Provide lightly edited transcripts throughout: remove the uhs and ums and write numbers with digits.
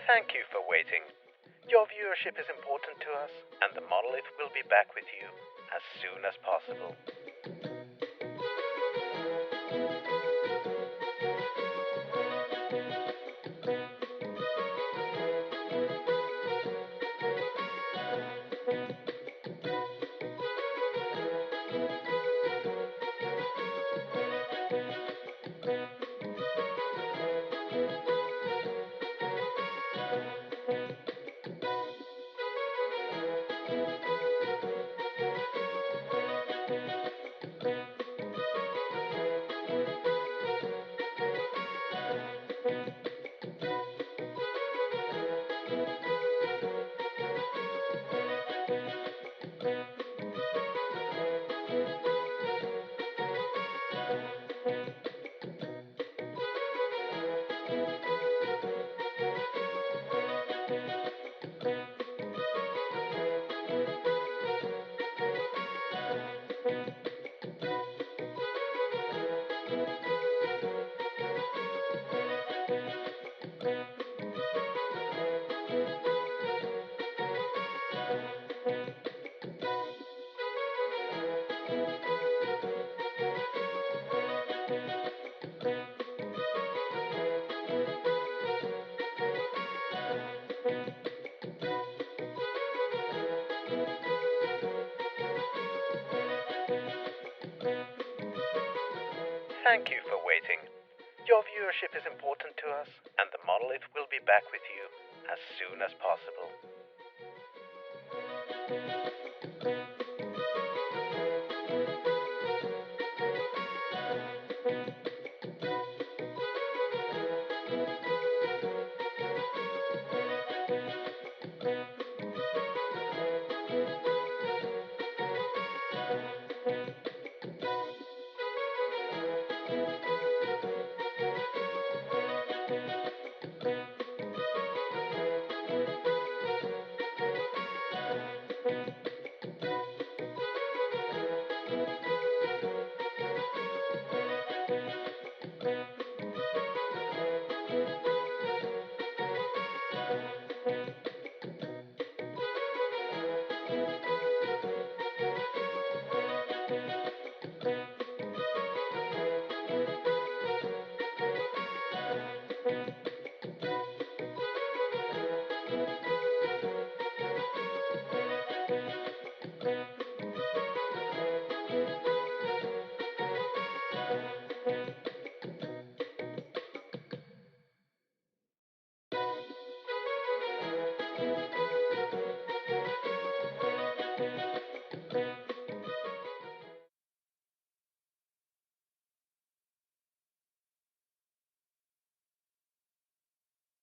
Thank you for waiting. Your viewership is important to us, and the Monolith will be back with you as soon as possible. Thank you for waiting. Your viewership is important to us, and the Monolith will be back with you as soon as possible.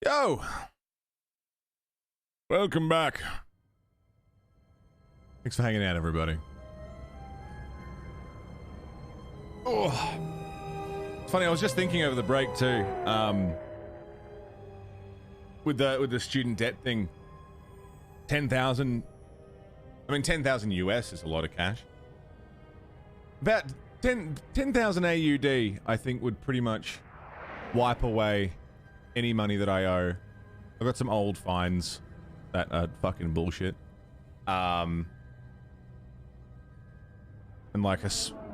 Yo! Welcome back. Thanks for hanging out, everybody. Oh, it's funny. I was just thinking over the break too. With the student debt thing, 10,000. I mean, 10,000 US is a lot of cash. About 10,000 AUD, I think, would pretty much wipe away any money that I owe. I've got some old fines that are fucking bullshit. And like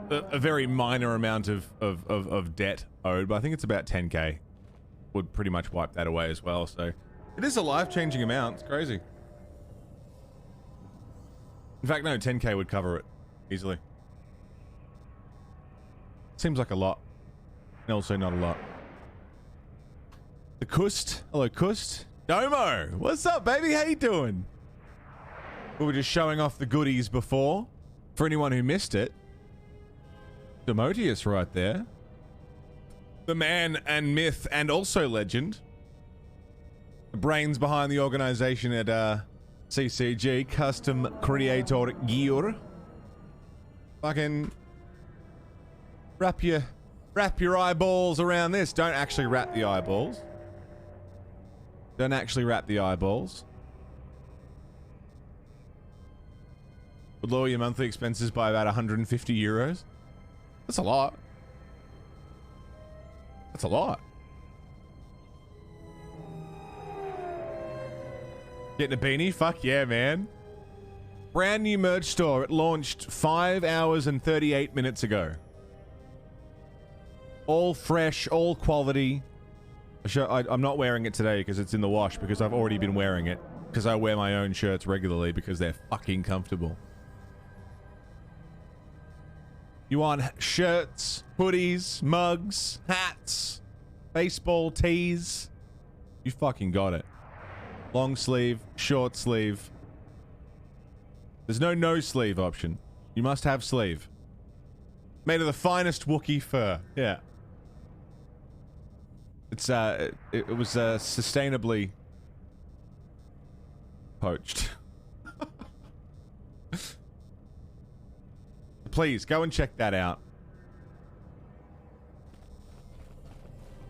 a very minor amount of debt owed, but I think it's about 10k would pretty much wipe that away as well. So it is a life-changing amount. It's crazy. In fact, no, 10k would cover it easily. Seems like a lot, and also not a lot. The Kust. Hello, Kust. Domo, what's up, baby? How you doing? We were just showing off the goodies before. For anyone who missed it, Demotius right there. The man and myth and also legend. The brains behind the organization at CCG, Custom Creator Gear. Fucking Wrap your eyeballs around this. Don't actually wrap the eyeballs. Don't actually wrap the eyeballs. Would lower your monthly expenses by about 150 euros. That's a lot. That's a lot. Getting a beanie? Fuck yeah, man. Brand new merch store. It launched 5 hours and 38 minutes ago. All fresh, all quality. I'm not wearing it today because it's in the wash, because I've already been wearing it. Because I wear my own shirts regularly because they're fucking comfortable. You want shirts, hoodies, mugs, hats, baseball tees? You fucking got it. Long sleeve, short sleeve. There's no sleeve option. You must have sleeve. Made of the finest Wookiee fur. Yeah. It's it was sustainably poached. Please go and check that out.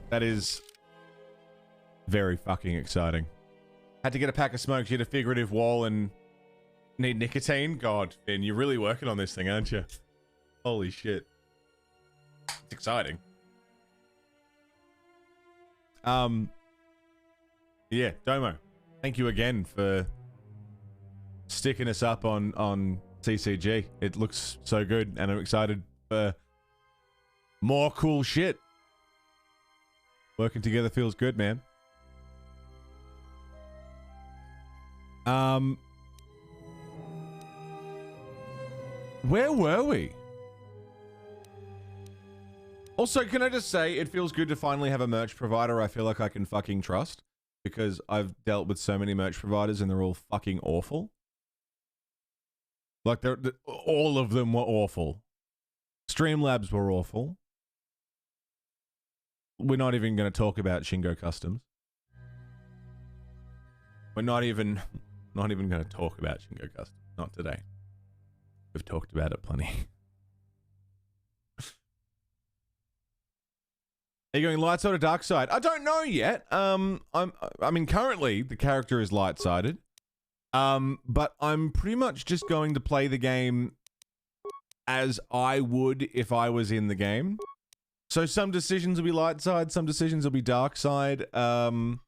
That is very fucking exciting. Had to get a pack of smokes, hit a figurative wall, and need nicotine. God, Finn, you're really working on this thing, aren't you? Holy shit. It's exciting. Yeah, Domo, thank you again for sticking us up on CCG. It looks so good, and I'm excited for more cool shit. Working together feels good, man. Where were we? Also, can I just say, it feels good to finally have a merch provider I feel like I can fucking trust, because I've dealt with so many merch providers and they're all fucking awful. Like, all of them were awful. Streamlabs were awful. We're not even going to talk about Shingo Customs. We're not even going to talk about Shingo Customs. Not today. We've talked about it plenty. Are you going light side or dark side? I don't know yet. I mean, currently the character is light sided. But I'm pretty much just going to play the game as I would if I was in the game. So some decisions will be light side, some decisions will be dark side. I'm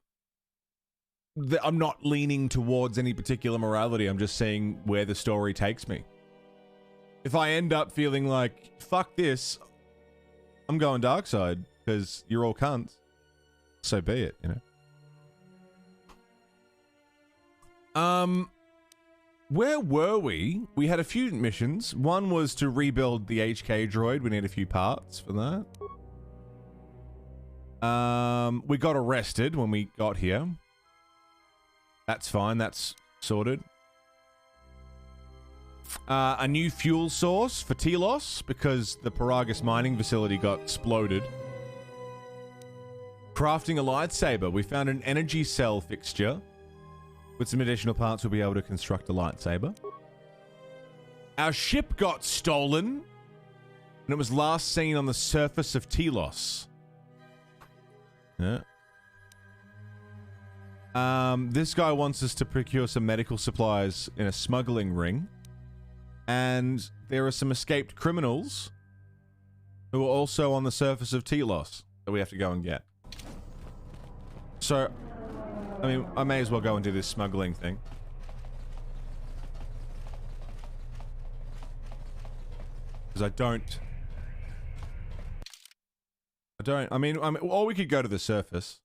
not leaning towards any particular morality. I'm just seeing where the story takes me. If I end up feeling like, fuck this, I'm going dark side because you're all cunts, so be it, you know. Where were we? We had a few missions. One was to rebuild the HK droid. We need a few parts for that. We got arrested when we got here. That's fine. That's sorted. A new fuel source for Telos because the Paragus mining facility got exploded. Crafting a lightsaber. We found an energy cell fixture. With some additional parts, we'll be able to construct a lightsaber. Our ship got stolen, and it was last seen on the surface of Telos. Yeah. This guy wants us to procure some medical supplies in a smuggling ring. And there are some escaped criminals who are also on the surface of Telos that we have to go and get. So, I mean, I may as well go and do this smuggling thing. Because I mean, or we could go to the surface.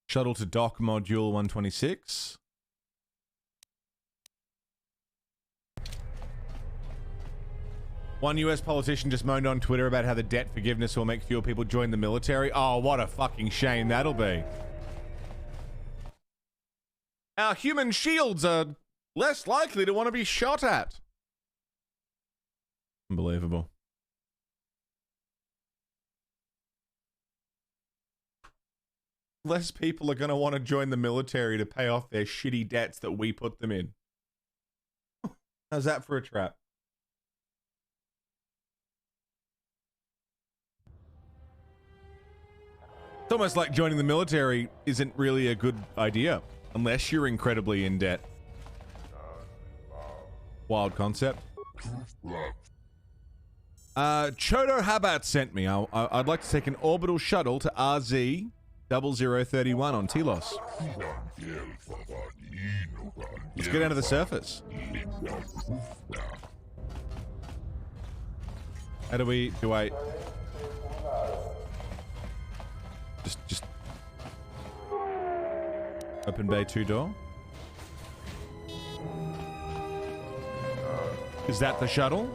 Shuttle to dock module 126. One US politician just moaned on Twitter about how the debt forgiveness will make fewer people join the military. Oh, what a fucking shame that'll be. Our human shields are less likely to want to be shot at. Unbelievable. Less people are going to want to join the military to pay off their shitty debts that we put them in. How's that for a trap? It's almost like joining the military isn't really a good idea unless you're incredibly in debt. Wild concept. Chodo Habat sent me. I'd like to take an orbital shuttle to RZ 0031 on Telos. Let's go down to the surface. How do I... Just... Open bay 2 door? Is that the shuttle?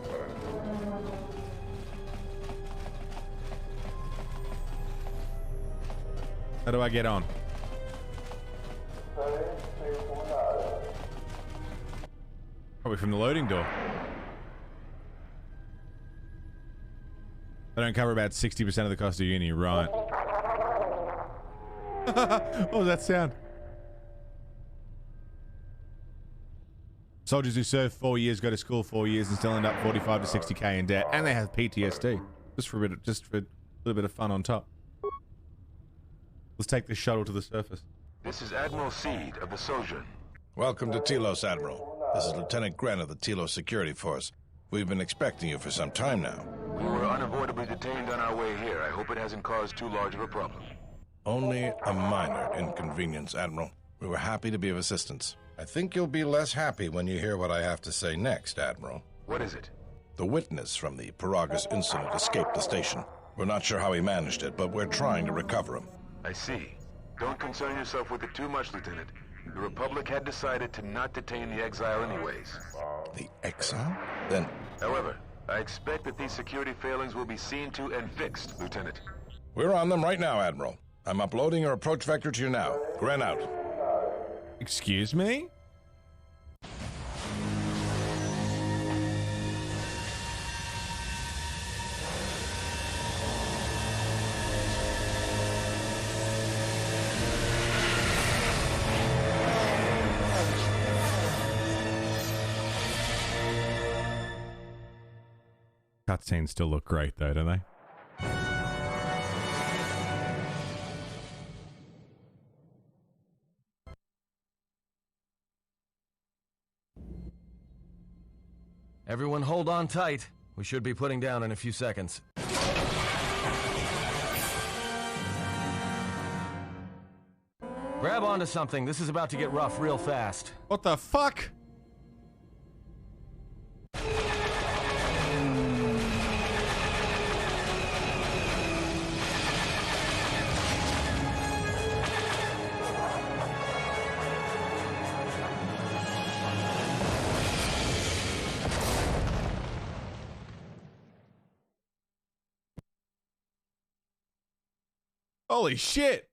How do I get on? Probably from the loading door. They don't cover about 60% of the cost of uni, right? What was that sound? Soldiers who serve 4 years go to school 4 years and still end up 45 to 60k in debt, and they have PTSD. Just for a little bit of fun on top. Let's take this shuttle to the surface. This is Admiral Seed of the Sojourn. Welcome to Telos, Admiral. This is Lieutenant Grant of the Telos Security Force. We've been expecting you for some time now. We were unavoidably detained on our way here. I hope it hasn't caused too large of a problem. Only a minor inconvenience, Admiral. We were happy to be of assistance. I think you'll be less happy when you hear what I have to say next, Admiral. What is it? The witness from the Paragus incident escaped the station. We're not sure how he managed it, but we're trying to recover him. I see. Don't concern yourself with it too much, Lieutenant. The Republic had decided to not detain the exile anyways. The exile? Then... However, I expect that these security failings will be seen to and fixed, Lieutenant. We're on them right now, Admiral. I'm uploading your approach vector to you now. Grant out. Excuse me? Cutscenes still look great though, don't they? Everyone hold on tight. We should be putting down in a few seconds. Grab onto something. This is about to get rough real fast. What the fuck? Holy shit!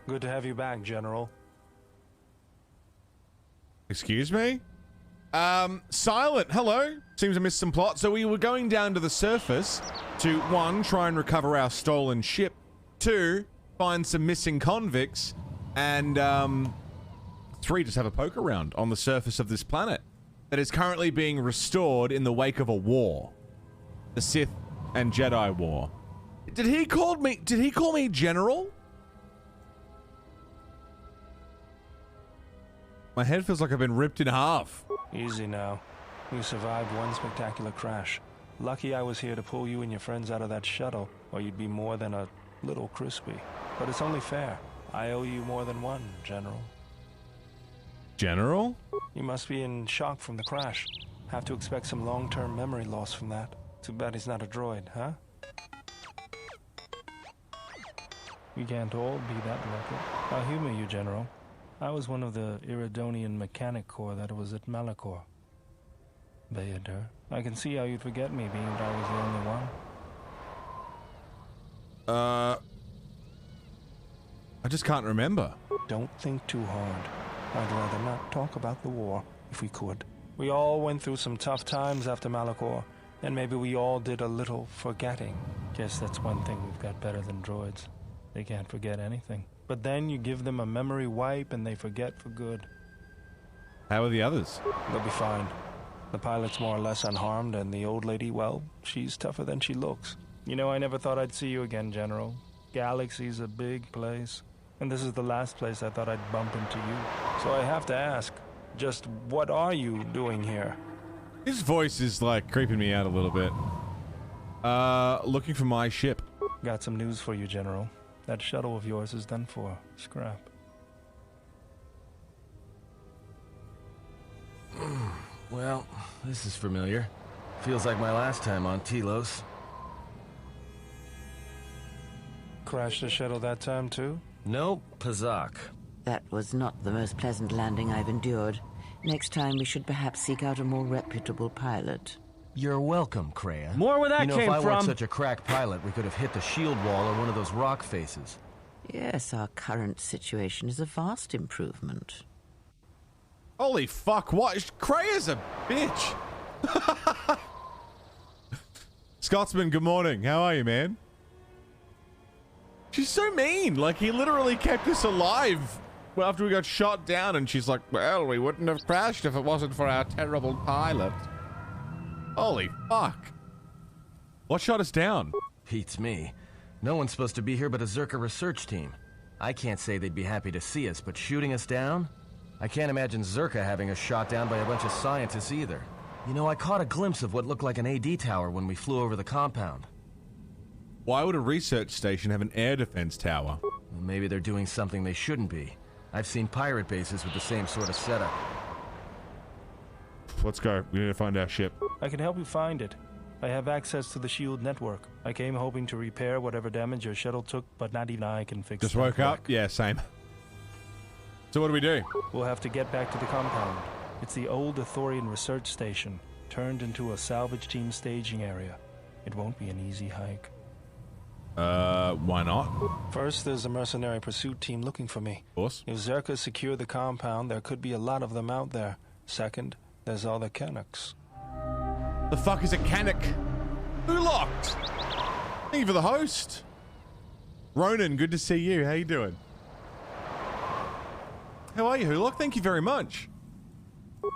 Good to have you back, General. Excuse me? Silent, hello? Seems I missed some plot. So we were going down to the surface to, 1, try and recover our stolen ship, 2, find some missing convicts, and, 3, just have a poke around on the surface of this planet that is currently being restored in the wake of a war. The Sith and Jedi war. Did he call me General? My head feels like I've been ripped in half. Easy now. You survived one spectacular crash. Lucky I was here to pull you and your friends out of that shuttle, or you'd be more than a little crispy. But it's only fair. I owe you more than one, General. General? You must be in shock from the crash. Have to expect some long-term memory loss from that. Too bad he's not a droid, huh? We can't all be that lucky. I'll humor you, General. I was one of the Iridonian Mechanic Corps that was at Malachor. Bayadur, I can see how you'd forget me, being that I was the only one. I just can't remember. Don't think too hard. I'd rather not talk about the war, if we could. We all went through some tough times after Malachor, and maybe we all did a little forgetting. Guess that's one thing we've got better than droids. They can't forget anything. But then you give them a memory wipe and they forget for good. How are the others? They'll be fine. The pilot's more or less unharmed, and the old lady, well, she's tougher than she looks. You know, I never thought I'd see you again, General. Galaxy's a big place, and this is the last place I thought I'd bump into you. So I have to ask, just what are you doing here? His voice is, like, creeping me out a little bit. Looking for my ship. Got some news for you, General. That shuttle of yours is done for. Scrap. Well, this is familiar. Feels like my last time on Telos. Crashed the shuttle that time, too? Nope, Pazak. That was not the most pleasant landing I've endured. Next time we should perhaps seek out a more reputable pilot. You're welcome, Kreia. More where that you know, came if I weren't from. such a crack pilot, we could have hit the shield wall or one of those rock faces. Yes, our current situation is a vast improvement. Holy fuck, what? Kreia's a bitch. Scotsman, good morning. How are you, man? She's so mean. Like, he literally kept us alive after we got shot down, and she's like, well, we wouldn't have crashed if it wasn't for our terrible pilot. Holy fuck. What shot us down? Beats me. No one's supposed to be here but a Zerka research team. I can't say they'd be happy to see us, but shooting us down? I can't imagine Zerka having us shot down by a bunch of scientists either. You know, I caught a glimpse of what looked like an AD tower when we flew over the compound. Why would a research station have an air defense tower? Well, maybe they're doing something they shouldn't be. I've seen pirate bases with the same sort of setup. Let's go. We need to find our ship. I can help you find it. I have access to the SHIELD network. I came hoping to repair whatever damage your shuttle took, but not even I can fix it. Just woke up? Yeah, same. So what do we do? We'll have to get back to the compound. It's the old Ithorian research station, turned into a salvage team staging area. It won't be an easy hike. Why not? First, there's a mercenary pursuit team looking for me. Of course. If Zerka secure the compound, there could be a lot of them out there. Second, there's all the Canucks. The fuck is a Canuck? Who locked? Thank you for the host. Ronan, good to see you. How you doing? How are you, Hulock? Thank you very much.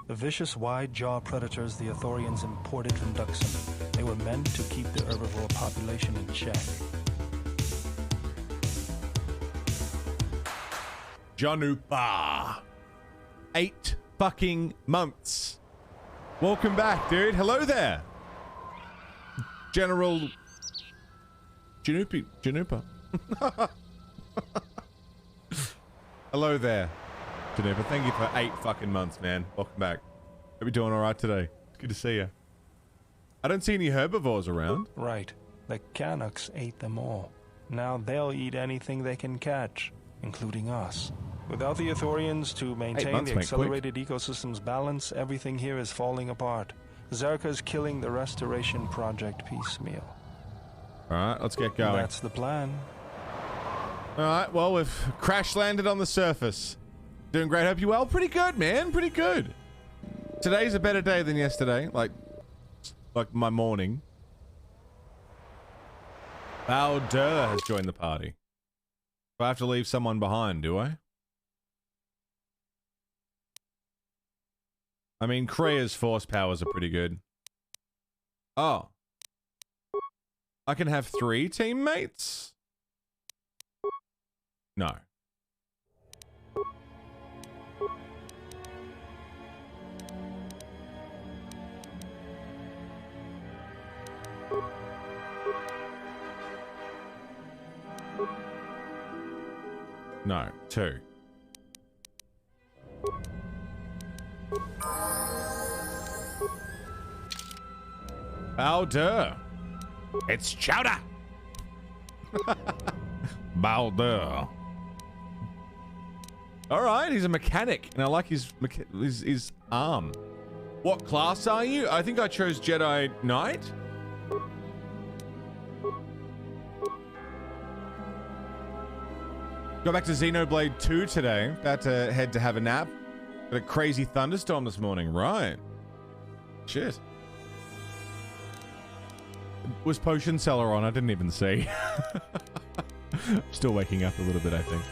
The vicious wide-jaw predators the Ithorians imported from Duxon. They were meant to keep the herbivore population in check. Janupa. 8 fucking months. Welcome back, dude. Hello there. General Janupa. Hello there, Janupa. Thank you for 8 fucking months, man. Welcome back. Hope you're doing alright today. It's good to see you. I don't see any herbivores around. Right. The Canucks ate them all. Now they'll eat anything they can catch, including us. Without the Ithorians to maintain the accelerated ecosystem's balance, everything here is falling apart. Zerka's killing the restoration project piecemeal. Alright, let's get going. That's the plan. Alright, well, we've crash landed on the surface. Doing great. Hope you well. Pretty good, man. Pretty good. Today's a better day than yesterday. Like my morning. Bowder has joined the party. Do I have to leave someone behind, do I? I mean, Kreia's force powers are pretty good. Oh. I can have 3 teammates? No. No, 2. Bowder. It's chowder. Bowder. All right, he's a mechanic, and I like his arm. What class are you? I think I chose Jedi Knight. Go back to Xenoblade 2 today. About to head to have a nap. Got a crazy thunderstorm this morning. Right. Shit. Was potion seller on? I didn't even see. Still waking up a little bit, I think.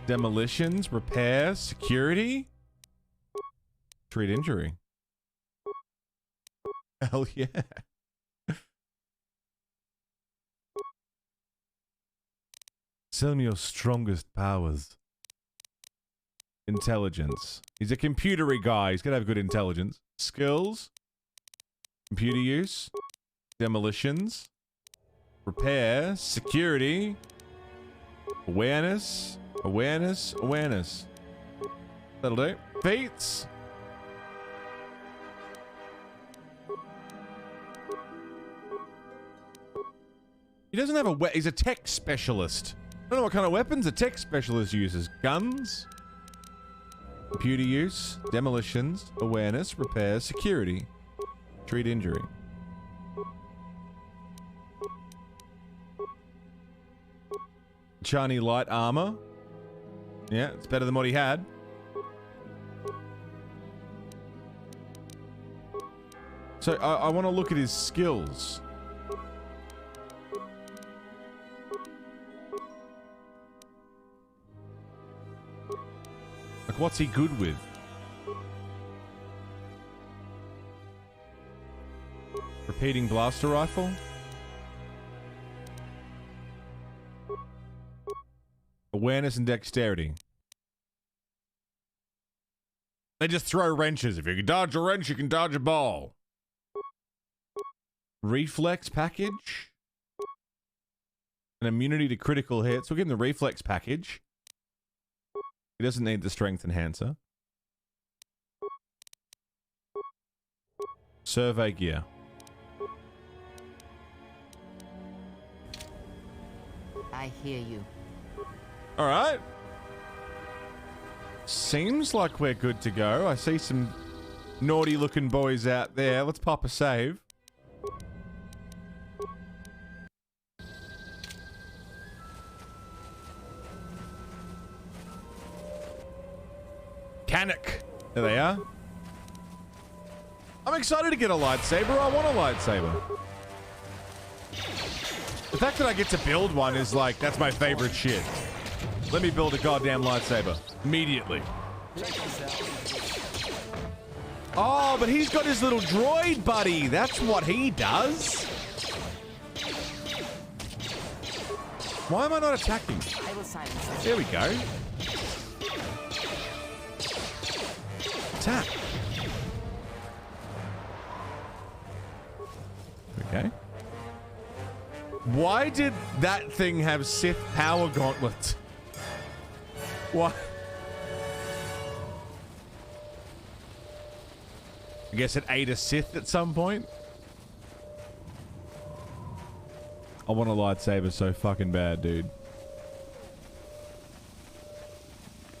Demolitions, repair, security. Treat injury. Hell yeah. Sell me your strongest powers. Intelligence. He's a computery guy. He's got to have good intelligence. Skills. Computer use. Demolitions. Repair. Security. Awareness. Awareness. Awareness. That'll do. Feats. He doesn't have a he's a tech specialist. I don't know what kind of weapons a tech specialist uses. Guns. Computer use. Demolitions. Awareness. Repair. Security. Treat injury. Shiny light armor. Yeah, it's better than what he had. So I want to look at his skills. Like, what's he good with? Repeating blaster rifle. Awareness and dexterity. They just throw wrenches. If you can dodge a wrench, you can dodge a ball. Reflex package. An immunity to critical hits. We'll give him the reflex package. He doesn't need the strength enhancer. Survey gear. I hear you. All right. Seems like we're good to go. I see some naughty looking boys out there. Let's pop a save. Canuck. There they are. I'm excited to get a lightsaber. I want a lightsaber. The fact that I get to build one is like, that's my favorite shit. Let me build a goddamn lightsaber. Immediately. Oh, but he's got his little droid buddy. That's what he does. Why am I not attacking? There we go. Attack. Okay. Why did that thing have Sith power gauntlet? What? I guess it ate a Sith at some point. I want a lightsaber so fucking bad, dude.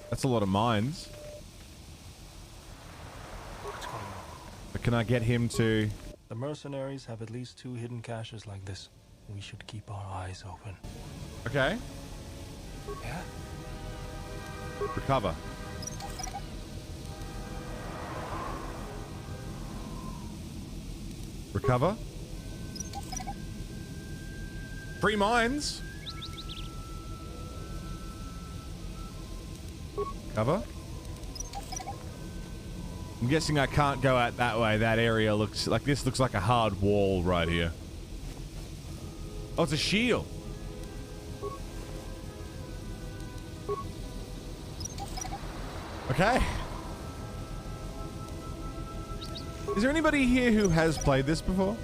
That's a lot of mines. But can I get him to... The mercenaries have at least 2 hidden caches like this. We should keep our eyes open. Okay. Yeah? Recover. Recover. 3 mines. Cover. I'm guessing I can't go out that way. That area looks like this looks like a hard wall right here. Oh, it's a shield. Okay. Is there anybody here who has played this before?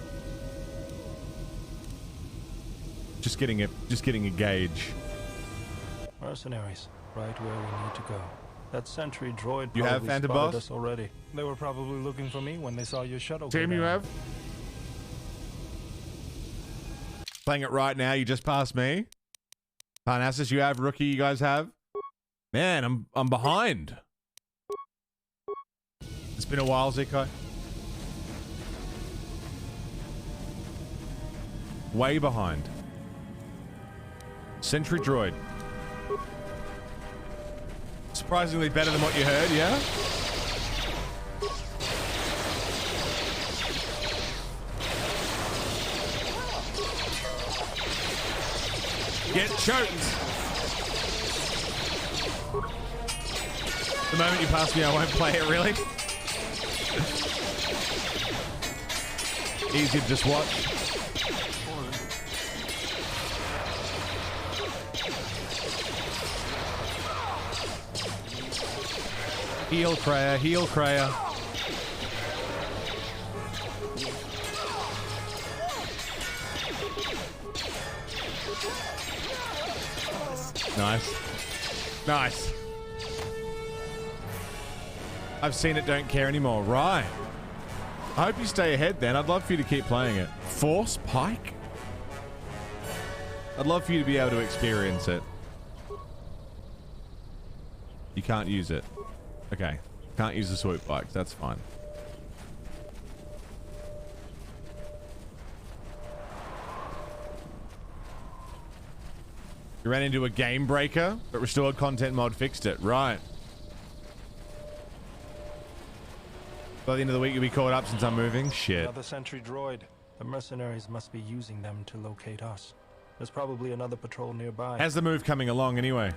Just getting a gauge. Mercenaries, right where we need to go. That sentry droid You have probably Phantom spotted Boss? us already. They were probably looking for me when they saw your shuttle. Team, go you down. have? Playing it right now, you just passed me. Parnassus, you have. Rookie, you guys have. Man, I'm behind. It's been a while, Zico. Way behind. Sentry droid. Surprisingly better than what you heard, yeah? Get choked. The moment you pass me, I won't play it, really. Easy to just watch. Heal Kreia, heal Kreia. Nice. Nice. I've seen it, don't care anymore. Right. I hope you stay ahead then. I'd love for you to keep playing it. Force Pike? I'd love for you to be able to experience it. You can't use it. Okay. Can't use the swoop bikes. That's fine. You ran into a game breaker, but restored content mod fixed it. Right. By the end of the week, you'll be caught up since I'm moving. Shit. Another sentry droid. The mercenaries must be using them to locate us. There's probably another patrol nearby. How's the move coming along anyway?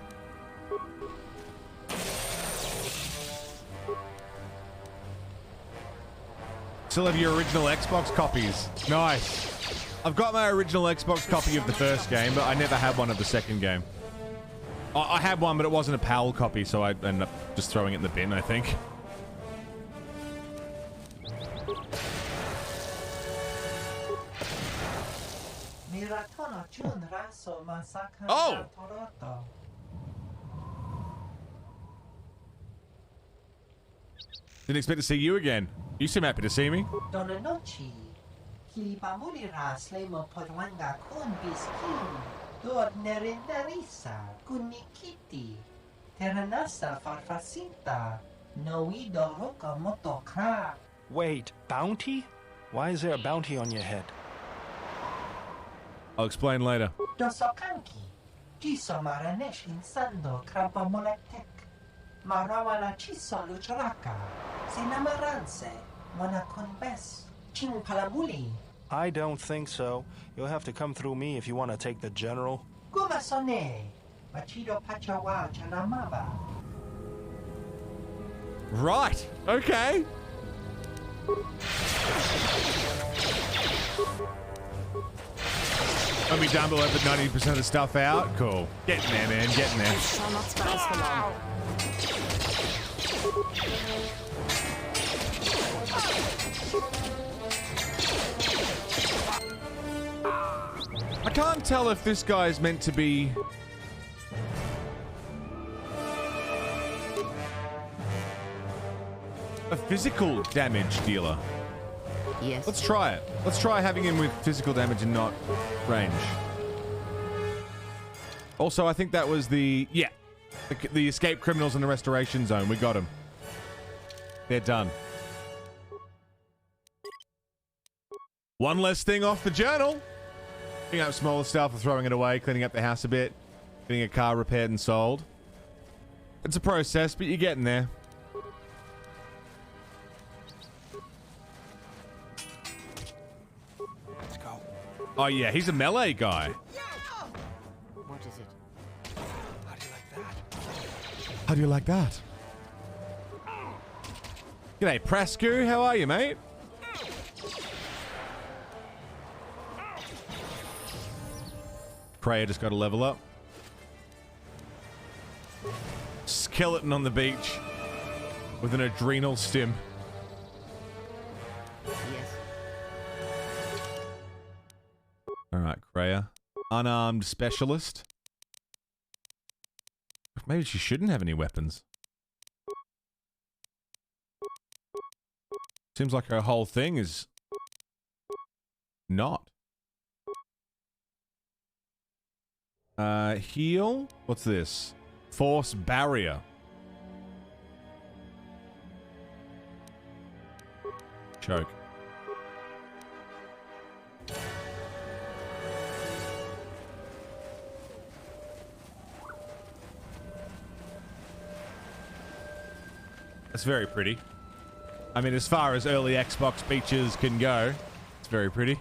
Still have your original Xbox copies. Nice. I've got my original Xbox copy of the first game, but I never had one of the second game. I had one, but it wasn't a PAL copy, so I ended up just throwing it in the bin, I think. Oh! Didn't expect to see you again. You seem happy to see me. Wait, bounty? Why is there a bounty on your head? I'll explain later. I don't think so. You'll have to come through me if you want to take the general. Right. Okay. When we done, we'll have 90% of the stuff out. Cool. Get in there, man. Get in there. I can't tell if this guy's meant to be... a physical damage dealer. Yes. Let's try it. Let's try having him with physical damage and not range. Also, I think that was the escape criminals in the restoration zone. We got them. They're done. One less thing off the journal. Picking up smaller stuff or throwing it away, cleaning up the house a bit, getting a car repaired and sold. It's a process, but you're getting there. Oh yeah, he's a melee guy. What is it? How do you like that? How do you like that? G'day, Prasku. How are you, mate? Kreia just got to level up. Skeleton on the beach with an adrenal stim. Yes. All right, Kreia. Unarmed specialist. Maybe she shouldn't have any weapons. Seems like her whole thing is not. Heal? What's this? Force barrier. Choke. That's very pretty. I mean, as far as early Xbox beaches can go, it's very pretty.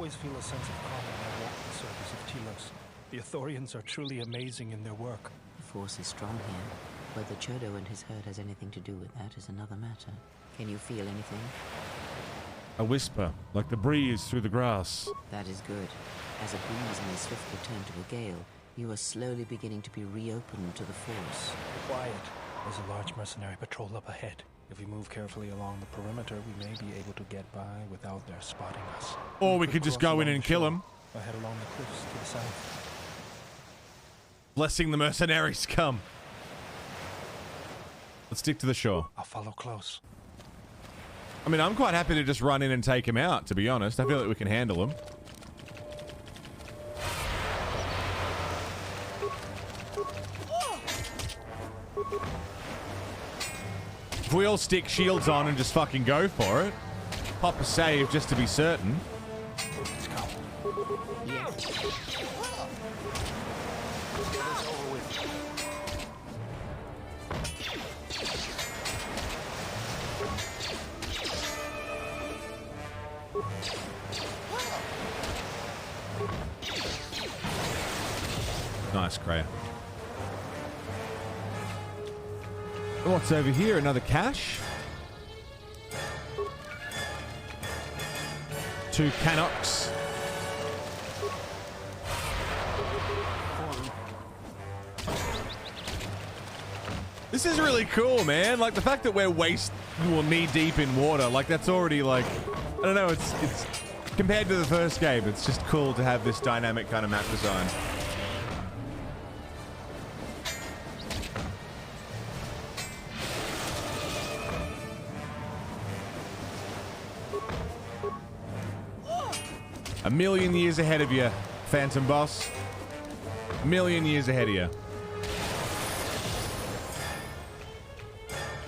always feel a sense of calm when I walk the surface of Telos. The Ithorians are truly amazing in their work. The Force is strong here. Whether Chodo and his herd has anything to do with that is another matter. Can you feel anything? A whisper, like the breeze through the grass. That is good. As a breeze may swiftly turn to a gale, you are slowly beginning to be reopened to the Force. Quiet. There's a large mercenary patrol up ahead. If we move carefully along the perimeter, we may be able to get by without their spotting us. Or we could just go in and kill them. Or head along the cliffs to the south. Blessing the mercenary scum. Let's stick to the shore. I'll follow close. I mean, I'm quite happy to just run in and take him out, to be honest. I feel like we can handle him. If we all stick shields on and just fucking go for it. Pop a save just to be certain. Let's go. Yes. Nice, Kreia. What's over here? Another cache? 2 Canox. This is really cool, man. Like the fact that we're knee deep in water, like that's already like, I don't know, it's compared to the first game, it's just cool to have this dynamic kind of map design. A million years ahead of you, Phantom Boss. A million years ahead of you.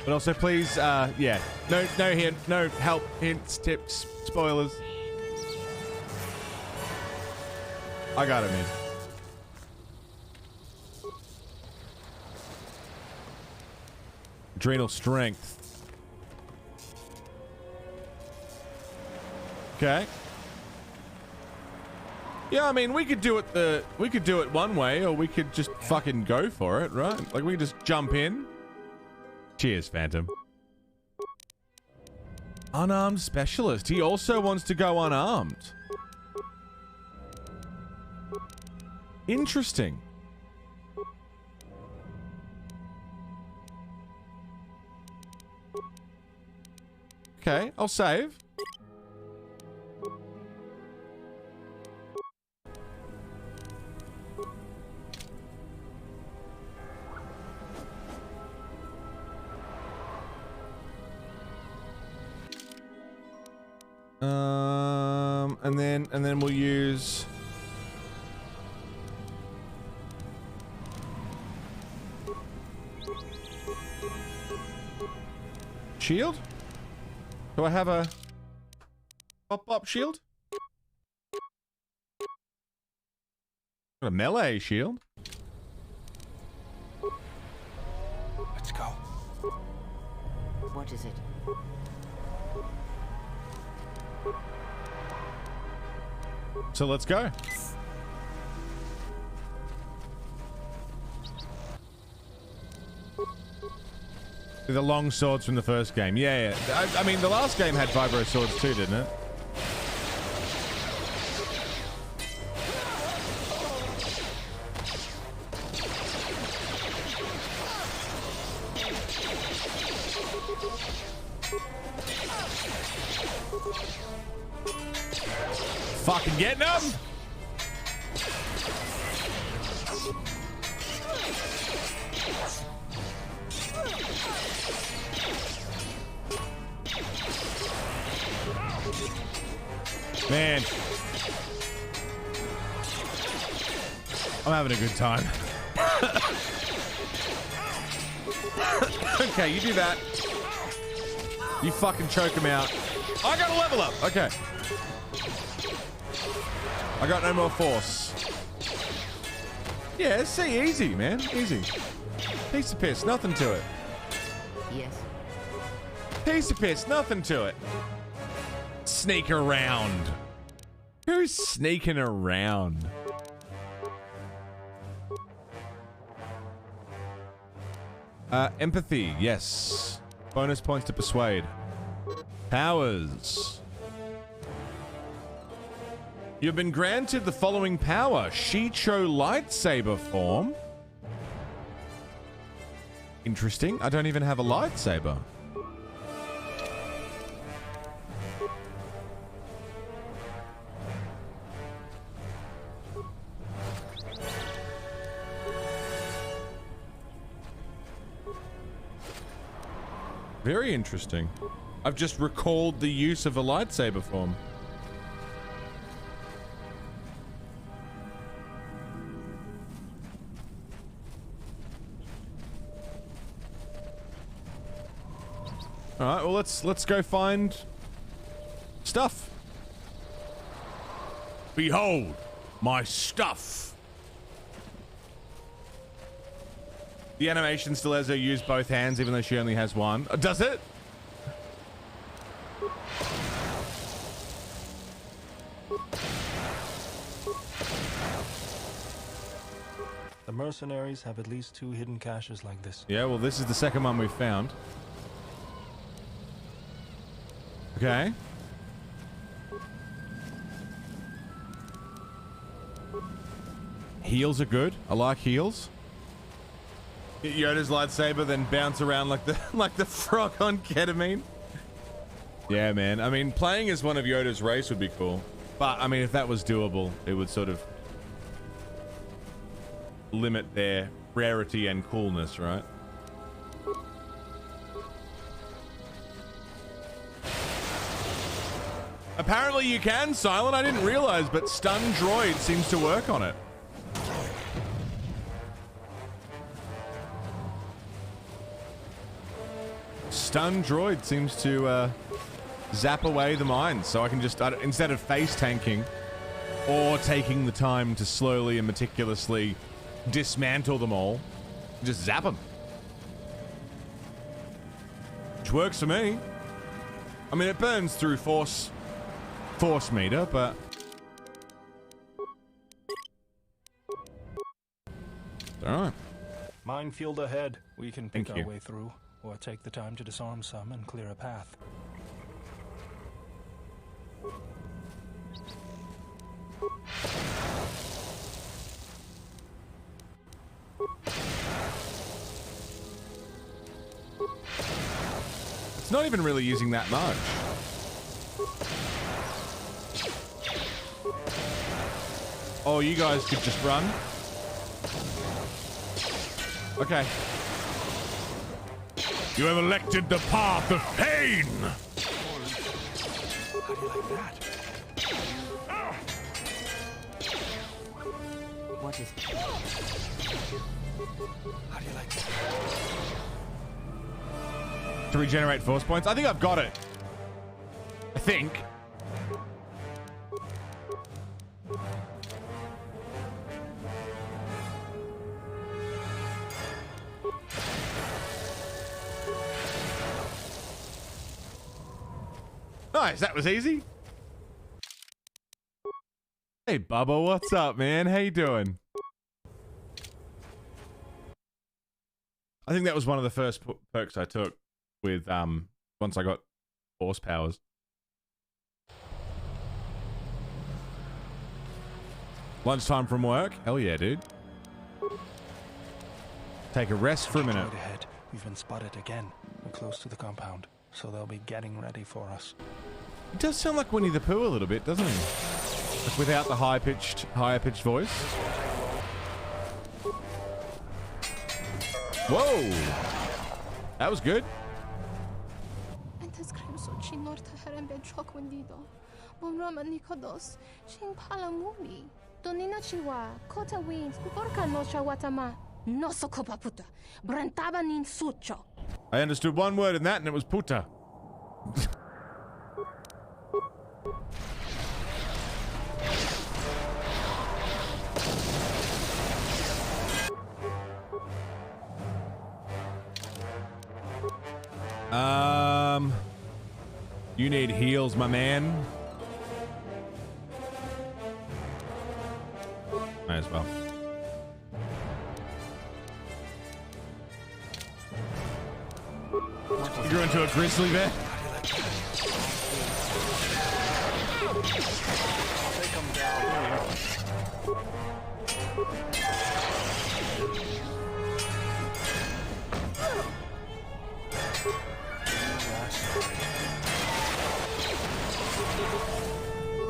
But also, please, yeah, no hint, no help, hints, tips, spoilers. I got it, man. Adrenal strength. Okay. Yeah, I mean, we could do it one way, or we could just fucking go for it, right? Like, we could just jump in. Cheers, Phantom. Unarmed specialist. He also wants to go unarmed. Interesting. Okay, I'll save. And then we'll use shield. Do I have a pop shield? A melee shield. Let's go. What is it? So let's go. The long swords from the first game. Yeah. I mean, the last game had vibro swords too, didn't it? Fucking getting them! Man. I'm having a good time. Okay, you do that. You fucking choke him out. I gotta level up. Okay. I got no more force. Yeah, see, easy, man. Easy. Piece of piss, nothing to it. Yes. Piece of piss, nothing to it. Sneak around. Who's sneaking around? Empathy, yes. Bonus points to persuade. Powers. You've been granted the following power. Shicho lightsaber form. Interesting. I don't even have a lightsaber. Very interesting. I've just recalled the use of a lightsaber form. All right, well let's go find stuff. Behold, my stuff. The animation still has her use both hands, even though she only has one. Does it? The mercenaries have at least 2 hidden caches like this. Yeah, well, this is the second one we've found. Okay. Heals are good. I like heals. Get Yoda's lightsaber, then bounce around like the frog on ketamine. Yeah, man. I mean, playing as one of Yoda's race would be cool. But, I mean, if that was doable, it would sort of limit their rarity and coolness, right? Apparently you can, Silent. I didn't realize, but Stun Droid seems to work on it. Stun Droid seems to zap away the mines, so I can just, instead of face tanking or taking the time to slowly and meticulously dismantle them all, just zap them. Which works for me. I mean, it burns through force meter, but all right. Minefield ahead. We can pick Thank you. our way through, or take the time to disarm some and clear a path. It's not even really using that much. Oh, you guys could just run. Okay. You have elected the path of pain! How do you like that? What is... How do you like that? To regenerate force points? I think I've got it. I think. Nice, that was easy. Hey, Bubba, what's up, man? How you doing? I think that was one of the first perks I took with, once I got force powers. Lunchtime from work? Hell yeah, dude. Take a rest for a minute. Right ahead. We've been spotted again. We're close to the compound, so they'll be getting ready for us. It does sound like Winnie the Pooh a little bit, doesn't he? Like without the higher pitched voice. Whoa! That was good. I understood one word in that, and it was puta. You need heals, my man. as well. You grew into a grizzly bear? Take him down.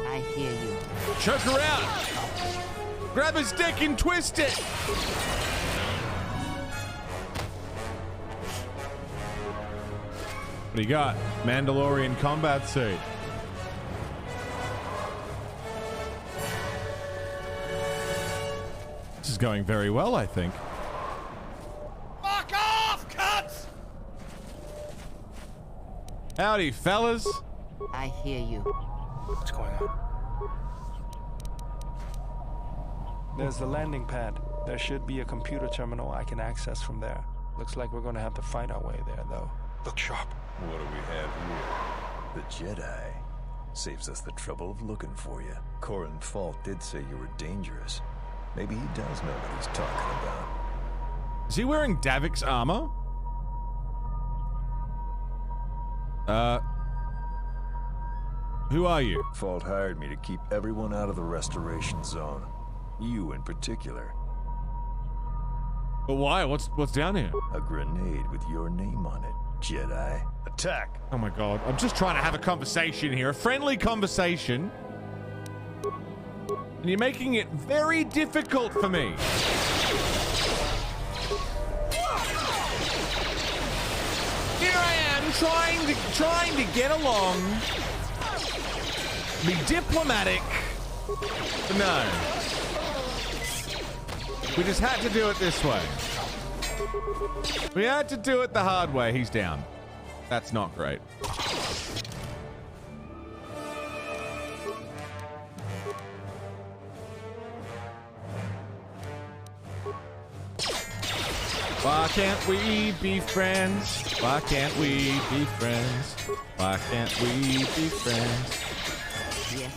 I hear you. Choke her out! Grab his dick and twist it! What do you got? Mandalorian combat suit. This is going very well, I think. Fuck off, cunts! Howdy, fellas. I hear you. What's going on? There's the landing pad. There should be a computer terminal I can access from there. Looks like we're gonna have to fight our way there, though. Look sharp. What do we have here? The Jedi. Saves us the trouble of looking for you. Corin Falk did say you were dangerous. Maybe he does know what he's talking about. Is he wearing Davik's armor? Who are you? Fault hired me to keep everyone out of the restoration zone. You in particular. But why? What's down here? A grenade with your name on it, Jedi. Attack! Oh my god. I'm just trying to have a conversation here. A friendly conversation. And you're making it very difficult for me. Here I am trying to get along. Be diplomatic. But no. We just had to do it this way. We had to do it the hard way. He's down. That's not great. Why can't we be friends? Why can't we be friends? Why can't we be friends? Yes.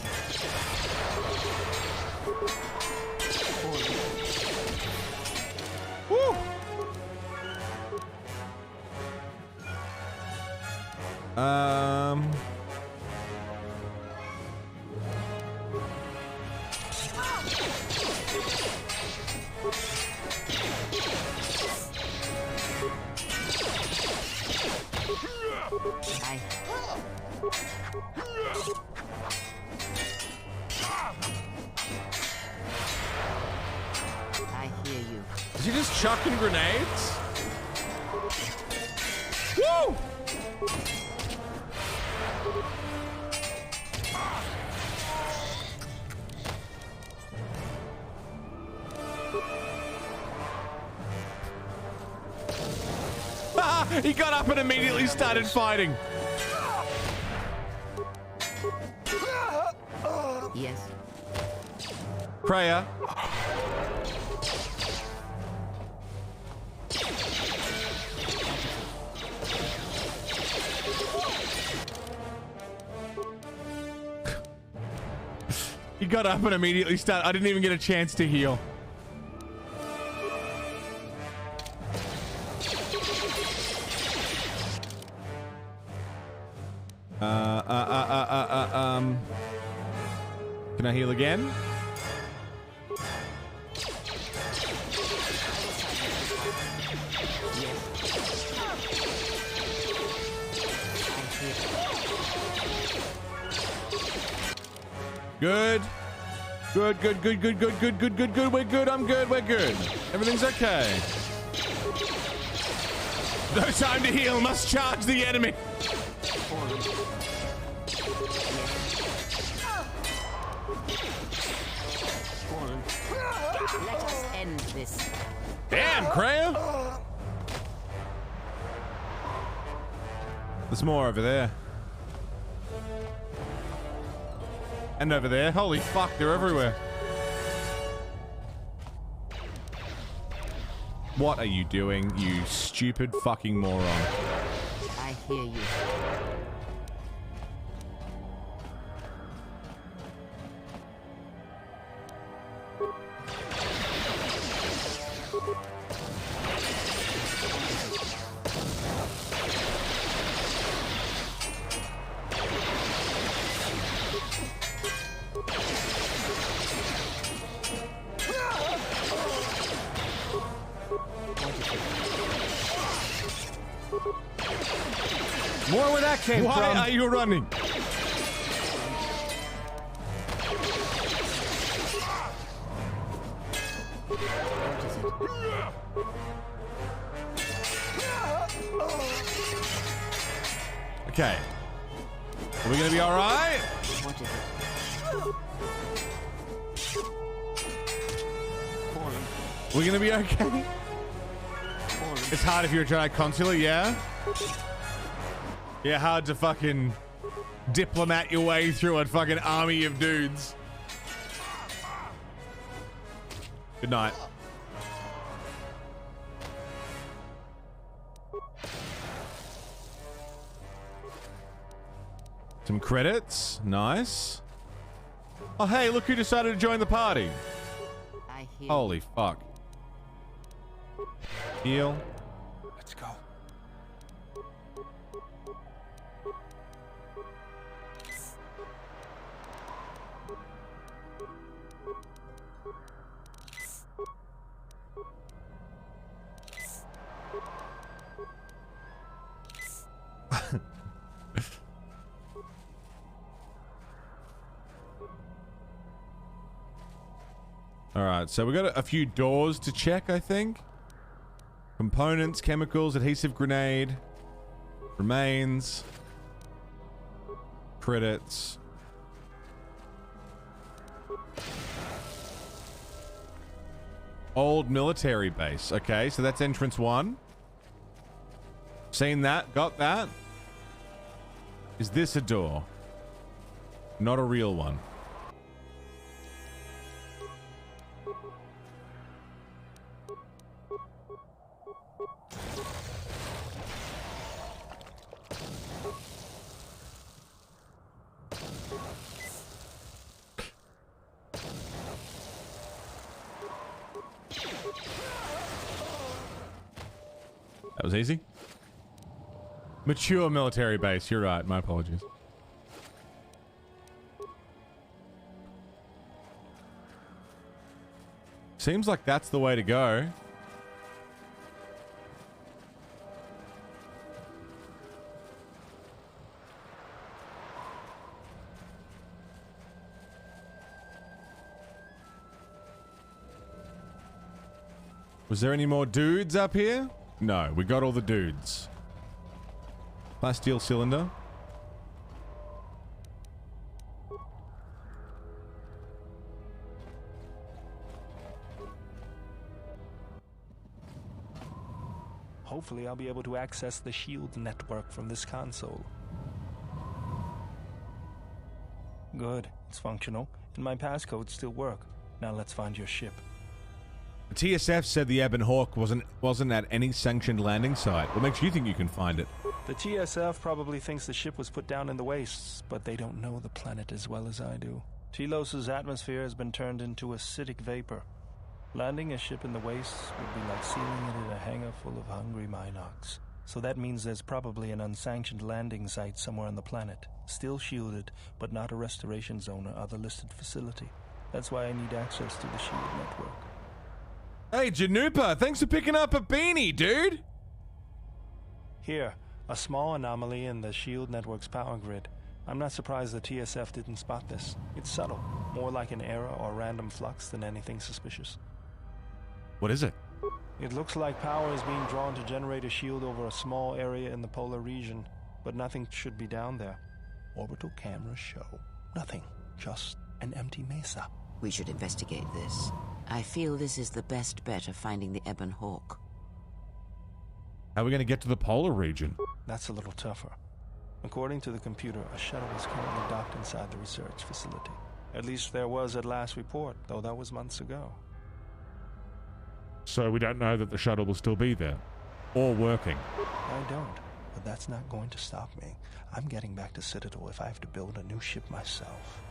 Woo! I hear you. Is he just chucking grenades? Woo! He got up and immediately started fighting. Yes. Freya. He got up and immediately started. I didn't even get a chance to heal. Can I heal again? Good. Good. We're good. I'm good. We're good. Everything's okay. No time to heal. Must charge the enemy. Let us end this. Damn, Kreia! There's more over there. And over there. Holy fuck, they're everywhere. What are you doing, you stupid fucking moron? I hear you. More where that came from. Why are you running? Okay. Are we gonna be alright? What is it? We're gonna be okay? It's hard if you're a Jedi consular, yeah? Yeah, hard to fucking diplomat your way through a fucking army of dudes. Good night. Some credits. Nice. Oh, hey, look who decided to join the party. I hear. Holy fuck. Heal. Let's go. All right, so we got a few doors to check, I think. Components, chemicals, adhesive grenade, remains, credits. Old military base. Okay, so that's entrance 1. Seen that, got that. Is this a door? Not a real one. That was easy. Mature military base. You're right. My apologies. Seems like that's the way to go. Was there any more dudes up here? No, we got all the dudes. Plasteel cylinder. Hopefully I'll be able to access the shield network from this console. Good, it's functional, and my passcodes still work. Now let's find your ship. The TSF said the Ebon Hawk wasn't at any sanctioned landing site. What makes you think you can find it? The TSF probably thinks the ship was put down in the wastes, but they don't know the planet as well as I do. Telos' atmosphere has been turned into acidic vapor. Landing a ship in the wastes would be like sealing it in a hangar full of hungry Minocs. So that means there's probably an unsanctioned landing site somewhere on the planet, still shielded, but not a restoration zone or other listed facility. That's why I need access to the shield network. Hey, Janupa, thanks for picking up a beanie, dude! Here, a small anomaly in the shield network's power grid. I'm not surprised the TSF didn't spot this. It's subtle, more like an error or random flux than anything suspicious. What is it? It looks like power is being drawn to generate a shield over a small area in the polar region, but nothing should be down there. Orbital cameras show nothing, just an empty mesa. We should investigate this. I feel this is the best bet of finding the Ebon Hawk. How are we going to get to the polar region? That's a little tougher. According to the computer, a shuttle is currently docked inside the research facility. At least there was at last report, though that was months ago. So we don't know that the shuttle will still be there. Or working. I don't, but that's not going to stop me. I'm getting back to Citadel if I have to build a new ship myself.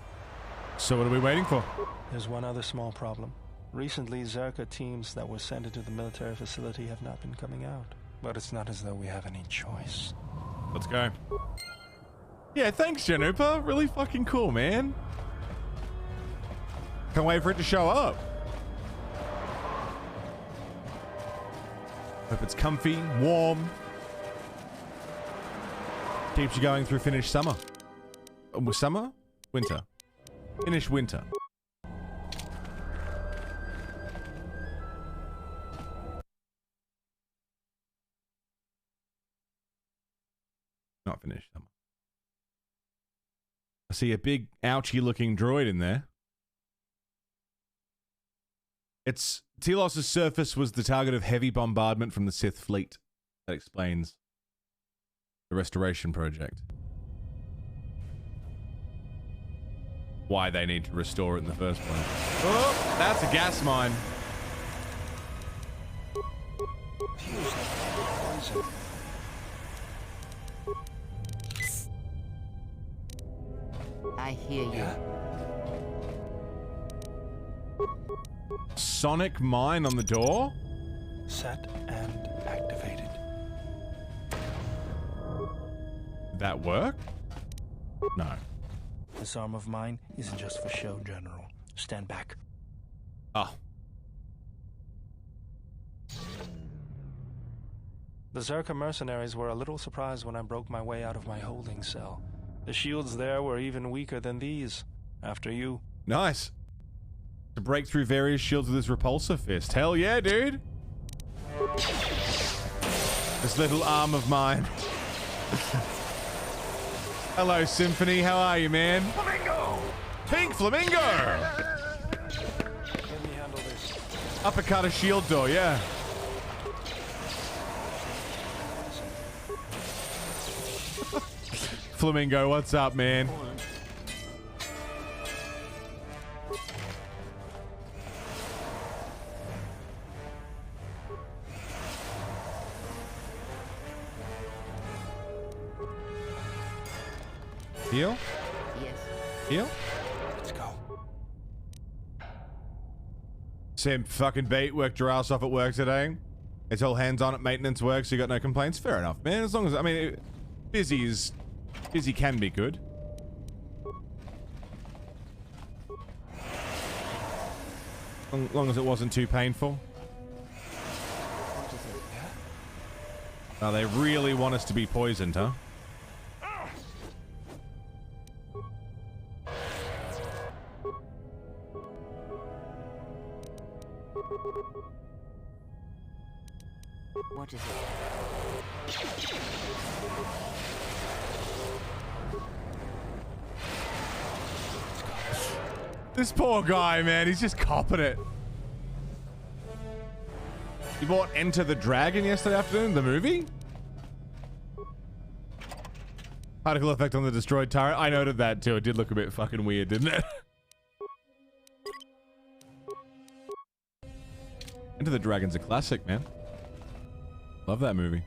So what are we waiting for? There's one other small problem. Recently, Zerka teams that were sent into the military facility have not been coming out. But it's not as though we have any choice. Let's go. Yeah, thanks, Janupa. Really fucking cool, man. Can't wait for it to show up. Hope it's comfy, warm. Keeps you going through finish summer. Summer? Winter. Finish winter. Not finished summer. I see a big ouchy looking droid in there. It's Telos' surface was the target of heavy bombardment from the Sith fleet. That explains the restoration project. Why they need to restore it in the first place. Oh, that's a gas mine. I hear you. Sonic mine on the door? Set and activated. Did that work? No. This arm of mine isn't just for show, General. Stand back. Oh. The Zerka mercenaries were a little surprised when I broke my way out of my holding cell. The shields there were even weaker than these. After you. Nice. To break through various shields with his repulsor fist. Hell yeah, dude. This little arm of mine. Hello, Symphony. How are you, man? Flamingo! Pink Flamingo! Let me handle this. Uppercut a shield door, yeah. Flamingo, what's up, man? Heal? Yes. Heal? Let's go. Sam, fucking bait, worked your ass off at work today. It's all hands on at maintenance work, so you got no complaints. Fair enough, man. As long as, I mean, busy can be good. As long as it wasn't too painful. Oh, they really want us to be poisoned, huh? What is it? This poor guy, man, he's just copping it. You bought Enter the Dragon yesterday afternoon, the movie? Particle effect on the destroyed turret. I noted that too. It did look a bit fucking weird, didn't it? Enter the Dragon's a classic, man. Love that movie.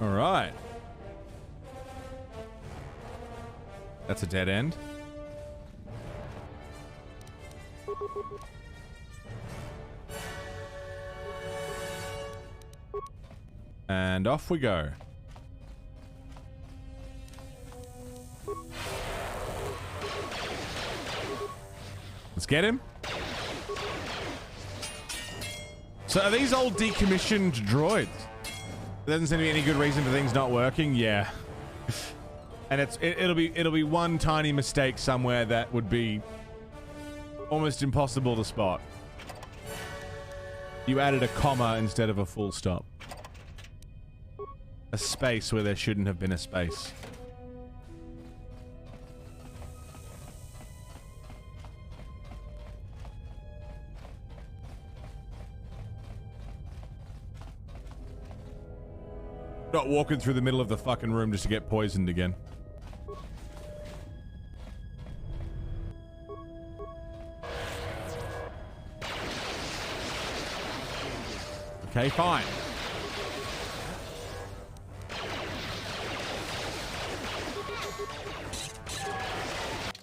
All right. That's a dead end. And off we go. Let's get him. So are these old decommissioned droids? There doesn't seem to be any good reason for things not working. Yeah. And it'll be one tiny mistake somewhere that would be almost impossible to spot. You added a comma instead of a full stop. A space where there shouldn't have been a space. Not walking through the middle of the fucking room just to get poisoned again. Okay, fine.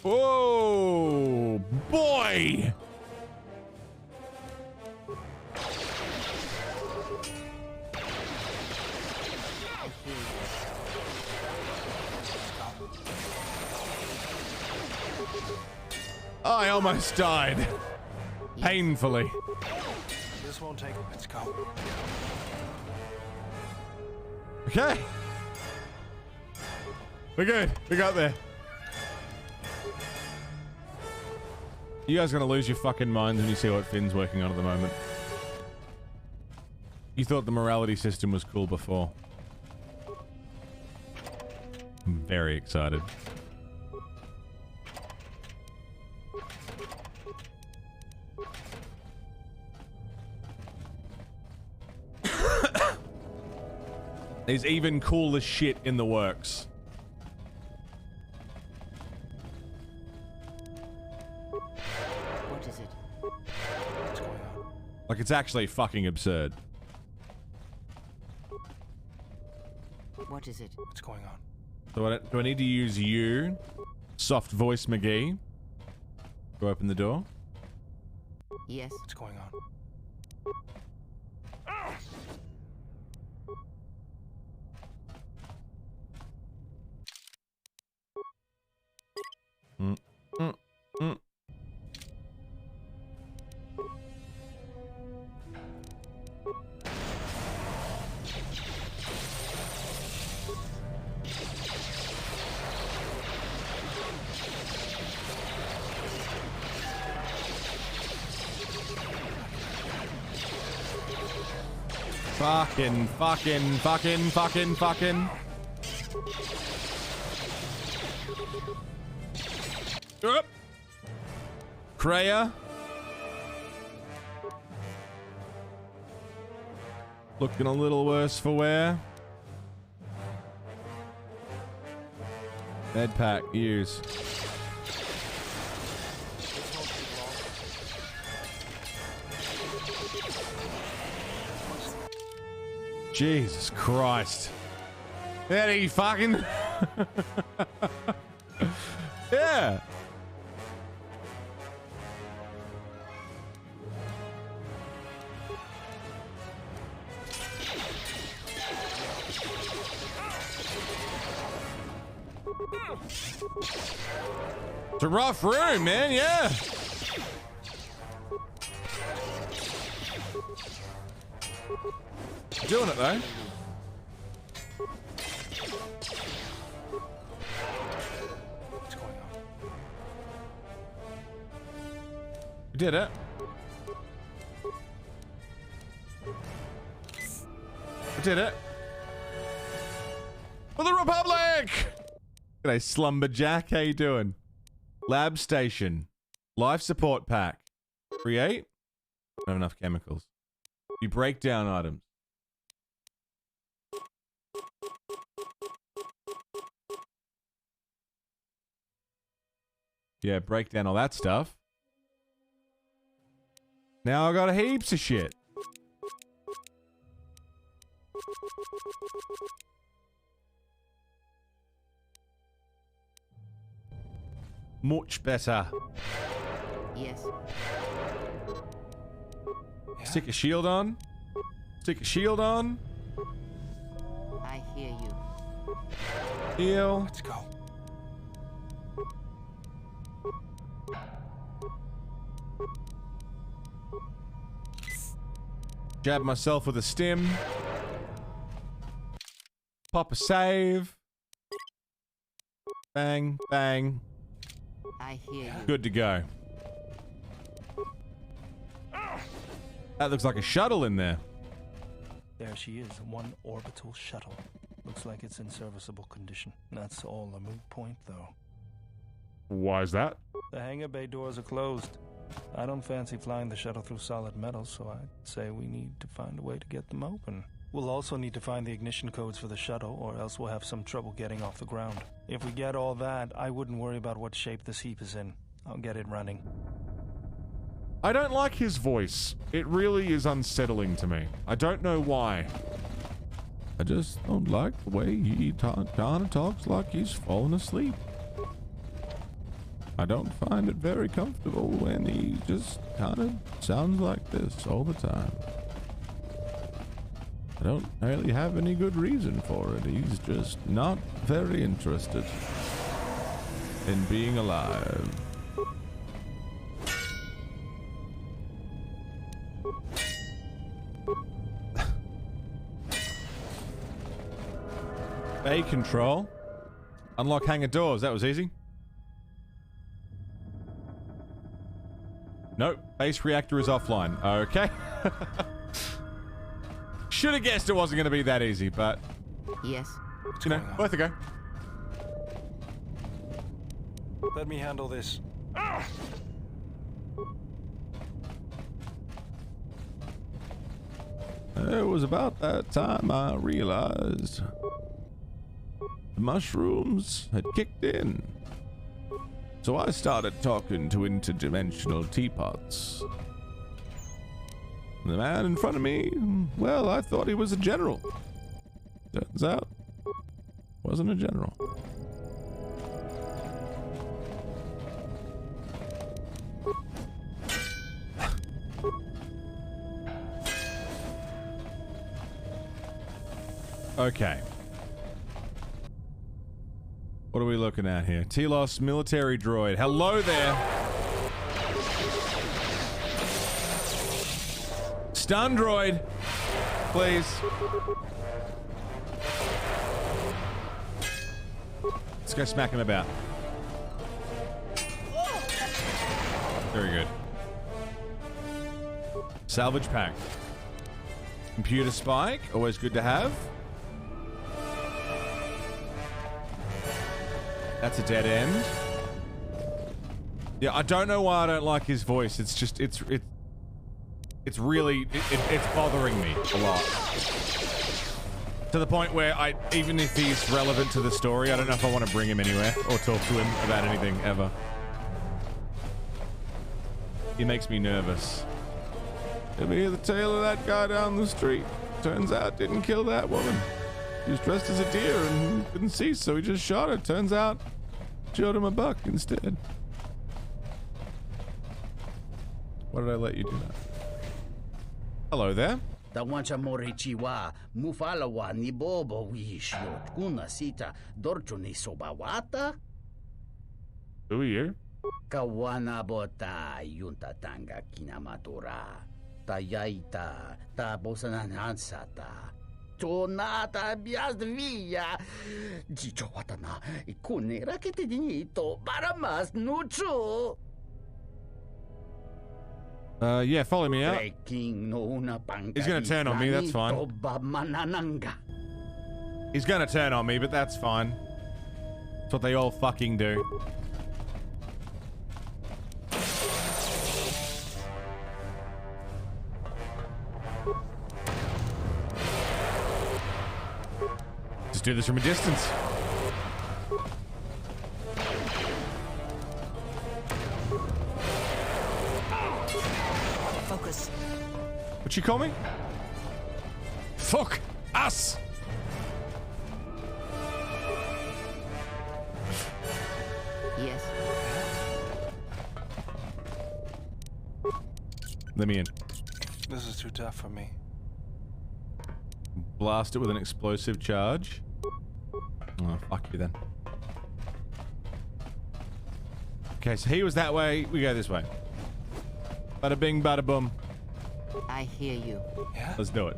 Whoa, boy! I almost died. Painfully. This won't take. Let's go. Okay. We're good. We got there. You guys are gonna lose your fucking minds when you see what Finn's working on at the moment. You thought the morality system was cool before. I'm very excited. There's even cooler shit in the works. What is it? What's going on? Like, it's actually fucking absurd. What is it? What's going on? So do I need to use you, soft voice McGee, to open the door? Yes. What's going on? Mm, mm, mm. Fucking. Up. Kreia. Looking a little worse for wear. Med pack, use. Jesus Christ. That he fucking... yeah. It's a rough room, man, yeah. Doing it though. What's going on? We did it. We did it. For the Republic! G'day, Slumberjack. How you doing? Lab station. Life support pack. Create. Don't have enough chemicals. You break down items. Yeah, break down all that stuff. Now I got heaps of shit. Much better. Yes. Stick a shield on. Stick a shield on. I hear you. Heal. Let's go. Jab myself with a stim. Pop a save. Bang, bang. I hear you. Good to go. That looks like a shuttle in there. There she is, one orbital shuttle. Looks like it's in serviceable condition. That's all a moot point, though. Why is that? The hangar bay doors are closed. I don't fancy flying the shuttle through solid metal, so I'd say we need to find a way to get them open. We'll also need to find the ignition codes for the shuttle, or else we'll have some trouble getting off the ground. If we get all that, I wouldn't worry about what shape this heap is in. I'll get it running. I don't like his voice. It really is unsettling to me. I don't know why. I just don't like the way he kind of talks like he's fallen asleep. I don't find it very comfortable when he just kind of sounds like this all the time. I don't really have any good reason for it. He's just not very interested in being alive. A control. Unlock hangar doors. That was easy. Nope. Base reactor is offline. Okay. Should have guessed it wasn't going to be that easy, but... Yes. You know, worth a go. Let me handle this. It was about that time I realized the mushrooms had kicked in. So I started talking to interdimensional teapots. The man in front of me, well, I thought he was a general. Turns out, wasn't a general. Okay. What are we looking at here? Telos military droid. Hello there. Stun droid. Please. Let's go smack him about. Very good. Salvage pack. Computer spike. Always good to have. That's a dead end. Yeah, I don't know why I don't like his voice. It's just, it's really, it's bothering me a lot. To the point where even if he's relevant to the story, I don't know if I want to bring him anywhere or talk to him about anything ever. He makes me nervous. Did we hear the tale of that guy down the street? Turns out didn't kill that woman. He was dressed as a deer and couldn't see, so he just shot her. Turns out, shot him a buck instead. Why did I let you do that? Hello there. Tawancha morichiwa, mufalawa ni bobo wishot kuna sita dorcho ni sobawata. Who are you? Kawana bota yunta tanga kinamatora. Tayaita ta bosananansata. Tonata biasvia. Jicho watana ikune rakete dinito para mas nucho. Yeah, follow me out. He's gonna turn on me, that's fine. He's gonna turn on me, but that's fine. That's what they all fucking do. Just do this from a distance. Focus. What'd you call me? Fuck us! Yes. Let me in. This is too tough for me. Blast it with an explosive charge. Oh, fuck you then. Okay, so he was that way. We go this way. Bada bing, bada boom. I hear you. Yeah? Let's do it.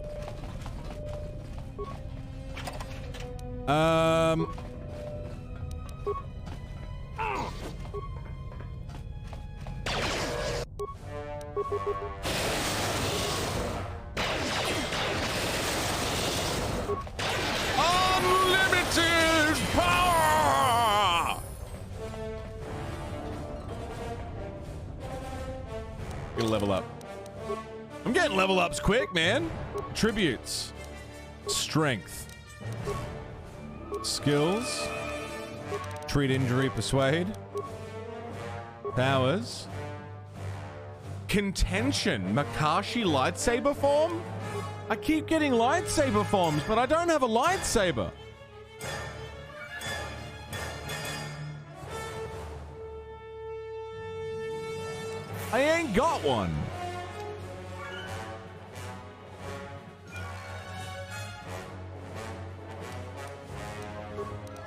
Unlimited power! Gonna level up. I'm getting level ups quick, man. Tributes. Strength. Skills. Treat injury, persuade. Powers. Contention. Makashi lightsaber form? I keep getting lightsaber forms, but I don't have a lightsaber. I ain't got one.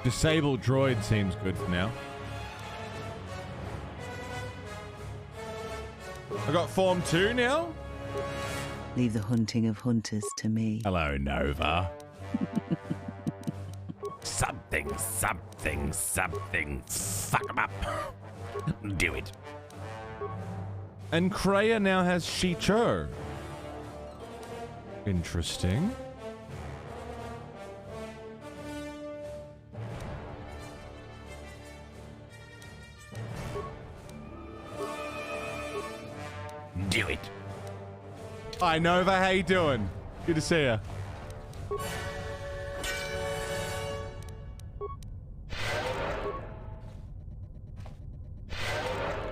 Disabled droid seems good for now. I got Form 2 now? Leave the hunting of hunters to me. Hello, Nova. something, something, something. Fuck 'em up. Do it. And Kreia now has Shicho. Interesting. Do it. Hi Nova, how you doing? Good to see you.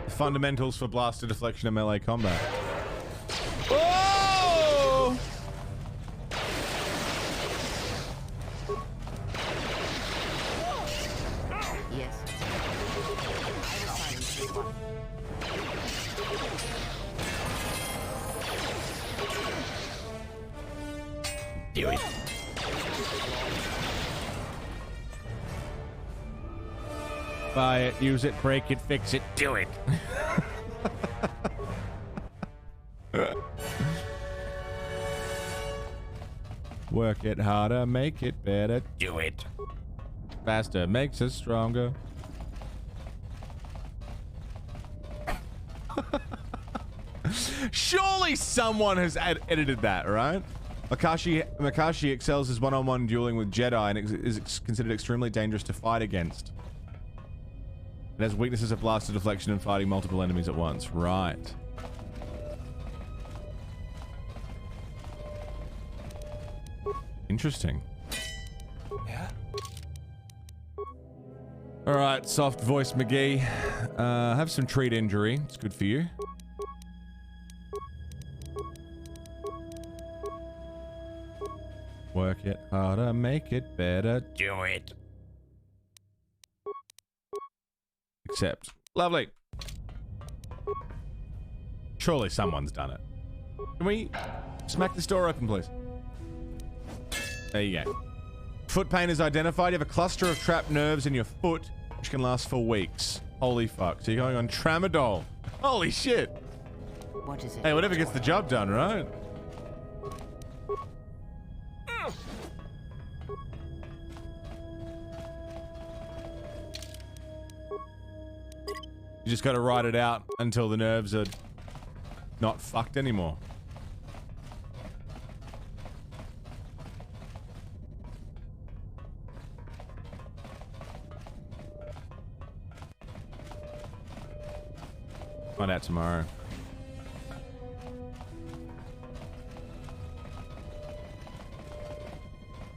Fundamentals for blaster deflection and melee combat. Oh! Yes. Do it. Buy it, use it, break it, fix it. Do it. Work it harder, make it better. Do it. Faster makes us stronger. Surely someone has edited that, right? Makashi excels his one-on-one dueling with Jedi and is considered extremely dangerous to fight against. It has weaknesses of blaster deflection and fighting multiple enemies at once. Right. Interesting. Yeah? Alright, soft voice McGee. Have some treat injury. It's good for you. Work it harder, make it better. Do it. Accept. Lovely. Surely someone's done it. Can we smack this door open, please? There you go. Foot pain is identified. You have a cluster of trapped nerves in your foot, which can last for weeks. Holy fuck. So you're going on tramadol. Holy shit. What is it? Hey, whatever gets the job done, right? You just gotta ride it out until the nerves are not fucked anymore. Find out tomorrow.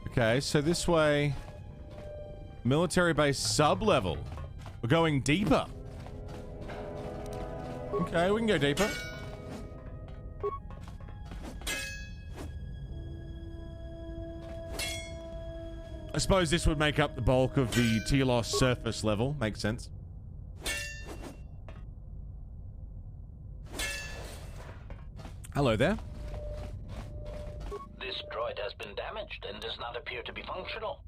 Okay, so this way... Military base sub-level. We're going deeper. Okay, we can go deeper. I suppose this would make up the bulk of the Telos surface level. Makes sense. Hello there. This droid has been damaged and does not appear to be functional.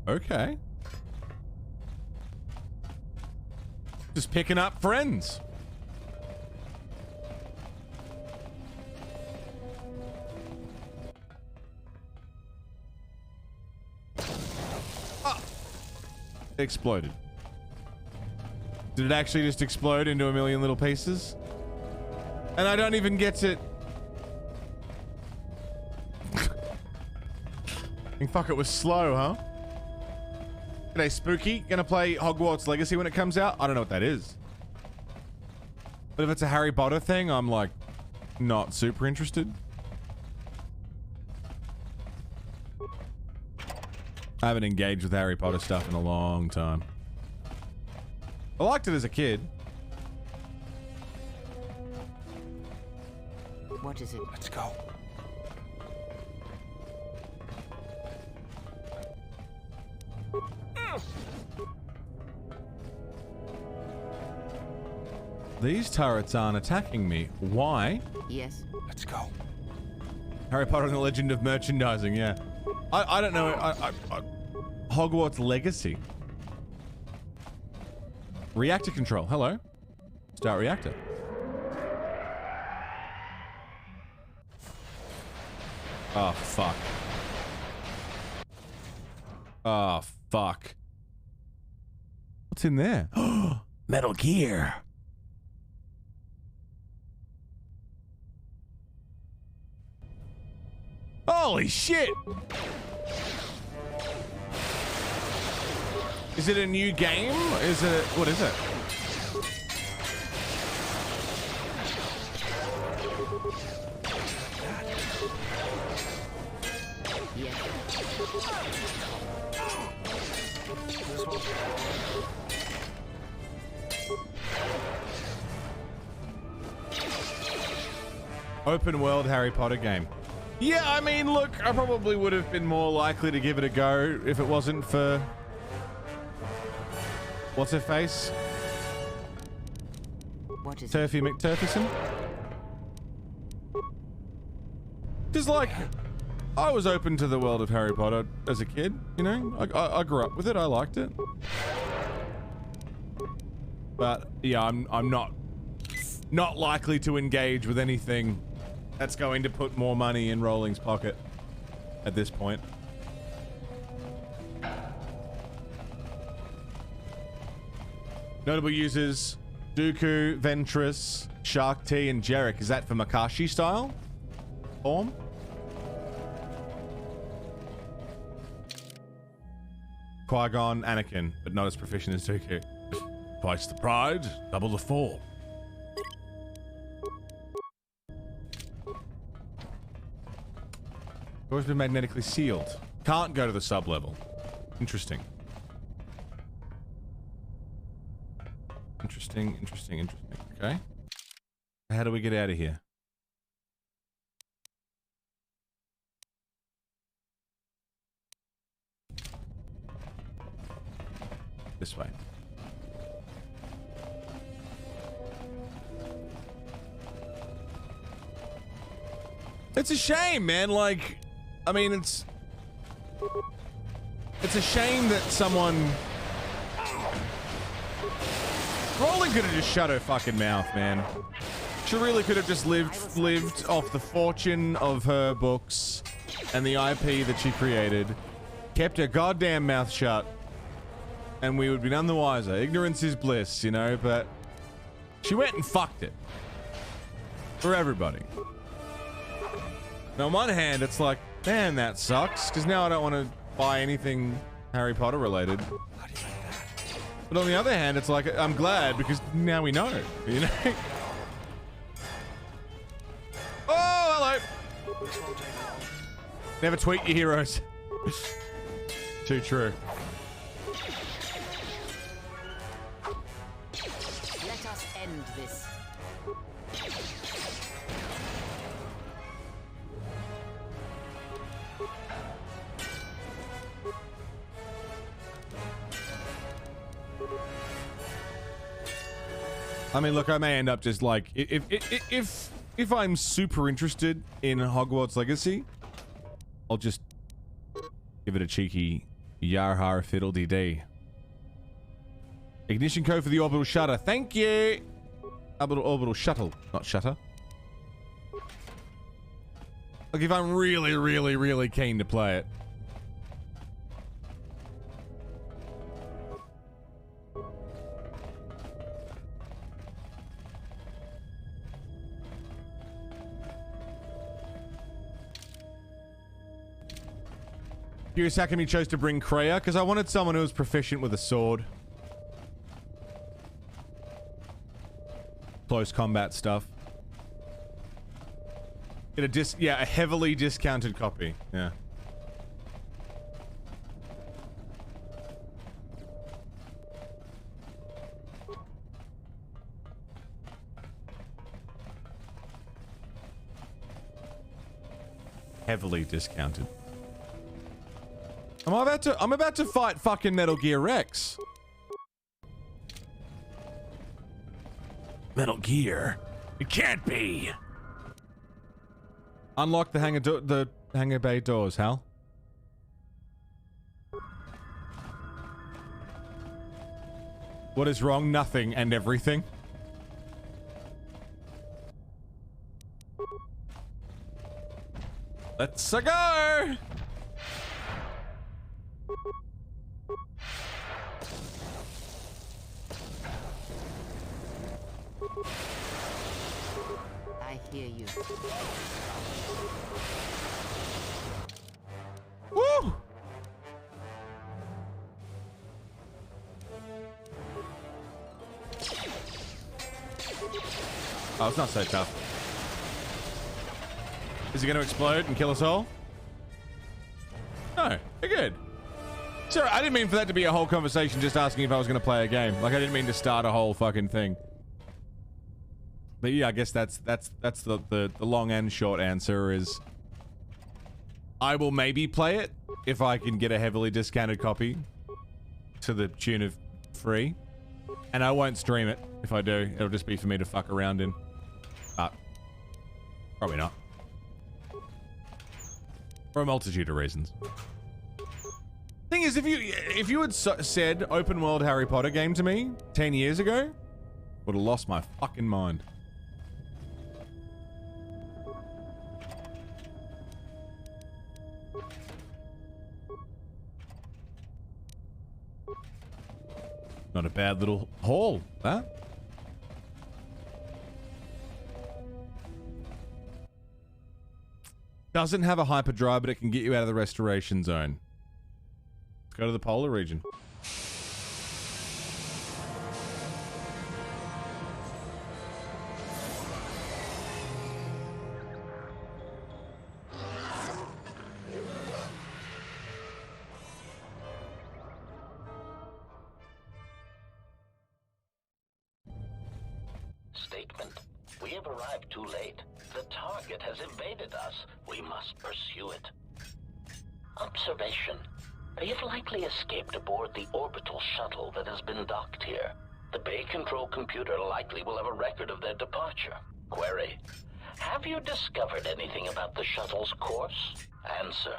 Okay. Just picking up friends. Oh. It exploded. Did it actually just explode into a million little pieces? And I don't even get it. Fuck, it was slow, huh? G'day, Spooky. Gonna play Hogwarts Legacy when it comes out? I don't know what that is. But if it's a Harry Potter thing, I'm like, not super interested. I haven't engaged with Harry Potter stuff in a long time. I liked it as a kid. What is it? Let's go. These turrets aren't attacking me. Why? Yes. Let's go. Harry Potter and the Legend of Merchandising, yeah. I don't know. Hogwarts Legacy. Reactor control. Hello. Start reactor. Oh, fuck. Oh, fuck. What's in there? Metal Gear. Holy shit! Is it a new game? Is it... What is it? Open world Harry Potter game. Yeah, I mean, look, I probably would have been more likely to give it a go if it wasn't for... What's her face? What is Turfy McTurfison? Just like, I was open to the world of Harry Potter as a kid, you know? I grew up with it, I liked it. But, yeah, I'm not likely to engage with anything that's going to put more money in Rowling's pocket at this point. Notable users: Dooku, Ventress, Shark T, and Jarek. Is that for Makashi style form? Qui-Gon, Anakin, but not as proficient as Dooku. Twice the pride, double the fall. Always been magnetically sealed. Can't go to the sub-level. Interesting. Interesting. Okay. How do we get out of here? This way. It's a shame, man. Like, I mean, it's a shame that someone... Rowling could have just shut her fucking mouth, man. She really could have just lived off the fortune of her books and the IP that she created, kept her goddamn mouth shut, and we would be none the wiser. Ignorance is bliss, you know, but she went and fucked it. For everybody. Now, on one hand, it's like, man, that sucks, because now I don't want to buy anything Harry Potter related. But on the other hand, it's like, I'm glad, because now we know, you know? Oh, hello! Never tweet your heroes. Too true. Let us end this. I mean, look, I may end up just like, if I'm super interested in Hogwarts Legacy, I'll just give it a cheeky Yarhar Fiddle-Dee-Dee. Ignition code for the orbital shutter. Thank you! Orbital shuttle, not shutter. Like, if I'm really keen to play it. Curious how come you chose to bring Kreia? Because I wanted someone who was proficient with a sword. Close combat stuff. Get a heavily discounted copy. Yeah. Heavily discounted. I'm about to fight fucking Metal Gear Rex. Metal Gear? It can't be. Unlock the hangar bay doors, Hal. What is wrong? Nothing and everything. Let's go! I hear you. Woo! Oh, it's not so tough. Is he going to explode and kill us all? No, we're good. Sorry, I didn't mean for that to be a whole conversation just asking if I was going to play a game. Like, I didn't mean to start a whole fucking thing. But yeah, I guess that's the long and short answer is I will maybe play it if I can get a heavily discounted copy to the tune of free. And I won't stream it if I do. It'll just be for me to fuck around in. But probably not. For a multitude of reasons. Thing is, if you had said open world Harry Potter game to me 10 years ago, would have lost my fucking mind. Not a bad little haul, huh? Doesn't have a hyperdrive, but it can get you out of the restoration zone. Let's go to the polar region. Statement. We have arrived too late. The target has evaded us. We must pursue it. Observation. You've likely escaped aboard the orbital shuttle that has been docked here. The bay control computer likely will have a record of their departure. Query. Have you discovered anything about the shuttle's course? Answer.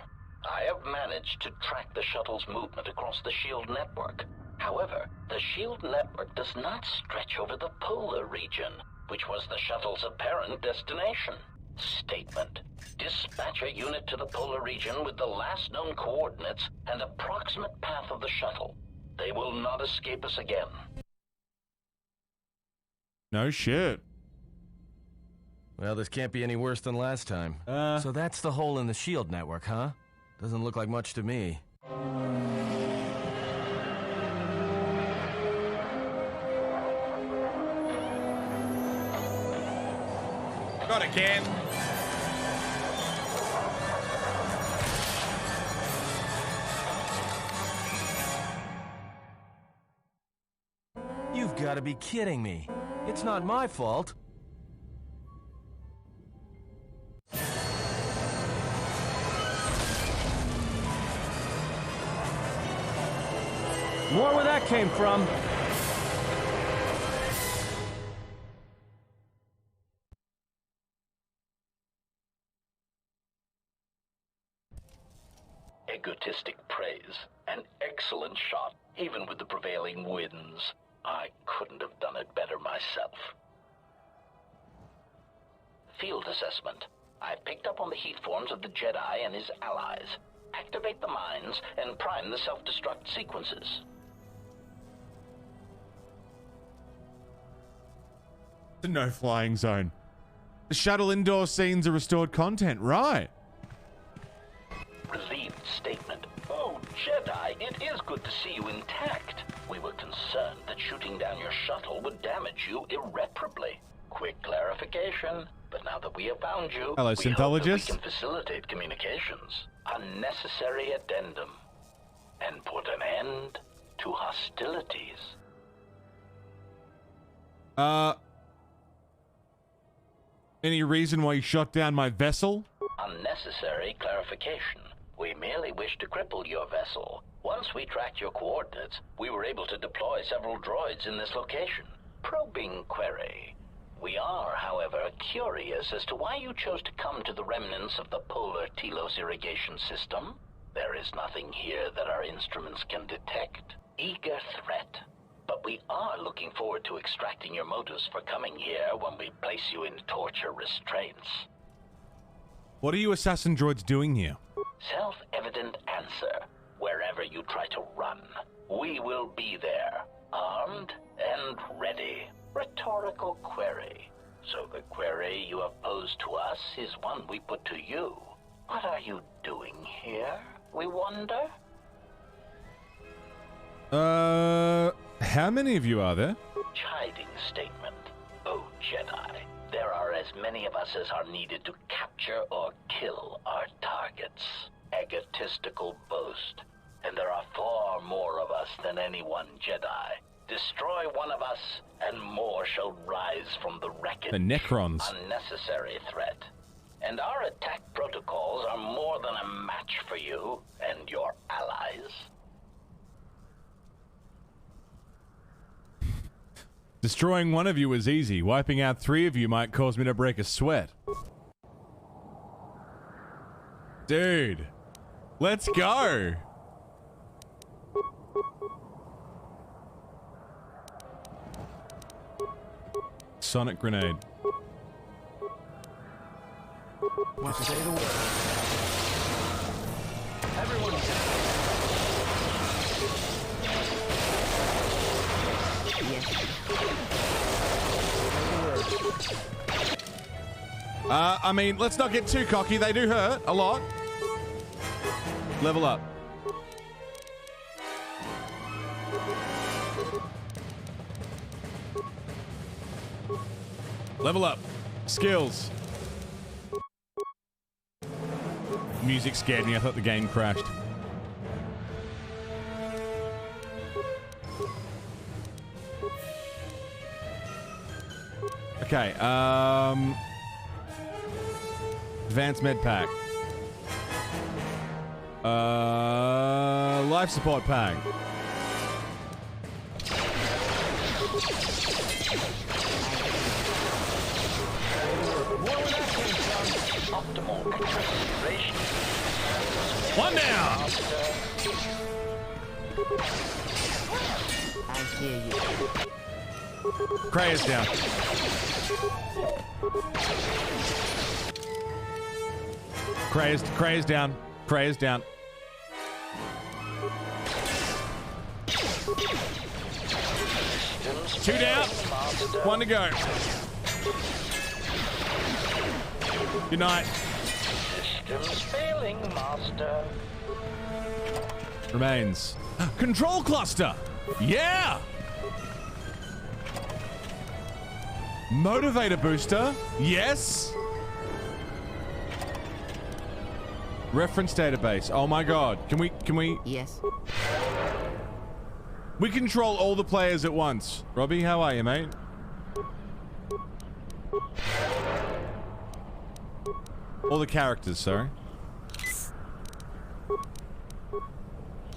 I have managed to track the shuttle's movement across the SHIELD network. However, the SHIELD network does not stretch over the polar region, which was the shuttle's apparent destination. Statement. Dispatch a unit to the polar region with the last known coordinates and approximate path of the shuttle. They will not escape us again. No shit. Well, this can't be any worse than last time. So that's the hole in the SHIELD network, huh? Doesn't look like much to me. Not again. You've got to be kidding me. It's not my fault. More where that came from. Egotistic praise. An excellent shot, even with the prevailing winds. I couldn't have done it better myself. Field assessment. I picked up on the heat forms of the Jedi and his allies. Activate the mines and prime the self-destruct sequences. The no-flying zone. The shuttle indoor scenes are restored content, right? Relieved statement. Oh, Jedi, it is good to see you intact. We were concerned that shooting down your shuttle would damage you irreparably. Quick clarification, but now that we have found you, Hello, we hope that Synthologist. we can facilitate communications. Unnecessary addendum. And put an end to hostilities. Any reason why you shot down my vessel? Unnecessary clarification. We merely wish to cripple your vessel. Once we tracked your coordinates, we were able to deploy several droids in this location. Probing query. We are, however, curious as to why you chose to come to the remnants of the polar Telos irrigation system. There is nothing here that our instruments can detect. Eager threat. But we are looking forward to extracting your motives for coming here when we place you in torture restraints. What are you assassin droids doing here? Self-evident answer. Wherever you try to run, we will be there, armed and ready. Rhetorical query. So the query you have posed to us is one we put to you. What are you doing here, we wonder? How many of you are there? Chiding statement. Oh, Jedi. There are as many of us as are needed to capture or kill our targets. Egotistical boast. And there are far more of us than any one Jedi. Destroy one of us, and more shall rise from the wreckage. The Necrons. Unnecessary threat. And our attack protocols are more than a match for you and your allies. Destroying one of you is easy. Wiping out 3 of you might cause me to break a sweat. Dude. Let's go. Sonic grenade. What say the word? Everyone. I mean, let's not get too cocky. They do hurt a lot. Level up. Level up. Skills. Music scared me. I thought the game crashed. Okay, Advanced Med Pack. Life Support Pack. One down! I hear you. Cray is down. Cray is down. Cray is down. Two down. One to go. Good night. Systems failing, Master. Remains. Control cluster! Yeah! Motivator booster? Yes! Reference database. Oh my god. Can we? Yes. We control all the players at once. Robbie, how are you, mate? All the characters, sorry.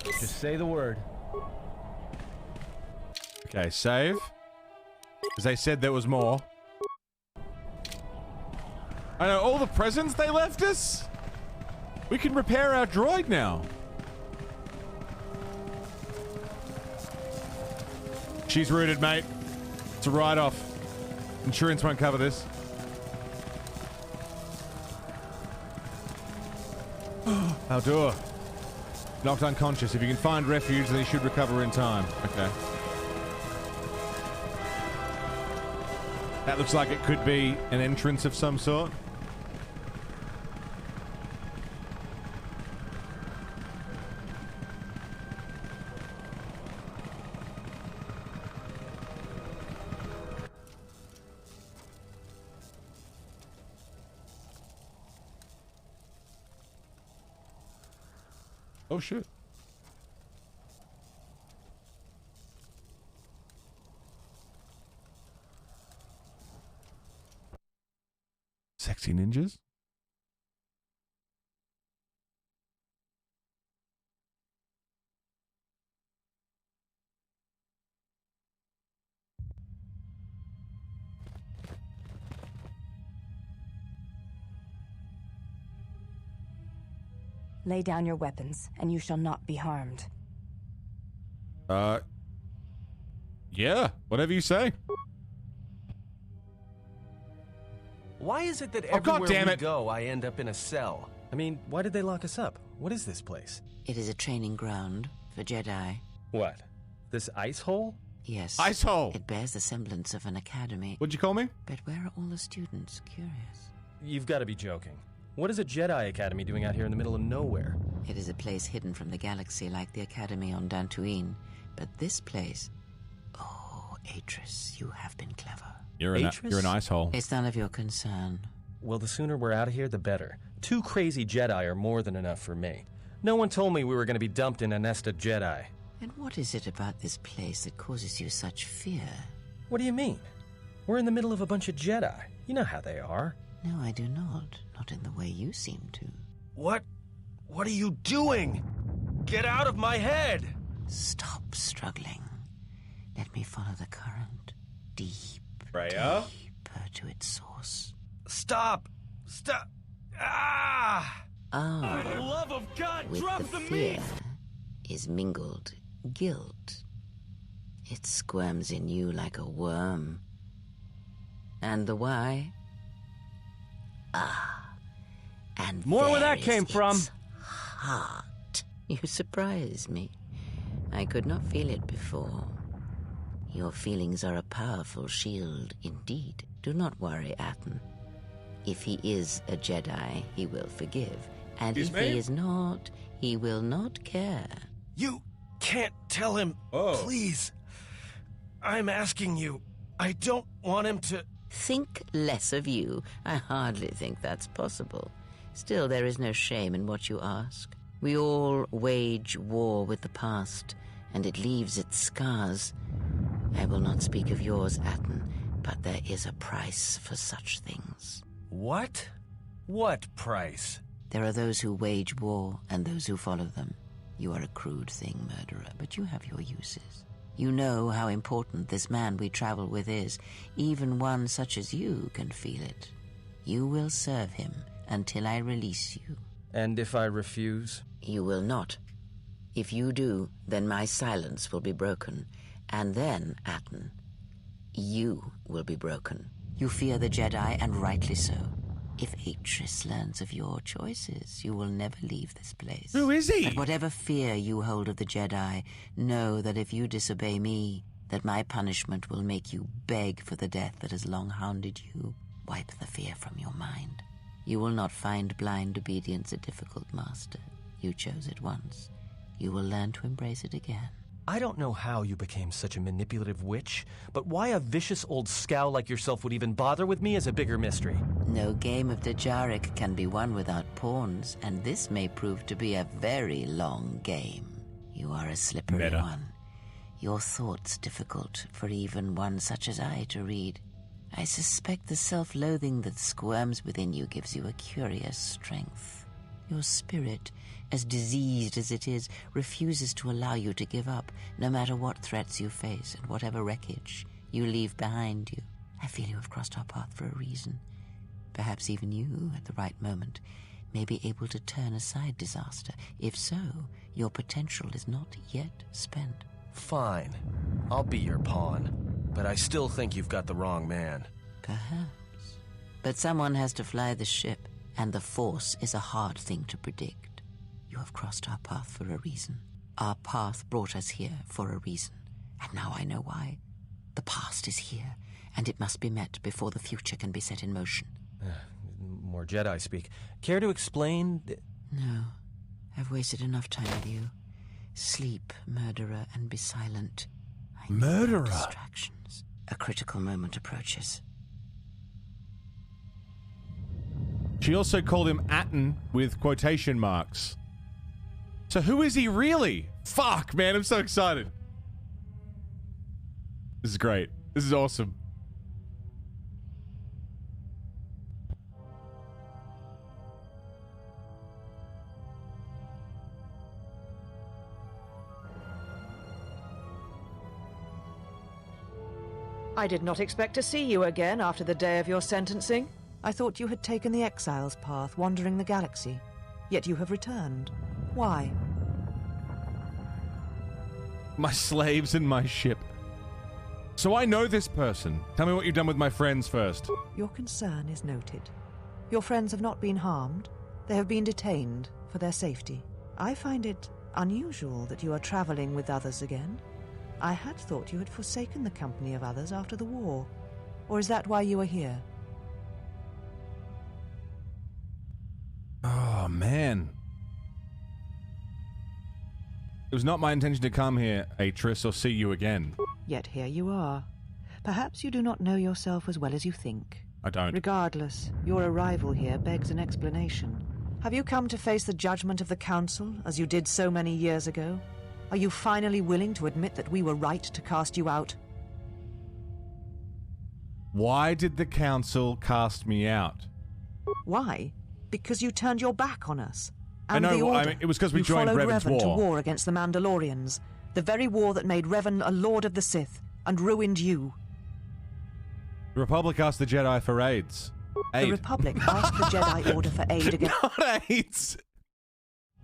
Just say the word. Okay, save. Because they said there was more. I know, all the presents they left us? We can repair our droid now. She's rooted, mate. It's a write-off. Insurance won't cover this. Aldur. Knocked unconscious. If you can find refuge, then you should recover in time. Okay. That looks like it could be an entrance of some sort. Oh shit. Sexy ninjas? Lay down your weapons, and you shall not be harmed. Yeah, whatever you say. Why is it that Oh, God everywhere damn we it. go, I end up in a cell? I mean, why did they lock us up? What is this place? It is a training ground for Jedi. What? This ice hole? Yes. Ice hole. It bears the semblance of an academy. What'd you call me? But where are all the students? Curious. You've got to be joking. What is a Jedi Academy doing out here in the middle of nowhere? It is a place hidden from the galaxy like the academy on Dantooine. But this place... Oh, Atris, you have been clever. You're an ice hole. It's none of your concern. Well, the sooner we're out of here, the better. 2 crazy Jedi are more than enough for me. No one told me we were going to be dumped in a nest of Jedi. And what is it about this place that causes you such fear? What do you mean? We're in the middle of a bunch of Jedi. You know how they are. No, I do not. Not in the way you seem to. What? What are you doing? Get out of my head! Stop struggling. Let me follow the current. Deeper to its source. Stop! Stop! Ah! Ah, For the love of God, with drop the the fear meat! is mingled guilt. It squirms in you like a worm. And the why? Ah, and More where there that came is from. its heart. You surprise me. I could not feel it before. Your feelings are a powerful shield indeed. Do not worry, Atten. If he is a Jedi, he will forgive. And if he is not, he will not care. You can't tell him, please. I'm asking you. I don't want him to... Think less of you. I hardly think that's possible. Still, there is no shame in what you ask. We all wage war with the past, and it leaves its scars. I will not speak of yours, Atten, but there is a price for such things. What? What price? There are those who wage war and those who follow them. You are a crude thing, murderer, but you have your uses. You know how important this man we travel with is. Even one such as you can feel it. You will serve him until I release you. And if I refuse? You will not. If you do, then my silence will be broken. And then, Atten, you will be broken. You fear the Jedi, and rightly so. If Atris learns of your choices, you will never leave this place. Who is he? But whatever fear you hold of the Jedi, know that if you disobey me, that my punishment will make you beg for the death that has long hounded you. Wipe the fear from your mind. You will not find blind obedience a difficult master. You chose it once. You will learn to embrace it again. I don't know how you became such a manipulative witch, but why a vicious old scowl like yourself would even bother with me is a bigger mystery. No game of Dajaric can be won without pawns, and this may prove to be a very long game. You are a slippery one. Your thoughts difficult for even one such as I to read. I suspect the self-loathing that squirms within you gives you a curious strength. Your spirit, as diseased as it is, refuses to allow you to give up, no matter what threats you face and whatever wreckage you leave behind you. I feel you have crossed our path for a reason. Perhaps even you, at the right moment, may be able to turn aside disaster. If so, your potential is not yet spent. Fine. I'll be your pawn. But I still think you've got the wrong man. Perhaps. But someone has to fly the ship, and the Force is a hard thing to predict. You have crossed our path for a reason. Our path brought us here for a reason. And now I know why. The past is here, and it must be met before the future can be set in motion. More Jedi speak. Care to explain? No. I've wasted enough time with you. Sleep, murderer, and be silent. Murderer? Distractions. A critical moment approaches. She also called him Atten with quotation marks. So who is he really? Fuck, man, I'm so excited. This is great. This is awesome. I did not expect to see you again after the day of your sentencing. I thought you had taken the exile's path, wandering the galaxy. Yet you have returned. Why? My slaves and my ship. So I know this person. Tell me what you've done with my friends first. Your concern is noted. Your friends have not been harmed. They have been detained for their safety. I find it unusual that you are traveling with others again. I had thought you had forsaken the company of others after the war. Or is that why you are here? Oh, man. It was not my intention to come here, Atris, or see you again. Yet here you are. Perhaps you do not know yourself as well as you think. I don't. Regardless, your arrival here begs an explanation. Have you come to face the judgment of the Council, as you did so many years ago? Are you finally willing to admit that we were right to cast you out? Why did the Council cast me out? Why? Because you turned your back on us. And I know, the Order. it was because we You joined followed Revan's Revan to war. war against the Mandalorians, the very war that made Revan a Lord of the Sith, and ruined you. The Republic asked the Jedi for aids. The Republic asked the Jedi Order for aid against... Not aids!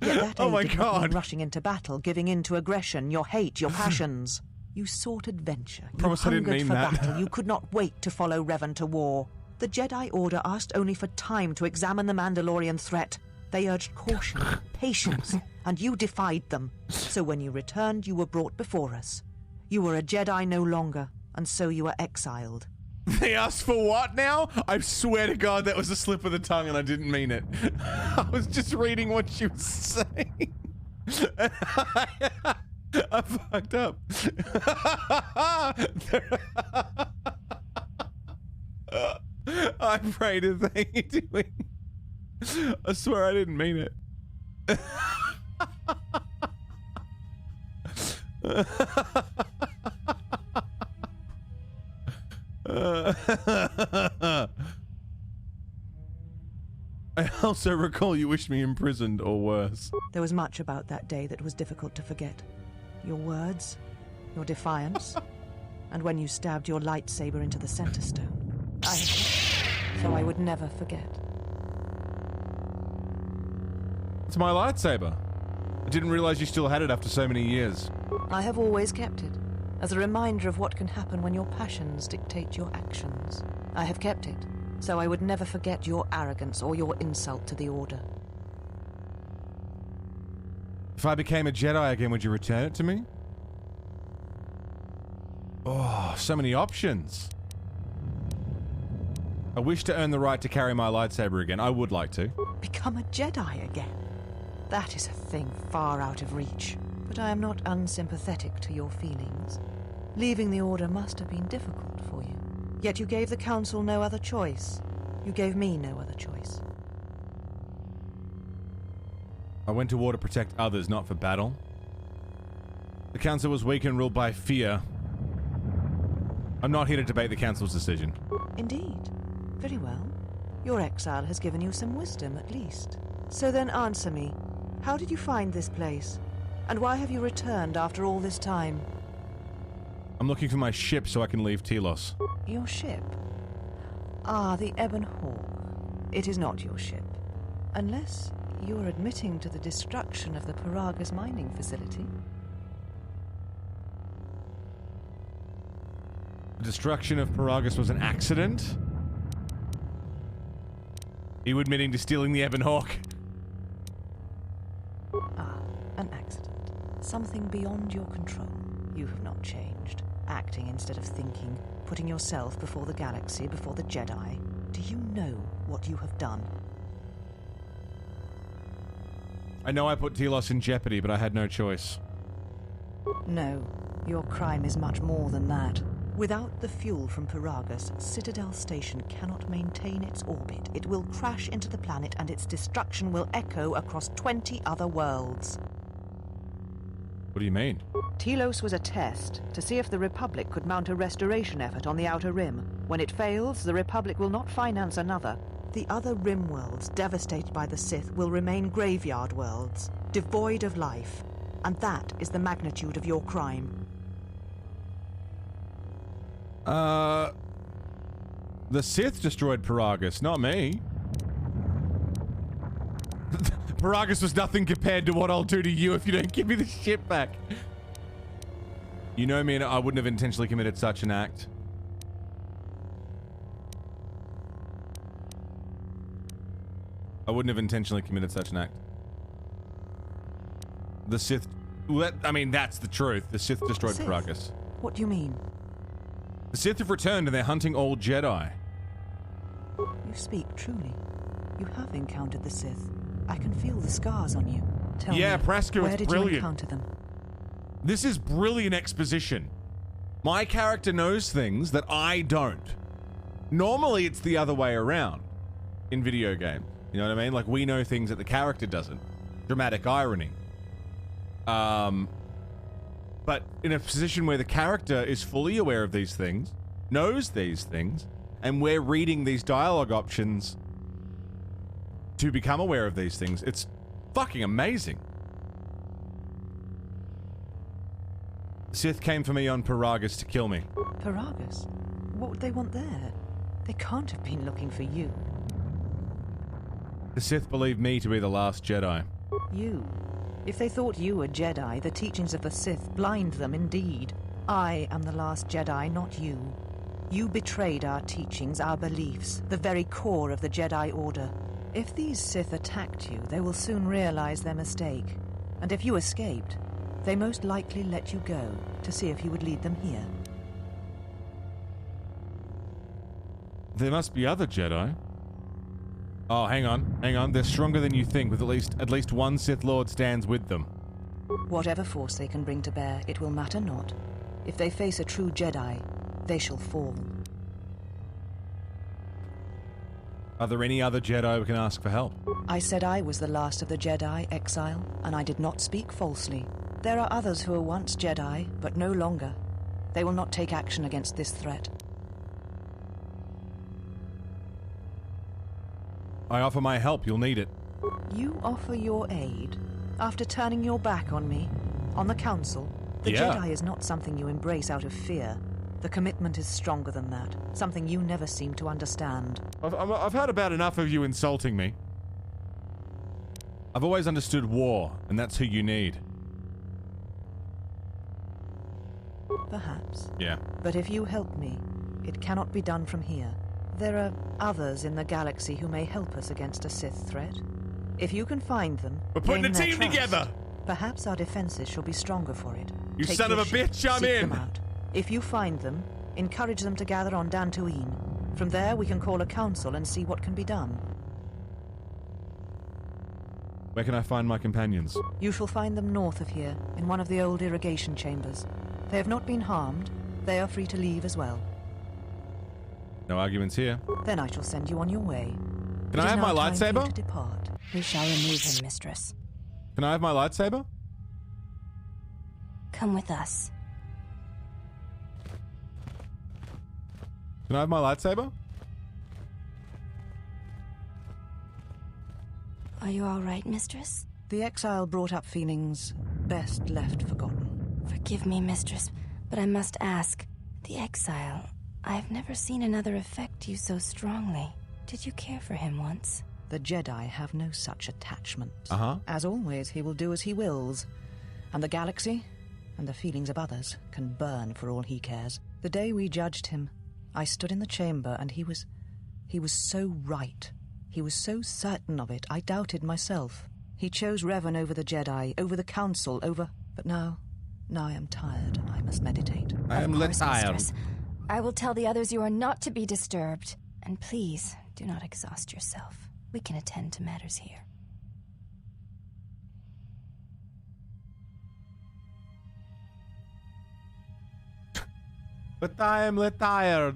Yet that Oh aid my did not mean God. rushing into battle, giving in to aggression, your hate, your passions. You sought adventure. You Promise I didn't hungered mean for that. battle. You could not wait to follow Revan to war. The Jedi Order asked only for time to examine the Mandalorian threat. They urged caution, patience, and you defied them. So when you returned, you were brought before us. You were a Jedi no longer, and so you were exiled. They asked for what now? I swear to God that was a slip of the tongue and I didn't mean it. I was just reading what she was saying. I fucked up. I'm afraid of what you're doing. I swear I didn't mean it. I also recall you wished me imprisoned or worse. There was much about that day that was difficult to forget. Your words, your defiance, and when you stabbed your lightsaber into the center stone. I had kept it, so I would never forget. It's my lightsaber. I didn't realize you still had it after so many years. I have always kept it, as a reminder of what can happen when your passions dictate your actions. I have kept it, so I would never forget your arrogance or your insult to the Order. If I became a Jedi again, would you return it to me? Oh, so many options. I wish to earn the right to carry my lightsaber again. I would like to. Become a Jedi again? That is a thing far out of reach. But I am not unsympathetic to your feelings. Leaving the Order must have been difficult for you. Yet you gave the Council no other choice. You gave me no other choice. I went to war to protect others, not for battle. The Council was weak and ruled by fear. I'm not here to debate the Council's decision. Indeed. Very well. Your exile has given you some wisdom, at least. So then answer me. How did you find this place? And why have you returned after all this time? I'm looking for my ship so I can leave Telos. Your ship? Ah, the Ebon Hawk. It is not your ship. Unless you're admitting to the destruction of the Paragas mining facility. The destruction of Paragas was an accident? Are you admitting to stealing the Ebon Hawk? Ah, an accident. Something beyond your control. You have not changed. Acting instead of thinking, putting yourself before the galaxy, before the Jedi. Do you know what you have done? I know I put Telos in jeopardy, but I had no choice. No, your crime is much more than that. Without the fuel from Paragas, Citadel Station cannot maintain its orbit. It will crash into the planet and its destruction will echo across 20 other worlds. What do you mean? Telos was a test to see if the Republic could mount a restoration effort on the Outer Rim. When it fails, the Republic will not finance another. The other Rim worlds, devastated by the Sith, will remain graveyard worlds, devoid of life. And that is the magnitude of your crime. The Sith destroyed Paragas, not me. Paragas was nothing compared to what I'll do to you if you don't give me the ship back. You know me, and I wouldn't have intentionally committed such an act. I wouldn't have intentionally committed such an act. The Sith... I mean, that's the truth. The Sith destroyed Paragus. What do you mean? The Sith have returned and they're hunting all Jedi. You speak truly. You have encountered the Sith. I can feel the scars on you. Tell me, Prasko, where it's did brilliant. you encounter them? This is brilliant exposition. My character knows things that I don't. Normally, it's the other way around in video games. You know what I mean? Like, we know things that the character doesn't. Dramatic irony. But in a position where the character is fully aware of these things, knows these things, and we're reading these dialogue options to become aware of these things, it's fucking amazing. The Sith came for me on Paragus to kill me. Paragus? What would they want there? They can't have been looking for you. The Sith believed me to be the last Jedi. You? If they thought you were Jedi, the teachings of the Sith blind them indeed. I am the last Jedi, not you. You betrayed our teachings, our beliefs, the very core of the Jedi Order. If these Sith attacked you, they will soon realize their mistake. And if you escaped, they most likely let you go to see if you would lead them here. There must be other Jedi. Oh, hang on. They're stronger than you think, with at least one Sith Lord stands with them. Whatever force they can bring to bear, it will matter not. If they face a true Jedi, they shall fall. Are there any other Jedi we can ask for help? I said I was the last of the Jedi, Exile, and I did not speak falsely. There are others who were once Jedi, but no longer. They will not take action against this threat. I offer my help. You'll need it. You offer your aid? After turning your back on me? On the Council? The Jedi is not something you embrace out of fear. The commitment is stronger than that. Something you never seem to understand. I've had about enough of you insulting me. I've always understood war, and that's who you need. Perhaps. Yeah. But if you help me, it cannot be done from here. There are others in the galaxy who may help us against a Sith threat. If you can find them, we're putting a gain their team trust, together. Perhaps our defenses shall be stronger for it. You Take son of your a ship, bitch, I'm seek in. them out. If you find them, encourage them to gather on Dantooine. From there, we can call a council and see what can be done. Where can I find my companions? You shall find them north of here, in one of the old irrigation chambers. They have not been harmed. They are free to leave as well. No arguments here. Then I shall send you on your way. Can I have my lightsaber? To depart. We shall remove him, mistress. Can I have my lightsaber? Come with us. Can I have my lightsaber? Are you all right, mistress? The exile brought up feelings best left forgotten. Forgive me, mistress, but I must ask. The exile, I've never seen another affect you so strongly. Did you care for him once? The Jedi have no such attachment. Uh-huh. As always, he will do as he wills. And the galaxy, and the feelings of others, can burn for all he cares. The day we judged him, I stood in the chamber and he was so right. He was so certain of it, I doubted myself. He chose Revan over the Jedi, over the Council, over... But now I am tired and I must meditate. I am tired. Mistress. I will tell the others you are not to be disturbed. And please, do not exhaust yourself. We can attend to matters here. But I am tired.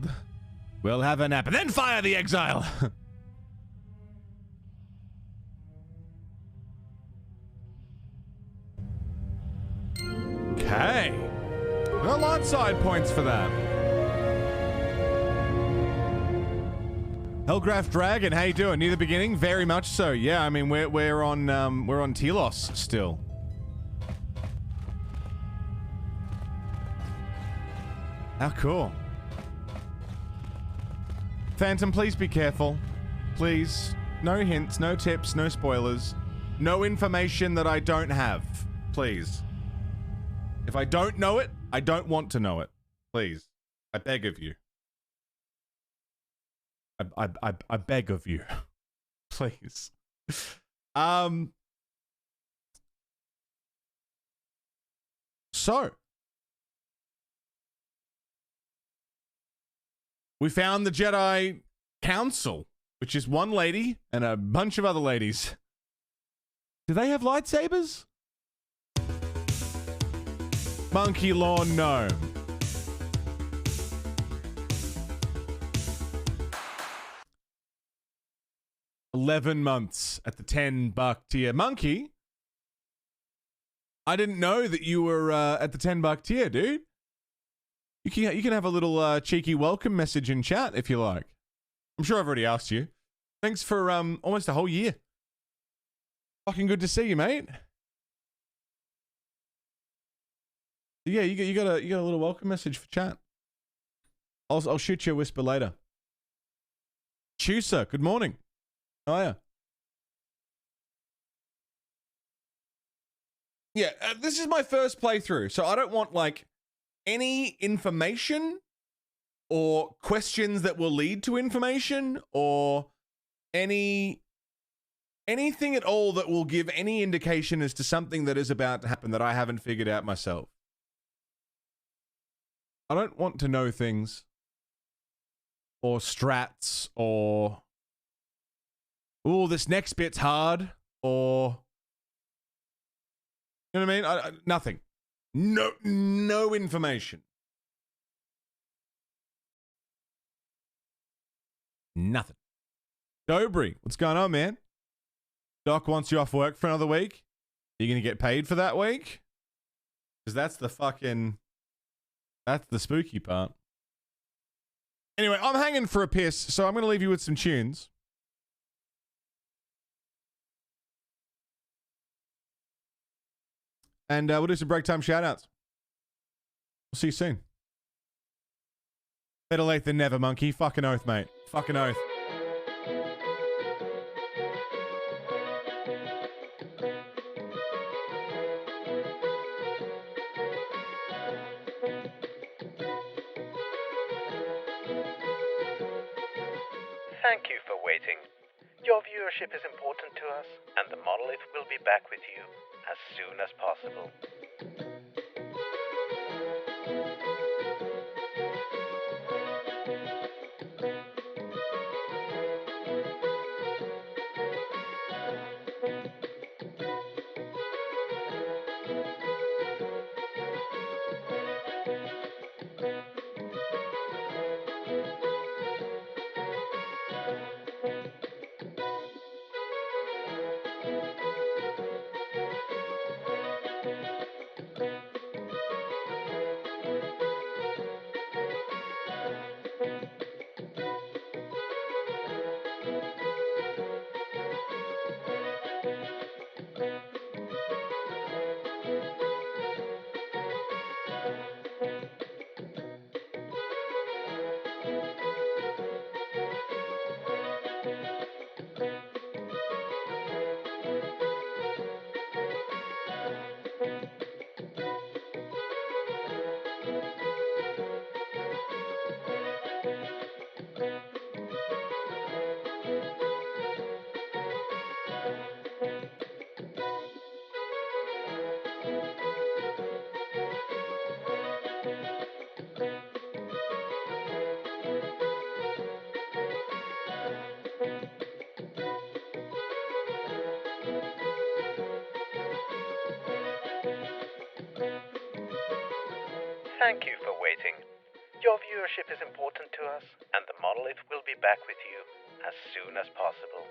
We'll have a nap and then fire the exile. Okay. No light side points for that. Hellgraph Dragon, how you doing? Near the beginning? Very much so. Yeah, I mean we're on Telos still. How cool. Phantom, please be careful. Please. No hints, no tips, no spoilers. No information that I don't have. Please. If I don't know it, I don't want to know it. Please. I beg of you. I beg of you. Please. So we found the Jedi Council, which is one lady and a bunch of other ladies. Do they have lightsabers? Monkey Lawn Gnome. $11 months at the $10 tier. Monkey, I didn't know that you were at the $10 tier, dude. You can have a little cheeky welcome message in chat if you like. I'm sure I've already asked you. Thanks for almost a whole year. Fucking good to see you, mate. Yeah, you got a little welcome message for chat. I'll shoot you a whisper later. Chusa, good morning. How are you? Yeah, this is my first playthrough, so I don't want like any information or questions that will lead to information or anything at all that will give any indication as to something that is about to happen that I haven't figured out myself. I don't want to know things or strats or, oh, this next bit's hard, or, you know what I mean? Nothing. No information. Nothing. Dobry, what's going on, man? Doc wants you off work for another week. Are you going to get paid for that week? Because that's the spooky part. Anyway, I'm hanging for a piss, so I'm going to leave you with some tunes. And we'll do some break time shoutouts. We'll see you soon. Better late than never, monkey. Fucking oath, mate. Fucking oath. Thank you for waiting. Your viewership is important to us, and the Monolith will be back with you as soon as possible. Thank you for waiting. Your viewership is important to us, and the Monolith will be back with you as soon as possible.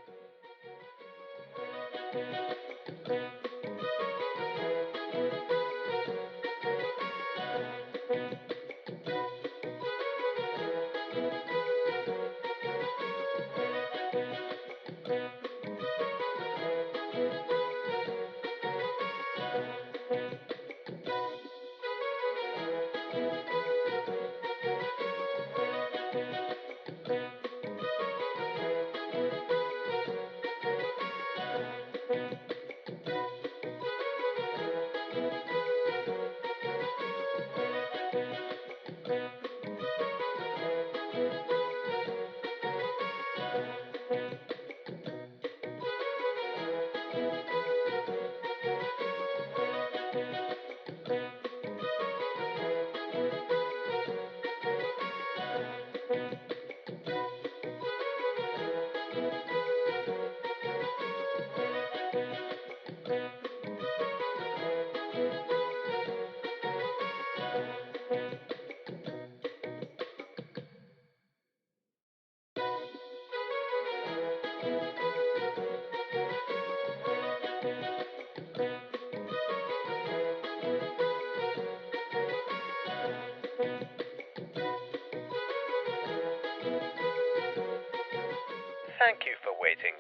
Thank you for waiting.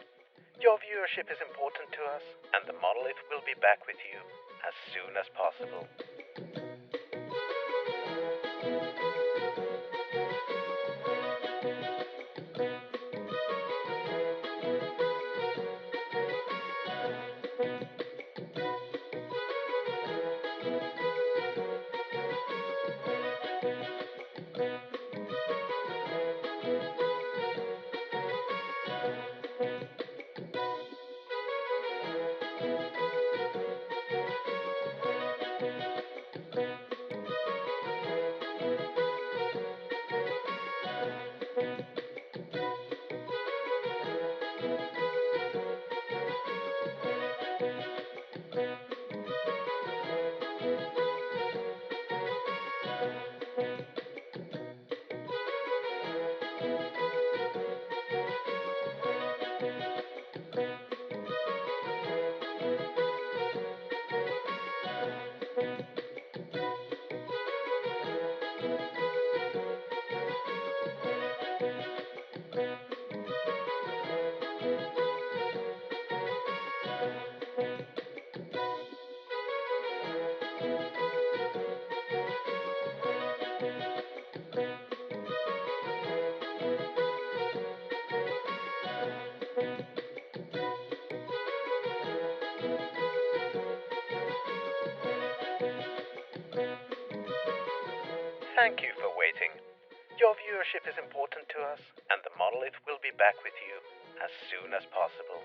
Your viewership is important to us, and the Monolith will be back with you as soon as possible. Thank you for waiting. Your viewership is important to us, and the Monolith will be back with you as soon as possible.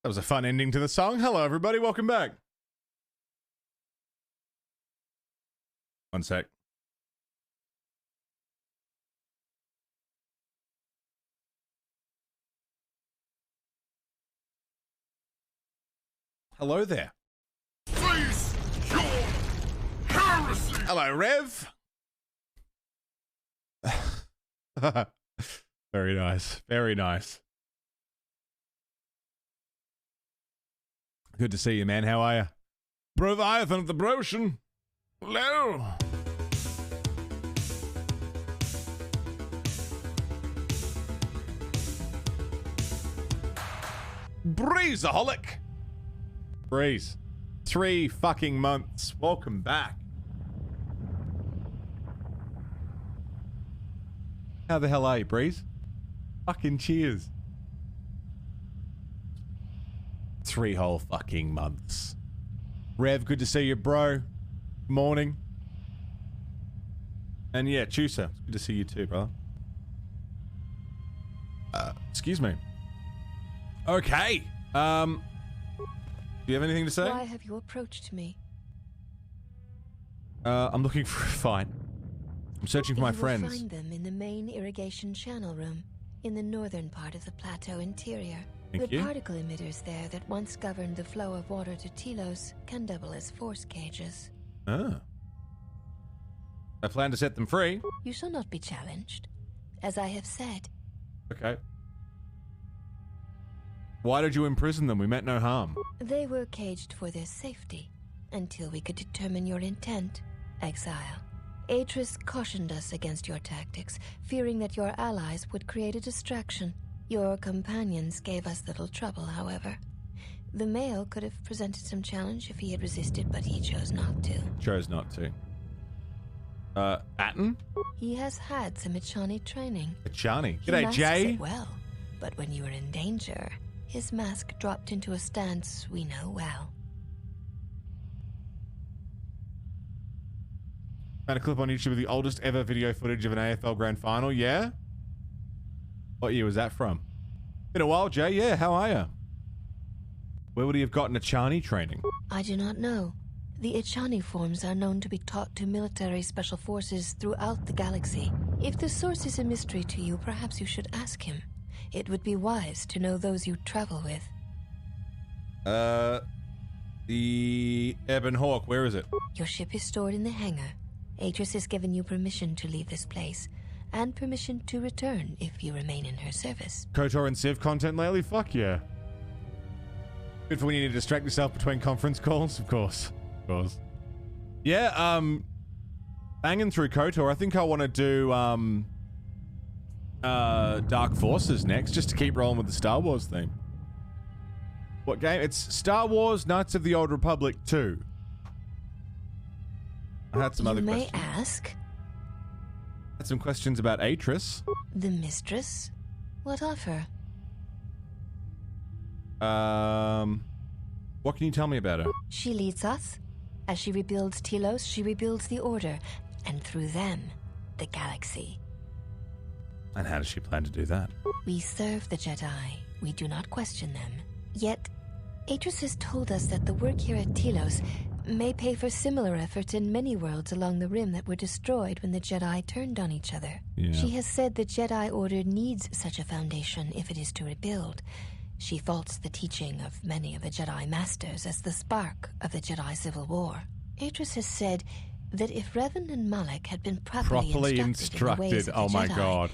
That was a fun ending to the song. Hello, everybody. Welcome back. One sec. Hello there. Face your heresy! Hello, Rev. Very nice. Very nice. Good to see you, man. How are you? Broviathan of the Broshan. Hello. Breezeaholic. Breeze. 3 fucking months. Welcome back. How the hell are you, Breeze? Fucking cheers. 3 whole fucking months. Rev, good to see you, bro. Morning. And yeah, Chusa, it's good to see you too, brother. Excuse me. Okay. Do you have anything to say? Why have you approached me? I'm looking for a fight. I'm searching for my friends. You will find them in the main irrigation channel room, in the northern part of the plateau interior. Thank the you. particle emitters there that once governed the flow of water to Telos can double as force cages. Ah. I plan to set them free. You shall not be challenged, as I have said. Okay. Why did you imprison them? We meant no harm. They were caged for their safety, until we could determine your intent, exile. Atris cautioned us against your tactics, fearing that your allies would create a distraction. Your companions gave us little trouble, however. The male could have presented some challenge if he had resisted, but he chose not to. Chose not to. Atten? He has had some Echani training. Echani. He G'day, masks Jay. it well, but when you are in danger, his mask dropped into a stance we know well. Found a clip on YouTube of the oldest ever video footage of an AFL Grand Final, yeah? What year was that from? Been a while, Jay, yeah, how are ya? Where would he have gotten Achani training? I do not know. The Achani forms are known to be taught to military special forces throughout the galaxy. If the source is a mystery to you, perhaps you should ask him. It would be wise to know those you travel with. The Ebon Hawk, where is it? Your ship is stored in the hangar. Atris has given you permission to leave this place, and permission to return if you remain in her service. KOTOR and Civ content lately? Fuck yeah. Good for when you need to distract yourself between conference calls? Of course. Of course. Yeah, banging through KOTOR. I think I want to do, Dark Forces next, just to keep rolling with the Star Wars theme. What game? It's Star Wars Knights of the Old Republic 2. I had some other questions. You may ask. Had some questions about Atris. The mistress? What of her? What can you tell me about her? She leads us. As she rebuilds Telos, she rebuilds the Order, and through them, the galaxy. And how does she plan to do that? We serve the Jedi. We do not question them. Yet, Atris has told us that the work here at Telos may pay for similar efforts in many worlds along the Rim that were destroyed when the Jedi turned on each other. Yeah. She has said the Jedi Order needs such a foundation if it is to rebuild. She faults the teaching of many of the Jedi Masters as the spark of the Jedi Civil War. Atris has said that if Revan and Malak had been properly instructed in the ways of the oh my Jedi, god,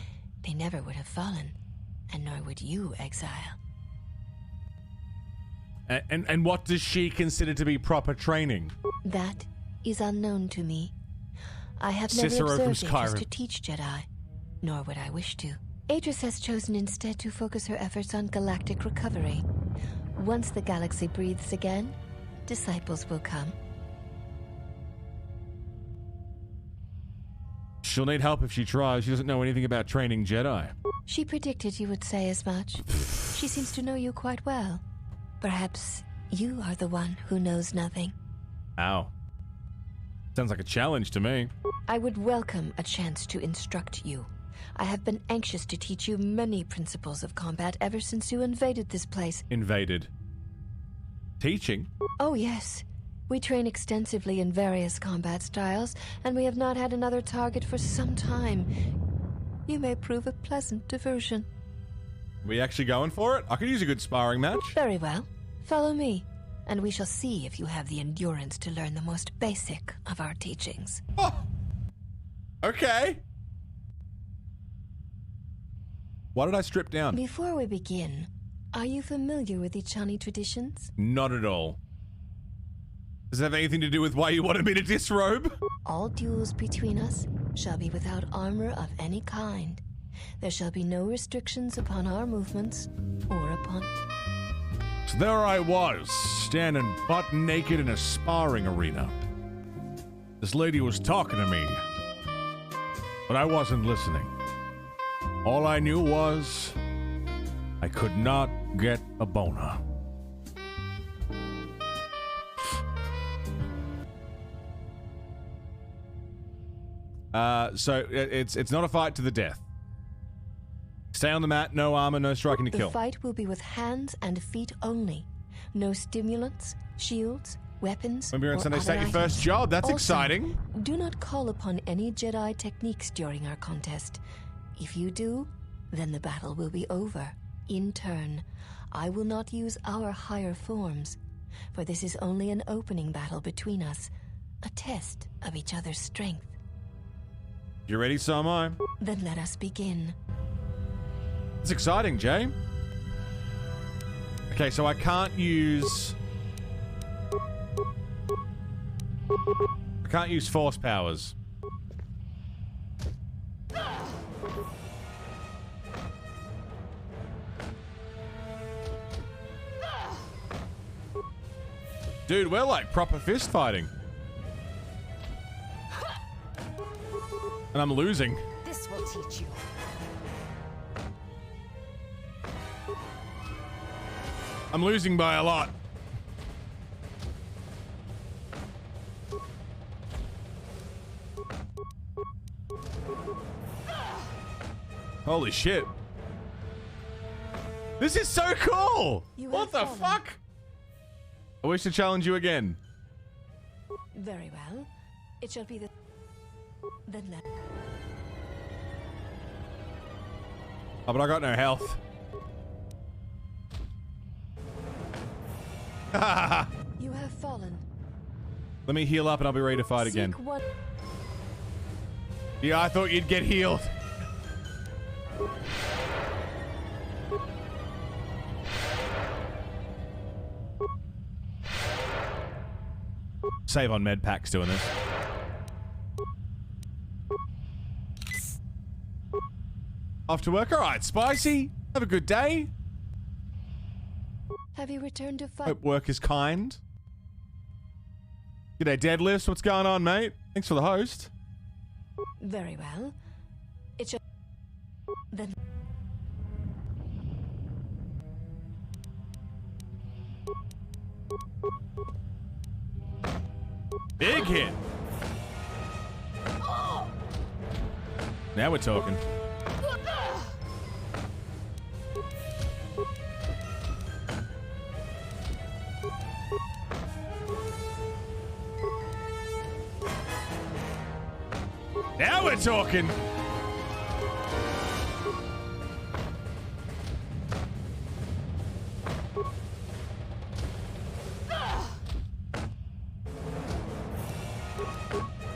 they never would have fallen, and nor would you, Exile. And what does she consider to be proper training? That is unknown to me. I have never Cicero from observed Atris Skyrim. to teach Jedi, nor would I wish to. Atris has chosen instead to focus her efforts on galactic recovery. Once the galaxy breathes again, disciples will come. She'll need help if she tries. She doesn't know anything about training Jedi. She predicted you would say as much. She seems to know you quite well. Perhaps you are the one who knows nothing. Ow. Sounds like a challenge to me. I would welcome a chance to instruct you. I have been anxious to teach you many principles of combat ever since you invaded this place. Invaded. Teaching? Oh, yes. We train extensively in various combat styles, and we have not had another target for some time. You may prove a pleasant diversion. We actually going for it? I could use a good sparring match. Very well. Follow me, and we shall see if you have the endurance to learn the most basic of our teachings. Oh. Okay. Why did I strip down? Before we begin, are you familiar with Ichani traditions? Not at all. Does it have anything to do with why you wanted me to disrobe? All duels between us shall be without armor of any kind. There shall be no restrictions upon our movements or upon... So there I was, standing butt naked in a sparring arena. This lady was talking to me, but I wasn't listening. All I knew was I could not get a boner. So it's not a fight to the death. Stay on the mat, no armor, no striking to kill. The fight will be with hands and feet only. No stimulants, shields, weapons, When we were on or Sunday other State, your items. first job, that's Also, exciting. Do not call upon any Jedi techniques during our contest. If you do, then the battle will be over. In turn, I will not use our higher forms, for this is only an opening battle between us, a test of each other's strength. You ready? So am I. Then let us begin. It's exciting, Jay. Okay, so I can't use force powers. Dude, we're like proper fist fighting. And I'm losing. This will teach you. I'm losing by a lot. Holy shit. This is so cool! What the fuck? I wish to challenge you again. Very well. It shall be the... Then let... Oh, but I got no health. You have fallen. Let me heal up and I'll be ready to fight again. One... Yeah, I thought you'd get healed. Save on med packs doing this. Off to work? Alright, Spicy. Have a good day. Have you returned to fight? Hope work is kind. G'day, Deadlifts. What's going on, mate? Thanks for the host. Very well. It shall... Then... Big hit. Now we're talking. Now we're talking.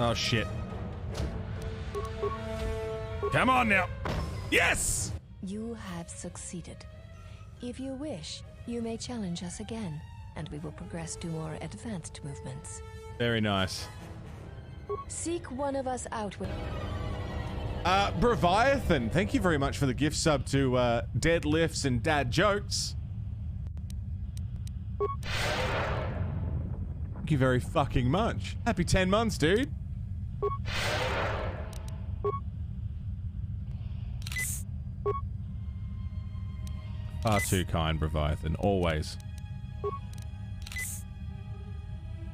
Oh, shit. Come on now. Yes! You have succeeded. If you wish, you may challenge us again, and we will progress to more advanced movements. Very nice. Seek one of us out with... Breviathan, thank you very much for the gift sub to Deadlifts and Dad Jokes. Thank you very fucking much. Happy 10 months, dude. Far too kind, Breviathan. Always.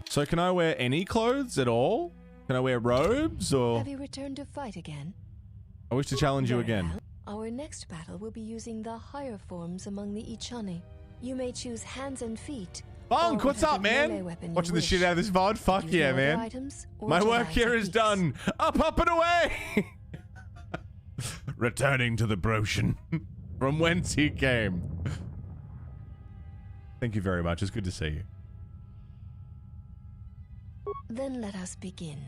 So can I wear any clothes at all? Can I wear robes or... Have you returned to fight again? I wish to challenge you again. Well, our next battle will be using the higher forms among the Ichani. You may choose hands and feet. Bonk, what's up, man? Watching the shit out of this VOD? Fuck yeah, man. My work here is done. Up, up, and away! Returning to the Broshan. From whence he came. Thank you very much. It's good to see you. Then let us begin.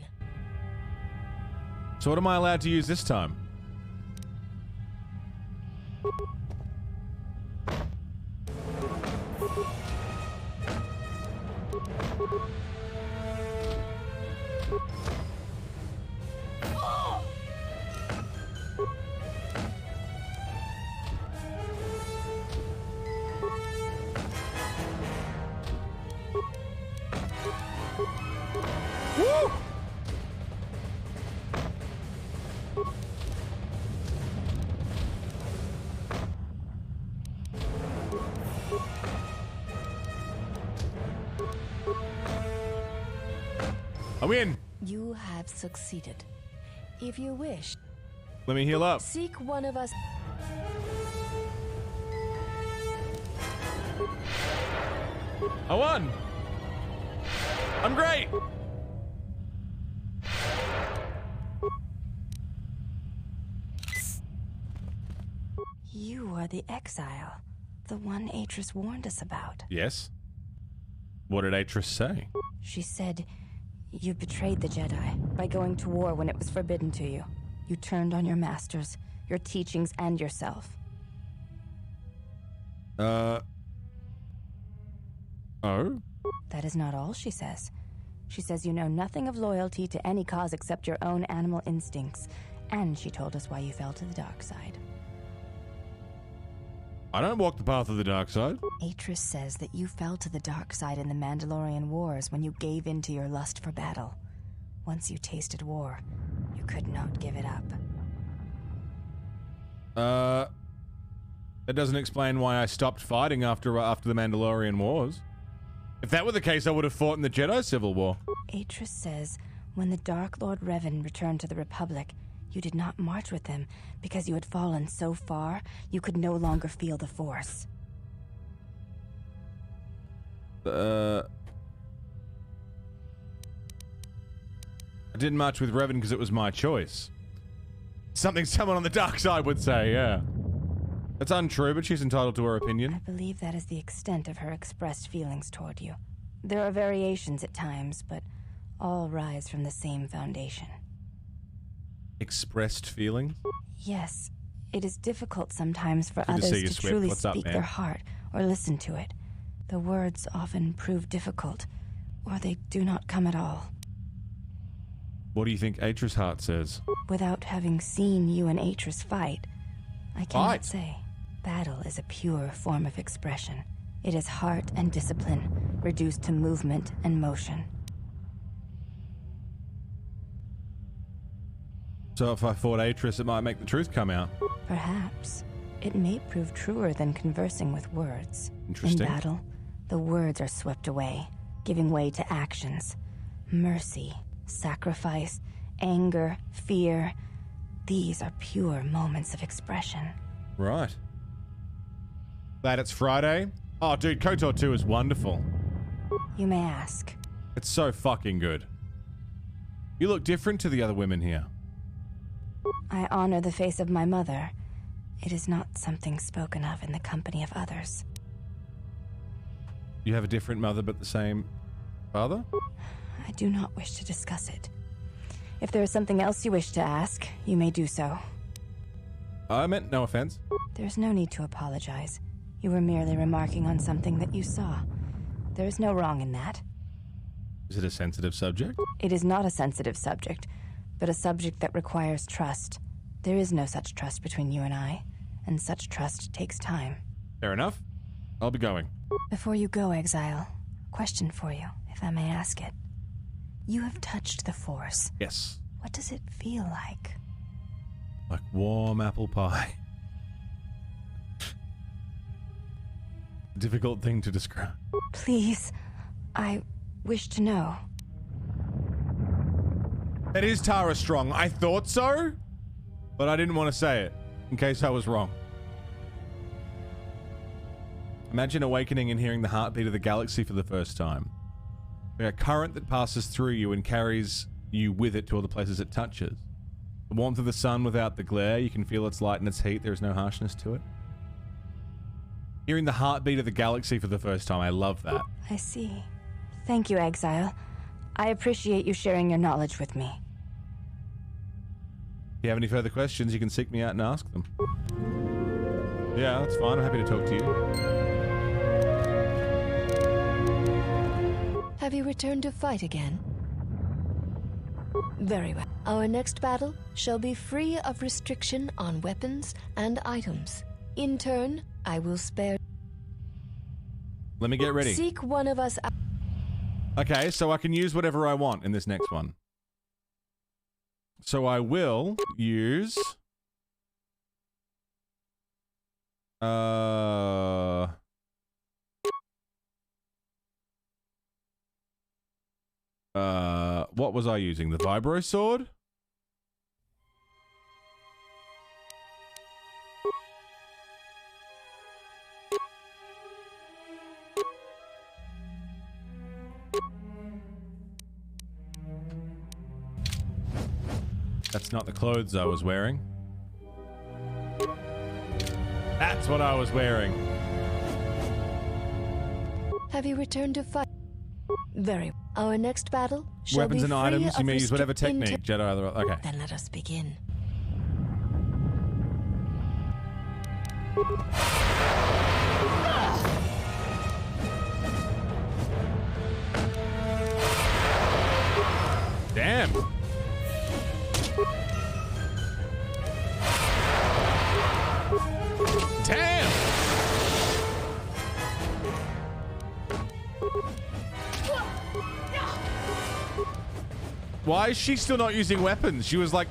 So what am I allowed to use this time? Woo! I win. You have succeeded. If you wish, let me heal up. Seek one of us. I won. I'm great. You are the exile, the one Atris warned us about. Yes. What did Atris say? She said you betrayed the Jedi by going to war when it was forbidden to you. You turned on your masters, your teachings, and yourself. Oh? That is not all she says. She says you know nothing of loyalty to any cause except your own animal instincts, and she told us why you fell to the dark side. I don't walk the path of the dark side. Atris says that you fell to the dark side in the Mandalorian Wars when you gave in to your lust for battle. Once you tasted war, you could not give it up. That doesn't explain why I stopped fighting after the Mandalorian Wars. If that were the case, I would have fought in the Jedi Civil War. Atris says when the Dark Lord Revan returned to the Republic, you did not march with him because you had fallen so far you could no longer feel the Force. I didn't march with Revan because it was my choice. Something someone on the dark side would say, yeah. That's untrue, but she's entitled to her opinion. I believe that is the extent of her expressed feelings toward you. There are variations at times, but all rise from the same foundation. Expressed feelings? Yes. It is difficult sometimes for Good to others see you, to Swift. truly What's up, speak man? their heart or listen to it. The words often prove difficult, or they do not come at all. What do you think Atris' heart says? Without having seen you and Atris fight, I cannot say. Battle is a pure form of expression. It is heart and discipline, reduced to movement and motion. So if I fought Atris, it might make the truth come out. Perhaps. It may prove truer than conversing with words. Interesting. In battle, the words are swept away, giving way to actions. Mercy, sacrifice, anger, fear. These are pure moments of expression. Right. Glad it's Friday. Oh, dude, KOTOR 2 is wonderful. You may ask. It's so fucking good. You look different to the other women here. I honor the face of my mother. It is not something spoken of in the company of others. You have a different mother but the same father? I do not wish to discuss it. If there is something else you wish to ask, you may do so. I meant no offense. There's no need to apologize. You were merely remarking on something that you saw. There is no wrong in that. Is it a sensitive subject? It is not a sensitive subject, but a subject that requires trust. There is no such trust between you and I, and such trust takes time. Fair enough. I'll be going. Before you go, Exile, question for you, if I may ask it. You have touched the Force. Yes. What does it feel like? Like warm apple pie. Difficult thing to describe. Please, I wish to know. That is Tara Strong. I thought so, but I didn't want to say it, in case I was wrong. Imagine awakening and hearing the heartbeat of the galaxy for the first time. Like a current that passes through you and carries you with it to all the places it touches. The warmth of the sun without the glare, you can feel its light and its heat, there is no harshness to it. Hearing the heartbeat of the galaxy for the first time, I love that. I see. Thank you, Exile. I appreciate you sharing your knowledge with me. If you have any further questions, you can seek me out and ask them. Yeah, that's fine. I'm happy to talk to you. Have you returned to fight again? Very well. Our next battle shall be free of restriction on weapons and items. In turn, I will spare... Let me get ready. Seek one of us out. Okay, so I can use whatever I want in this next one. So I will use... what was I using? The Vibro Sword? That's not the clothes I was wearing. That's what I was wearing. Have you returned to fight? Very well. Our next battle shall Weapons be and free items, you of may use whatever restrict- technique. Jedi, okay. Then let us begin. Damn. Damn. Why is she still not using weapons? She was like,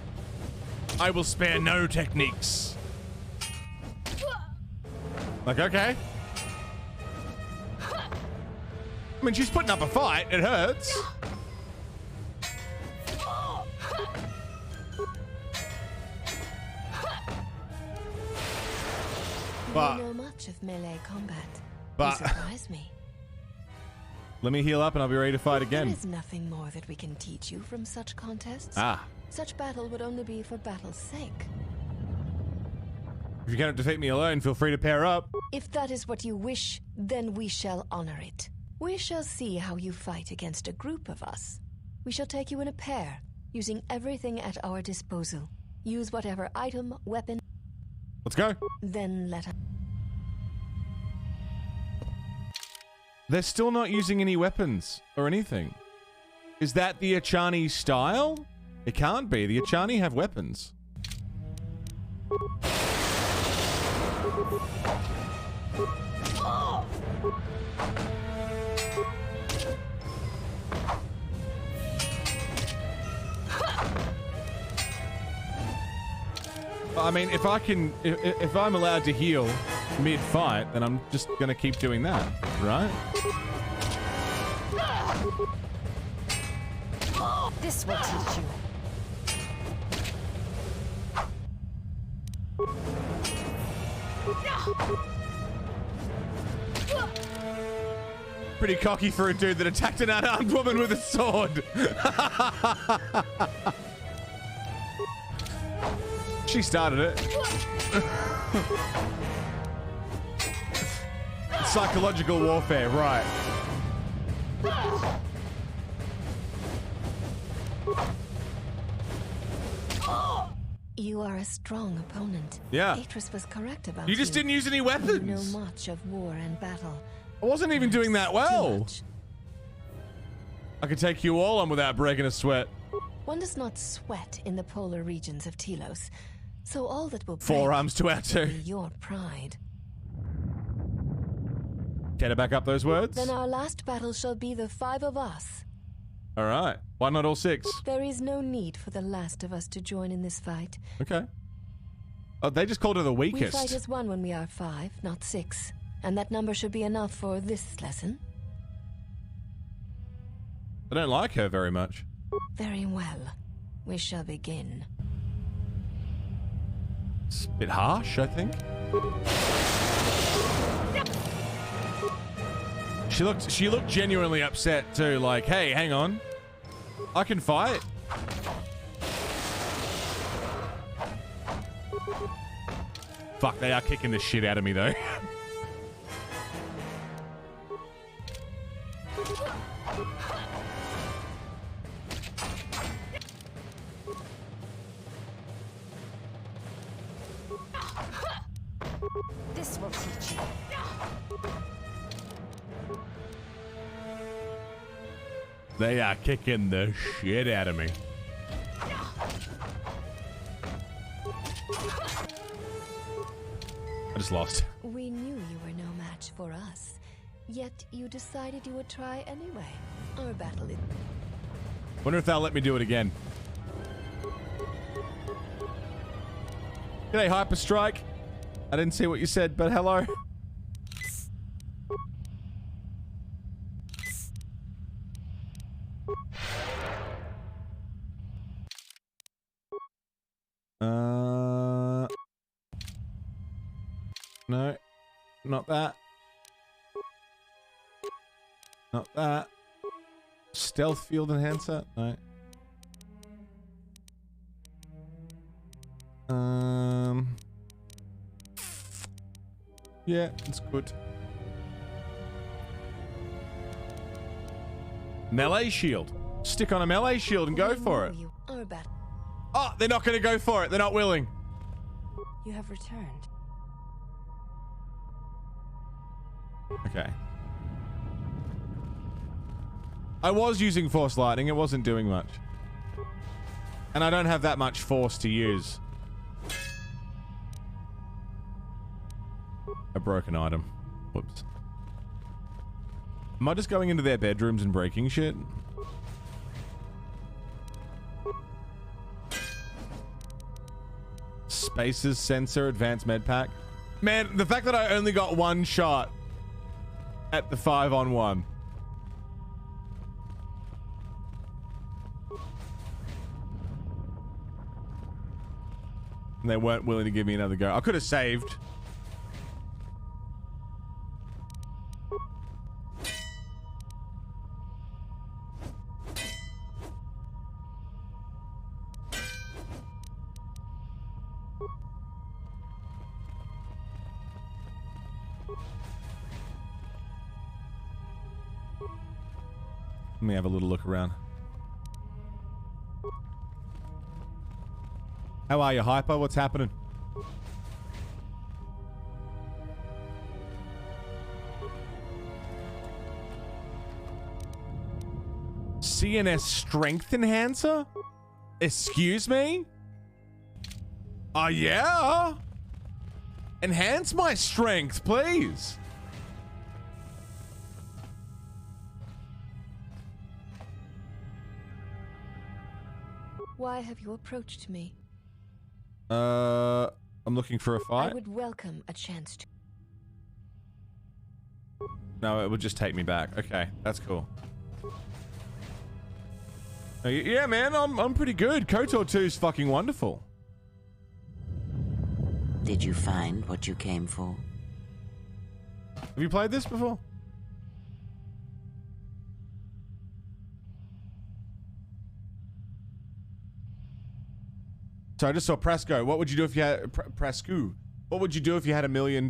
I will spare no techniques. Like, okay. I mean, she's putting up a fight. It hurts. But, you know much of melee combat. But you surprise me. Let me heal up and I'll be ready to fight again. There is nothing more that we can teach you from such contests. Ah. Such battle would only be for battle's sake. If you cannot defeat me alone, feel free to pair up. If that is what you wish, then we shall honor it. We shall see how you fight against a group of us. We shall take you in a pair, using everything at our disposal. Use whatever item, weapon... Let's go. Then let us... They're still not using any weapons or anything. Is that the Achani style? It can't be. The Achani have weapons. I mean, if I'm allowed to heal mid-fight, then I'm just gonna keep doing that, right? This will teach you. Pretty cocky for a dude that attacked an unarmed woman with a sword. She started it. Psychological warfare, right. You are a strong opponent. Yeah. Atris was correct about You just didn't use any weapons. You know much of war and battle. I wasn't even doing that well. I could take you all on without breaking a sweat. One does not sweat in the polar regions of Telos, so all that will break Forearms to our will two. be your pride. Can I back up those words? Then our last battle shall be the 5 of us. All right. Why not all 6? There is no need for the last of us to join in this fight. Okay. Oh, they just called her the weakest. We fight as one when we are 5, not 6. And that number should be enough for this lesson. I don't like her very much. Very well. We shall begin. It's a bit harsh, I think. She looked genuinely upset too, like, hey, hang on. I can fight. Fuck, they are kicking the shit out of me though. This will teach you. They are kicking the shit out of me. I just lost. We knew you were no match for us. Yet you decided you would try anyway. Our battle is... Wonder if they'll let me do it again. G'day, Hyperstrike. I didn't see what you said, but hello. No, not that. Not that. Stealth field enhancer? No. Yeah, it's good. Melee shield. Stick on a melee shield and go for it. Oh, they're not going to go for it. They're not willing. You have returned. Okay. I was using Force Lightning. It wasn't doing much. And I don't have that much force to use. A broken item. Whoops. Am I just going into their bedrooms and breaking shit? Spaces, sensor, advanced med pack. Man, the fact that I only got one shot at the 5-on-1. And they weren't willing to give me another go. I could have saved. Let me have a little look around. How are you, Hyper? What's happening? CNS Strength Enhancer? Excuse me? Oh, yeah? Enhance my strength, please. Why have you approached me? I'm looking for a fight. I would welcome a chance to. No, it would just take me back. Okay, that's cool. Yeah, man, I'm pretty good. KOTOR 2 is fucking wonderful. Did you find what you came for? Have you played this before? So I just saw Presco. What would you do if you had Prescu? What would you do if you had $1 million?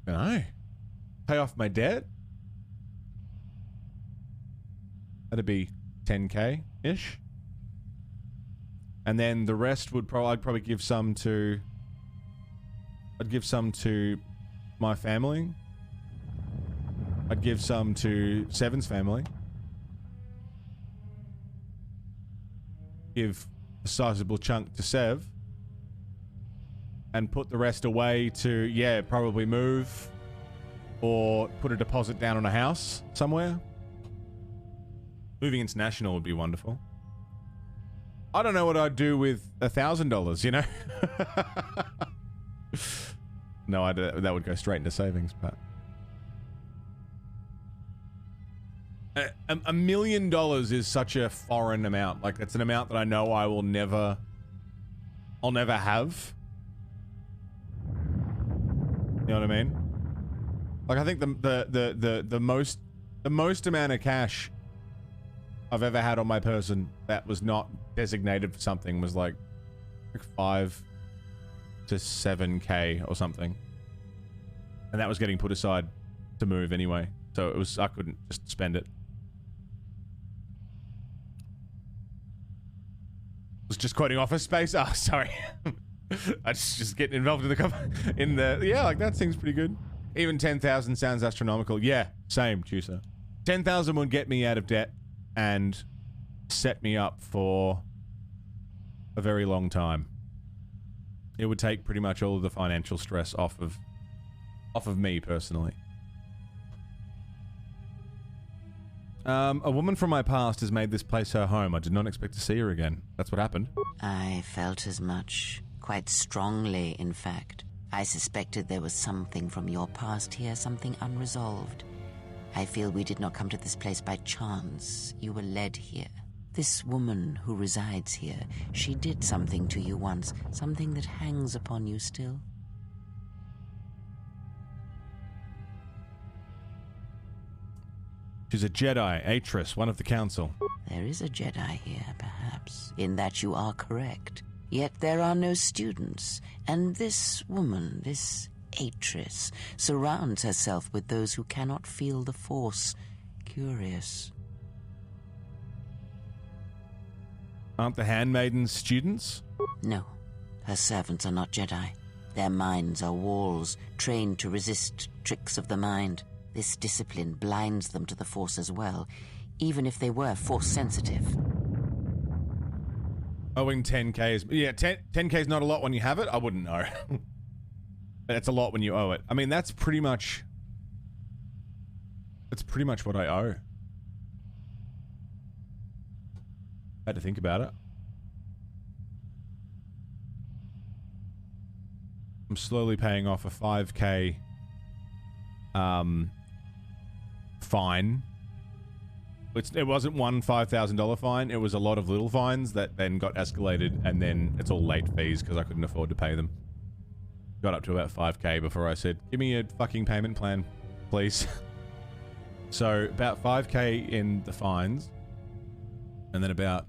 No. Pay off my debt? That'd be 10K ish. And then the rest would I'd probably give some to my family. I'd give some to Seven's family. Give a sizable chunk to Sev. And put the rest away to, yeah, probably move. Or put a deposit down on a house somewhere. Moving international would be wonderful. I don't know what I'd do with $1,000, you know? No, that would go straight into savings, but... $1 million is such a foreign amount. Like, that's an amount that I know I'll never have. You know what I mean? Like, I think the most amount of cash I've ever had on my person that was not designated for something was like 5 to 7K or something. And that was getting put aside to move anyway. So it was, I couldn't just spend it. Was just quoting Office Space. Oh, sorry. I just getting involved in the yeah, like that seems pretty good. Even 10,000 sounds astronomical. Yeah, same, Tusa. 10,000 would get me out of debt and set me up for a very long time. It would take pretty much all of the financial stress off of me personally. A woman from my past has made this place her home. I did not expect to see her again. That's what happened. I felt as much. Quite strongly, in fact. I suspected there was something from your past here, something unresolved. I feel we did not come to this place by chance. You were led here. This woman who resides here, she did something to you once, something that hangs upon you still. She's a Jedi, Atris, one of the Council. There is a Jedi here, perhaps, in that you are correct. Yet there are no students, and this woman, this Atris, surrounds herself with those who cannot feel the Force. Curious. Aren't the handmaidens students? No. Her servants are not Jedi. Their minds are walls, trained to resist tricks of the mind. This discipline blinds them to the Force as well, even if they were Force-sensitive. Owing 10K is... Yeah, 10K is not a lot when you have it? I wouldn't know. That's a lot when you owe it. I mean, that's pretty much... That's pretty much what I owe. I had to think about it. I'm slowly paying off a 5K fine. It wasn't one $5,000 fine. It was a lot of little fines that then got escalated, and then it's all late fees because I couldn't afford to pay them. Got up to about 5K before I said, give me a fucking payment plan, please. So about 5K in the fines, and then about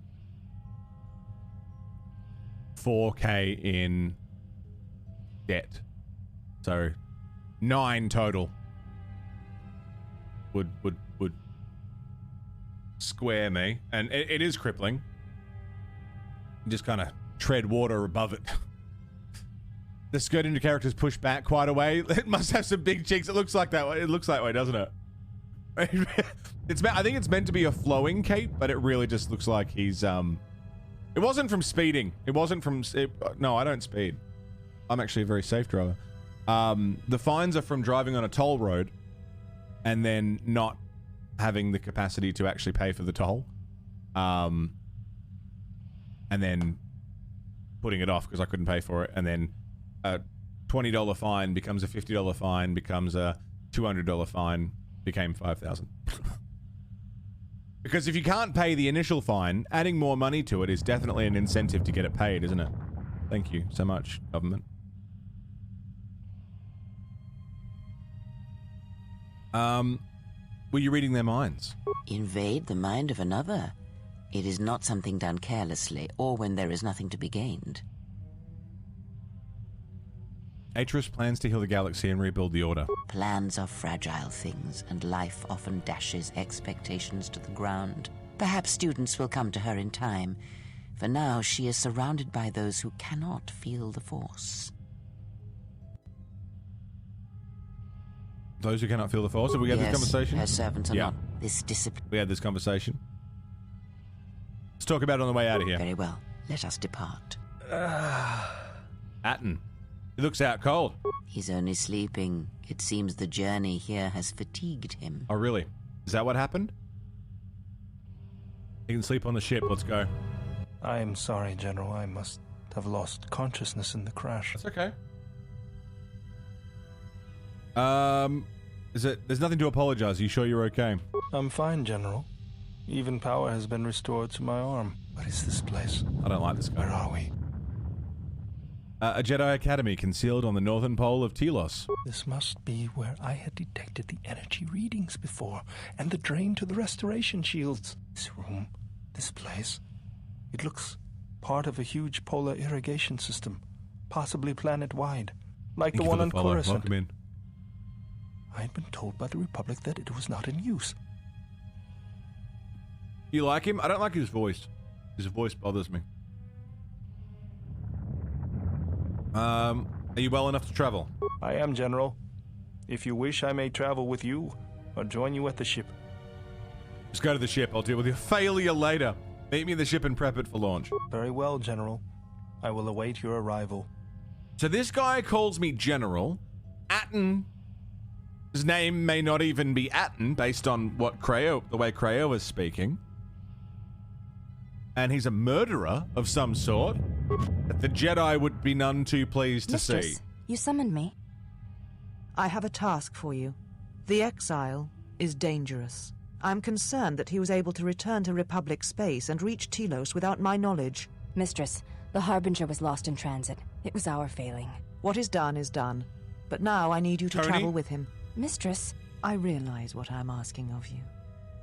4K in debt. So 9 total would square me, and it is crippling. You just kind of tread water above it. The skirt into character's pushed back quite a way. It must have some big cheeks. It looks like that way. It looks that way, doesn't it? I think it's meant to be a flowing cape, but it really just looks like he's it wasn't from speeding. It wasn't from no, I don't speed. I'm actually a very safe driver. The fines are from driving on a toll road and then not having the capacity to actually pay for the toll, and then putting it off because I couldn't pay for it, and then a $20 fine becomes a $50 fine, becomes a $200 fine, became $5,000. Because if you can't pay the initial fine, adding more money to it is definitely an incentive to get it paid, isn't it? Thank you so much, government. Were you reading their minds? Invade the mind of another. It is not something done carelessly, or when there is nothing to be gained. Atris plans to heal the galaxy and rebuild the Order. Plans are fragile things, and life often dashes expectations to the ground. Perhaps students will come to her in time. For now, she is surrounded by those who cannot feel the Force. Those who cannot feel the Force? Have we had this conversation? Her servants are not this discipline. We had this conversation. Let's talk about it on the way out of here. Very well. Let us depart. Atten. He looks out cold. He's only sleeping. It seems the journey here has fatigued him. Oh, really? Is that what happened? He can sleep on the ship. Let's go. I am sorry, General. I must have lost consciousness in the crash. That's okay. There's nothing to apologize. Are you sure you're okay? I'm fine, General. Even power has been restored to my arm. What is this place? I don't like this guy. Where are we? A Jedi Academy concealed on the northern pole of Telos. This must be where I had detected the energy readings before, and the drain to the restoration shields. This room, this place, it looks part of a huge polar irrigation system, possibly planet-wide, like the one on Coruscant. Welcome in. I had been told by the Republic that it was not in use. You like him? I don't like his voice. His voice bothers me. Are you well enough to travel? I am, General. If you wish, I may travel with you, or join you at the ship. Just go to the ship. I'll deal with your failure later. Meet me at the ship and prep it for launch. Very well, General. I will await your arrival. So this guy calls me General. Atten. His name may not even be Atten, based on what the way Creo is speaking. And he's a murderer of some sort that the Jedi would be none too pleased to see. You summoned me. I have a task for you. The exile is dangerous. I'm concerned that he was able to return to Republic space and reach Telos without my knowledge. Mistress, the Harbinger was lost in transit. It was our failing. What is done is done. But now I need you to travel with him. Mistress, I realize what I'm asking of you.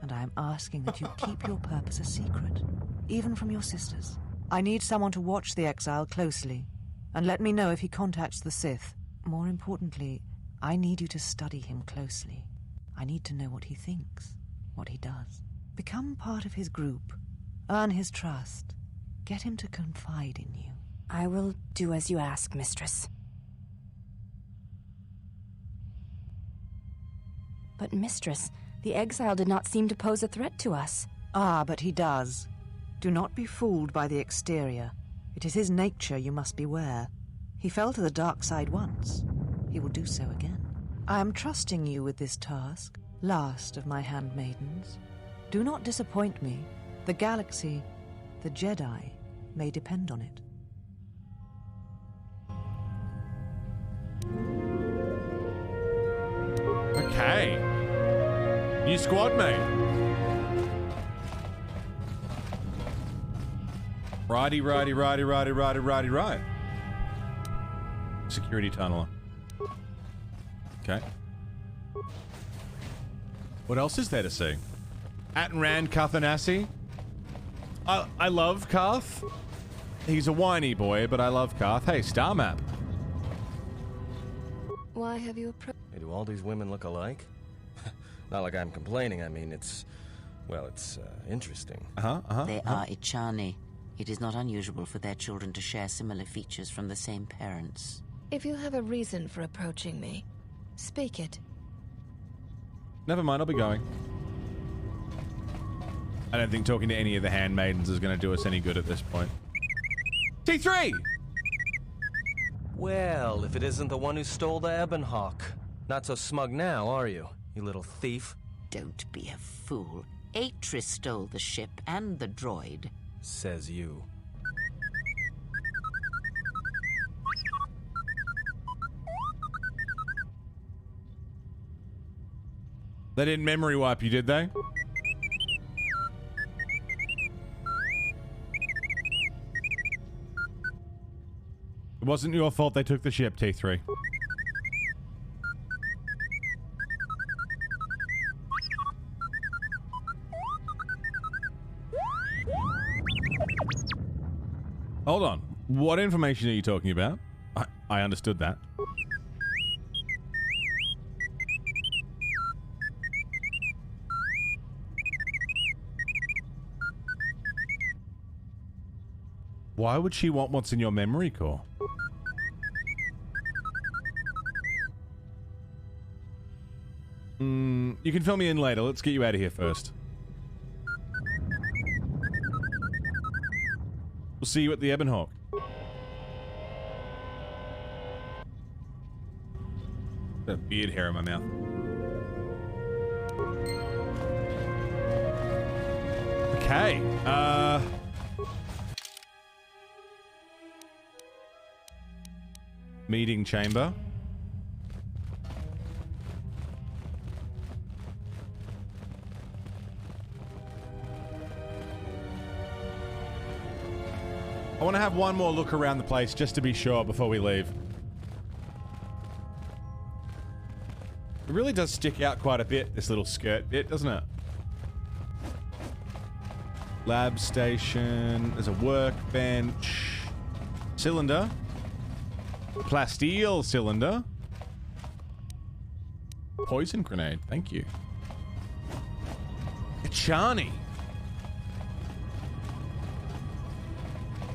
And I am asking that you keep your purpose a secret, even from your sisters. I need someone to watch the exile closely, and let me know if he contacts the Sith. More importantly, I need you to study him closely. I need to know what he thinks, what he does. Become part of his group, earn his trust, get him to confide in you. I will do as you ask, Mistress. But, Mistress, the exile did not seem to pose a threat to us. Ah, but he does. Do not be fooled by the exterior. It is his nature you must beware. He fell to the dark side once. He will do so again. I am trusting you with this task, last of my handmaidens. Do not disappoint me. The galaxy, the Jedi, may depend on it. Okay. New squad mate. Righty. Security tunneler. Okay. What else is there to see? Attenran Kathanasi. I love Karth. He's a whiny boy, but I love Karth. Hey, star map. Why have you approached? Hey, do all these women look alike? Not like I'm complaining. I mean, it's interesting. They are Ichani. It is not unusual for their children to share similar features from the same parents. If you have a reason for approaching me, speak it. Never mind, I'll be going. I don't think talking to any of the handmaidens is going to do us any good at this point. T3! Well, if it isn't the one who stole the Ebonhawk. Not so smug now, are you, you little thief? Don't be a fool. Atris stole the ship and the droid. Says you. They didn't memory wipe you, did they? It wasn't your fault they took the ship, T3. Hold on. What information are you talking about? I understood that. Why would she want what's in your memory core? You can fill me in later. Let's get you out of here first. We'll see you at the Ebonhawk. Got a beard hair in my mouth. Okay. Meeting chamber. I want to have one more look around the place just to be sure before we leave. It really does stick out quite a bit, this little skirt bit, doesn't it? Lab station. There's a workbench. Cylinder. Plasteel cylinder. Poison grenade. Thank you. Ichani.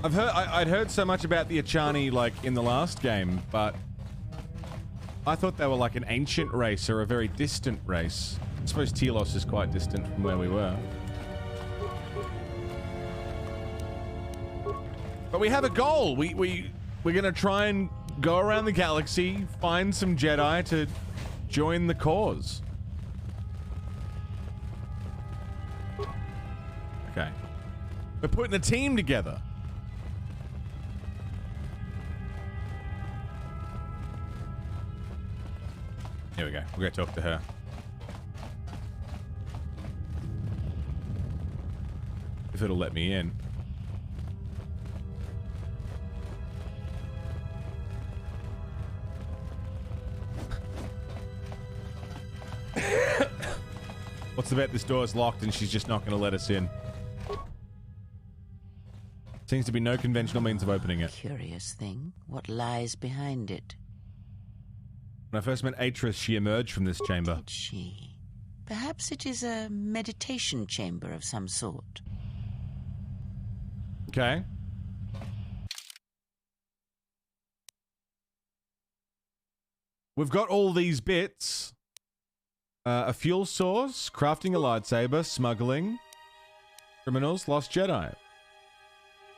I'd heard so much about the Ichani, like, in the last game, but I thought they were like an ancient race or a very distant race. I suppose Telos is quite distant from where we were. But we have a goal. We're gonna try and go around the galaxy, find some Jedi to join the cause. Okay. We're putting a team together. Here we go. We're gonna talk to her. If it'll let me in. What's the bet this door's locked and she's just not going to let us in? Seems to be no conventional means of opening it. Curious thing. What lies behind it? When I first met Atris, she emerged from this chamber. Did she? Perhaps it is a meditation chamber of some sort. Okay. We've got all these bits. A fuel source, crafting a lightsaber, smuggling, criminals, lost Jedi.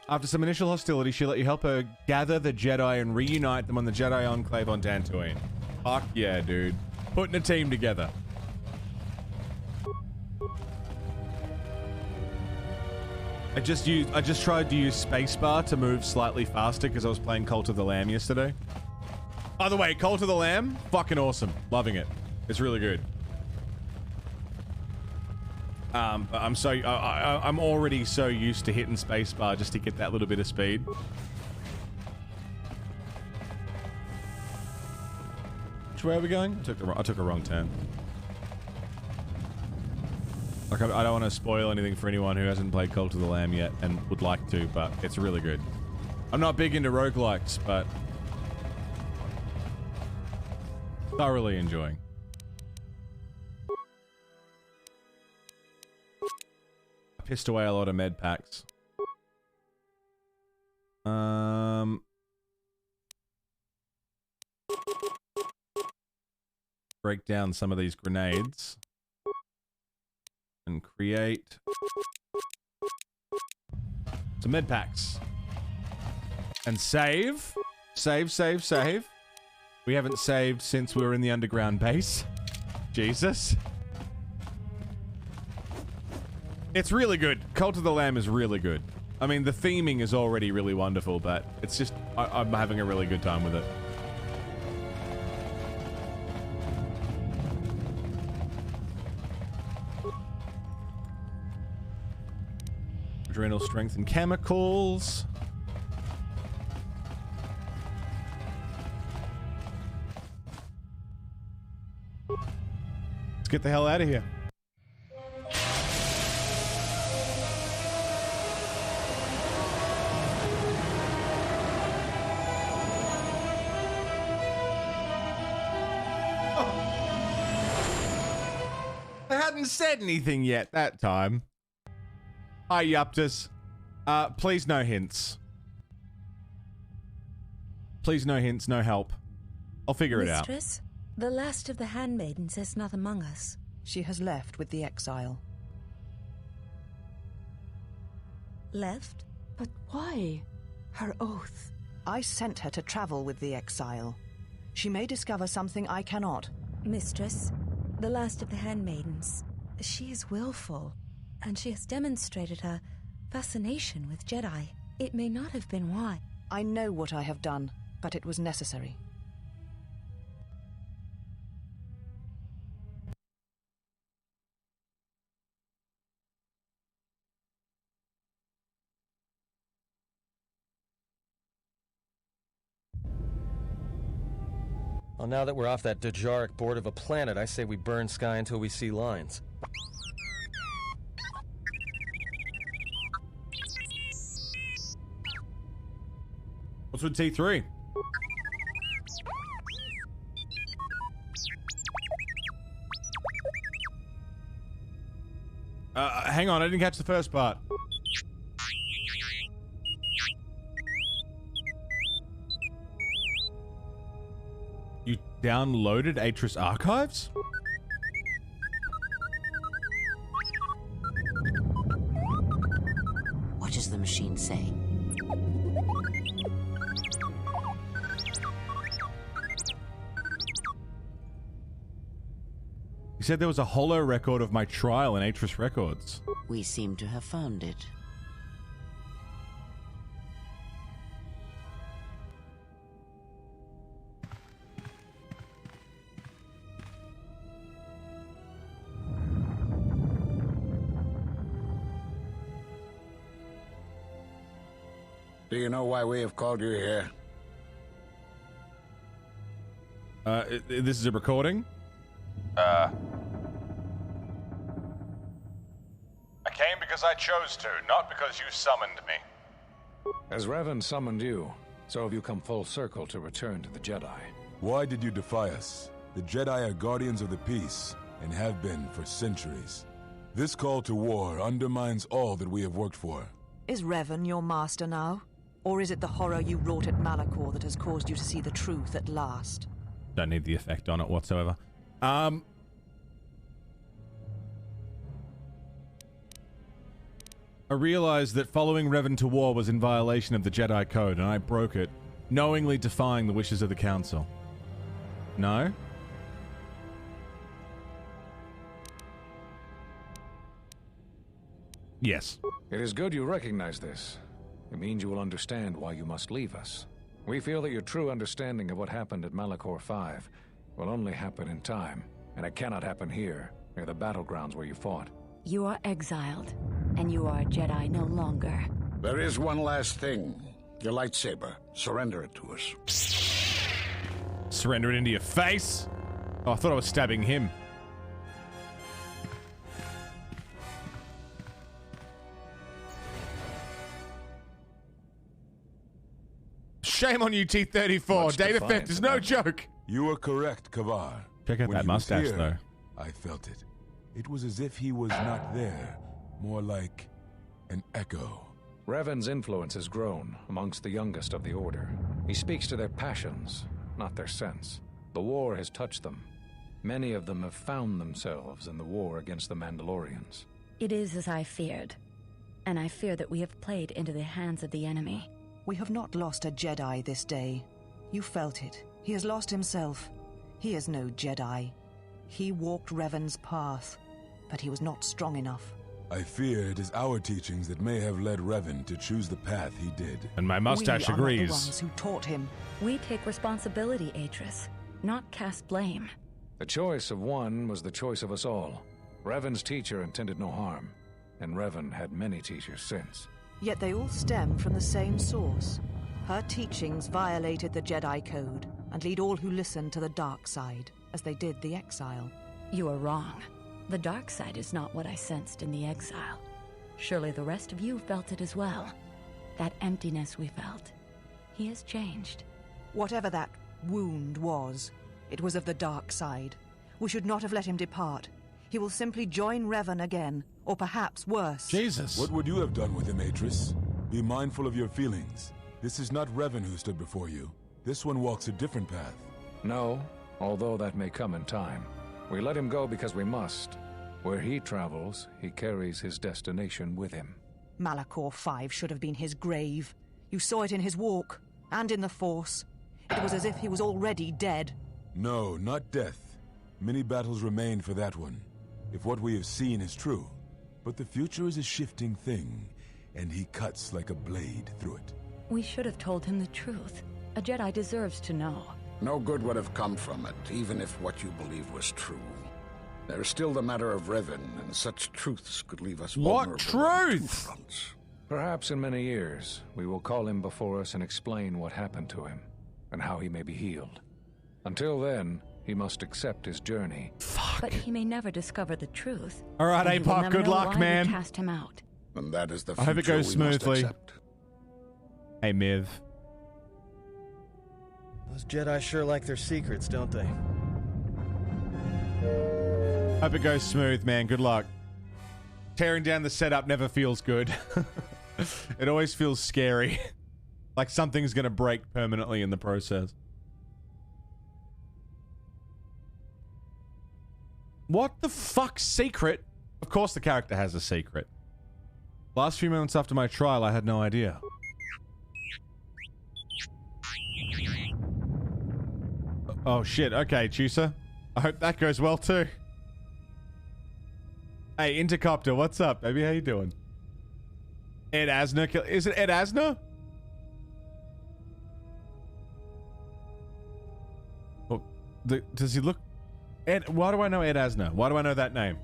After some initial hostility, she let you help her gather the Jedi and reunite them on the Jedi Enclave on Dantooine. Fuck yeah, dude. Putting a team together. I just tried to use spacebar to move slightly faster because I was playing Cult of the Lamb yesterday. By the way, Cult of the Lamb, fucking awesome. Loving it. It's really good. But I'm already so used to hitting spacebar just to get that little bit of speed. Which way are we going? I took a wrong turn. Like, I don't want to spoil anything for anyone who hasn't played Cult of the Lamb yet and would like to, but it's really good. I'm not big into roguelikes, but thoroughly enjoying. I pissed away a lot of med packs. Break down some of these grenades and create some med packs. And save. Save. We haven't saved since we were in the underground base. Jesus. It's really good. Cult of the Lamb is really good. I mean, the theming is already really wonderful, but it's just, I'm having a really good time with it. Adrenal strength and chemicals. Let's get the hell out of here. I hadn't said anything yet that time. Hi, Yuptus. Please no hints. Please no hints, no help. I'll figure it out. Mistress, the last of the handmaidens is not among us. She has left with the exile. Left? But why? Her oath. I sent her to travel with the exile. She may discover something I cannot. Mistress, the last of the handmaidens, she is willful, and she has demonstrated her fascination with Jedi. It may not have been why. I know what I have done, but it was necessary. Well, now that we're off that Dejaric board of a planet, I say we burn sky until we see lines. What's with T3? Hang on, I didn't catch the first part. You downloaded Atris archives? What is the machine saying? You said there was a holo record of my trial in Atris Records. We seem to have found it. Do you know why we have called you here? This is a recording? I came because I chose to, not because you summoned me. As Revan summoned you, so have you come full circle to return to the Jedi. Why did you defy us? The Jedi are guardians of the peace, and have been for centuries. This call to war undermines all that we have worked for. Is Revan your master now? Or is it the horror you wrought at Malachor that has caused you to see the truth at last? Don't need the effect on it whatsoever. I realized that following Revan to war was in violation of the Jedi Code, and I broke it, knowingly defying the wishes of the Council. No? Yes. It is good you recognize this. It means you will understand why you must leave us. We feel that your true understanding of what happened at Malachor 5 will only happen in time, and it cannot happen here, near the battlegrounds where you fought. You are exiled, and you are a Jedi no longer. There is one last thing. Your lightsaber. Surrender it to us. Surrender it into your face? Oh, I thought I was stabbing him. Shame on you, T-34. Data theft is no joke. You are correct, Kavar. Check out When that he was mustache, here, though. I felt it. It was as if he was not there. More like an echo. Revan's influence has grown amongst the youngest of the Order. He speaks to their passions, not their sense. The war has touched them. Many of them have found themselves in the war against the Mandalorians. It is as I feared, and I fear that we have played into the hands of the enemy. We have not lost a Jedi this day. You felt it. He has lost himself. He is no Jedi. He walked Revan's path, but he was not strong enough. I fear it is our teachings that may have led Revan to choose the path he did. And my mustache we agrees. Are not the ones who taught him. We take responsibility, Atris, not cast blame. The choice of one was the choice of us all. Revan's teacher intended no harm, and Revan had many teachers since. Yet they all stem from the same source. Her teachings violated the Jedi Code and lead all who listen to the dark side, as they did the exile. You are wrong. The dark side is not what I sensed in the exile. Surely the rest of you felt it as well. That emptiness we felt. He has changed. Whatever that wound was, it was of the dark side. We should not have let him depart. He will simply join Revan again, or perhaps worse. Jesus. What would you have done with him, Atris? Be mindful of your feelings. This is not Revan who stood before you. This one walks a different path. No, although that may come in time. We let him go because we must. Where he travels, he carries his destination with him. Malachor 5 should have been his grave. You saw it in his walk, and in the Force. It was as if he was already dead. No, not death. Many battles remain for that one, if what we have seen is true. But the future is a shifting thing, and he cuts like a blade through it. We should have told him the truth. A Jedi deserves to know. No good would have come from it, even if what you believe was true. There's still the matter of Revan, and such truths could leave us vulnerable. What truth? On 2 fronts. Perhaps in many years, we will call him before us and explain what happened to him, and how he may be healed. Until then, he must accept his journey. Fuck. But he may never discover the truth. All right, and he will Apoc, never good know luck, why man. We cast him out. And that is the I future hope it goes we must smoothly. accept. Hey, Miv. Those Jedi sure like their secrets, don't they? Hope it goes smooth, man. Good luck. Tearing down the setup never feels good. It always feels scary. Like something's gonna break permanently in the process. What the fuck's secret? Of course the character has a secret. Last few moments after my trial, I had no idea. Oh shit, okay, Chusa. I hope that goes well too. Hey, Intercopter, what's up, baby? How you doing? Ed Asner, is it Ed Asner? Oh, does he look... Ed, why do I know Ed Asner? Why do I know that name?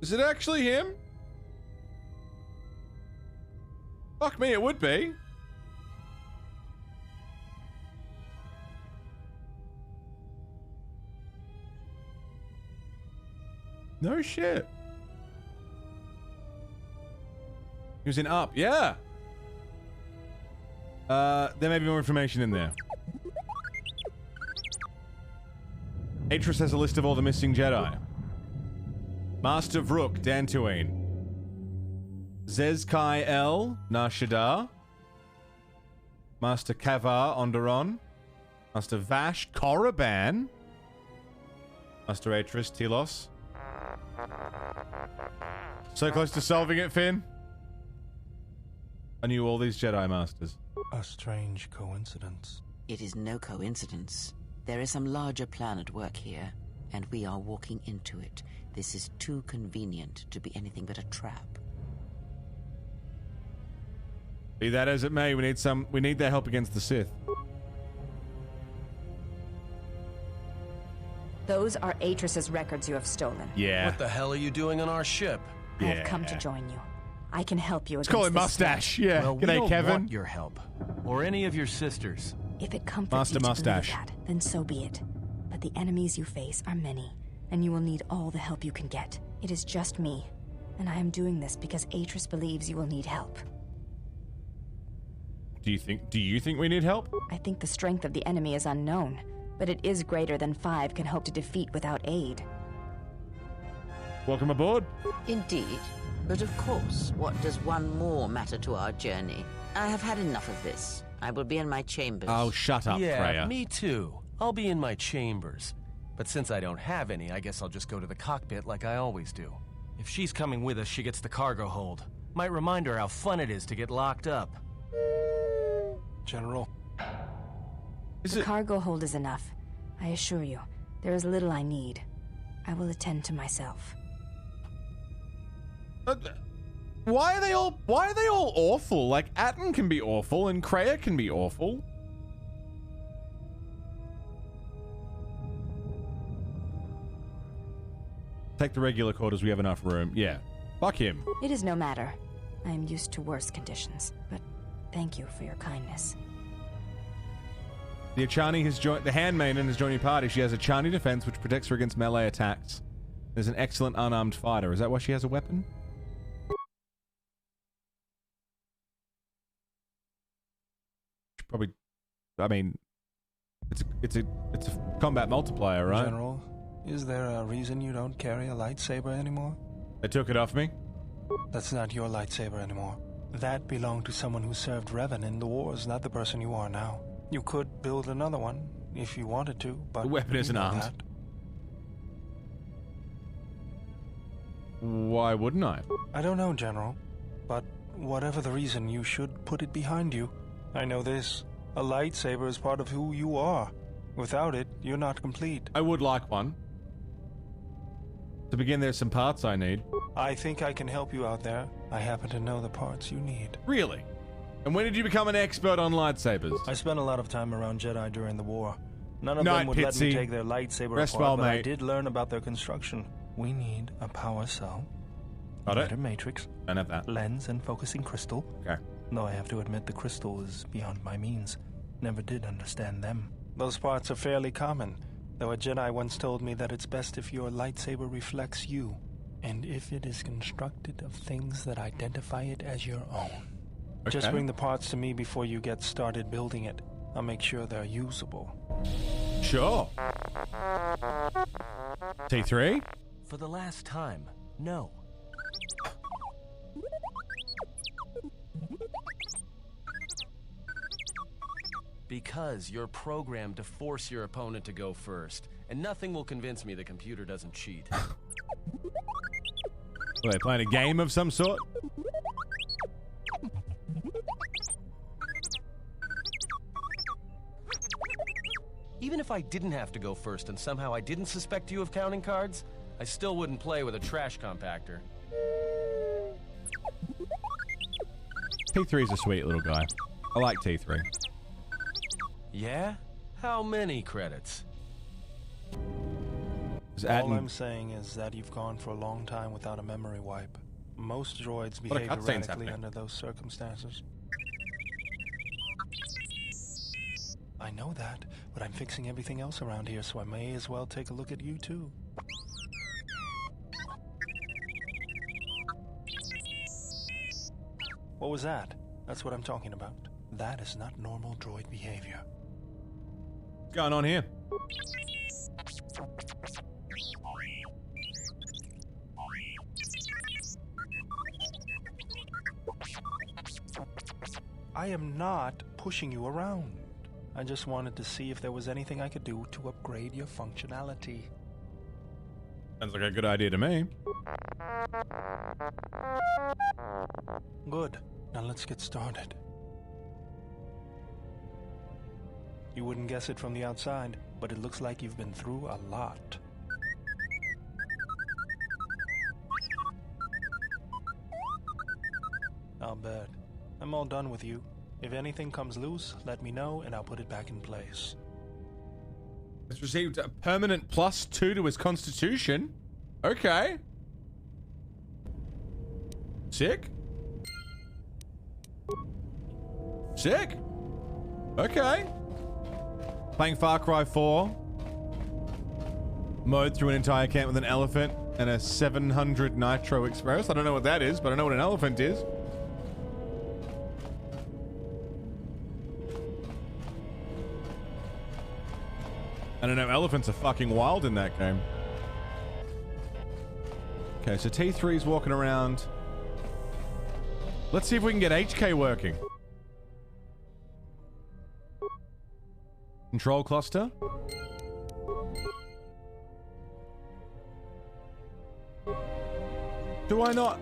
Is it actually him? Fuck me, it would be. No shit. He was in Up, yeah. There may be more information in there. Atris has a list of all the missing Jedi. Master Vrook, Dantooine. Zezkai El, Nar Shaddaa. Master Kavar, Onderon. Master Vash, Korriban. Master Atris, Telos. So close to solving it, Finn. I knew all these Jedi Masters. A strange coincidence. It is no coincidence. There is some larger plan at work here, and we are walking into it. This is too convenient to be anything but a trap. Be that as it may, we need their help against the Sith. Those are Atris's records you have stolen. Yeah. What the hell are you doing on our ship? I have come to join you. I can help you. Let's call him Mustache. Yeah. Well, we G'day, don't Kevin. want your help. Or any of your sisters. If it comforts Master you to Mustache. believe that, then so be it. But the enemies you face are many, and you will need all the help you can get. It is just me, and I am doing this because Atris believes you will need help. Do you think we need help? I think the strength of the enemy is unknown, but it is greater than 5 can hope to defeat without aid. Welcome aboard. Indeed. But of course, what does one more matter to our journey? I have had enough of this. I will be in my chambers. Oh, shut up, Yeah, Freya. me too. I'll be in my chambers. But since I don't have any, I guess I'll just go to the cockpit like I always do. If she's coming with us, she gets the cargo hold. Might remind her how fun it is to get locked up. General. The cargo hold is enough. I assure you, there is little I need. I will attend to myself. Why are they all awful? Like, Atten can be awful and Kreia can be awful. Take the regular quarters, we have enough room. Yeah. Fuck him. It is no matter. I am used to worse conditions, but thank you for your kindness. The Achani has joined. The handmaiden has joined your party. She has a Achani defense, which protects her against melee attacks. There's an excellent unarmed fighter. Is that why she has a weapon? Probably. I mean, it's a combat multiplier, right? General, is there a reason you don't carry a lightsaber anymore? They took it off me. That's not your lightsaber anymore. That belonged to someone who served Revan in the wars, not the person you are now. You could build another one if you wanted to, but The weapon isn't you know armed. that. Why wouldn't I? I don't know, General, but whatever the reason, you should put it behind you. I know this. A lightsaber is part of who you are. Without it, you're not complete. I would like one. To begin, there's some parts I need. I think I can help you out there. I happen to know the parts you need. Really? And when did you become an expert on lightsabers? I spent a lot of time around Jedi during the war. None of Night, them would let me Pitsy. take their lightsaber Rest apart, well, but I mate. did learn about their construction. We need a power cell, Got it. lighter matrix, Don't have that. lens, and focusing crystal. Okay. Though I have to admit the crystal is beyond my means. Never did understand them. Those parts are fairly common, though a Jedi once told me that it's best if your lightsaber reflects you, and if it is constructed of things that identify it as your own. Just Okay. bring the parts to me before you get started building it. I'll make sure they're usable. Sure. T3? For the last time, no. Because you're programmed to force your opponent to go first, and nothing will convince me the computer doesn't cheat. Are they playing a game of some sort? Even if I didn't have to go first and somehow I didn't suspect you of counting cards, I still wouldn't play with a trash compactor. T3's a sweet little guy. I like T3. Yeah? How many credits? Is All Atten- I'm saying is that you've gone for a long time without a memory wipe. Most droids What a behave cutscene's erratically happening. under those circumstances. I know that, but I'm fixing everything else around here, so I may as well take a look at you too. What was that? That's what I'm talking about. That is not normal droid behavior. What's going on here? I am not pushing you around. I just wanted to see if there was anything I could do to upgrade your functionality. Sounds like a good idea to me. Good. Now let's get started. You wouldn't guess it from the outside, but it looks like you've been through a lot. I'll bet. I'm all done with you. If anything comes loose, let me know and I'll put it back in place. Has received a permanent +2 to his constitution. Okay. Sick. Sick. Okay. Playing Far Cry 4. Mode through an entire camp with an elephant and a 700 Nitro Express. I don't know what that is, but I know what an elephant is. I don't know, elephants are fucking wild in that game. Okay, so T3's walking around. Let's see if we can get HK working. Control cluster. Do I not?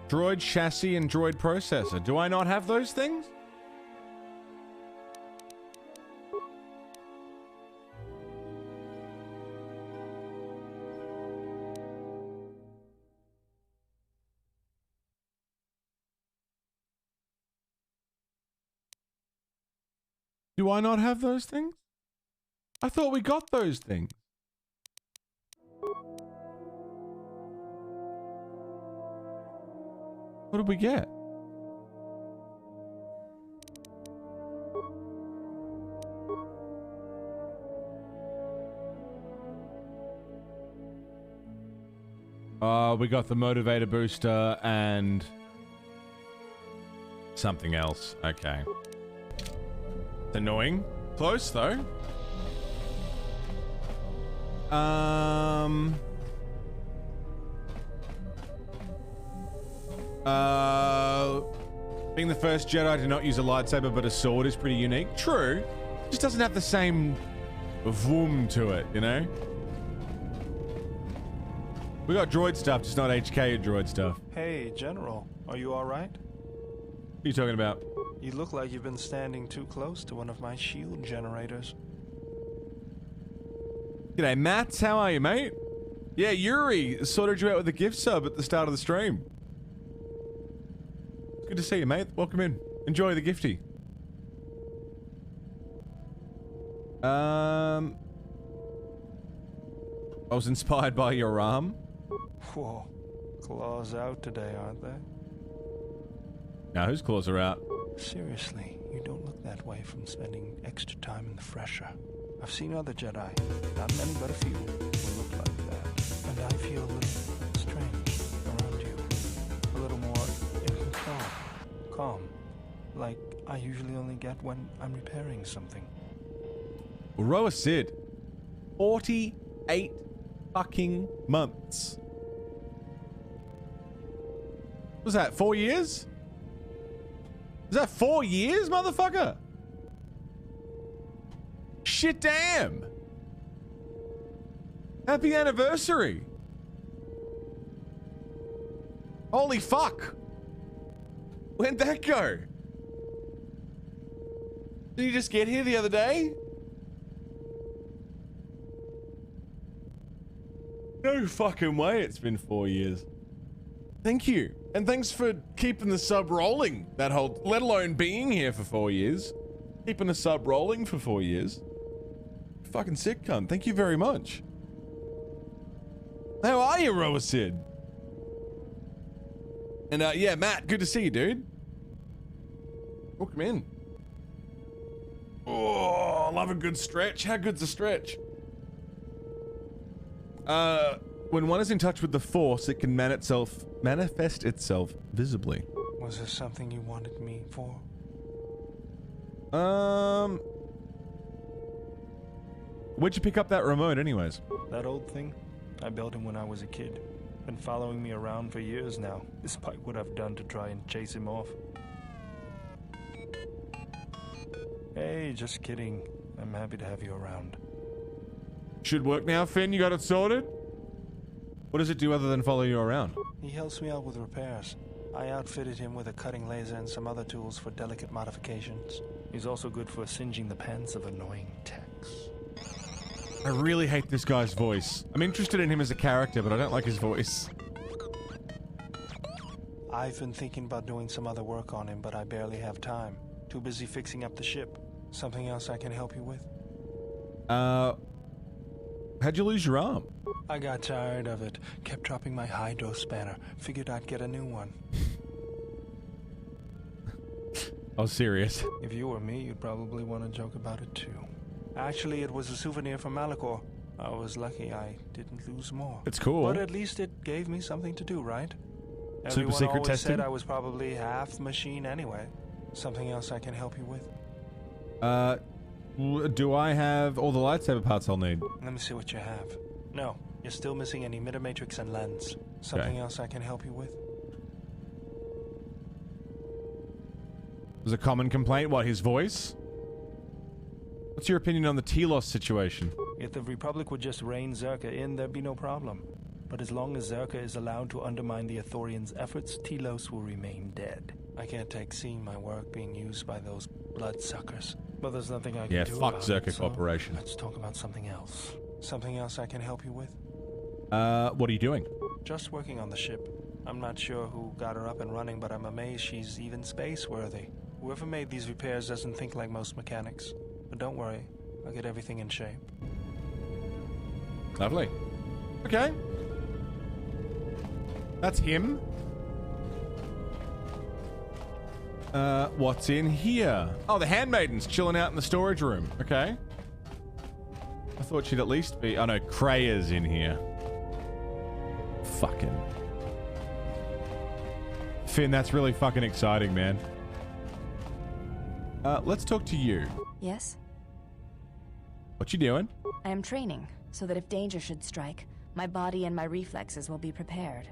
Droid chassis and droid processor. Do I not have those things? Do I not have those things? I thought we got those things. What did we get? We got the motivator booster and something else. Okay. It's annoying. Close though. Being the first Jedi to not use a lightsaber but a sword is pretty unique. True. Just doesn't have the same vroom to it, you know? We got droid stuff, just not HK droid stuff. Hey, General. Are you alright? What are you talking about? You look like you've been standing too close to one of my shield generators. G'day, Mats. How are you, mate? Yeah, Yuri sorted you out with a gift sub at the start of the stream. It's good to see you, mate. Welcome in. Enjoy the gifty. I was inspired by your arm. Whoa. Claws out today, aren't they? Now, whose claws are out? Seriously, you don't look that way from spending extra time in the fresher. I've seen other Jedi, not many but a few, who look like that. And I feel a little strange around you. A little more in control. Calm. Like I usually only get when I'm repairing something. Roa Sid. 48 fucking months. What was that, 4 years? Is that 4 years, motherfucker? Shit damn. Happy anniversary. Holy fuck. Where'd that go? Did you just get here the other day? No fucking way it's been 4 years. Thank you. And thanks for keeping the sub rolling that whole, let alone being here for 4 years. Keeping the sub rolling for 4 years. Fucking sick cunt. Thank you very much. How are you, Roa Sid? And yeah, Matt, good to see you, dude. Welcome in. Oh, I love a good stretch. How good's a stretch? When one is in touch with the Force, it can manifest itself visibly. Was there something you wanted me for? Where'd you pick up that remote anyways? That old thing? I built him when I was a kid. Been following me around for years now, despite what I've done to try and chase him off. Hey, just kidding. I'm happy to have you around. Should work now, Finn? You got it sorted? What does it do other than follow you around? He helps me out with repairs. I outfitted him with a cutting laser and some other tools for delicate modifications. He's also good for singeing the pants of annoying techs. I really hate this guy's voice. I'm interested in him as a character, but I don't like his voice. I've been thinking about doing some other work on him, but I barely have time. Too busy fixing up the ship. Something else I can help you with? How'd you lose your arm? I got tired of it. Kept dropping my hydro spanner. Figured I'd get a new one. I was serious. If you were me, you'd probably want to joke about it too. Actually, it was a souvenir from Malachor. I was lucky I didn't lose more. It's cool. But at least it gave me something to do, right? Super Everyone secret always testing? said I was probably half machine anyway. Something else I can help you with? Do I have all the lightsaber parts I'll need? Let me see what you have. No, you're still missing an emitter matrix and lens. Something else I can help you with? There's a common complaint. What, his voice? What's your opinion on the Telos situation? If the Republic would just rein Zerka in, there'd be no problem. But as long as Zerka is allowed to undermine the Ithorians' efforts, Telos will remain dead. I can't take seeing my work being used by those bloodsuckers. But there's nothing I can do fuck about Zerka it, so Corporation. let's talk about something else. Something else I can help you with? What are you doing? Just working on the ship. I'm not sure who got her up and running, but I'm amazed she's even space-worthy. Whoever made these repairs doesn't think like most mechanics. But don't worry, I'll get everything in shape. Lovely. Okay. That's him. What's in here? Oh, the handmaiden's chilling out in the storage room. Okay. I thought she'd at least be... Oh no, Krea's in here. Fucking... Finn, that's really fucking exciting, man. Let's talk to you. Yes? What you doing? I am training, so that if danger should strike, my body and my reflexes will be prepared.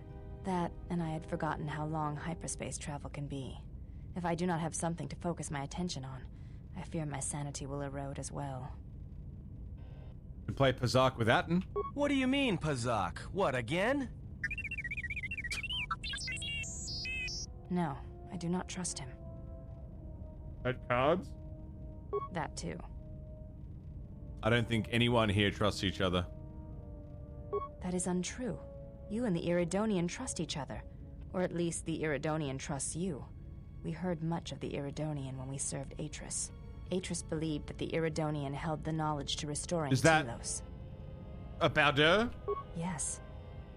That, and I had forgotten how long hyperspace travel can be. If I do not have something to focus my attention on, I fear my sanity will erode as well. You play Pazak with Atten? What do you mean, Pazak? What, again? No, I do not trust him. Red cards? That too. I don't think anyone here trusts each other. That is untrue. You and the Iridonian trust each other. Or at least the Iridonian trusts you. We heard much of the Iridonian when we served Atris. Atris believed that the Iridonian held the knowledge to restoring Telos. A Baudur? Yes.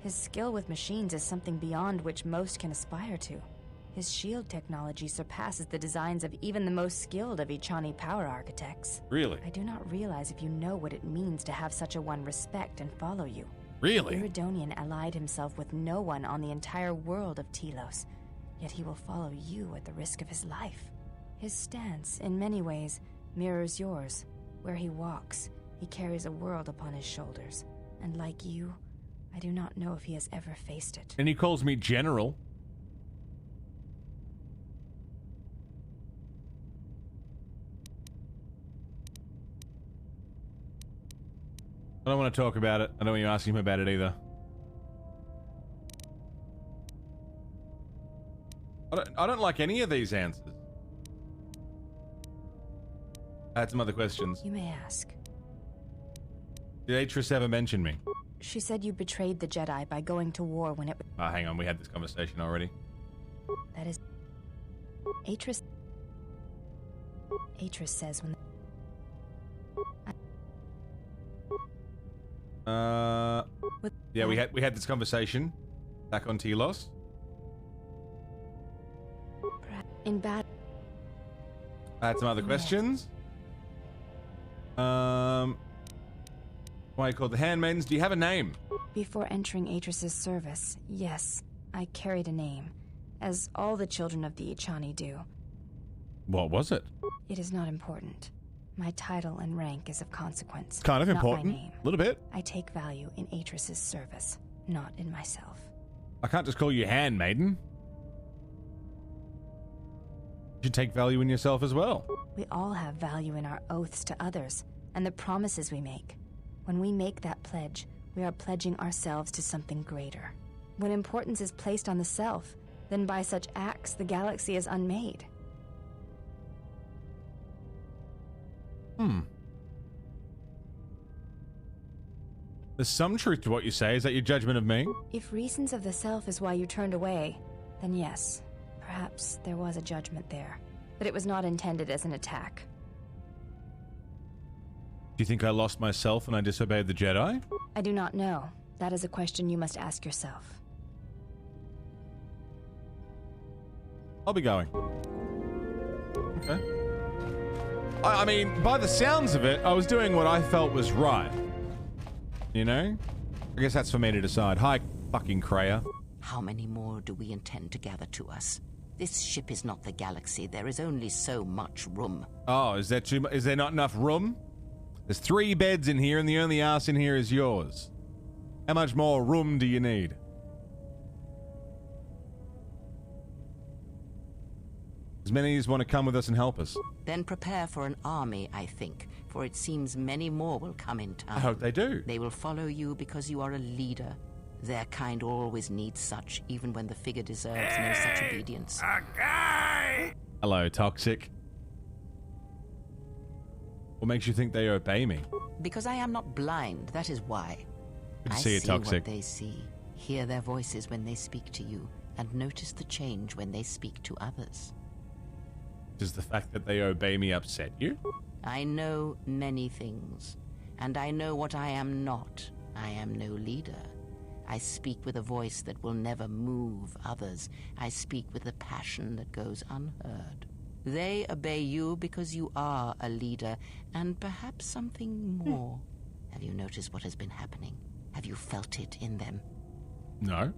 His skill with machines is something beyond which most can aspire to. His shield technology surpasses the designs of even the most skilled of Ichani power architects. Really? I do not realize if you know what it means to have such a one respect and follow you. Really? The Iridonian allied himself with no one on the entire world of Telos, yet he will follow you at the risk of his life. His stance, in many ways, mirrors yours. Where he walks, he carries a world upon his shoulders. And like you, I do not know if he has ever faced it. And he calls me General. I don't want to talk about it. I don't want you asking him about it either. I don't like any of these answers. I had some other questions. You may ask. Did Atris ever mention me? She said you betrayed the Jedi by going to war when it... Hang on, we had this conversation already. That is... Atris says when... Yeah, we had this conversation back on Telos. In bad... I had some other questions. Why are you called the Handmaidens? Do you have a name? Before entering Atris's service, yes, I carried a name, as all the children of the Ichani do. What was it? It is not important. My title and rank is of consequence. Kind of not important. My name. A little bit. I take value in Atris's service, not in myself. I can't just call you Handmaiden. You should take value in yourself as well. We all have value in our oaths to others, and the promises we make. When we make that pledge, we are pledging ourselves to something greater. When importance is placed on the self, then by such acts the galaxy is unmade. There's some truth to what you say. Is that your judgment of me? If reasons of the self is why you turned away, Then yes, perhaps there was a judgment there. But it was not intended as an attack. Do you think I lost myself when I disobeyed the Jedi? I do not know. That is a question you must ask yourself. I'll be going. Okay. I mean, by the sounds of it, I was doing what I felt was right. You know? I guess that's for me to decide. Hi, fucking Kreia. How many more do we intend to gather to us? This ship is not the galaxy. There is only so much room. Oh, is there not enough room? There's 3 beds in here and the only ass in here is yours. How much more room do you need? As many as want to come with us and help us. Then prepare for an army, I think, for it seems many more will come in time. I hope they do. They will follow you because you are a leader. Their kind always needs such, even when the figure deserves no such obedience. Hello, Toxic. What makes you think they obey me? Because I am not blind, that is why. Good to see you, Toxic. What they see, hear their voices when they speak to you, and notice the change when they speak to others. Does the fact that they obey me upset you? I know many things, and I know what I am not. I am no leader. I speak with a voice that will never move others. I speak with a passion that goes unheard. They obey you because you are a leader, and perhaps something more. Have you noticed what has been happening? Have you felt it in them? No.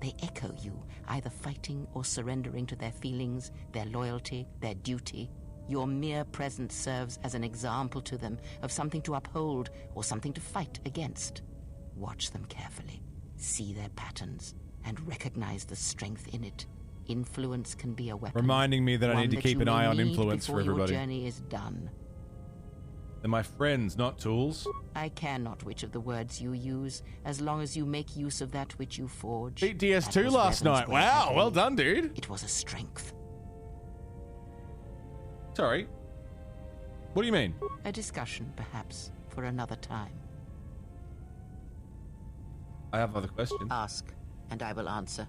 They echo you, either fighting or surrendering to their feelings, their loyalty, their duty. Your mere presence serves as an example to them of something to uphold or something to fight against. Watch them carefully, see their patterns, and recognize the strength in it. Influence can be a weapon. Reminding me that I need to keep an eye on influence for everybody. Your journey is done. They're my friends, not tools. I care not which of the words you use, as long as you make use of that which you forge. Beat DS2 last night. Wow, well done, dude. It was a strength. Sorry. What do you mean? A discussion, perhaps, for another time. I have other questions. Ask, and I will answer.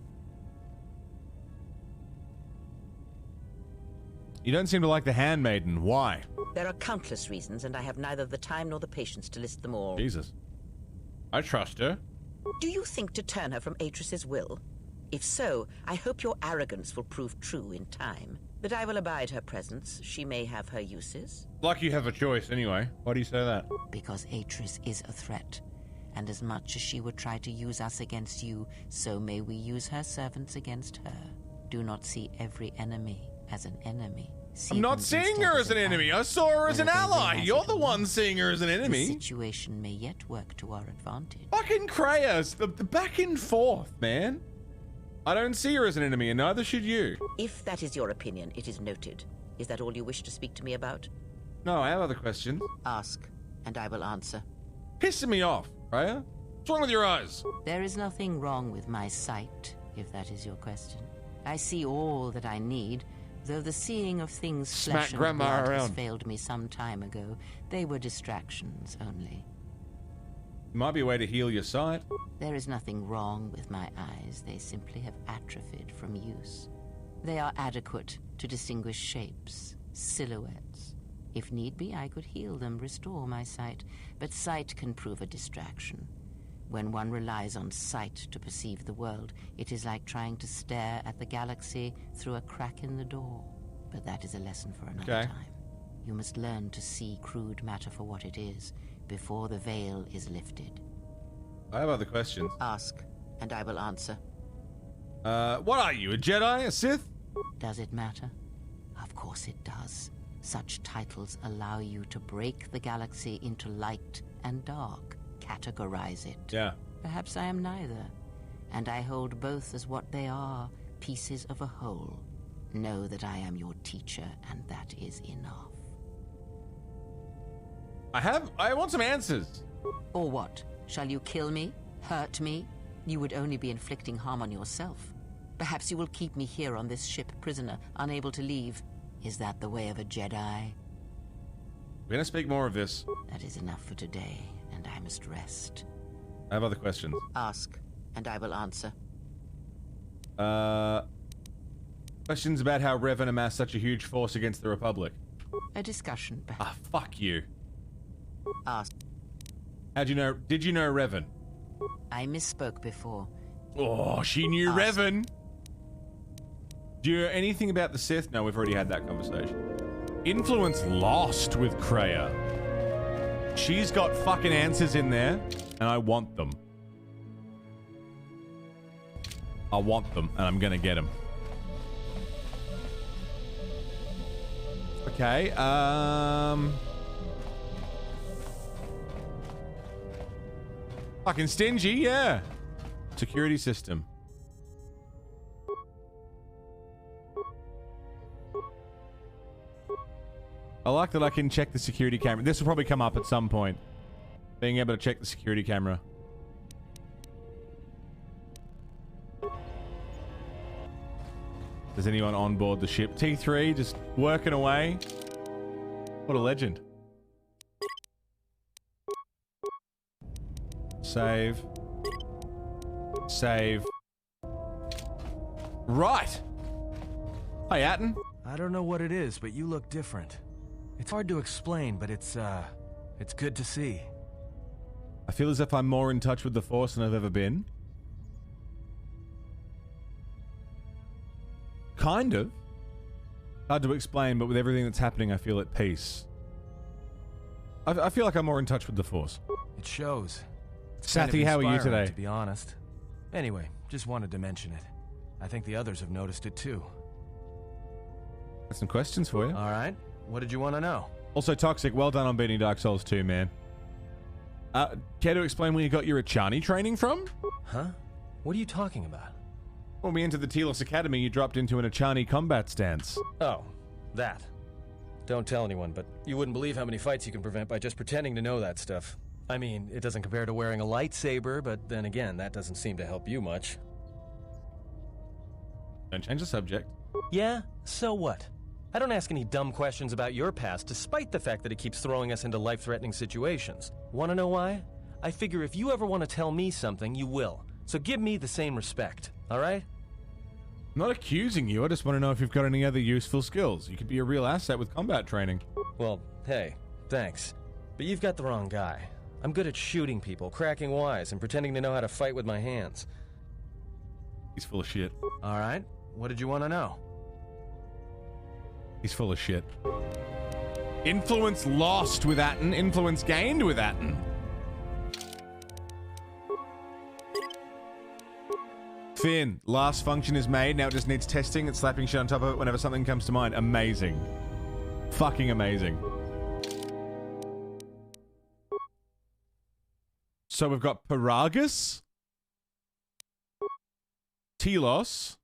You don't seem to like the handmaiden. Why? There are countless reasons, and I have neither the time nor the patience to list them all. Jesus. I trust her. Do you think to turn her from Atris's will? If so, I hope your arrogance will prove true in time. But I will abide her presence. She may have her uses. Like you have a choice, anyway. Why do you say that? Because Atris is a threat. And as much as she would try to use us against you, so may we use her servants against her. Do not see every enemy as an enemy. I'm not seeing her as an enemy. I saw her as an ally. You're the one seeing her as an enemy. The situation may yet work to our advantage. Fucking Kreia, the back and forth, man. I don't see her as an enemy, and neither should you. If that is your opinion, it is noted. Is that all you wish to speak to me about? No, I have other questions. Ask, and I will answer. Pissing me off, Kreia. What's wrong with your eyes? There is nothing wrong with my sight, if that is your question. I see all that I need. Though the seeing of things flesh and blood has failed me some time ago, they were distractions only. Might be a way to heal your sight. There is nothing wrong with my eyes. They simply have atrophied from use. They are adequate to distinguish shapes, silhouettes. If need be, I could heal them, restore my sight. But sight can prove a distraction. When one relies on sight to perceive the world, it is like trying to stare at the galaxy through a crack in the door. But that is a lesson for another time. You must learn to see crude matter for what it is, before the veil is lifted. I have other questions. Ask, and I will answer. What are you, a Jedi, a Sith? Does it matter? Of course it does. Such titles allow you to break the galaxy into light and dark. Categorize it. Yeah. Perhaps I am neither, and I hold both as what they are, pieces of a whole. Know that I am your teacher, and that is enough. I want some answers. Or what? Shall you kill me? Hurt me? You would only be inflicting harm on yourself. Perhaps you will keep me here on this ship, prisoner, unable to leave. Is that the way of a Jedi? We're gonna speak more of this. That is enough for today. And I must rest. I have other questions. Ask, and I will answer. Questions about how Revan amassed such a huge force against the Republic. A discussion. Ah, fuck you. Ask. How'd you know? Did you know Revan? I misspoke before. Oh, she knew Revan. Do you know anything about the Sith? No, we've already had that conversation. Influence lost with Kreia. She's got fucking answers in there, and I want them. I want them, and I'm gonna get them. Okay, fucking stingy, yeah. Security system. I like that I can check the security camera. This will probably come up at some point. Being able to check the security camera. Is anyone on board the ship? T3 just working away. What a legend. Save. Save. Right. Hi, Atten. I don't know what it is, but you look different. It's hard to explain, but it's good to see. I feel as if I'm more in touch with the Force than I've ever been. Kind of. Hard to explain, but with everything that's happening, I feel at peace. I feel like I'm more in touch with the Force. It shows. Sathi, how are you today? To be honest. Anyway, just wanted to mention it. I think the others have noticed it too. Got some questions for you. All right. What did you want to know? Also, Toxic, well done on beating Dark Souls 2, man. Care to explain where you got your Achani training from? Huh? What are you talking about? When we entered the Telos Academy, you dropped into an Achani combat stance. Oh, that. Don't tell anyone, but you wouldn't believe how many fights you can prevent by just pretending to know that stuff. I mean, it doesn't compare to wearing a lightsaber, but then again, that doesn't seem to help you much. Don't change the subject. Yeah? So what? I don't ask any dumb questions about your past, despite the fact that it keeps throwing us into life-threatening situations. Want to know why? I figure if you ever want to tell me something, you will. So give me the same respect, alright? I'm not accusing you, I just want to know if you've got any other useful skills. You could be a real asset with combat training. Well, hey, thanks. But you've got the wrong guy. I'm good at shooting people, cracking wise, and pretending to know how to fight with my hands. He's full of shit. Alright, what did you want to know? He's full of shit. Influence lost with Atten, influence gained with Atten. Finn, last function is made, now it just needs testing and slapping shit on top of it whenever something comes to mind. Amazing. Fucking amazing. So we've got Paragus, Telos,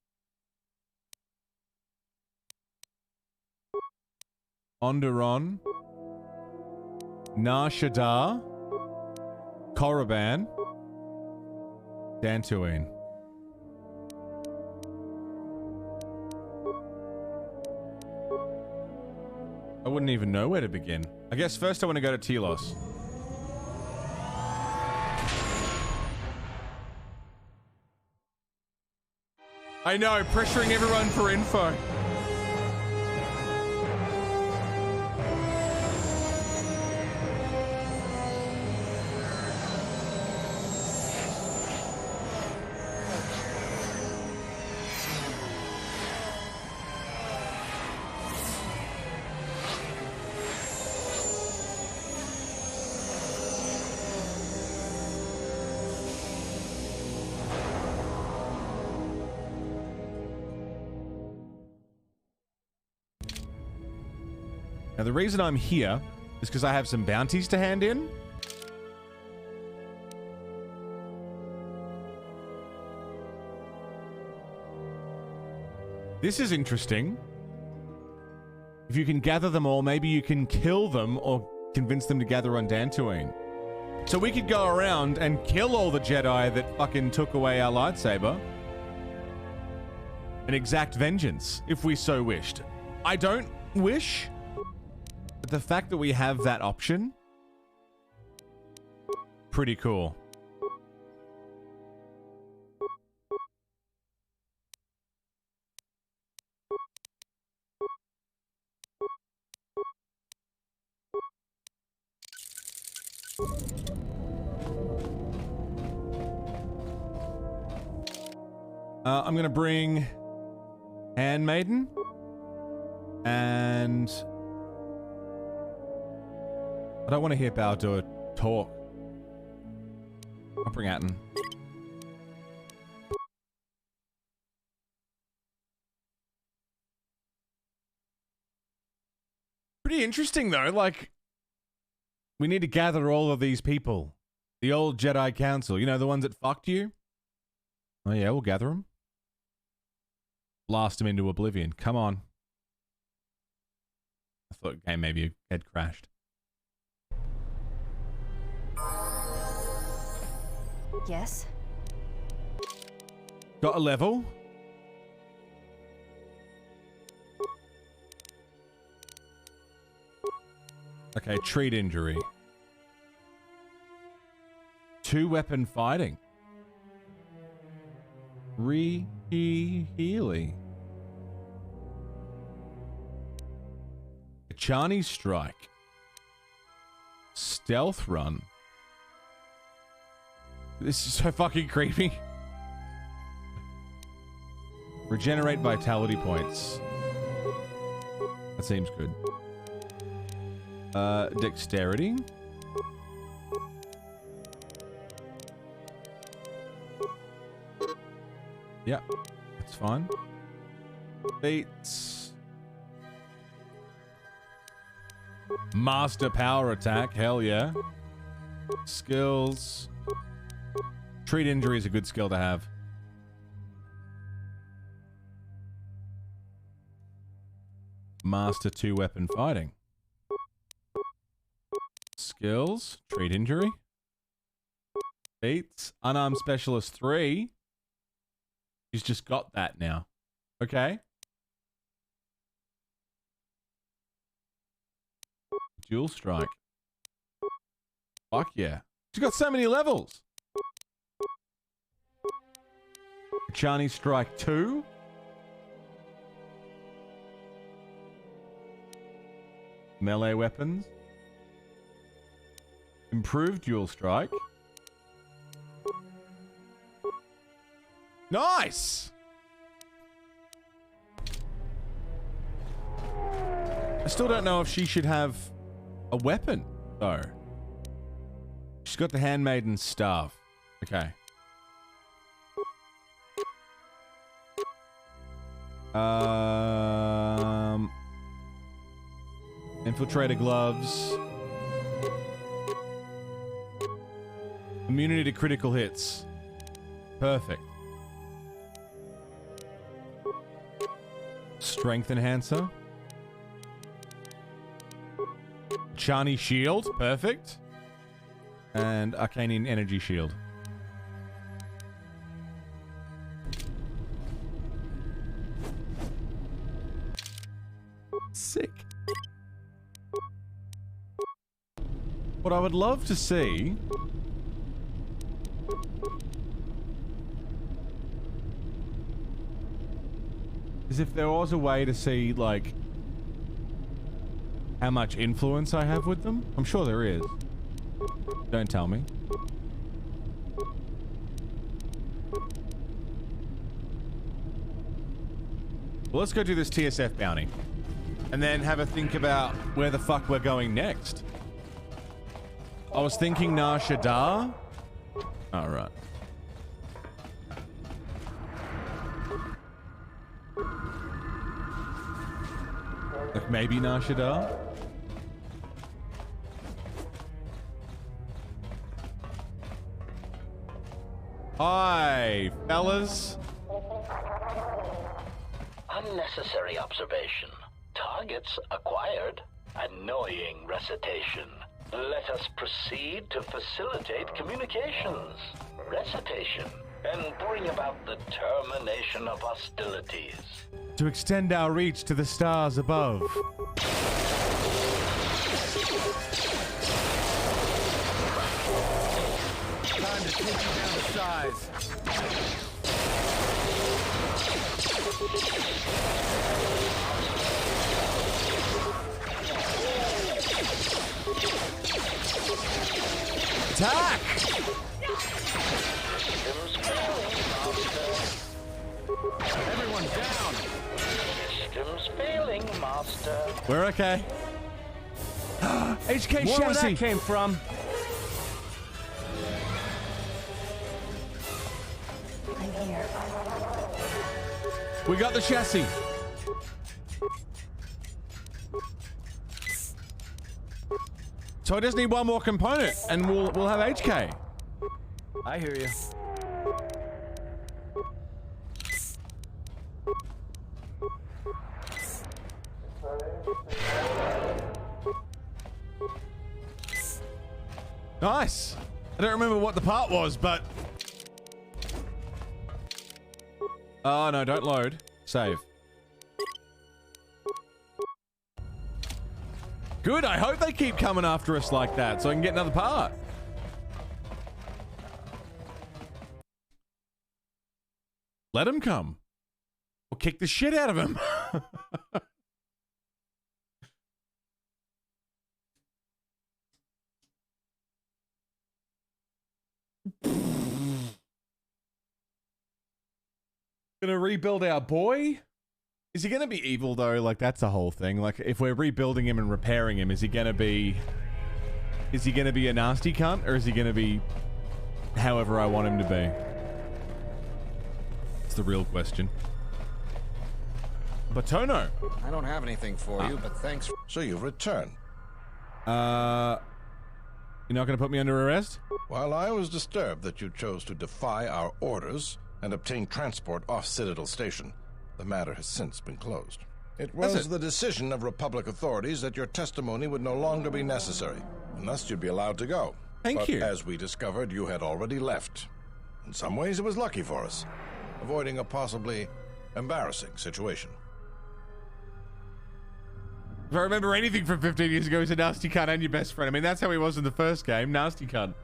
Onderon, Nar Shaddaa, Korriban, Dantooine. I wouldn't even know where to begin. I guess first I want to go to Telos. I know, pressuring everyone for info. Now, the reason I'm here is because I have some bounties to hand in. This is interesting. If you can gather them all, maybe you can kill them or convince them to gather on Dantooine. So we could go around and kill all the Jedi that fucking took away our lightsaber and exact vengeance, if we so wished. I don't wish. But the fact that we have that option, pretty cool. I'm gonna bring Handmaiden and I don't want to hear Baldur talk. I'll bring Atten. Pretty interesting though, like we need to gather all of these people. The old Jedi Council, you know, the ones that fucked you? Oh yeah, we'll gather them. Blast them into oblivion. Come on. I thought the game maybe had crashed. Yes? Got a level. Okay, treat injury. 2-weapon fighting. Healy. Chani strike. Stealth run. This is so fucking creepy. Regenerate vitality points. That seems good. Dexterity. Yeah, that's fine. Beats. Master power attack, hell yeah. Skills. Treat injury is a good skill to have. Master 2-weapon fighting. Skills. Treat injury. Beats. Unarmed specialist 3. He's just got that now. Okay. Dual strike. Fuck yeah. She's got so many levels. Chani strike 2. Melee weapons. Improved dual strike. Nice! I still don't know if she should have a weapon, though. She's got the Handmaiden's staff. Okay. Infiltrator gloves. Immunity to critical hits. Perfect. Strength enhancer. Chani shield. Perfect. And Arcanian energy shield. Sick. What I would love to see is if there was a way to see, like, how much influence I have with them. I'm sure there is. Don't tell me. Well, let's go do this TSF bounty. And then have a think about where the fuck we're going next. I was thinking Nar Shaddaa. Alright. Like maybe Nar Shaddaa? Hi, fellas. Unnecessary observation. Targets acquired. Annoying recitation. Let us proceed to facilitate communications. Recitation. And bring about the termination of hostilities. To extend our reach to the stars above. Time to take you down to size. Attack! Everyone down! Systems failing, Master. We're okay. HK More where chassis that came from. I'm here. We got the chassis. So I just need one more component, and we'll have HK. I hear you. Nice. I don't remember what the part was, but... Oh, no, don't load. Save. Good, I hope they keep coming after us like that so I can get another part. Let him come. Or kick the shit out of him. Gonna rebuild our boy? Is he gonna be evil though? Like, that's the whole thing. Like, if we're rebuilding him and repairing him, is he gonna be a nasty cunt, or is he gonna be however I want him to be? It's the real question. Batono. I don't have anything for you, but thanks. So you've returned. You're not gonna put me under arrest? While I was disturbed that you chose to defy our orders and obtain transport off Citadel Station, the matter has since been closed. It was the decision of Republic authorities that your testimony would no longer be necessary, and thus you'd be allowed to go. Thank you. As we discovered, you had already left. In some ways, it was lucky for us, avoiding a possibly embarrassing situation. If I remember anything from 15 years ago, he's a nasty cunt and your best friend. I mean, that's how he was in the first game. Nasty cunt.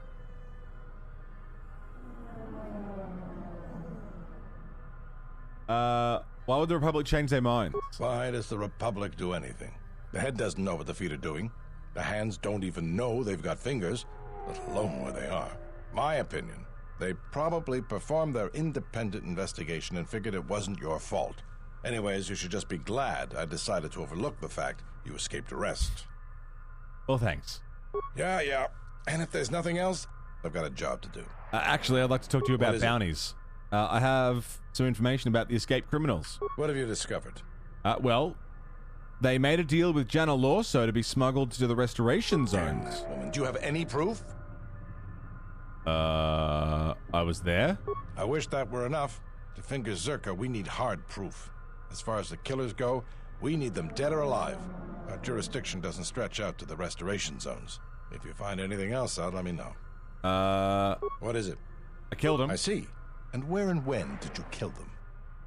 Why would the Republic change their mind? Why does the Republic do anything? The head doesn't know what the feet are doing. The hands don't even know they've got fingers, let alone where they are. My opinion, they probably performed their independent investigation and figured it wasn't your fault. Anyways, you should just be glad I decided to overlook the fact you escaped arrest. Well, thanks. Yeah. And if there's nothing else, I've got a job to do. Actually, I'd like to talk to you about bounties. I have some information about the escaped criminals. What have you discovered? Well, they made a deal with Jana Lorso to be smuggled to the restoration zones. Do you have any proof? I was there. I wish that were enough. To finger Zerka, we need hard proof. As far as the killers go, we need them dead or alive. Our jurisdiction doesn't stretch out to the restoration zones. If you find anything else out, let me know. What is it? I killed them. I see. And where and when did you kill them?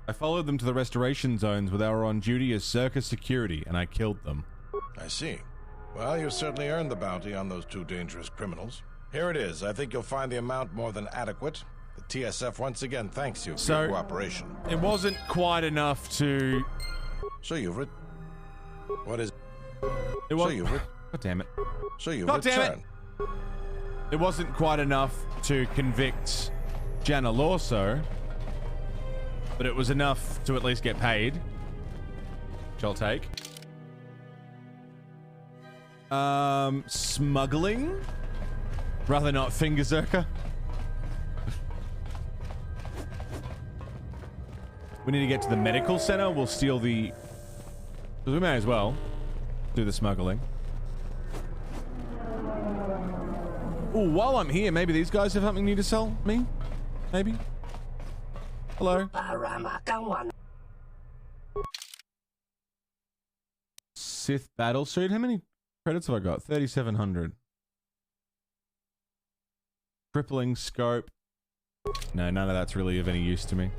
I followed them to the restoration zones where they were on duty as circus security, and I killed them. I see. Well, you've certainly earned the bounty on those two dangerous criminals. Here it is. I think you'll find the amount more than adequate. The TSF once again thanks you for your cooperation. It wasn't quite enough to... So you've What is... It was... So you've God damn it. So you've God damn returned. It wasn't quite enough to convict Jana Lorso, but it was enough to at least get paid, which I'll take. Smuggling? Rather not finger Zerka. We need to get to the medical center. We'll steal the... We may as well do the smuggling. Oh, while I'm here, maybe these guys have something new to sell me? Maybe? Hello? Sith battle suit. How many credits have I got? 3,700. Crippling scope. No, none of that's really of any use to me.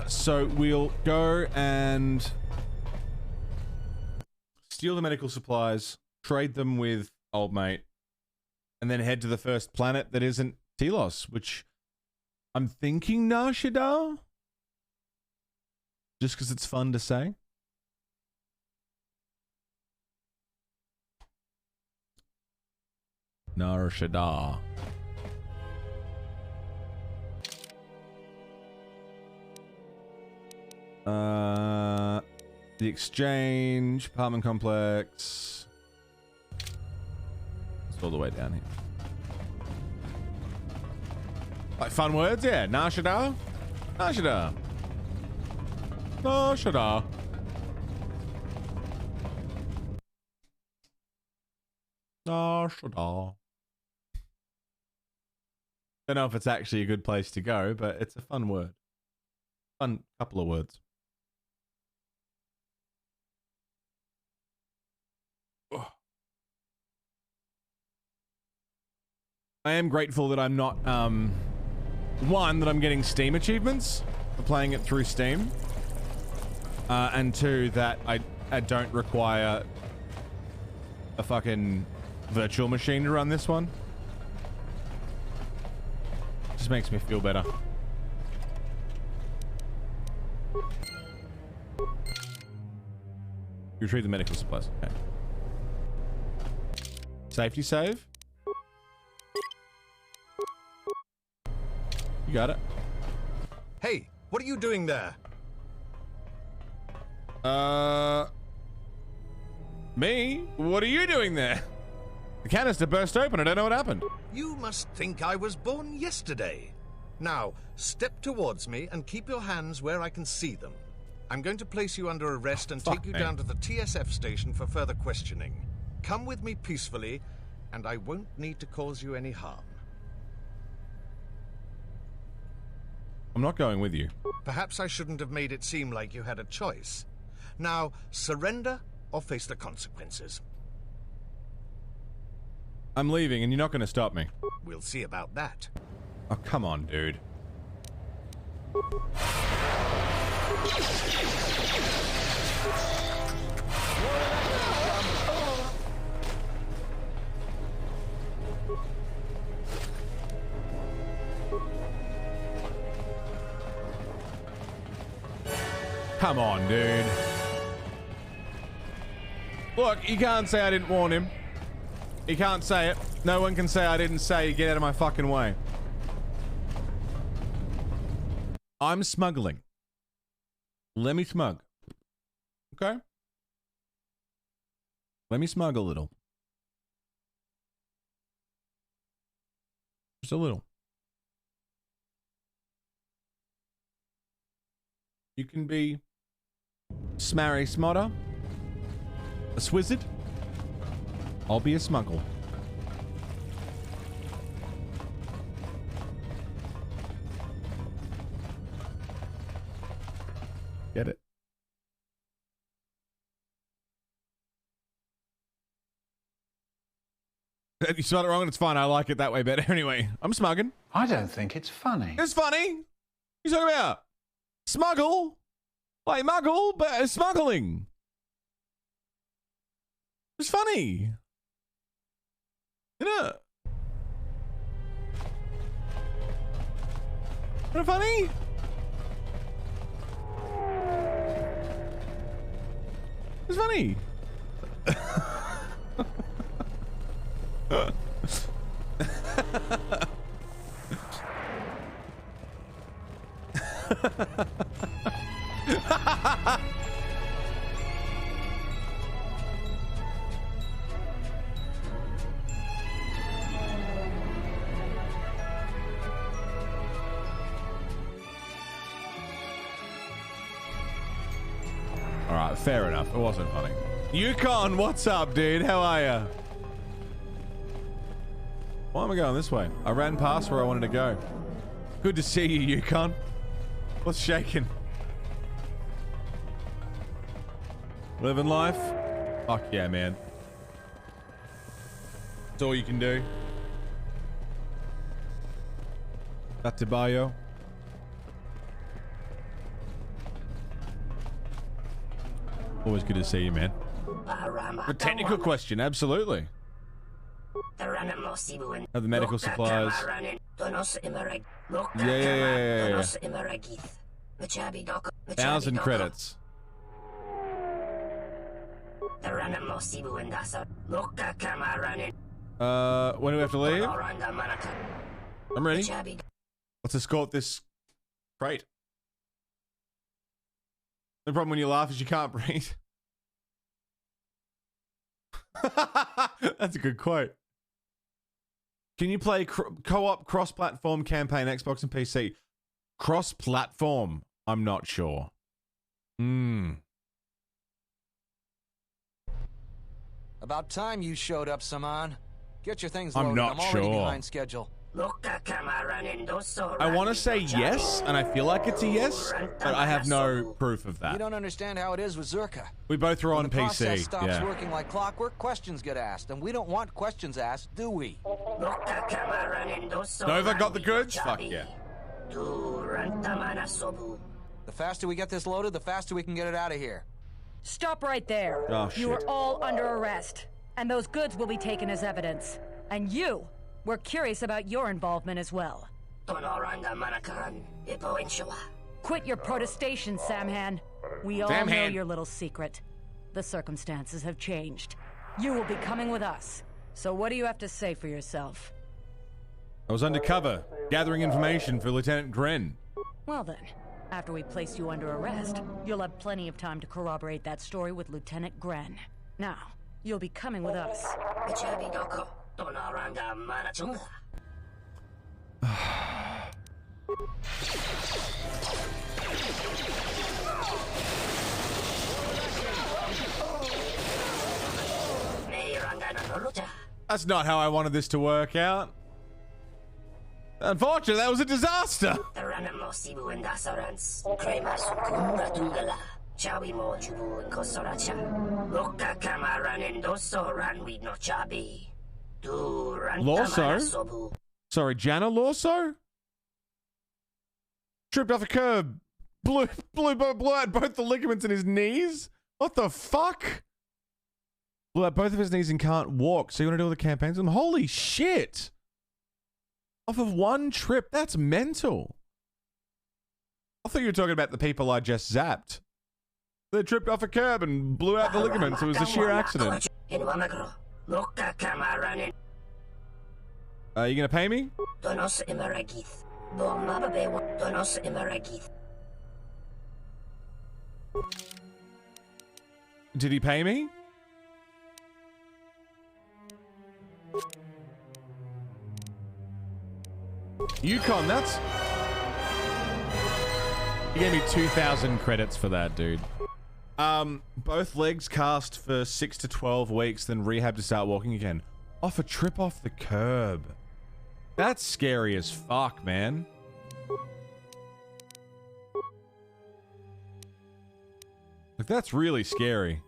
So we'll go and steal the medical supplies, trade them with old mate, and then head to the first planet that isn't Telos, which I'm thinking Nar Shaddaa, just because it's fun to say. Nar Shaddaa. The Exchange, apartment complex. It's all the way down here. Like fun words, yeah. Nar Shaddaa. Nar Shaddaa. Nar Shaddaa. Nar Shaddaa. Don't know if it's actually a good place to go, but it's a fun word. Fun couple of words. I am grateful that I'm not, one, that I'm getting Steam achievements for playing it through Steam. And two, that I don't require a fucking virtual machine to run this one. Just makes me feel better. Retrieve the medical supplies. Okay. Safety save. You got it. Hey, what are you doing there? Me? What are you doing there? The canister burst open. I don't know what happened. You must think I was born yesterday. Now, step towards me and keep your hands where I can see them. I'm going to place you under arrest and take you down to the TSF station for further questioning. Come with me peacefully, and I won't need to cause you any harm. I'm not going with you. Perhaps I shouldn't have made it seem like you had a choice. Now, surrender or face the consequences. I'm leaving, and you're not going to stop me. We'll see about that. Oh, come on, dude. Come on, dude. Look, you can't say I didn't warn him. You can't say it. No one can say I didn't say get out of my fucking way. I'm smuggling. Let me smug. Okay? Let me smug a little. Just a little. You can be smarry smotter, a swizzard. I'll be a smuggle. Get it? You spelled it wrong and it's fine. I like it that way better. Anyway, I'm smugging. I don't think it's funny. It's funny. You talking about smuggle? Like muggle, but smuggling. It's funny. Isn't it? Isn't it funny? It's funny. Alright, fair enough. It wasn't funny. Yukon, what's up, dude? How are ya? Why am I going this way? I ran past where I wanted to go. Good to see you, Yukon. What's shaking? Living life? Fuck yeah, man. That's all you can do. Tatibayo. Always good to see you, man. A technical question, absolutely. Have the medical supplies. Yeah. 1,000 credits. When do we have to leave? I'm ready. Let's escort this crate. The problem when you laugh is you can't breathe. That's a good quote. Can you play co-op cross-platform campaign Xbox and PC? Cross-platform? I'm not sure. About time you showed up, Saman. Get your things I'm loaded. not I'm already sure. behind schedule. I want to say yes, and I feel like it's a yes, but I have no proof of You that. don't understand how it is with Zerka. We both are on When the process PC. stops Yeah. working like clockwork, questions get asked, and we don't want questions asked, do we? Nova got the goods? Fuck yeah. The faster we get this loaded, the faster we can get it out of here. Stop right there. Oh, You are shit. all under arrest, and those goods will be taken as evidence. And you, we're curious about your involvement as well. Quit your protestation, Samhan. We all know Samhan. your little secret. The circumstances have changed. You will be coming with us. So what do you have to say for yourself? I was undercover, gathering information for Lieutenant Gren. Well then, after we place you under arrest, you'll have plenty of time to corroborate that story with Lieutenant Gren. Now, you'll be coming with us. That's not how I wanted this to work out. Unfortunately, that was a disaster. Lorso? Sorry, Jana Lorso? Tripped off a curb. Blew out both the ligaments in his knees? What the fuck? Blew out both of his knees and can't walk. So you want to do all the campaigns with him? Holy shit! Off of one trip? That's mental. I thought you were talking about the people I just zapped. They tripped off a curb and blew out the ligaments. It was a sheer accident. Are you gonna pay me? Did he pay me? Yukon, that's... He gave me 2,000 credits for that, dude. Both legs cast for 6 to 12 weeks, then rehab to start walking again. Off a trip off the curb. That's scary as fuck, man. Like, that's really scary.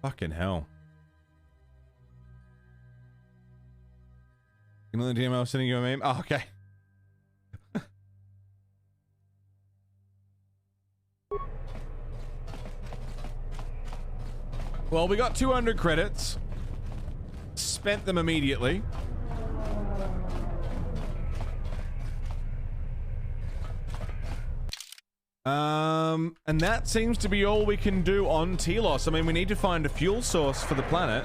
Fucking hell. You know the DM I was sending you a meme? Oh, okay. Well, we got 200 credits. Spent them immediately. And that seems to be all we can do on Telos. I mean, we need to find a fuel source for the planet.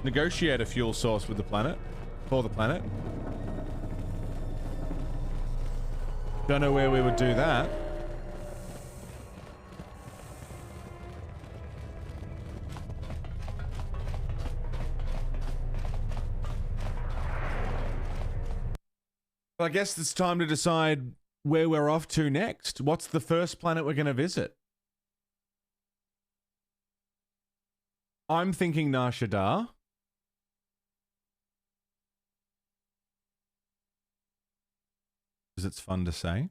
Negotiate a fuel source with the planet. For the planet. Don't know where we would do that. I guess it's time to decide where we're off to next. What's the first planet we're going to visit? I'm thinking Nar Shaddaa. Because it's fun to say.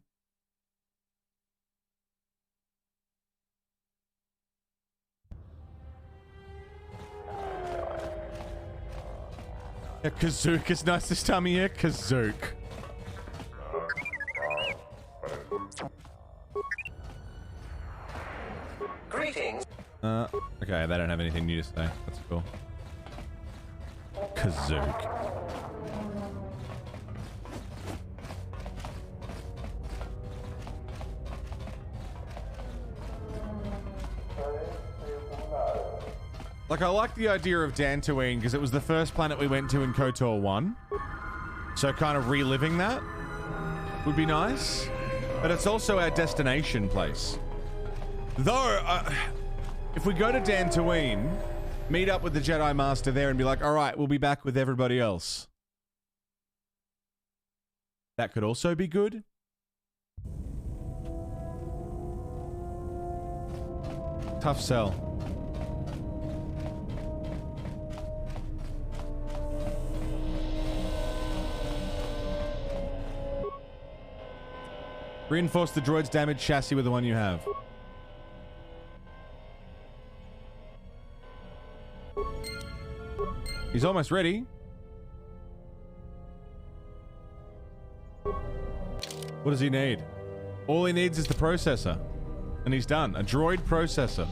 Yeah, Kazook is nice this time of year. Kazook. Greetings. Okay, they don't have anything new to say. That's cool. Kazook. Like, I like the idea of Dantooine because it was the first planet we went to in KOTOR 1. So kind of reliving that would be nice. But it's also our destination place. Though, if we go to Dantooine, meet up with the Jedi Master there and be like, all right, we'll be back with everybody else. That could also be good. Tough sell. Reinforce the droid's damaged chassis with the one you have. He's almost ready. What does he need? All he needs is the processor. And he's done. A droid processor.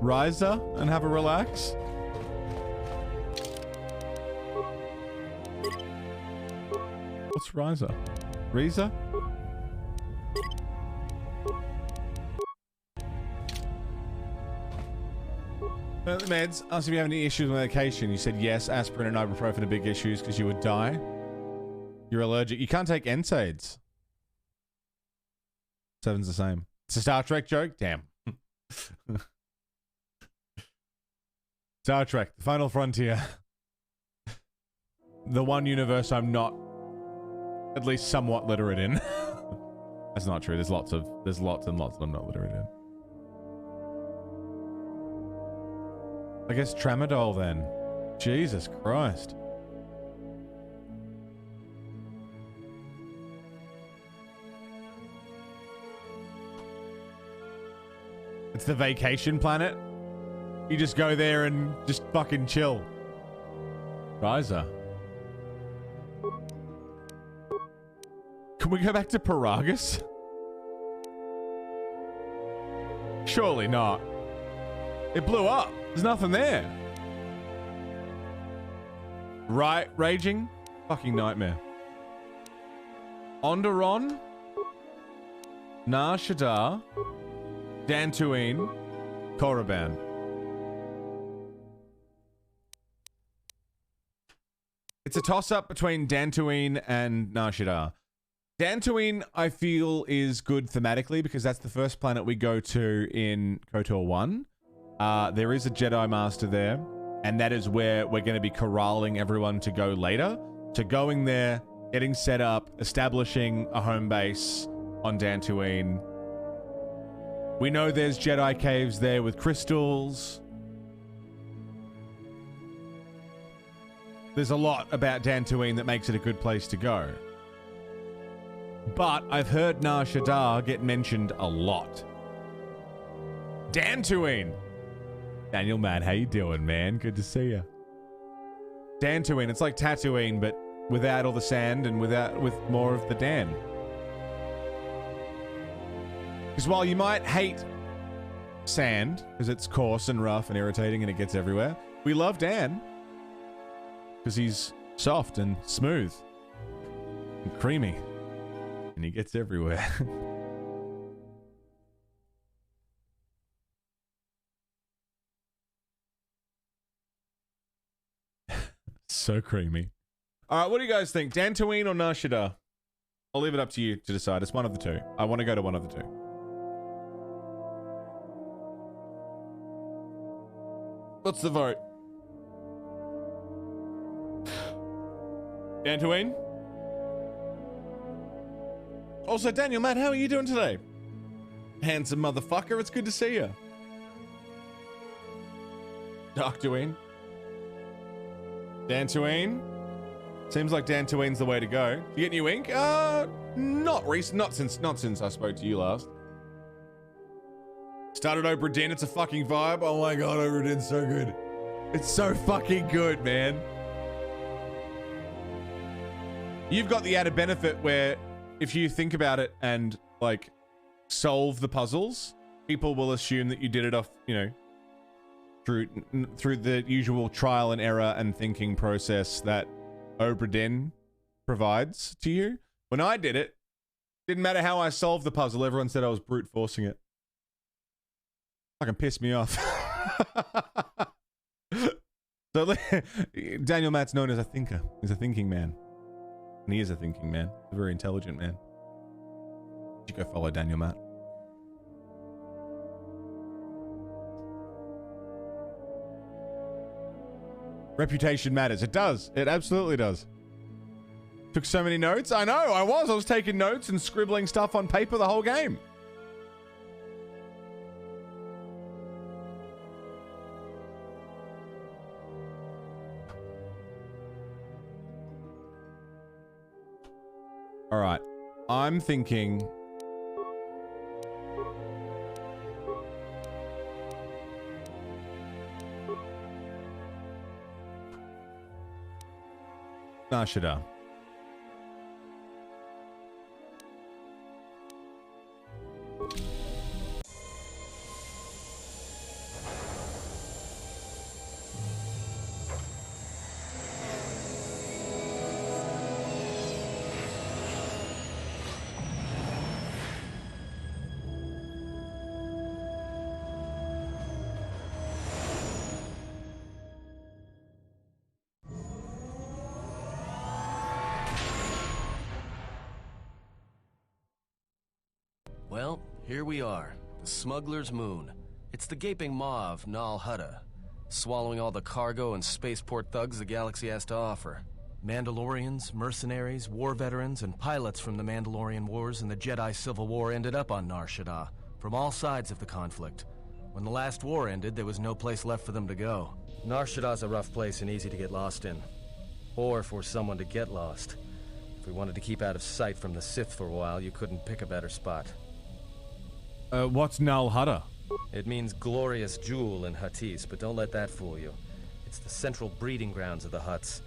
Riser and have a relax. What's Riser? Reza? The meds. Asked if you have any issues with medication. You said yes. Aspirin and ibuprofen are big issues because you would die. You're allergic. You can't take NSAIDs. 7's the same. It's a Star Trek joke? Damn. Star Trek, The Final Frontier. The one universe I'm not at least somewhat literate in. That's not true. There's lots and lots that I'm not literate in. I guess tramadol then. Jesus Christ. It's the vacation planet. You just go there and just fucking chill. Riser. Can we go back to Paragus? Surely not. It blew up. There's nothing there. Right, raging? Fucking nightmare. Onderon? Nar Shaddaa? Dantooine? Korriban. It's a toss-up between Dantooine and Nar Shaddaa. Dantooine, I feel, is good thematically because that's the first planet we go to in KOTOR 1. There is a Jedi Master there, and that is where we're going to be corralling everyone to go later. So going there, getting set up, establishing a home base on Dantooine. We know there's Jedi caves there with crystals. There's a lot about Dantooine that makes it a good place to go. But I've heard Nar Shaddaa get mentioned a lot. Dantooine! Daniel Matt, how you doing, man? Good to see you. Dantooine, it's like Tatooine, but without all the sand and with more of the Dan. Because while you might hate sand, because it's coarse and rough and irritating and it gets everywhere, we love Dan. Because he's soft and smooth and creamy. And he gets everywhere. So creamy. All right, what do you guys think? Dantooine or Nar Shaddaa? I'll leave it up to you to decide. It's one of the two. I want to go to one of the two. What's the vote? Dantooine? Also, Daniel, Matt, how are you doing today? Handsome motherfucker, it's good to see you. Dantooine? Dantooine? Seems like Dantooine's the way to go. You get new ink? Not recent, not since I spoke to you last. Started Obra Dinn, it's a fucking vibe. Oh my god, Obra Dinn's so good. It's so fucking good, man. You've got the added benefit where if you think about it and, like, solve the puzzles, people will assume that you did it off, you know, through the usual trial and error and thinking process that Obra Dinn provides to you. When I did it, didn't matter how I solved the puzzle, everyone said I was brute forcing it. Fucking pissed me off. So Daniel Matt's known as a thinker. He's a thinking man. And he is a thinking man. A very intelligent man. You go follow Daniel Matt. Reputation matters. It does. It absolutely does. Took so many notes. I know. I was taking notes and scribbling stuff on paper the whole game. All right. I'm thinking... Nar Shaddaa. Well, here we are, the Smuggler's Moon. It's the gaping maw of Nal Hutta, swallowing all the cargo and spaceport thugs the galaxy has to offer. Mandalorians, mercenaries, war veterans, and pilots from the Mandalorian Wars and the Jedi Civil War ended up on Nar Shaddaa, from all sides of the conflict. When the last war ended, there was no place left for them to go. Nar Shaddaa's a rough place and easy to get lost in. Or for someone to get lost. If we wanted to keep out of sight from the Sith for a while, you couldn't pick a better spot. What's Nal Hutta? It means glorious jewel in Huttese, but don't let that fool you. It's the central breeding grounds of the Hutts.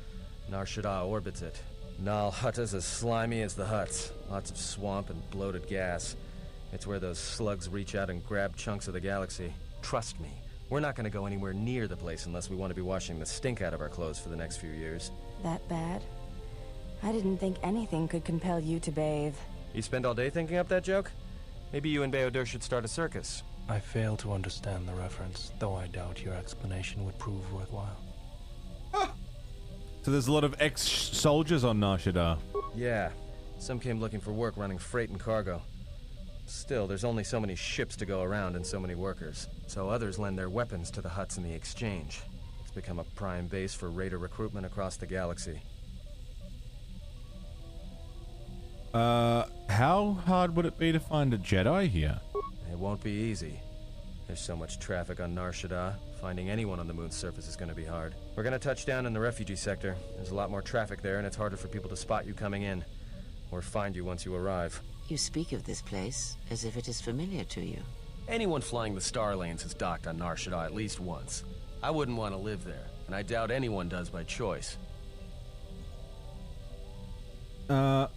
Nar Shaddaa orbits it. Nal Hutta's as slimy as the Hutts. Lots of swamp and bloated gas. It's where those slugs reach out and grab chunks of the galaxy. Trust me, we're not going to go anywhere near the place unless we want to be washing the stink out of our clothes for the next few years. That bad? I didn't think anything could compel you to bathe. You spend all day thinking up that joke? Maybe you and Beodur should start a circus. I fail to understand the reference, though I doubt your explanation would prove worthwhile. So there's a lot of ex-soldiers on Nar Shaddaa. Yeah. Some came looking for work running freight and cargo. Still, there's only so many ships to go around and so many workers. So others lend their weapons to the Hutts in the exchange. It's become a prime base for raider recruitment across the galaxy. How hard would it be to find a Jedi here? It won't be easy. There's so much traffic on Nar Shaddaa. Finding anyone on the moon's surface is going to be hard. We're going to touch down in the refugee sector. There's a lot more traffic there, and it's harder for people to spot you coming in. Or find you once you arrive. You speak of this place as if it is familiar to you. Anyone flying the Star Lanes has docked on Nar Shaddaa at least once. I wouldn't want to live there, and I doubt anyone does by choice. How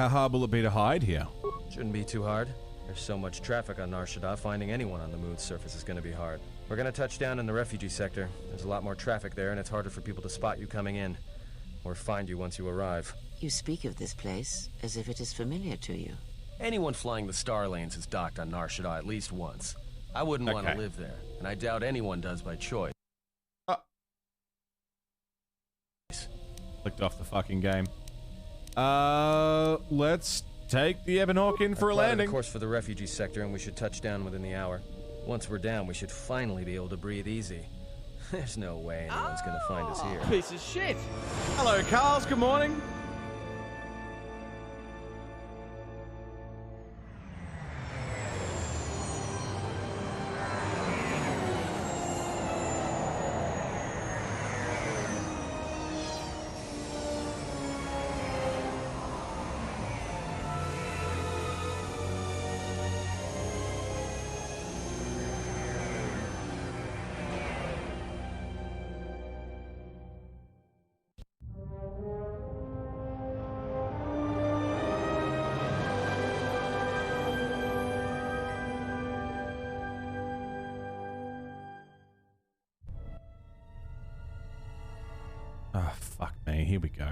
hard will it be to hide here? Shouldn't be too hard. There's so much traffic on Nar Shaddaa, finding anyone on the moon's surface is going to be hard. We're going to touch down in the refugee sector. There's a lot more traffic there, and it's harder for people to spot you coming in. Or find you once you arrive. You speak of this place as if it is familiar to you. Anyone flying the Star Lanes has docked on Nar Shaddaa at least once. I wouldn't want to live there, and I doubt anyone does by choice. Clicked off the fucking game. Let's take the Ebon Hawk in for a landing. Of course, for the refugee sector, and we should touch down within the hour. Once we're down, we should finally be able to breathe easy. There's no way anyone's gonna find us here. Piece of shit. Hello, Carls. Good morning. Oh, fuck me. Here we go.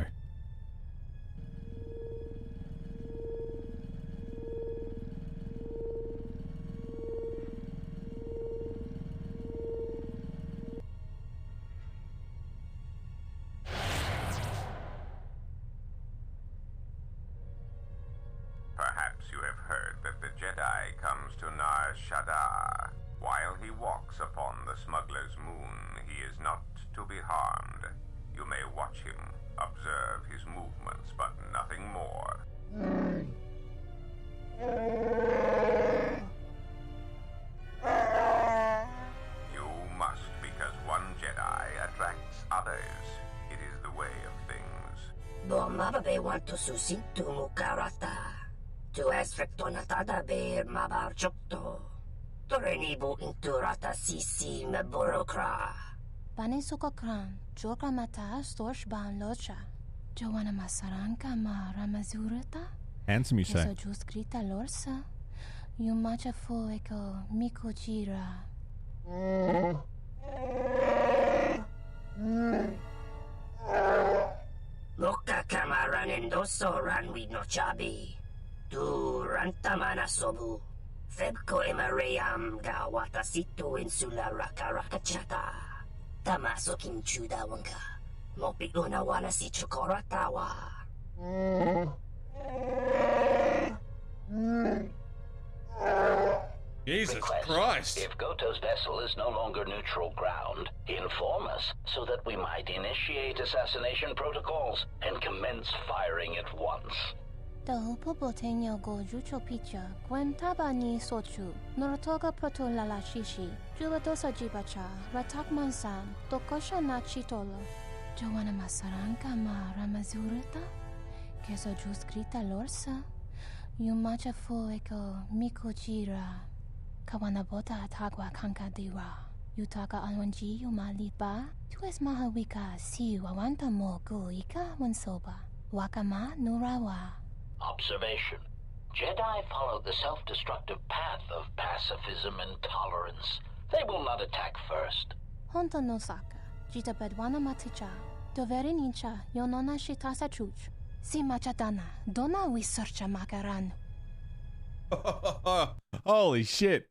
you have heard that the Jedi comes to Nar Shaddaa. While he walks upon the smuggler's moon, he is not to be harmed. You may watch him, observe his movements, but nothing more. You must, because one Jedi attracts others. It is the way of things. Bomababe want to susintu mukarata. Tu esrecto natada beer mabarchokto. Torenibu inturata sisi meborokra. Banisokokran, Joka mata storch ban locha. Joanna masaranka ma ramazurata. Handsome, you say. Eso juskrita lorsa. You macha foeko mikojira. Loka kamaran endoso ranwi no chabi. Tu rantamana sobu. Febko emareyam ga watasitu insula rakarakachata. Tamaso kinchuda wanka. Mopi una wana si chokoratawa. Jesus Request. Christ. If Goto's vessel is no longer neutral ground, inform us so that we might initiate assassination protocols and commence firing at once. The Popotenyo go jucho picha, Gwentaba ni sochu, Norotoga proto lalashishi, Jubadosa jibacha, Ratakman san, Tokosha na chitolo. Joanna masaranka ma ramazurata? Keso juskrita lorsa? Yumacha foeko mikojira. Kawanabota atagwa kankadiwa. Yutaka alwanji yumalipa. Tu es mahawika si wawanta mo guika wansoba. Wakama nurawa. Observation. Jedi follow the self-destructive path of pacifism and tolerance. They will not attack first. Honto no saka. Jita bedwana maticha. Doveri nincha yonona shitasa chuch. Si machadana. Dona we searcha makaran. Holy shit.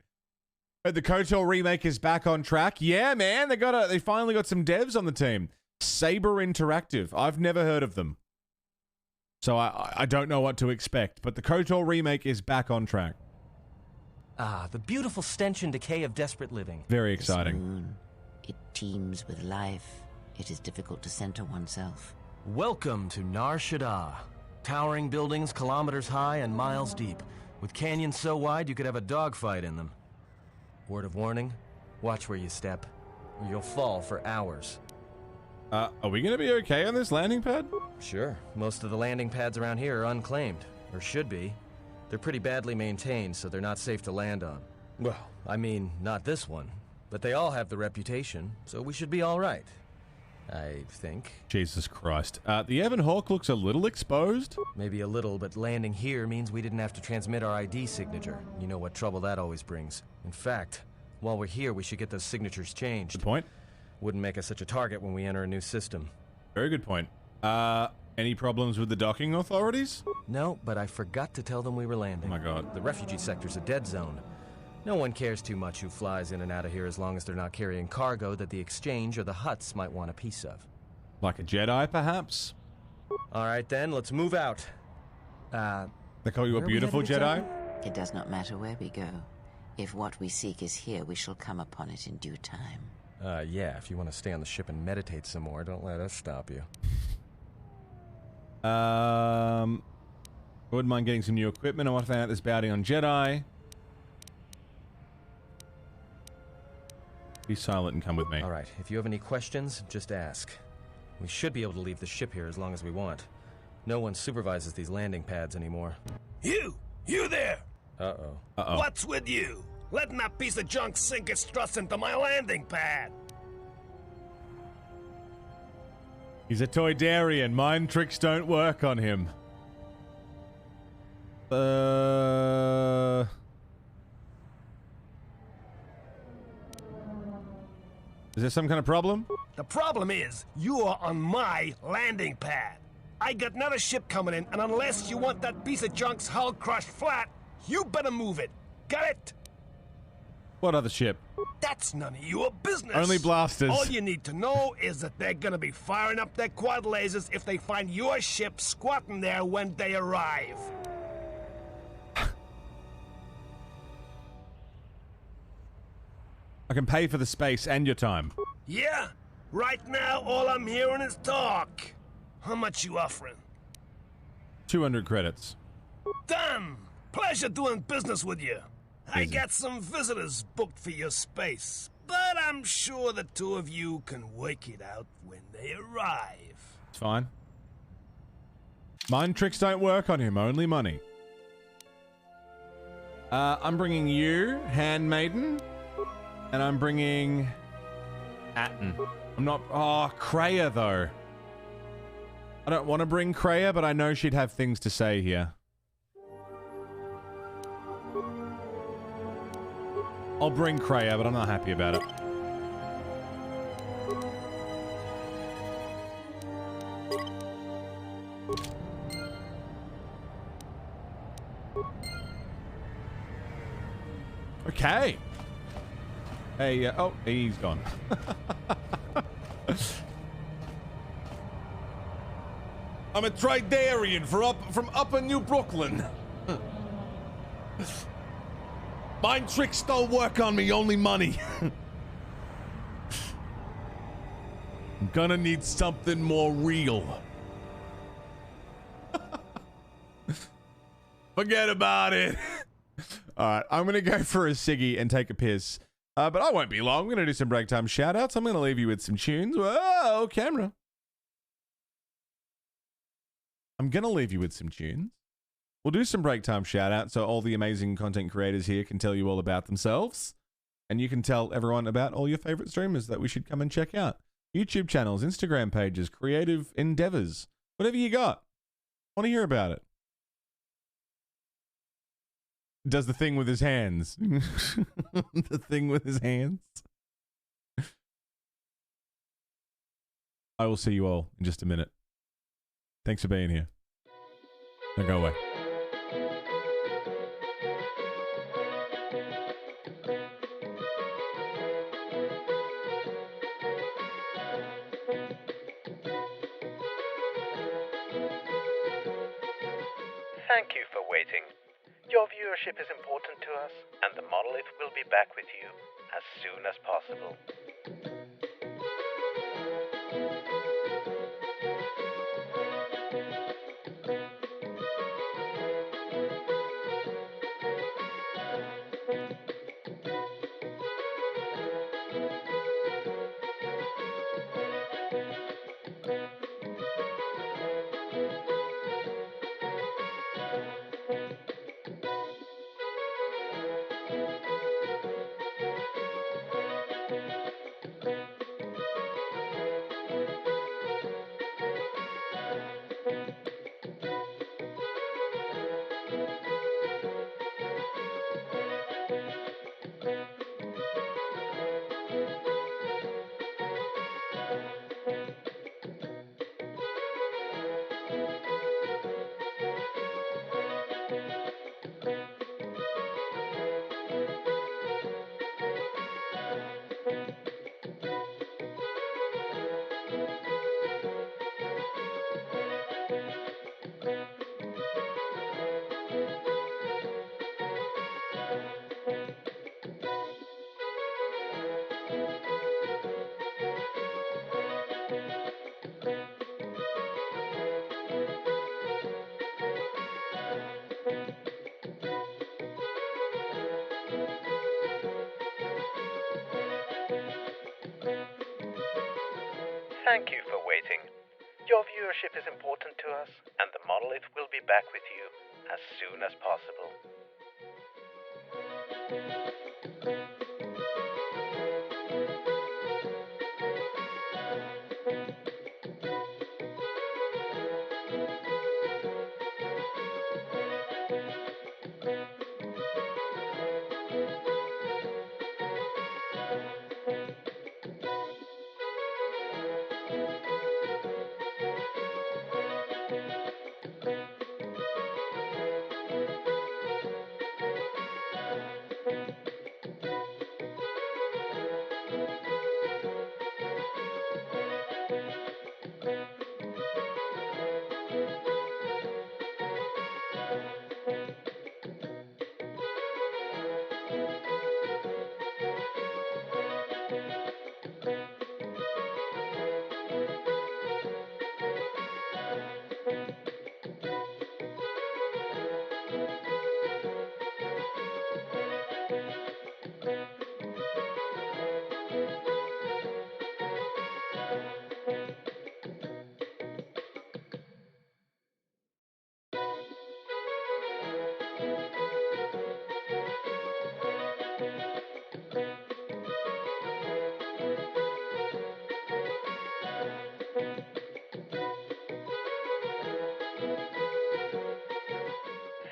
The KOTOR remake is back on track. Yeah, man, they finally got some devs on the team. Saber Interactive. I've never heard of them. So I don't know what to expect, but the KOTOR remake is back on track. Ah, the beautiful stench and decay of desperate living. Very exciting. This moon, it teems with life. It is difficult to center oneself. Welcome to Nar Shaddaa. Towering buildings kilometers high and miles deep, with canyons so wide you could have a dogfight in them. Word of warning, watch where you step, or you'll fall for hours. Are we gonna be okay on this landing pad? Sure. Most of the landing pads around here are unclaimed, or should be. They're pretty badly maintained, so they're not safe to land on. Well, I mean, not this one. But they all have the reputation, so we should be all right. I think. Jesus Christ. The Evan Hawk looks a little exposed. Maybe a little, but landing here means we didn't have to transmit our ID signature. You know what trouble that always brings. In fact, while we're here, we should get those signatures changed. Good point. Wouldn't make us such a target when we enter a new system. Very good point. Any problems with the docking authorities? No, but I forgot to tell them we were landing. Oh my god. The refugee sector's a dead zone. No one cares too much who flies in and out of here as long as they're not carrying cargo that the exchange or the Hutts might want a piece of. Like a Jedi, perhaps? All right, then, let's move out. They call you a beautiful Jedi? It does not matter where we go. If what we seek is here, we shall come upon it in due time. Yeah, if you want to stay on the ship and meditate some more, don't let us stop you. I wouldn't mind getting some new equipment. I want to find out this bounty on Jedi. Be silent and come with me. All right, if you have any questions, just ask. We should be able to leave the ship here as long as we want. No one supervises these landing pads anymore. You there! Uh-oh. Uh-oh. What's with you? Letting that piece of junk sink its struts into my landing pad! He's a Toydarian. Mind tricks don't work on him. Is there some kind of problem? The problem is, you are on my landing pad. I got another ship coming in, and unless you want that piece of junk's hull crushed flat, you better move it. Got it? What other ship? That's none of your business. Only blasters. All you need to know is that they're gonna be firing up their quad lasers if they find your ship squatting there when they arrive. I can pay for the space and your time. Yeah? Right now, all I'm hearing is talk. How much you offering? 200 credits. Done! Pleasure doing business with you. I got some visitors booked for your space, but I'm sure the two of you can work it out when they arrive. It's fine. Mind tricks don't work on him, only money. I'm bringing you, Handmaiden, and I'm bringing Atten. I'm not... Oh, Kreia, though. I don't want to bring Kreia, but I know she'd have things to say here. I'll bring Kreia, but I'm not happy about it. Okay. Hey, oh, he's gone. I'm a Tridarian from Upper New Brooklyn. Mind tricks don't work on me, only money. I'm gonna need something more real. Forget about it. Alright, I'm gonna go for a ciggy and take a piss. But I won't be long. I'm gonna do some break time shout outs. I'm gonna leave you with some tunes. Whoa, camera. I'm gonna leave you with some tunes. We'll do some break time shout outs so all the amazing content creators here can tell you all about themselves. And you can tell everyone about all your favorite streamers that we should come and check out. YouTube channels, Instagram pages, creative endeavors, whatever you got. Want to hear about it. Does the thing with his hands. The thing with his hands. I will see you all in just a minute. Thanks for being here. Don't go away. Thank you for waiting. Your viewership is important to us, and the Monolith will be back with you as soon as possible. Thank you for waiting. Your viewership is important to us, and the Monolith will be back with you as soon as possible.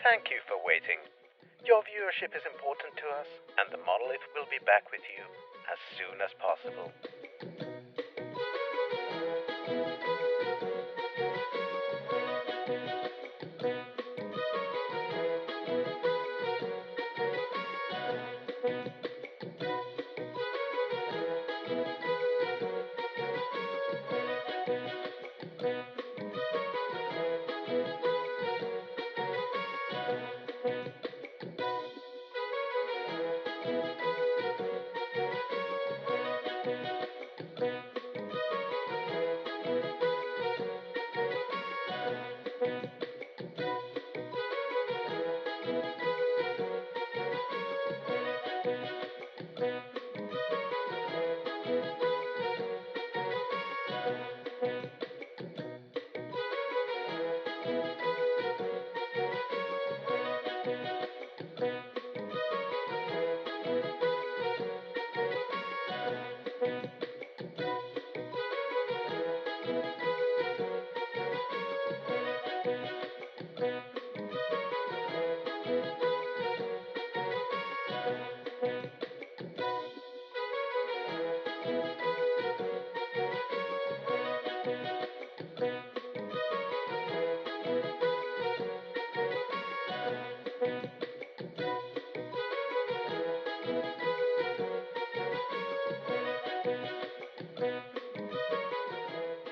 Thank you for waiting. Your viewership is important to us, and the Monolith will be back with you as soon as possible.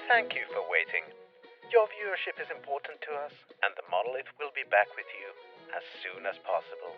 Thank you for waiting. Your viewership is important to us, and the Monolith will be back with you as soon as possible.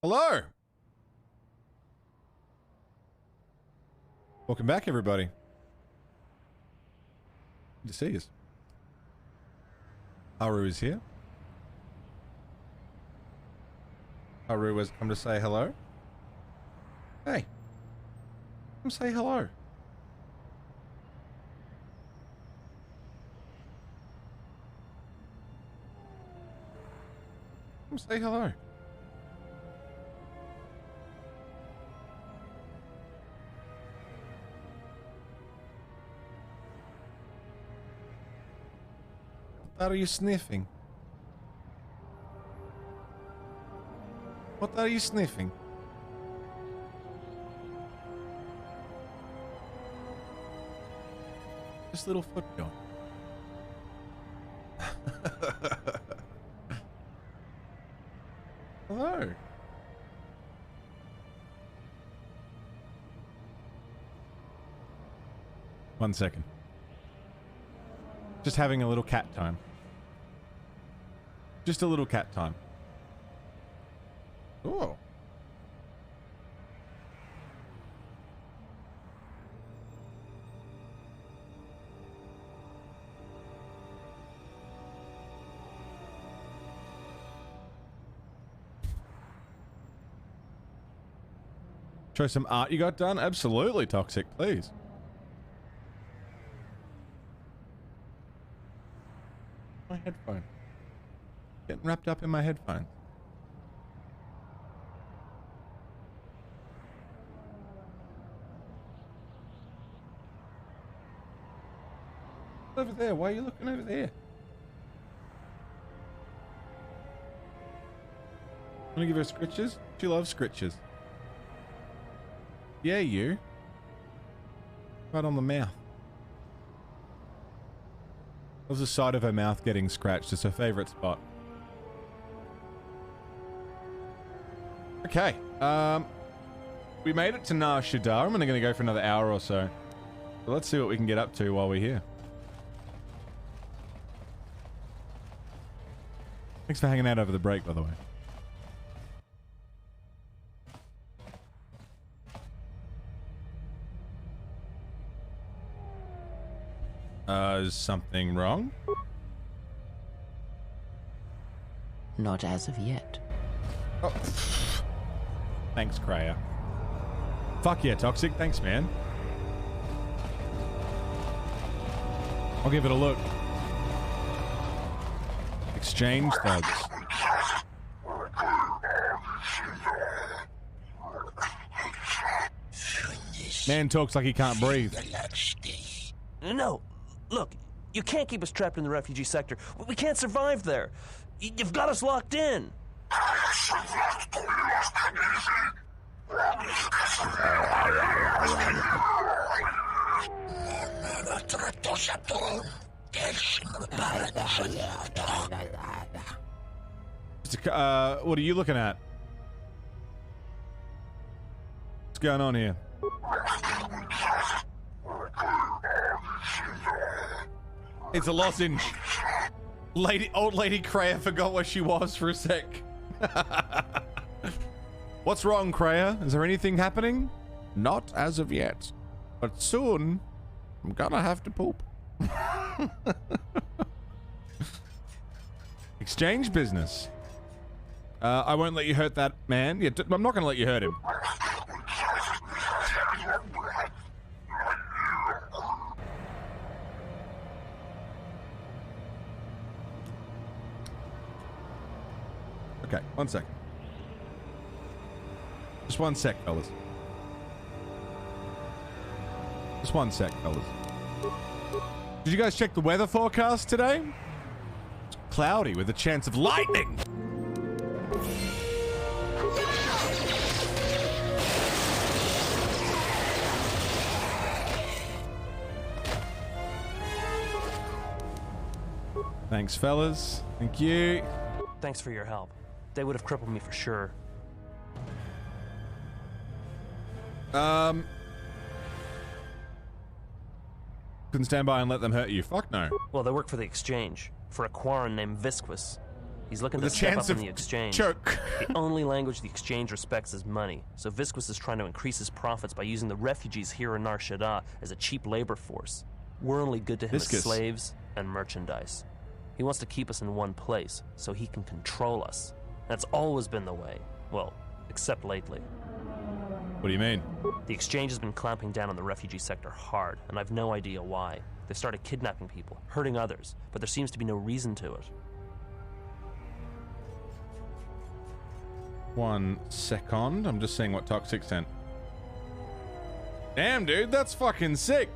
Hello! Welcome back, everybody. Good to see you. Haru is here. Haru has come to say hello. Hey. Come say hello. Come say hello. What are you sniffing? What are you sniffing? This little foot joint. Hello. One second. Just having a little cat time. Just a little cat time. Oh. Show some art you got done? Absolutely, Toxic, please. My headphone. Getting wrapped up in my headphone. Over there. Why are you looking over there? Want to give her scritches? She loves scritches. Yeah, you. Right on the mouth. That was the side of her mouth getting scratched. It's her favorite spot. Okay. We made it to Nar Shaddaa. I'm only going to go for another hour or so. So let's see what we can get up to while we're here. Thanks for hanging out over the break, by the way. Is something wrong? Not as of yet. Oh. Thanks, Kreia. Fuck yeah, Toxic. Thanks, man. I'll give it a look. Exchange thugs. Man talks like he can't breathe. No, look, you can't keep us trapped in the refugee sector. We can't survive there. You've got us locked in. What are you looking at? What's going on here? It's a lozenge. Old lady Kreia forgot where she was for a sec. What's wrong, Kreia? Is there anything happening? Not as of yet. But soon, I'm gonna have to poop. Exchange business. I won't let you hurt that man. Yeah, I'm not gonna let you hurt him. Okay, 1 second. Just 1 sec, fellas. Just 1 sec, fellas. Did you guys check the weather forecast today? Cloudy with a chance of lightning. Thanks, fellas. Thank you. Thanks for your help. They would have crippled me for sure. Couldn't stand by and let them hurt you. Fuck no. Well, they work for the Exchange, for a Quarren named Visquis. He's looking to step up in the Exchange. Choke. The only language the Exchange respects is money, so Visquis is trying to increase his profits by using the refugees here in Nar Shaddaa as a cheap labor force. We're only good to him as slaves and merchandise. He wants to keep us in one place, so he can control us. That's always been the way. Well, except lately. What do you mean? The Exchange has been clamping down on the refugee sector hard, and I've no idea why. They've started kidnapping people, hurting others, but there seems to be no reason to it. 1 second. I'm just seeing what Toxic sent. Damn, dude, that's fucking sick.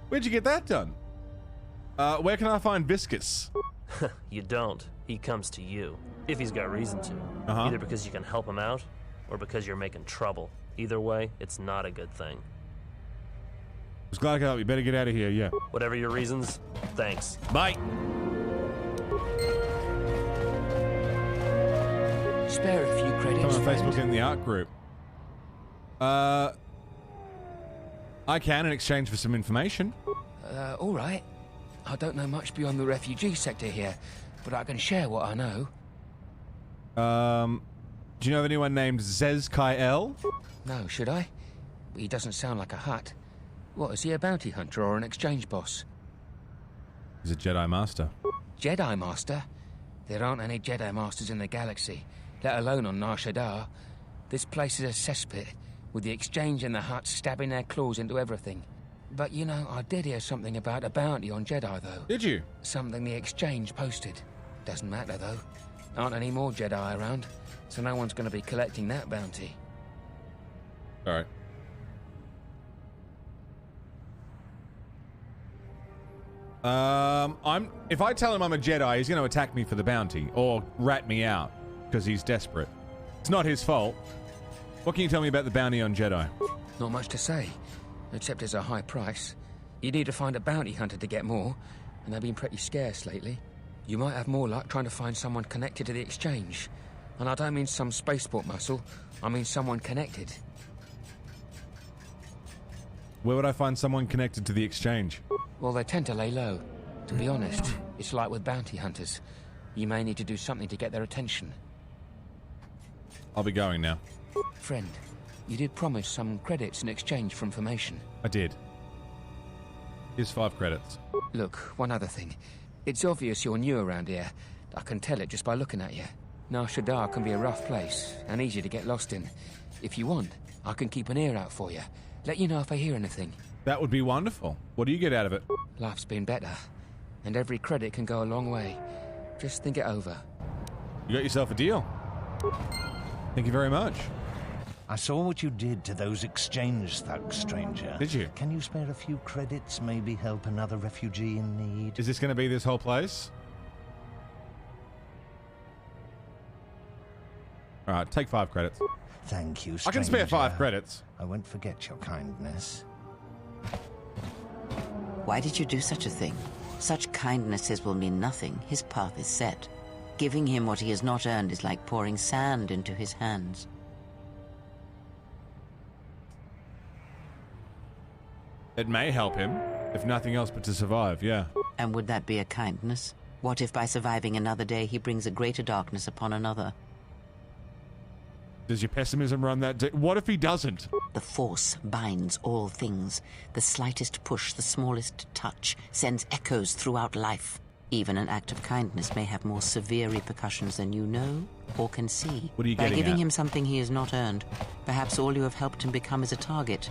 Where'd you get that done? Where can I find Visquis? You don't. He comes to you. If he's got reason to. Either because you can help him out, or because you're making trouble. Either way, it's not a good thing. I was glad I could help you. Better get out of here, yeah. Whatever your reasons, thanks. Bye. Spare a few credits. Come on Facebook in the art group. I can in exchange for some information. All right. I don't know much beyond the refugee sector here, but I can share what I know. Do you know of anyone named Zez Kael? No, should I? He doesn't sound like a Hutt. What, is he a bounty hunter or an exchange boss? He's a Jedi Master. Jedi Master? There aren't any Jedi Masters in the galaxy, let alone on Nar Shaddaa. This place is a cesspit. with the exchange and the Hutts stabbing their claws into everything. But, you know, I did hear something about a bounty on Jedi, though. Did you? Something the exchange posted. Doesn't matter, though. Aren't any more Jedi around, so no one's going to be collecting that bounty. All right. If I tell him I'm a Jedi, he's going to attack me for the bounty or rat me out because he's desperate. It's not his fault. What can you tell me about the bounty on Jedi? Not much to say, except it's a high price. You need to find a bounty hunter to get more, and they've been pretty scarce lately. You might have more luck trying to find someone connected to the exchange. And I don't mean some spaceport muscle, I mean someone connected. Where would I find someone connected to the exchange? Well, they tend to lay low. To be honest, it's like with bounty hunters. You may need to do something to get their attention. I'll be going now. Friend, you did promise some credits in exchange for information. I did. Here's 5 credits. Look, one other thing. It's obvious you're new around here. I can tell it just by looking at you. Nar Shaddaa can be a rough place, and easy to get lost in. If you want, I can keep an ear out for you. Let you know if I hear anything. That would be wonderful. What do you get out of it? Life's been better, and every credit can go a long way. Just think it over. You got yourself a deal. Thank you very much. I saw what you did to those exchange thugs, stranger. Did you? Can you spare a few credits, maybe help another refugee in need? Is this going to be this whole place? All right, take 5 credits. Thank you, stranger. I can spare 5 credits. I won't forget your kindness. Why did you do such a thing? Such kindnesses will mean nothing. His path is set. Giving him what he has not earned is like pouring sand into his hands. It may help him, if nothing else but to survive, yeah. And would that be a kindness? What if by surviving another day he brings a greater darkness upon another? Does your pessimism run that deep? What if he doesn't? The Force binds all things. The slightest push, the smallest touch, sends echoes throughout life. Even an act of kindness may have more severe repercussions than you know or can see. What are you by getting giving at? him something he has not earned, perhaps all you have helped him become is a target.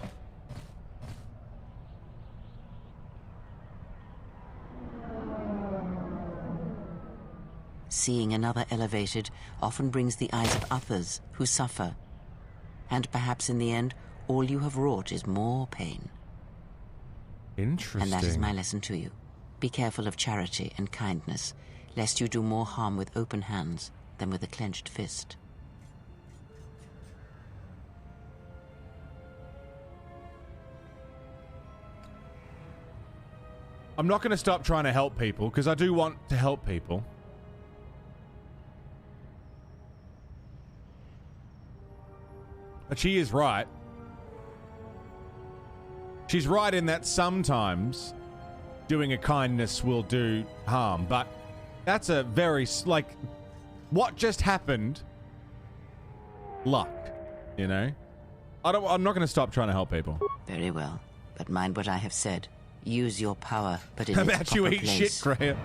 Seeing another elevated often brings the eyes of others who suffer. And perhaps in the end, all you have wrought is more pain. Interesting. And that is my lesson to you. Be careful of charity and kindness, lest you do more harm with open hands than with a clenched fist. I'm not going to stop trying to help people, because I do want to help people. But she is right. She's right in that sometimes doing a kindness will do harm, but that's a very, like, what just happened? Luck, you know? I'm not going to stop trying to help people. Very well, but mind what I have said. Use your power, but in How its about you proper eat place. shit, Graham?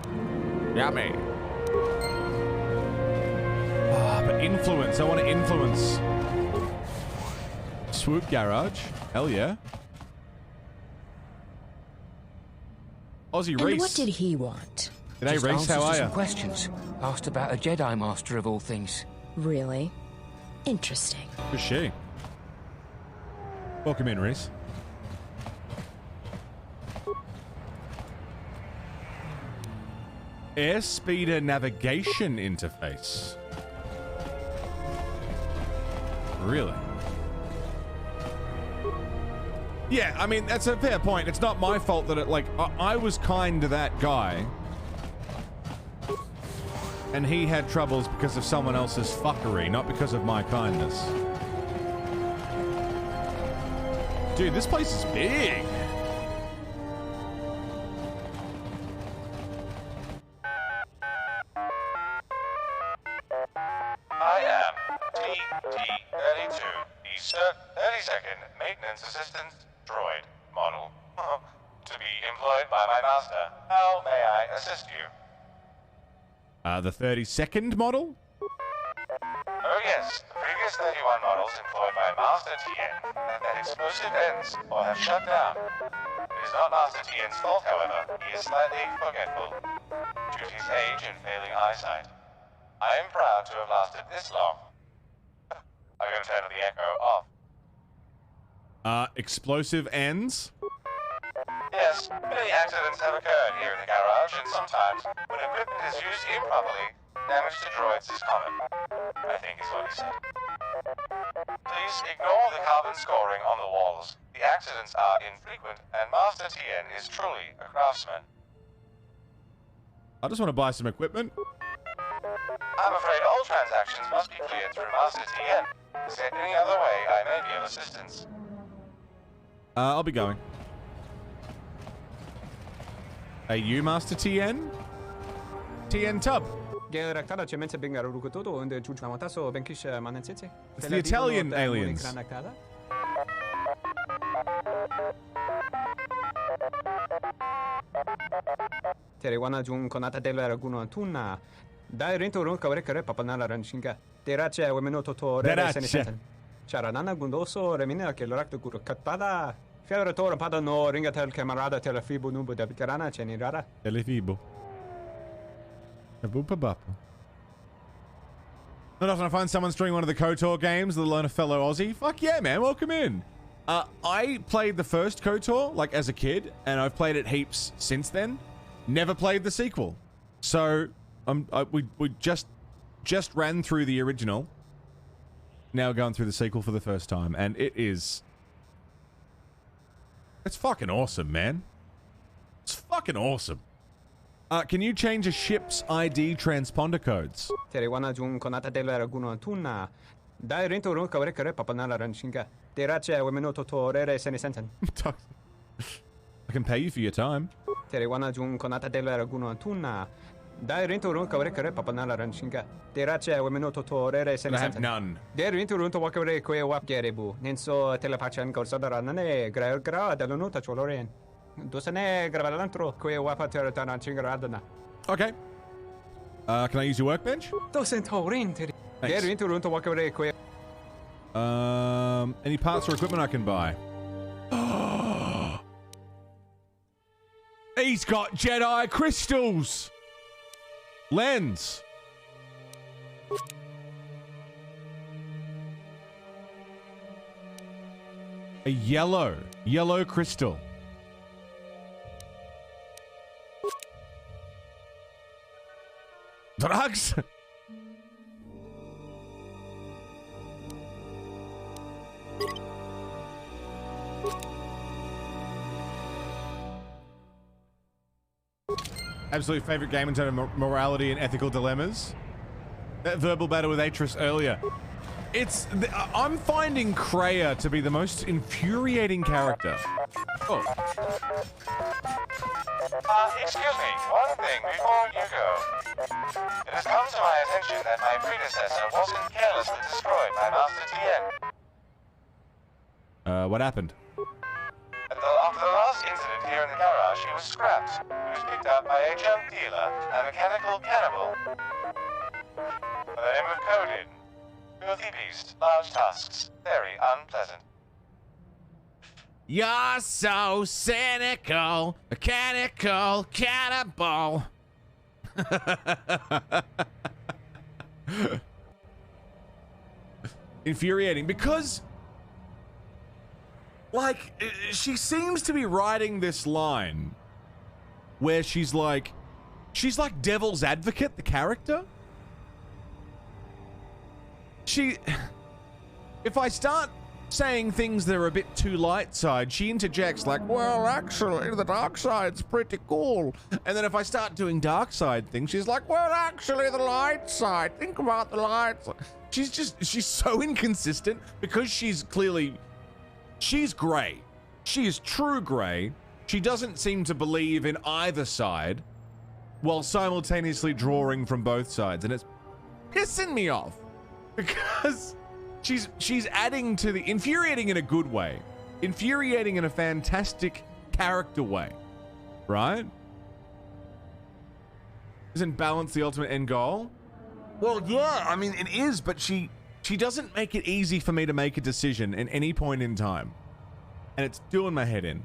Yummy. Ah, but influence. I want to influence. Swoop Garage. Hell yeah. Aussie Reese. And what did he want? G'day, Just Reese. answers How to are some you? questions. Asked about a Jedi Master of all things. Really? Interesting. Who's she? Welcome in, Reese. Airspeeder navigation interface. Really? Yeah, I mean, that's a fair point. It's not my fault that it, like, I was kind to that guy. And he had troubles because of someone else's fuckery, not because of my kindness. Dude, this place is big. I am TD-32, Easter 32nd Maintenance Assistant Droid Model. To be employed by my master. How may I assist you? The 32nd model? Oh yes, the previous 31 models employed by Master Tien have had explosive ends or have shut down. It is not Master Tien's fault, however. He is slightly forgetful, due to his age and failing eyesight. I am proud to have lasted this long. I'm going to turn the echo off. Explosive ends? Yes, many accidents have occurred here in the garage, and sometimes, when equipment is used improperly, damage to droids is common. I think is what he said. Please ignore the carbon scoring on the walls. The accidents are infrequent, and Master Tien is truly a craftsman. I just want to buy some equipment. I'm afraid all transactions must be cleared through Master Tien. Is there any other way I may be of assistance? I'll be going. Are you Master Tien? Tien Tub. It's the Italian aliens. Teriwana jung konata dela raguno tuna. Dai rento ron kawrekare papanala ranshinga. Terace wemeno toto re senisen. Charanana gundoso remina che l'orakto guru katada. Fiore tora pada no ringa tel camarada telefibo nubo da bicarana cenirara. Telefibo. Not often I find someone streaming one of the KOTOR games, let alone a fellow Aussie. Fuck yeah, man. Welcome in. I played the first KOTOR, like, as a kid, and I've played it heaps since then. Never played the sequel. So, we just ran through the original. Now going through the sequel for the first time, and it's fucking awesome, man. It's fucking awesome. Can you change a ship's ID transponder codes? Teriwana jung konata dela raguno tuna. Dai rento ron kawrekare papanala ranshinga. Terace wemeno toto re senisen. I can pay you for your time. Teriwana jung konata dela raguno tuna. Dai rento ron kawrekare papanala ranshinga. Terace wemeno toto re senisen. I have none. Der rento ron to wakare kwe wap gerebu. Nenso telepachan gorsadara nane gra dalonota choloren. Dosane gravalantro kwe wapa teratana chingaradana. Okay. Can I use your workbench? Dosentorin teri. Der rento ron to wakare kwe. Any parts or equipment I can buy? He's got Jedi crystals. Lens. A yellow crystal. Drugs? Absolute favorite game in terms of morality and ethical dilemmas. That verbal battle with Atris earlier. I'm finding Kreia to be the most infuriating character. Oh. Excuse me, one thing before you go. It has come to my attention that my predecessor wasn't carelessly destroyed by Master Tien. What happened? After the last incident here in the garage, he was scrapped. He was picked up by a junk dealer, a mechanical cannibal. By the name of Codin. Filthy beast, large tusks, very unpleasant. You're so cynical, mechanical cannibal. Infuriating because, like, she seems to be writing this line where she's like devil's advocate, the character. If I start saying things that are a bit too light side, she interjects like, well, actually, the dark side's pretty cool. And then if I start doing dark side things, she's like, well, actually, the light side, think about the light side. She's so inconsistent because she's grey. She is true grey. She doesn't seem to believe in either side while simultaneously drawing from both sides. And it's pissing me off because she's adding to the infuriating in a good way, infuriating in a fantastic character way, right? Isn't balance the ultimate end goal? Well, yeah, I mean, it is, but she doesn't make it easy for me to make a decision at any point in time. And it's doing my head in.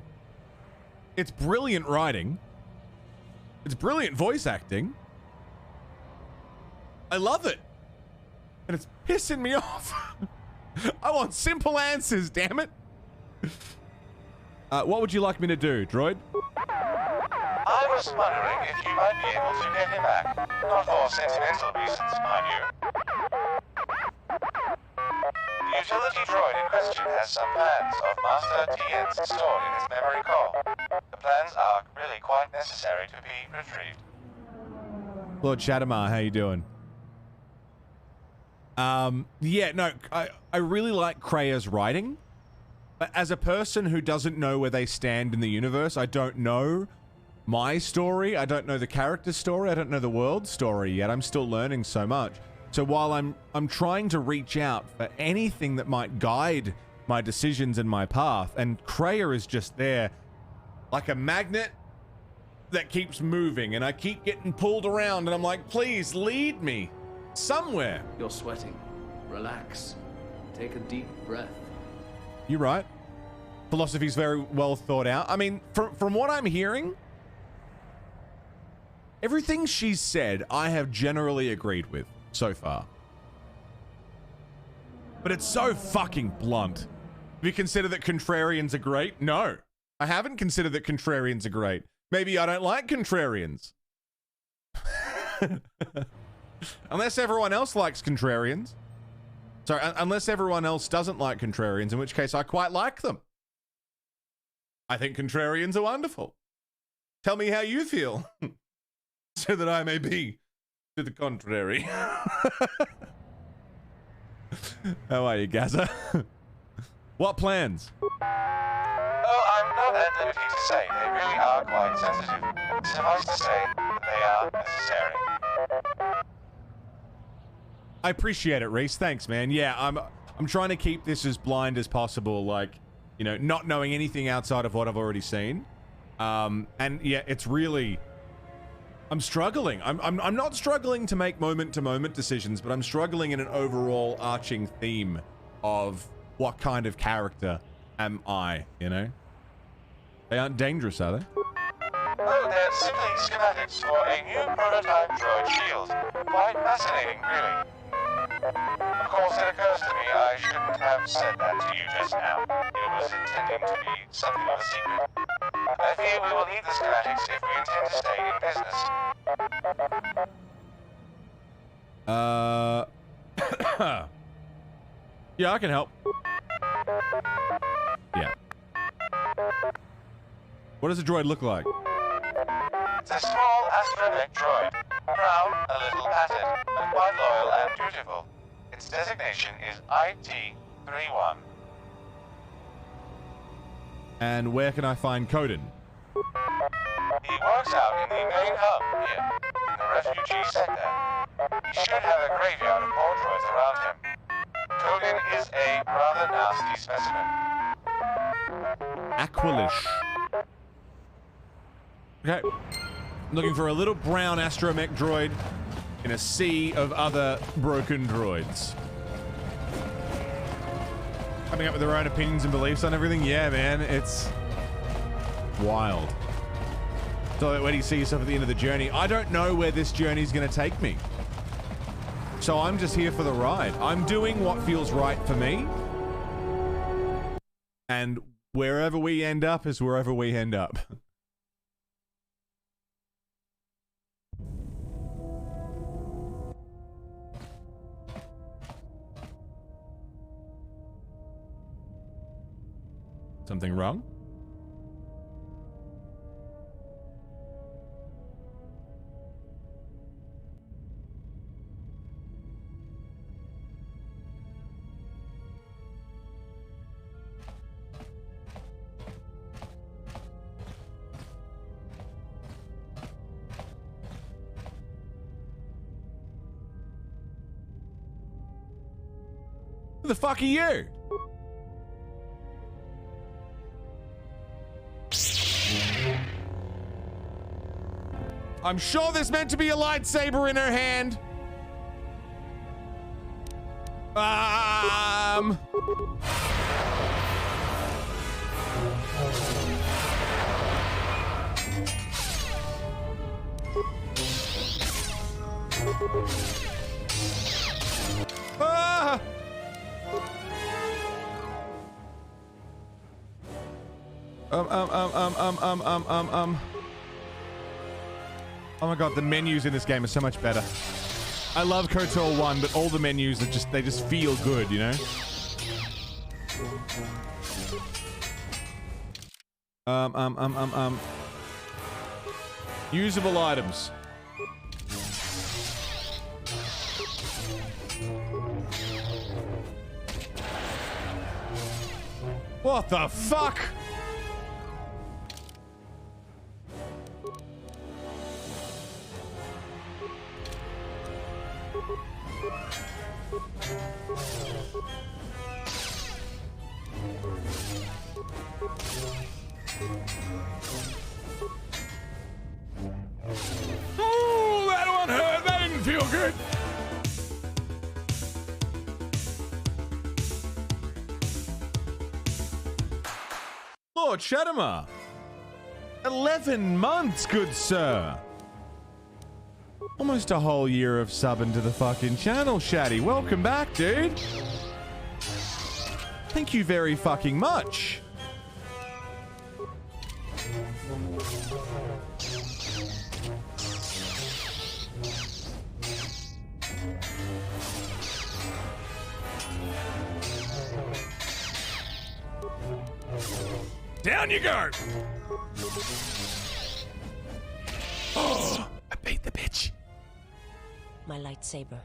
It's brilliant writing. It's brilliant voice acting. I love it. And it's pissing me off. I want simple answers, damn it. What would you like me to do, droid? I was wondering if you might be able to get him back. Not for sentimental reasons, mind you. The utility droid in question has some plans of Master TN's stored in his memory core. The plans are really quite necessary to be retrieved. Lord Shadamar, how you doing? Yeah, no, I really like Krea's writing. But as a person who doesn't know where they stand in the universe, I don't know my story, I don't know the character's story, I don't know the world's story yet. I'm still learning so much. So while I'm trying to reach out for anything that might guide my decisions and my path, and Krea is just there like a magnet that keeps moving, and I keep getting pulled around, and I'm like, please lead me somewhere. You're sweating. Relax. Take a deep breath. You're right. Philosophy's very well thought out. I mean, from what I'm hearing, everything she's said, I have generally agreed with so far. But it's so fucking blunt. Have you considered that contrarians are great? No. I haven't considered that contrarians are great. Maybe I don't like contrarians. Unless everyone else likes contrarians. Sorry, unless everyone else doesn't like contrarians, in which case I quite like them. I think contrarians are wonderful. Tell me how you feel, so that I may be to the contrary. How are you, Gaza? What plans? Oh, I'm not at liberty to say. They really are quite sensitive. Suffice to say, they are necessary. I appreciate it, Reese. Thanks, man. Yeah, I'm trying to keep this as blind as possible, like, you know, not knowing anything outside of what I've already seen. And yeah, it's really, I'm struggling. I'm not struggling to make moment-to-moment decisions, but I'm struggling in an overall arching theme of what kind of character am I, you know? They aren't dangerous, are they? Oh, they're simply schematics for a new prototype droid shield. Quite fascinating, really. Of course, it occurs to me I shouldn't have said that to you just now. It was intending to be something of a secret. I fear we will need the schematics if we intend to stay in business. Yeah, I can help. Yeah. What does a droid look like? It's a small astromech droid. Brown, a little pattern, but quite loyal and dutiful. Its designation is IT-31. And where can I find Coden? He works out in the main hub here, in the refugee sector. He should have a graveyard of more droids around him. Coden is a rather nasty specimen. Aquilish. Okay. Looking for a little brown astromech droid in a sea of other broken droids. Coming up with their own opinions and beliefs on everything. Yeah, man, it's wild. So where do you see yourself at the end of the journey? I don't know where this journey is going to take me. So I'm just here for the ride. I'm doing what feels right for me. And wherever we end up is wherever we end up. Something wrong? Who the fuck are you? I'm sure there's meant to be a lightsaber in her hand. Ah! Oh my god, the menus in this game are so much better. I love KOTOR 1, but all the menus are they just feel good, you know? Usable items. What the fuck? Oh, that one hurt. That didn't feel good. Lord Shadamar. 11 months, good sir. Almost a whole year of subbing to the fucking channel, Shaddy. Welcome back, dude. Thank you very fucking much. Down you go. Oh, I beat the bitch. My lightsaber.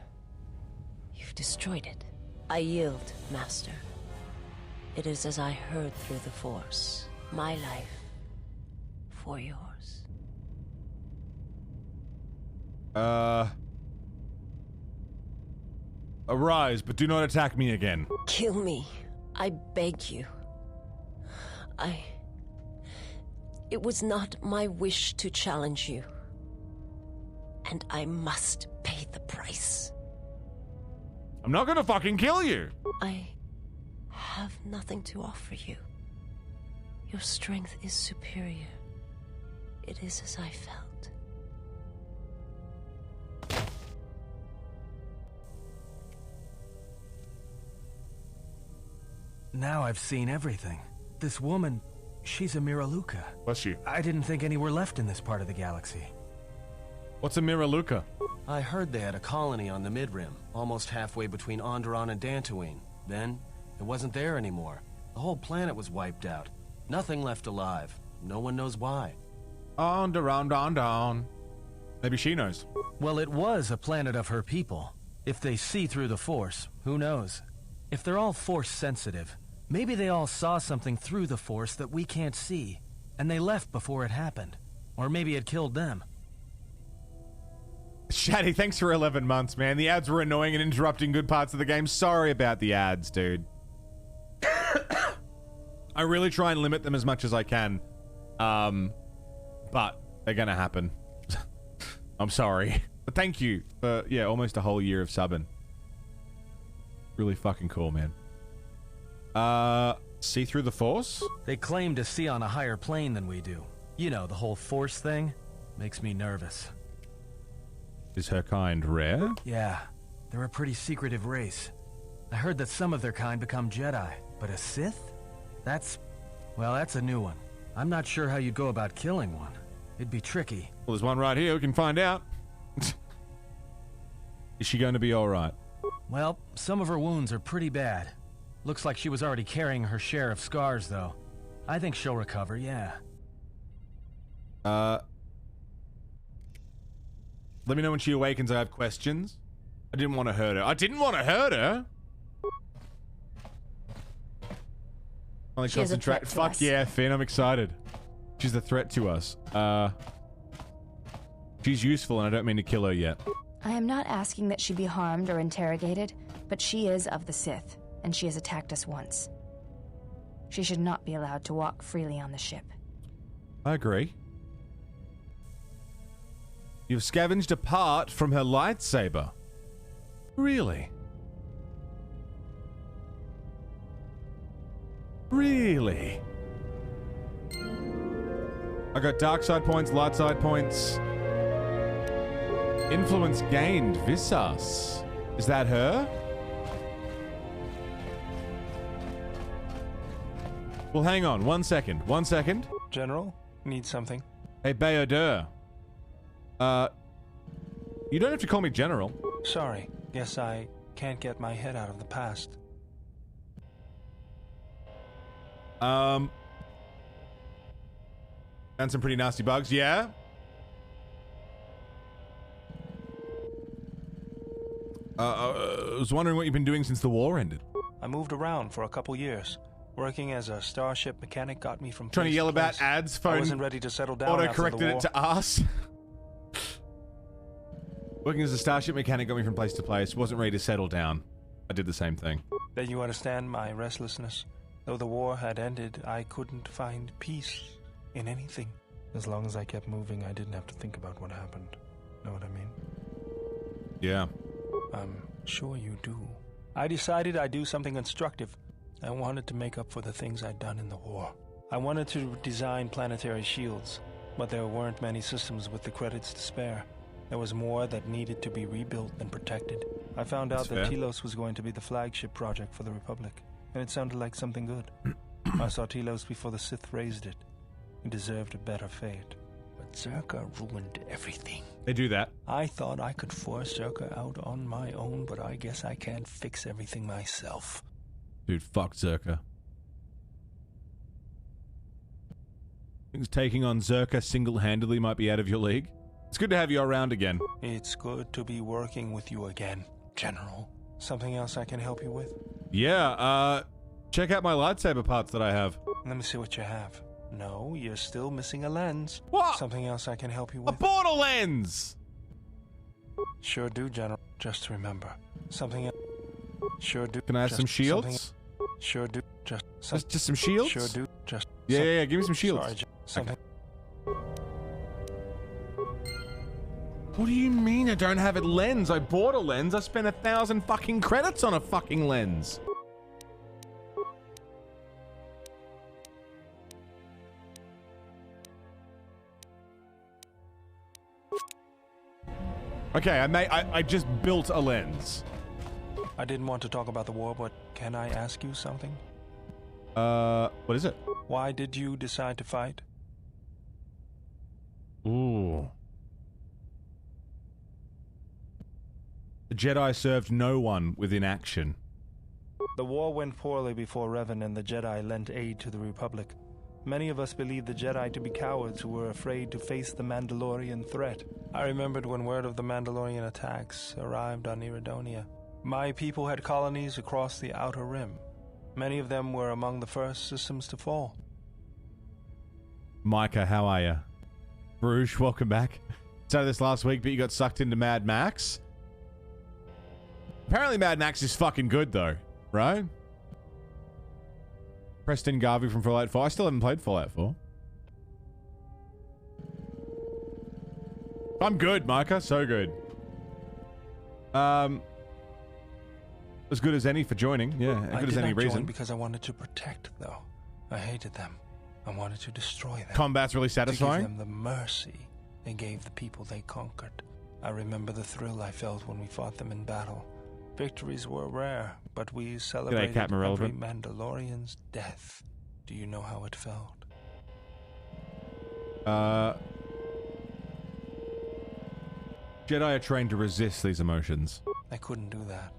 You've destroyed it. I yield, Master. It is as I heard through the Force. My life for yours. Arise, but do not attack me again. Kill me. I beg you. It was not my wish to challenge you. And I must pay the price. I'm not gonna fucking kill you. I have nothing to offer you. Your strength is superior. It is as I felt. Now I've seen everything. This woman, she's a Miraluka. What's she? I didn't think any were left in this part of the galaxy. What's a Miraluka? I heard they had a colony on the Mid-Rim, almost halfway between Onderon and Dantooine. Then, it wasn't there anymore. The whole planet was wiped out. Nothing left alive. No one knows why. Onderon. Maybe she knows. Well, it was a planet of her people. If they see through the Force, who knows? If they're all Force-sensitive, maybe they all saw something through the Force that we can't see, and they left before it happened. Or maybe it killed them. Shaddy, thanks for 11 months, man. The ads were annoying and interrupting good parts of the game. Sorry about the ads, dude. I really try and limit them as much as I can. But they're gonna happen. I'm sorry. But thank you for, yeah, almost a whole year of subbing. Really fucking cool, man. See through the Force? They claim to see on a higher plane than we do. You know, the whole Force thing makes me nervous. Is her kind rare? Yeah, they're a pretty secretive race. I heard that some of their kind become Jedi, but a Sith? That's a new one. I'm not sure how you'd go about killing one. It'd be tricky. Well, there's one right here. We can find out. Is she going to be alright? Well, some of her wounds are pretty bad. Looks like she was already carrying her share of scars, though. I think she'll recover, yeah. Let me know when she awakens. I have questions. I didn't want to hurt her. I didn't want to hurt her! Only She is a threat to Fuck us. yeah, Finn. I'm excited. She's a threat to us. She's useful, and I don't mean to kill her yet. I am not asking that she be harmed or interrogated, but she is of the Sith, and she has attacked us once. She should not be allowed to walk freely on the ship. I agree. You've scavenged a part from her lightsaber. Really? Really? I got dark side points, light side points. Influence gained. Visas. Is that her? Well, hang on. 1 second. 1 second. General, need something. Hey, Bayodeur. You don't have to call me General. Sorry. Guess I can't get my head out of the past. Found some pretty nasty bugs, yeah? I was wondering what you've been doing since the war ended. I moved around for a couple years. Working as a starship mechanic got me from Trying to yell about place. ads, phone. I wasn't ready to settle down Auto-corrected after the war. it to ass. Working as a starship mechanic got me from place to place. Wasn't ready to settle down. I did the same thing. Then you understand my restlessness. Though the war had ended, I couldn't find peace in anything. As long as I kept moving, I didn't have to think about what happened. Know what I mean? Yeah. I'm sure you do. I decided I'd do something constructive. I wanted to make up for the things I'd done in the war. I wanted to design planetary shields, but there weren't many systems with the credits to spare. There was more that needed to be rebuilt and protected. I found out that Telos was going to be the flagship project for the Republic, and it sounded like something good. I saw Telos before the Sith raised it. It deserved a better fate. But Zerka ruined everything. They do that. I thought I could force Zerka out on my own, but I guess I can't fix everything myself. Dude, fuck Zerka. Things taking on Zerka single-handedly might be out of your league. It's good to have you around again. It's good to be working with you again, General. Something else I can help you with? Yeah, check out my lightsaber parts that I have. Let me see what you have. No, you're still missing a lens. What? Something else I can help you with? A border lens! Sure do, General. Just remember. Something else. Sure do. Can I have some shields? Sure do. Just some shields? Sure do. Just yeah, give me some shields. Sorry, something. Okay. What do you mean I don't have a lens? I bought a lens. I spent 1,000 fucking credits on a fucking lens. Okay, I just built a lens. I didn't want to talk about the war, but can I ask you something? What is it? Why did you decide to fight? Ooh. The Jedi served no one with inaction. The war went poorly before Revan and the Jedi lent aid to the Republic. Many of us believed the Jedi to be cowards who were afraid to face the Mandalorian threat. I remembered when word of the Mandalorian attacks arrived on Iridonia. My people had colonies across the Outer Rim. Many of them were among the first systems to fall. Micah, how are you? Bruges, welcome back. Started this last week, but you got sucked into Mad Max. Apparently Mad Max is fucking good, though. Right? Preston Garvey from Fallout 4. I still haven't played Fallout 4. I'm good, Micah. So good. As good as any for joining. Yeah, as good as any reason. Because I wanted to protect, though. I hated them. I wanted to destroy them. Combat's really satisfying. To give them the mercy they gave the people they conquered. I remember the thrill I felt when we fought them in battle. Victories were rare, but we celebrated every Mandalorian's death. Do you know how it felt? Jedi are trained to resist these emotions. I couldn't do that.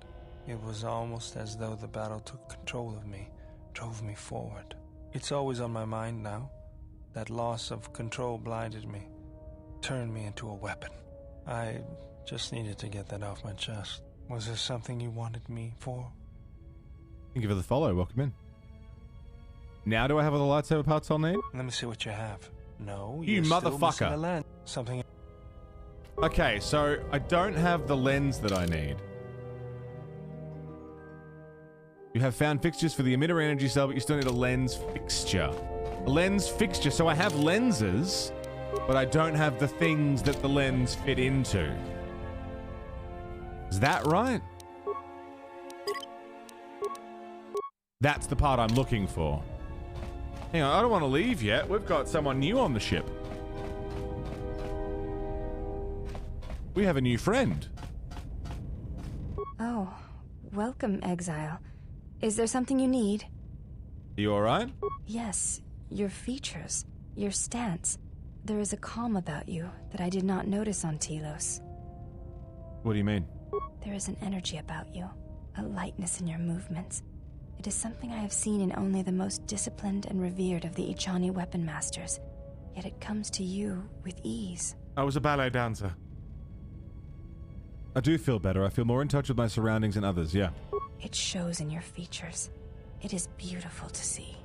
It was almost as though the battle took control of me, drove me forward. It's always on my mind now. That loss of control blinded me, turned me into a weapon. I just needed to get that off my chest. Was there something you wanted me for? Thank you for the follow. Welcome in. Now do I have all the lightsaber parts I'll need? Let me see what you have. No, you motherfucker. Something. Okay, so I don't have the lens that I need. You have found fixtures for the emitter energy cell, but you still need a lens fixture. A lens fixture. So I have lenses, but I don't have the things that the lens fit into. Is that right? That's the part I'm looking for. Hang on, I don't want to leave yet. We've got someone new on the ship. We have a new friend. Oh, welcome, Exile. Is there something you need? Are you alright? Yes, your features, your stance. There is a calm about you that I did not notice on Telos. What do you mean? There is an energy about you, a lightness in your movements. It is something I have seen in only the most disciplined and revered of the Ichani weapon masters, yet it comes to you with ease. I was a ballet dancer. I do feel better. I feel more in touch with my surroundings and others, yeah. It shows in your features. It is beautiful to see.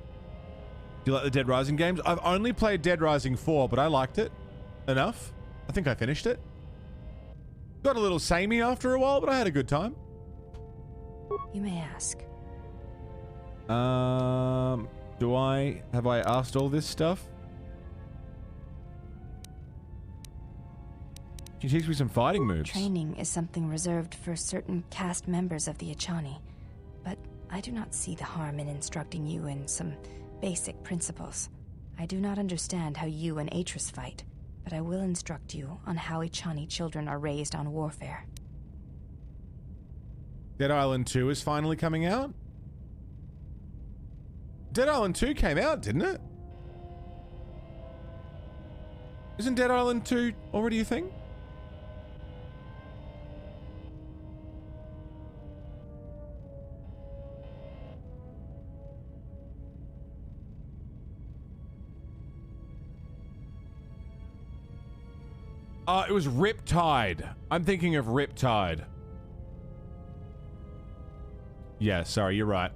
Do you like the Dead Rising games? I've only played Dead Rising 4, but I liked it enough. I think I finished it. Got a little samey after a while, but I had a good time. You may ask. Have I asked all this stuff? Can you teach me some fighting moves? Training is something reserved for certain caste members of the Ichani, but I do not see the harm in instructing you in some basic principles. I do not understand how you and Atris fight, but I will instruct you on how Ichani children are raised on warfare. Dead Island 2 is finally coming out? Dead Island 2 came out, didn't it? Isn't Dead Island 2 already a thing? It was Riptide. I'm thinking of Riptide. Yeah, sorry, you're right.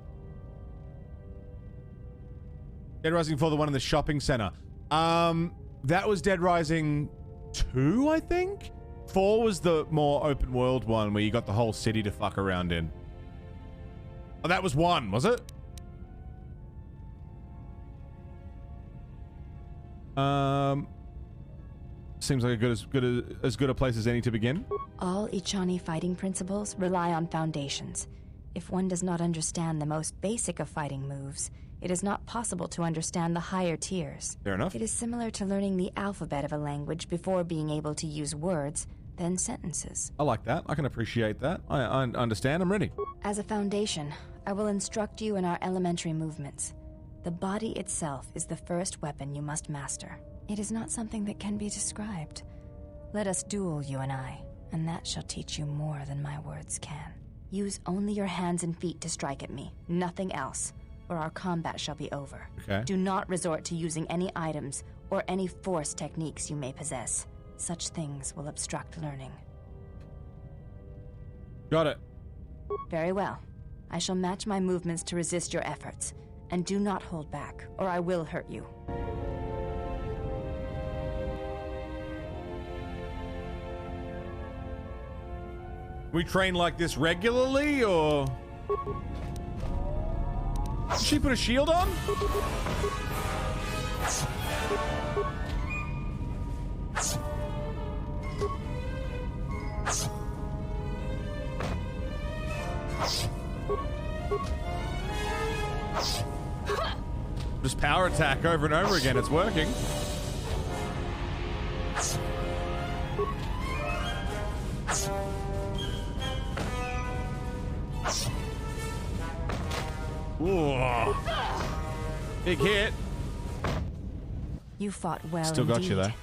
Dead Rising 4, the one in the shopping center. That was Dead Rising 2, I think? 4 was the more open world one where you got the whole city to fuck around in. Oh, that was 1, was it? Seems like as good a place as any to begin. All Ichani fighting principles rely on foundations. If one does not understand the most basic of fighting moves, it is not possible to understand the higher tiers. Fair enough. It is similar to learning the alphabet of a language before being able to use words, then sentences. I like that. I can appreciate that. I understand. I'm ready. As a foundation, I will instruct you in our elementary movements. The body itself is the first weapon you must master. It is not something that can be described. Let us duel, you and I, and that shall teach you more than my words can. Use only your hands and feet to strike at me, nothing else, or our combat shall be over. Okay. Do not resort to using any items or any force techniques you may possess. Such things will obstruct learning. Got it. Very well. I shall match my movements to resist your efforts, and do not hold back, or I will hurt you. We train like this regularly, or... Did she put a shield on? Just power attack over and over again, it's working. Whoa. Big hit. You fought well Still indeed. got you there.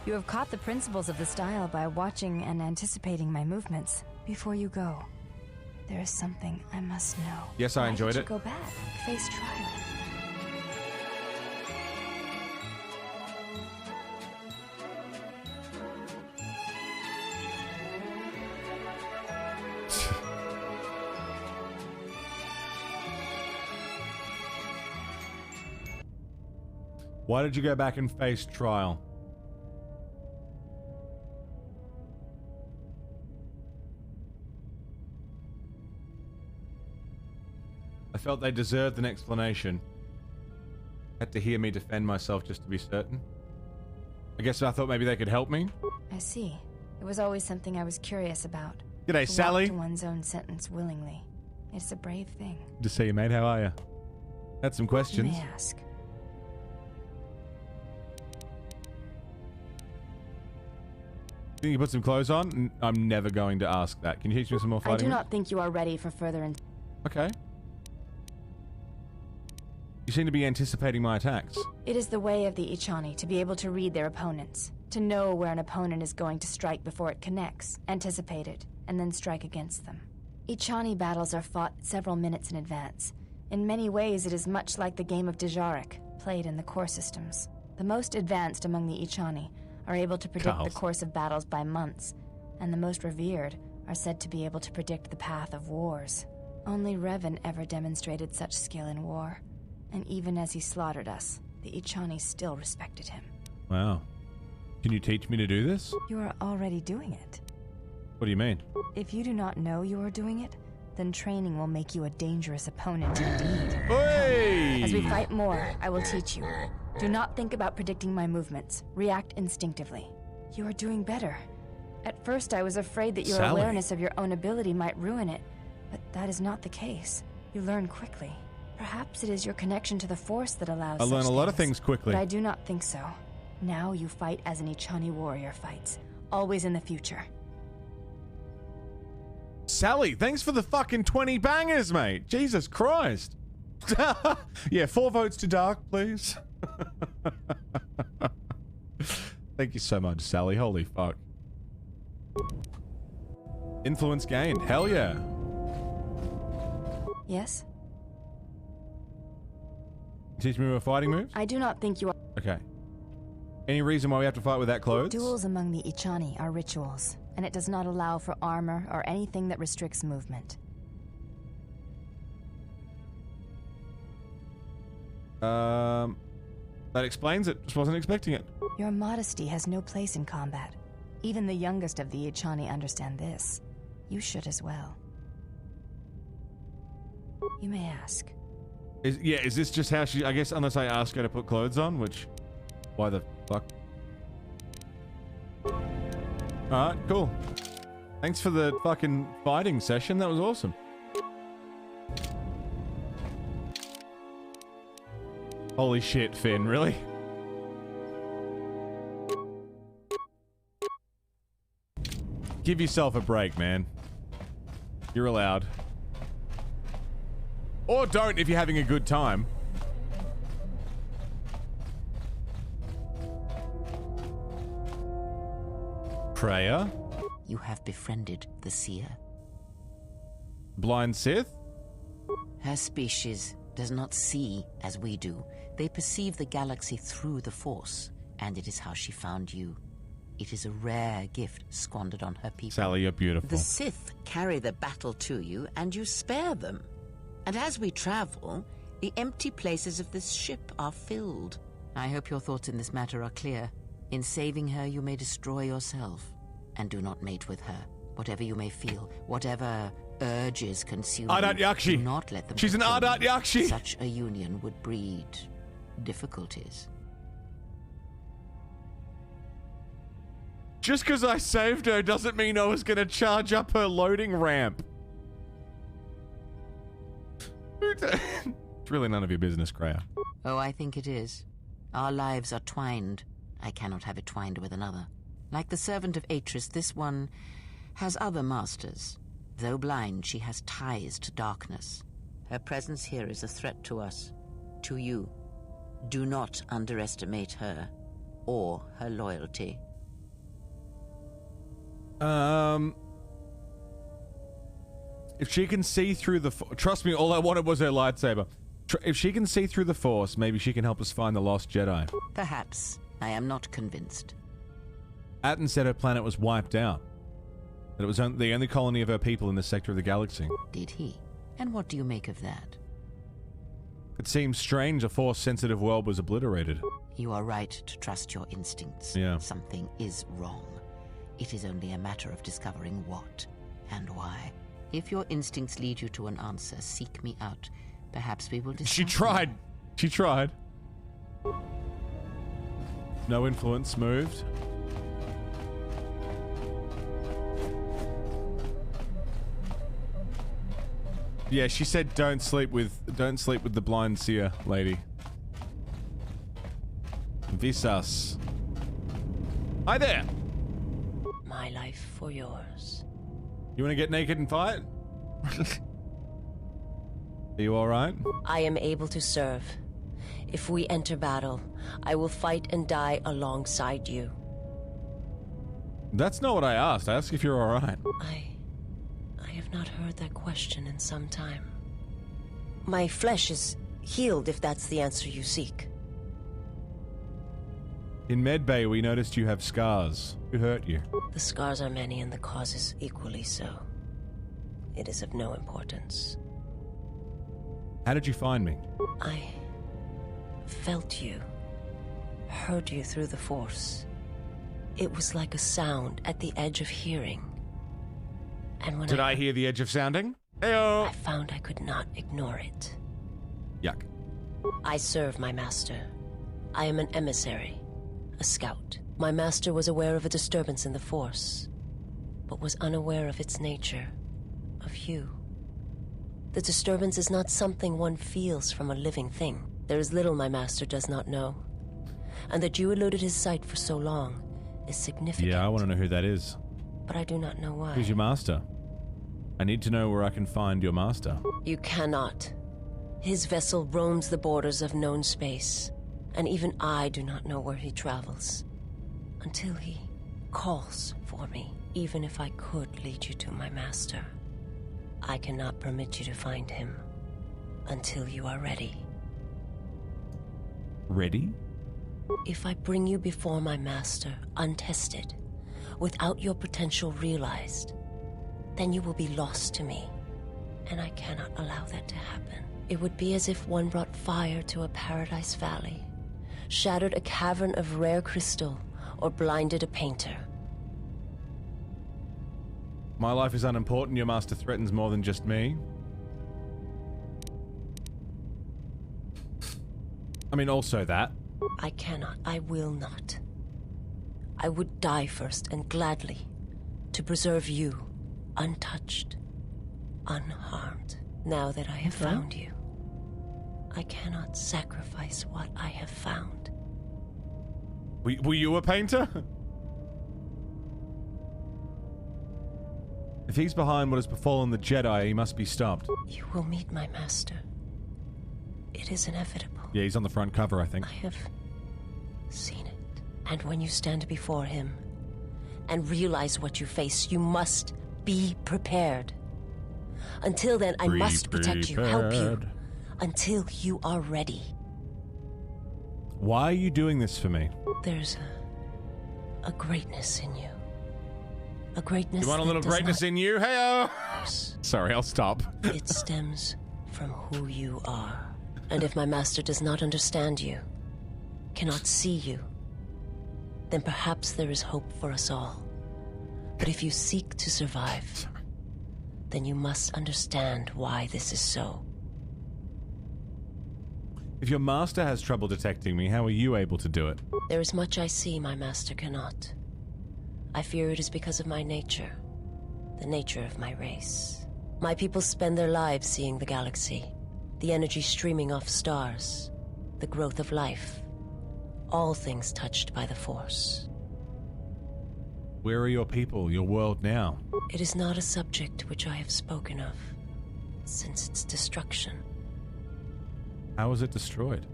You have caught the principles of the style by watching and anticipating my movements. Before you go, there is something I must know. Yes, I enjoyed Why did it. you go back? Face trial. Why did you go back and face trial? I felt they deserved an explanation. Had to hear me defend myself just to be certain. I guess I thought maybe they could help me. I see. It was always something I was curious about. G'day, to Sally. walk to one's own sentence willingly. It's a brave thing. Just see you, mate. How are you? Had some questions. You may ask. Think you put some clothes on? I'm never going to ask that. Can you teach me some more fighting? I do not think you are ready for further. Okay. You seem to be anticipating my attacks. It is the way of the Ichani to be able to read their opponents, to know where an opponent is going to strike before it connects, anticipate it, and then strike against them. Ichani battles are fought several minutes in advance. In many ways, it is much like the game of Dejarik, played in the core systems. The most advanced among the Ichani are able to predict the course of battles by months, and the most revered are said to be able to predict the path of wars. Only Revan ever demonstrated such skill in war, and even as he slaughtered us, the Ichani still respected him. Wow. Can you teach me to do this? You are already doing it. What do you mean? If you do not know you are doing it, then training will make you a dangerous opponent indeed. Hey! As we fight more, I will teach you. Do not think about predicting my movements. React instinctively. You are doing better. At first, I was afraid that your awareness of your own ability might ruin it, but that is not the case. You learn quickly. Perhaps it is your connection to the Force that allows I learn a lot of things quickly. But I do not think so. Now you fight as an Ichani warrior fights. Always in the future. Sally, thanks for the fucking 20 bangers, mate. Jesus Christ. Yeah, 4 votes to Dark, please. Thank you so much, Sally. Holy fuck. Influence gained. Hell yeah. Yes? Teach me more fighting moves? I do not think you are. Okay. Any reason why we have to fight without clothes? Duels among the Ichani are rituals, and it does not allow for armor or anything that restricts movement. That explains it. Just wasn't expecting it. Your modesty has no place in combat. Even the youngest of the Ichani understand this. You should as well. You may ask. Is this just how she... I guess unless I ask her to put clothes on, which... Why the fuck? Alright, cool. Thanks for the fucking fighting session. That was awesome. Holy shit, Finn, really? Give yourself a break, man. You're allowed. Or don't if you're having a good time. Freya? You have befriended the seer. Blind Sith? Her species does not see as we do. They perceive the galaxy through the Force, and it is how she found you. It is a rare gift squandered on her people. Sally, you're beautiful. The Sith carry the battle to you, and you spare them. And as we travel, the empty places of this ship are filled. I hope your thoughts in this matter are clear. In saving her, you may destroy yourself. And do not mate with her. Whatever you may feel, whatever urges consume Ardat Yakshi. do not let them. She's an Ardat Yakshi. Such a union would breed difficulties. Just because I saved her doesn't mean I was going to charge up her loading ramp. It's really none of your business, Kreia. Oh, I think it is. Our lives are twined. I cannot have it twined with another. Like the servant of Atris, this one has other masters. Though blind, she has ties to darkness. Her presence here is a threat to us, to you. Do not underestimate her or her loyalty. If she can see through the... Trust me, all I wanted was her lightsaber. If she can see through the Force, maybe she can help us find the lost Jedi. Perhaps. I am not convinced. Atton said her planet was wiped out. That it was the only colony of her people in this sector of the galaxy. Did he? And what do you make of that? It seems strange a Force-sensitive world was obliterated. You are right to trust your instincts. Yeah. Something is wrong. It is only a matter of discovering what and why. If your instincts lead you to an answer, seek me out. Perhaps we will discuss. She tried. She tried. No influence moved. Yeah, she said don't sleep with the blind seer lady. Visas. Hi there. my life for yours. You want to get naked and fight? Are you alright? I am able to serve. If we enter battle, I will fight and die alongside you. That's not what I asked. I asked if you're alright. I have not heard that question in some time. My flesh is healed, if that's the answer you seek. In Medbay, we noticed you have scars. Who hurt you? The scars are many and the causes equally so. It is of no importance. How did you find me? I felt you, heard you through the Force. It was like a sound at the edge of hearing. And when Did I hear the edge of sounding? Heyo! I found I could not ignore it. Yuck. I serve my master. I am an emissary, a scout. My master was aware of a disturbance in the Force, but was unaware of its nature, of you. The disturbance is not something one feels from a living thing. There is little my master does not know. And that you eluded his sight for so long is significant. Yeah, I want to know who that is. But I do not know why. Who's your master? I need to know where I can find your master. You cannot. His vessel roams the borders of known space, and even I do not know where he travels. Until he calls for me, even if I could lead you to my master. I cannot permit you to find him until you are ready. Ready? If I bring you before my master, untested, without your potential realized, then you will be lost to me, and I cannot allow that to happen. It would be as if one brought fire to a paradise valley, shattered a cavern of rare crystal, or blinded a painter. My life is unimportant. Your master threatens more than just me. I mean, also that. I cannot. I will not. I would die first, and gladly, to preserve you, untouched, unharmed. Now that I have found you, I cannot sacrifice what I have found. Were you a painter? If he's behind what has befallen the Jedi, he must be stopped. You will meet my master. It is inevitable. Yeah, he's on the front cover, I think. I have seen it. And when you stand before him and realize what you face, you must be prepared. Until then, I must protect you, help you, until you are ready. Why are you doing this for me? There's a greatness in you. A greatness. You want a little greatness in you? Hey-o! Sorry, I'll stop. It stems from who you are. And if my master does not understand you, cannot see you, then perhaps there is hope for us all. But if you seek to survive, then you must understand why this is so. If your master has trouble detecting me, how are you able to do it? There is much I see my master cannot. I fear it is because of my nature, the nature of my race. My people spend their lives seeing the galaxy, the energy streaming off stars, the growth of life, all things touched by the Force. Where are your people, your world now? It is not a subject which I have spoken of since its destruction. How was it destroyed?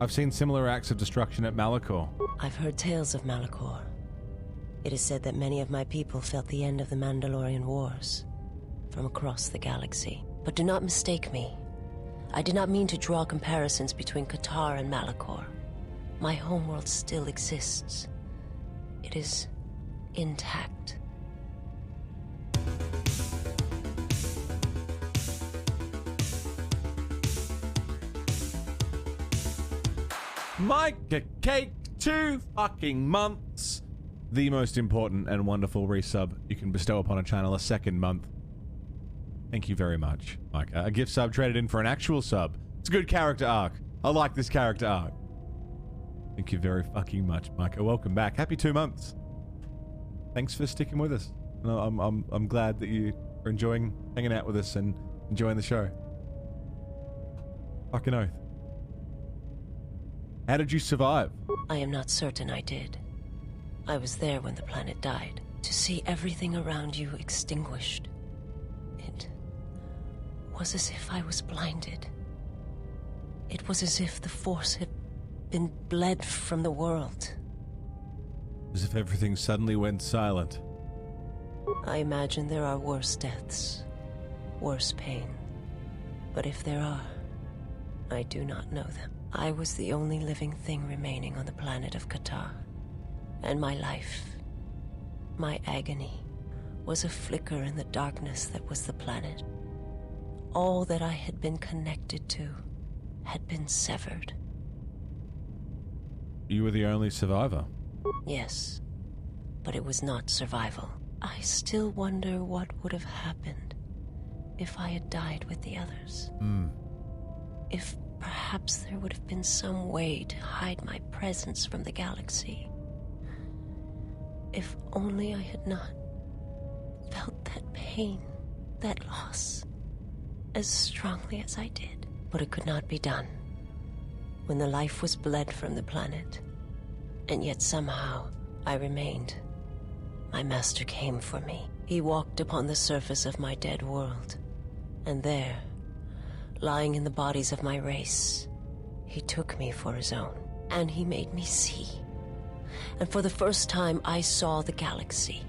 I've seen similar acts of destruction at Malachor. I've heard tales of Malachor. It is said that many of my people felt the end of the Mandalorian Wars from across the galaxy. But do not mistake me. I did not mean to draw comparisons between Qatar and Malachor. My homeworld still exists. It is intact. Micah Cake, 2 fucking months. The most important and wonderful resub you can bestow upon a channel, a second month. Thank you very much, Micah. A gift sub traded in for an actual sub. It's a good character arc. I like this character arc. Thank you very fucking much, Micah. Welcome back. Happy 2 months. Thanks for sticking with us. I'm glad that you are enjoying hanging out with us and enjoying the show. Fucking oath. How did you survive? I am not certain I did. I was there when the planet died. To see everything around you extinguished. It was as if I was blinded. It was as if the Force had been bled from the world. As if everything suddenly went silent. I imagine there are worse deaths, worse pain. But if there are, I do not know them. I was the only living thing remaining on the planet of Qatar. And my life, my agony, was a flicker in the darkness that was the planet. All that I had been connected to had been severed. You were the only survivor. Yes, but it was not survival. I still wonder what would have happened if I had died with the others. If perhaps there would have been some way to hide my presence from the galaxy. If only I had not felt that pain, that loss, as strongly as I did. But it could not be done. When the life was bled from the planet, and yet somehow I remained. My master came for me. He walked upon the surface of my dead world, and there, lying in the bodies of my race, he took me for his own, and he made me see. And for the first time, I saw the galaxy,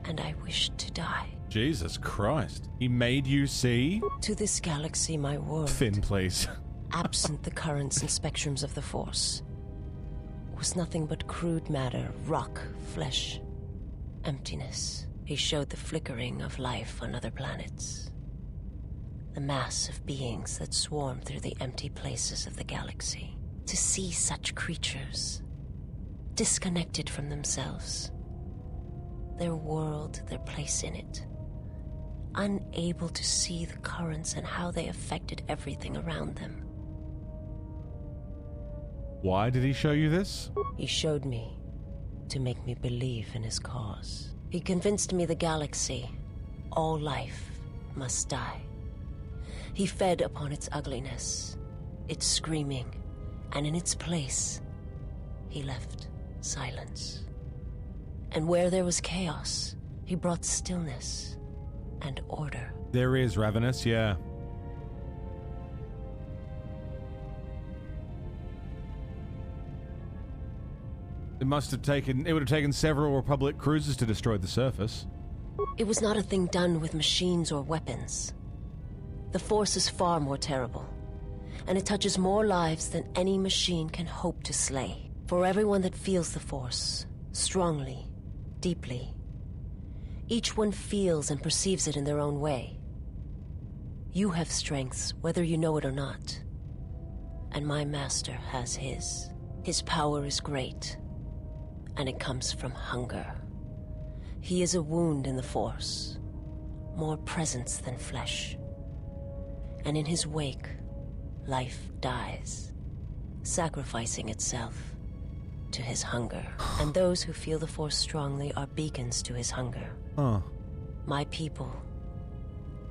and I wished to die. Jesus Christ. He made you see? To this galaxy, my world, Finn, please. absent the currents and spectrums of the Force, was nothing but crude matter, rock, flesh, emptiness. He showed the flickering of life on other planets. The mass of beings that swarm through the empty places of the galaxy. To see such creatures, disconnected from themselves, their world, their place in it, unable to see the currents and how they affected everything around them. Why did he show you this? He showed me to make me believe in his cause. He convinced me the galaxy, all life, must die. He fed upon its ugliness, its screaming, and in its place, he left silence. And where there was chaos, he brought stillness and order. There is Ravenous, yeah. It would have taken several Republic cruisers to destroy the surface. It was not a thing done with machines or weapons. The Force is far more terrible, and it touches more lives than any machine can hope to slay. For everyone that feels the Force, strongly, deeply, each one feels and perceives it in their own way. You have strengths, whether you know it or not. And my master has his. His power is great, and it comes from hunger. He is a wound in the Force, more presence than flesh. And in his wake, life dies, sacrificing itself to his hunger. And those who feel the Force strongly are beacons to his hunger. Huh. My people,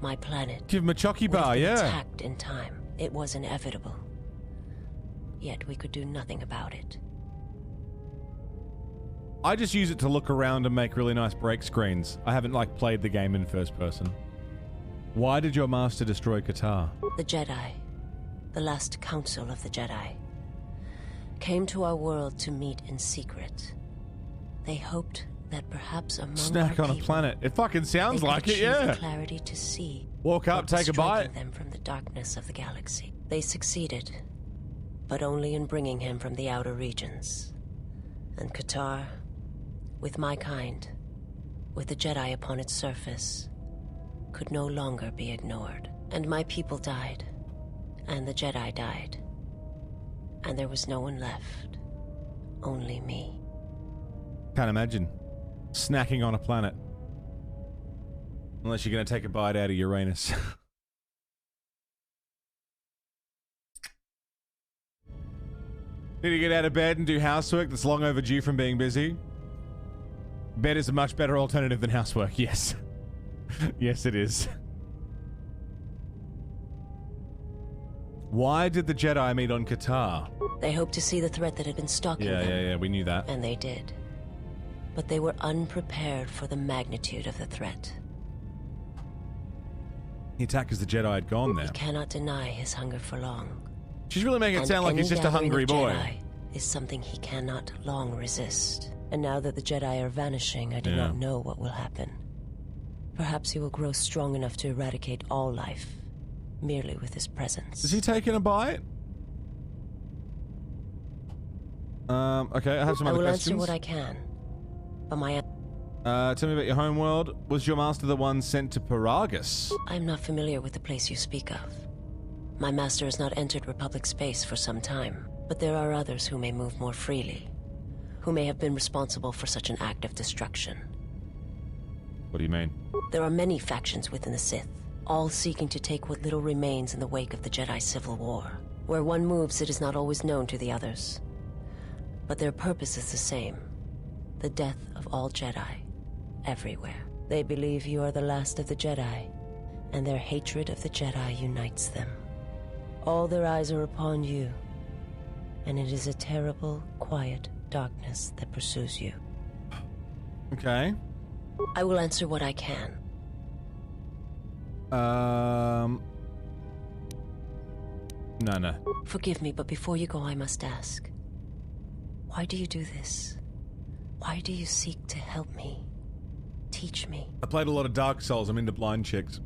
my planet. Give him a chocky bar, yeah. Attacked in time. It was inevitable. Yet we could do nothing about it. I just use it to look around and make really nice break screens. I haven't, played the game in first person. Why did your master destroy Qatar? The Jedi, the last council of the Jedi, came to our world to meet in secret. They hoped that perhaps among Snack our on a people, planet. It fucking sounds like it, yeah. the clarity to see. Walk up, take a bite. Them from the darkness of the galaxy. They succeeded, but only in bringing him from the outer regions. And Qatar, with my kind, with the Jedi upon its surface, could no longer be ignored. And my people died, and the Jedi died, and there was no one left, only me. Can't imagine snacking on a planet. Unless you're going to take a bite out of Uranus. Need to get out of bed and do housework that's long overdue from being busy? Bed is a much better alternative than housework, yes. Yes, it is. Why did the Jedi meet on Qatar? They hoped to see the threat that had been stalking them. Yeah, we knew that. And they did. but they were unprepared for the magnitude of the threat. The attack as the Jedi had gone there. You cannot deny his hunger for long. She's really making it sound like he's just a hungry boy. Jedi is something he cannot long resist. And now that the Jedi are vanishing, I do not know what will happen. Perhaps he will grow strong enough to eradicate all life, merely with his presence. Is he taking a bite? Okay, I have some other questions. I will answer what I can, but my... tell me about your homeworld. Was your master the one sent to Paragus? I'm not familiar with the place you speak of. My master has not entered Republic space for some time, but there are others who may move more freely, who may have been responsible for such an act of destruction. What do you mean? There are many factions within the Sith, all seeking to take what little remains in the wake of the Jedi Civil War. Where one moves, it is not always known to the others. But their purpose is the same. The death of all Jedi, everywhere. They believe you are the last of the Jedi, and their hatred of the Jedi unites them. All their eyes are upon you, and it is a terrible, quiet darkness that pursues you. Okay. I will answer what I can. No. Forgive me, but before you go, I must ask. Why do you do this? Why do you seek to help me? Teach me? I played a lot of Dark Souls. I'm into blind chicks.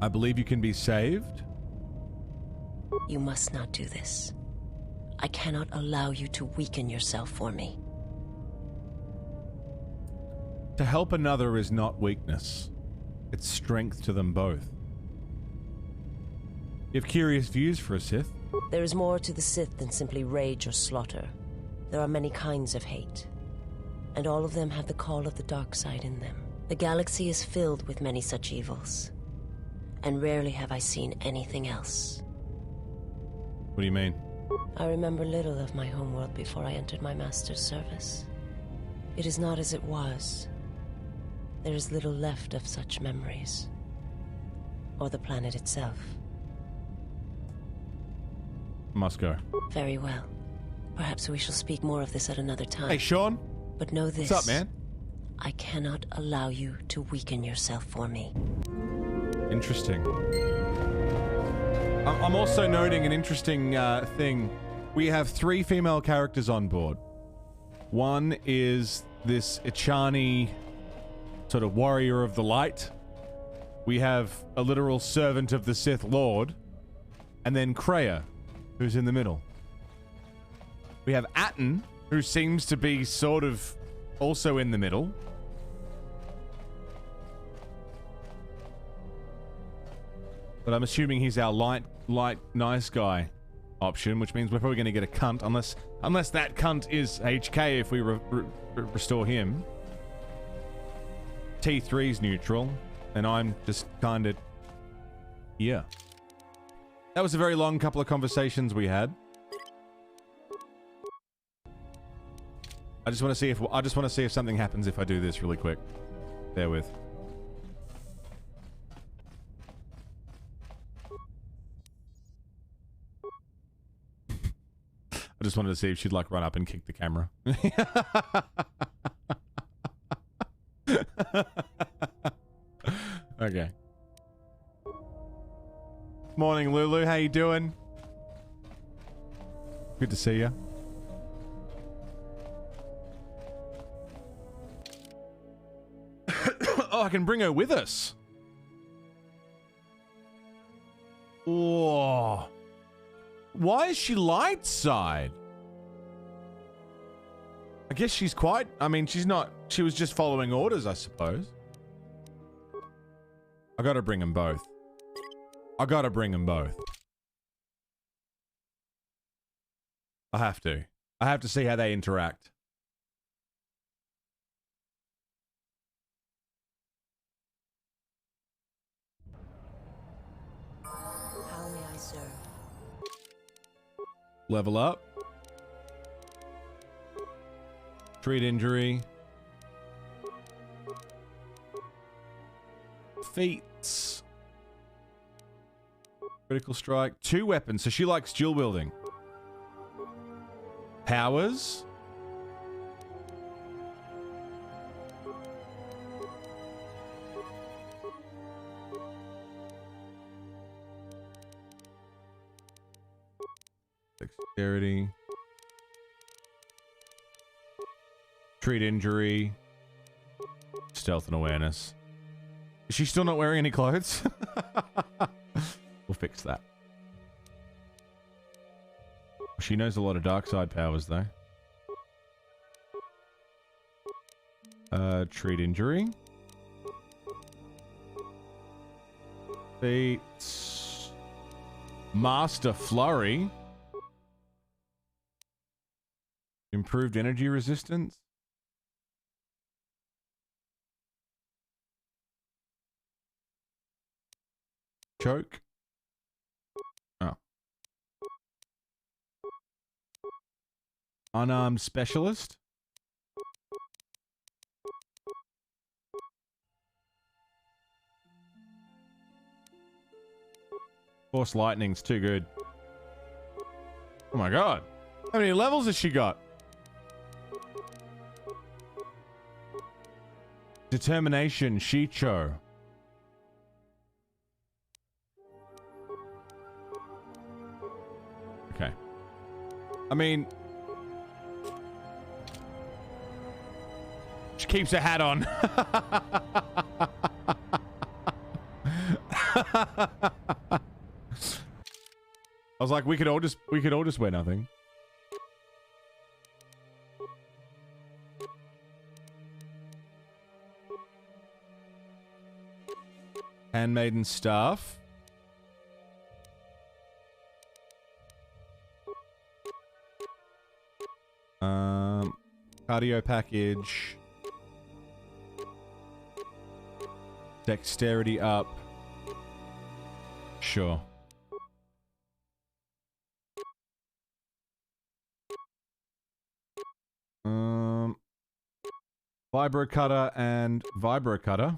I believe you can be saved. You must not do this. I cannot allow you to weaken yourself for me. To help another is not weakness. It's strength to them both. You have curious views for a Sith? There is more to the Sith than simply rage or slaughter. There are many kinds of hate, and all of them have the call of the dark side in them. The galaxy is filled with many such evils, and rarely have I seen anything else. What do you mean? I remember little of my homeworld before I entered my master's service. It is not as it was. There is little left of such memories, or the planet itself. Must go. Very well. Perhaps we shall speak more of this at another time. Hey, Sean. But know this. What's up, man? I cannot allow you to weaken yourself for me. Interesting. I'm also noting an interesting thing. We have 3 female characters on board. One is this Ichani sort of warrior of the light. We have a literal servant of the Sith Lord. And then Kreia, who's in the middle. We have Atten, who seems to be sort of also in the middle. But I'm assuming he's our light, nice guy option, which means we're probably going to get a cunt, unless that cunt is HK if we restore him. T3's neutral, and I'm just kind of... yeah. That was a very long couple of conversations we had. I just want to see if something happens if I do this really quick. Bear with. I just wanted to see if she'd like run up and kick the camera. Okay. Morning, Lulu. How you doing? Good to see you. Oh, I can bring her with us. Oh. Why is she light side? I guess she's quite... I mean, she's not... She was just following orders, I suppose. I gotta bring them both. I gotta bring them both. I have to. I have to see how they interact. How may I serve? Level up. Treat injury. Feats. Critical strike. 2 weapons, so she likes dual wielding. Powers. Dexterity. Treat injury. Stealth and awareness. Is she still not wearing any clothes? We'll fix that. She knows a lot of dark side powers, though. Treat injury. Feats. Master Flurry. Improved energy resistance. Choke. Oh. Unarmed specialist. Force lightning's too good. Oh my god. How many levels has she got? Determination, Shicho. Okay. I mean, she keeps her hat on. I was like, we could all just wear nothing. Handmaiden staff. Cardio package. Dexterity up. Sure. Vibro cutter and vibro cutter.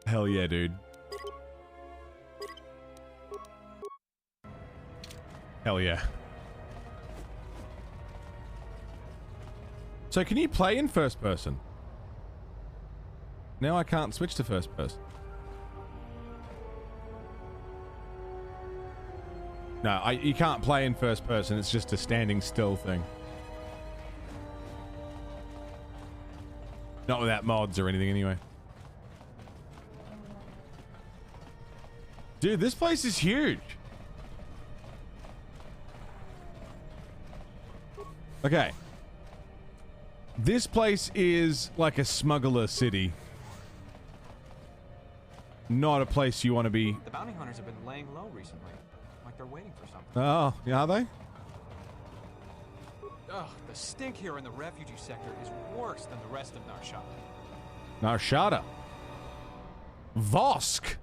Hell yeah, dude. Hell yeah. So can you play in first person? Now I can't switch to first person. No, you can't play in first person. It's just a standing still thing. Not without mods or anything anyway. Dude, this place is huge. Okay. This place is like a smuggler city. Not a place you want to be. The bounty hunters have been laying low recently. Like they're waiting for something. Oh, yeah, are they? Ugh, the stink here in the refugee sector is worse than the rest of Narshada. Narshada. Vosk.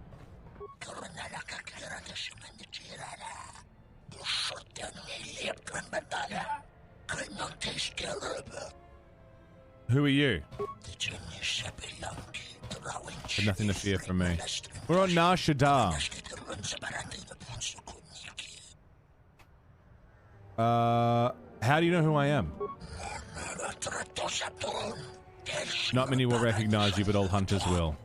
Who are you? But nothing to fear from me. We're on Narshada. How do you know who I am? Not many will recognize you, but all hunters will.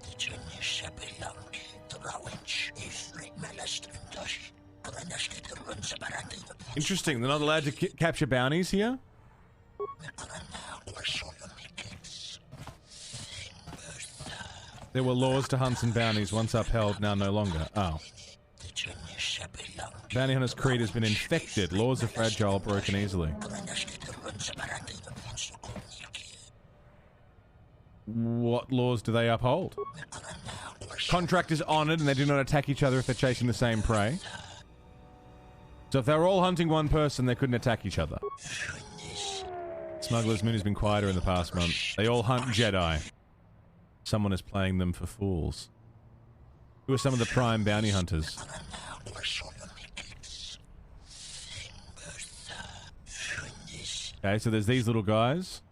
Interesting, they're not allowed to capture bounties here? There were laws to hunts and bounties, once upheld, now no longer. Oh. Bounty Hunter's creed has been infected. Laws are fragile, broken easily. What laws do they uphold? Contract is honored and they do not attack each other if they're chasing the same prey. So if they were all hunting one person, they couldn't attack each other. Smuggler's Moon has been quieter in the past month. They all hunt Jedi. Someone is playing them for fools. Who are some of the prime bounty hunters? Okay, so there's these little guys.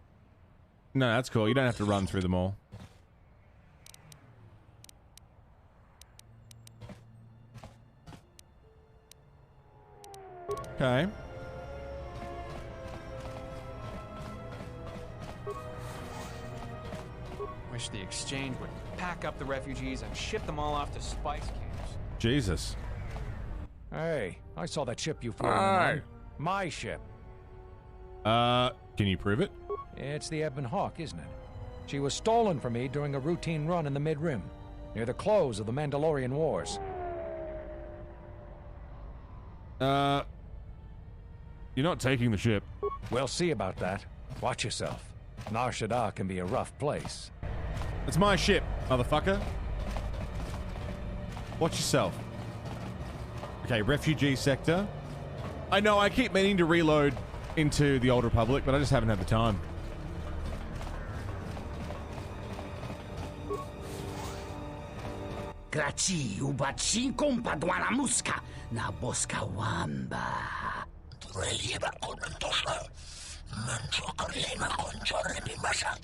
No, that's cool. You don't have to run through them all. Okay. Wish the exchange would pack up the refugees and ship them all off to spice camps. Jesus. Hey, I saw that ship you flew Hey. in. My ship. Can you prove it? It's the Ebon Hawk, isn't it? She was stolen from me during a routine run in the Mid-Rim, near the close of the Mandalorian Wars. You're not taking the ship. We'll see about that. Watch yourself. Nar Shaddaa can be a rough place. It's my ship, motherfucker. Watch yourself. Okay, refugee sector. I know, I keep meaning to reload into the Old Republic, but I just haven't had the time. Graci ubaci kompadwana muska na boska wamba. Relieva kontosa. Mancho korlema konchore bimasa.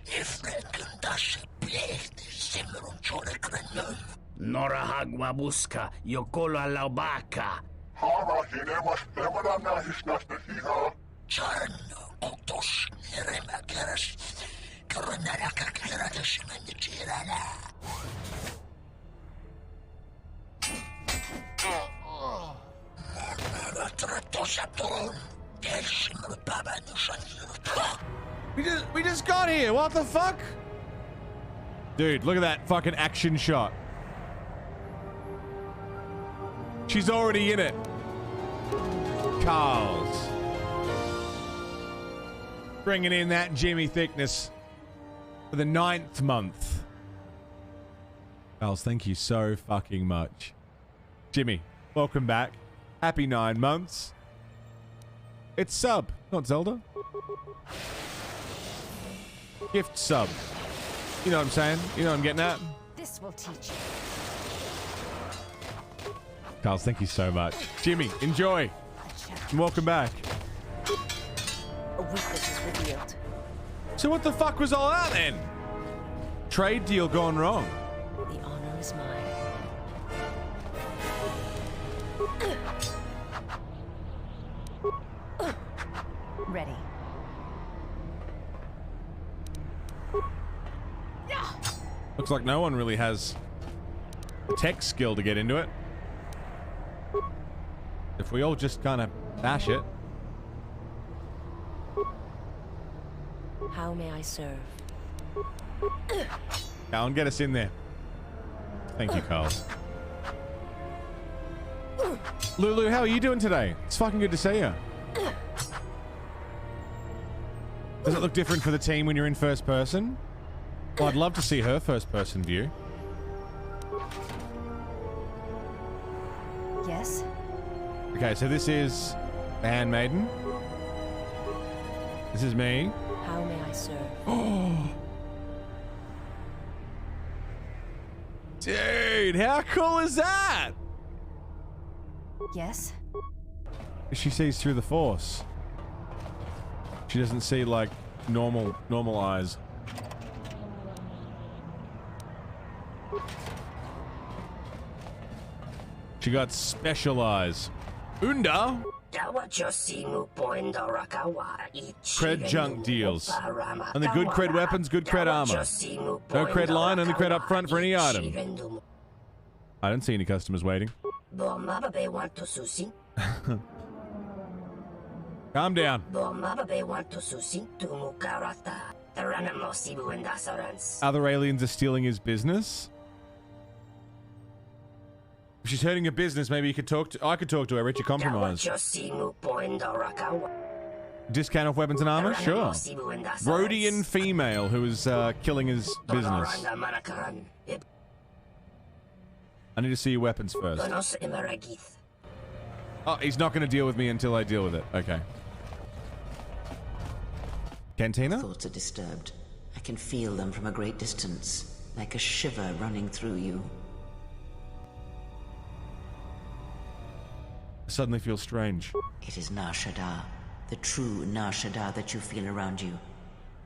Ifrenken dashi blehte simron chore krenun. Nora hagwa buska yokolo laubaka. Hara hinemas temanana hisnasta hiha. Charno koktos nerema keras. Koronara kakera desimen tirana. We just got here. What the fuck? Dude, look at that fucking action shot. She's already in it. Carl's bringing in that Jimmy thickness for the 9th month. Carl's, thank you so fucking much. Jimmy, welcome back. Happy 9 months. It's sub, not Zelda. Gift sub. You know what I'm saying? You know what I'm getting at? This will teach you. Carls, thank you so much. Jimmy, enjoy. And welcome back. A weakness is revealed. So what the fuck was all that then? Trade deal gone wrong. The honor is mine. Ready. Looks like no one really has the tech skill to get into it. If we all just kind of bash it. How may I serve? Alan, get us in there. Thank you, Carl. Lulu, how are you doing today? It's fucking good to see you. Does it look different for the team when you're in first person? Well, I'd love to see her first person view. Yes? Okay, so this is the Handmaiden. This is me. How may I serve? Oh, dude, how cool is that? Yes? She sees through the Force. She doesn't see like normal eyes. She got special eyes. Unda. Cred junk deals. And the good cred weapons, good cred armor. No cred line, only cred up front for any item. I don't see any customers waiting. Calm down. Other aliens are stealing his business? If she's hurting your business, maybe you could talk to... I could talk to her, reach a compromise. Discount off weapons and armor? Sure. Rhodian female who is killing his business. I need to see your weapons first. Oh, he's not going to deal with me until I deal with it. Okay. Cantina? Thoughts are disturbed. I can feel them from a great distance, like a shiver running through you. I suddenly feel strange. It is Nar Shaddaa. the true Nar Shaddaa that you feel around you.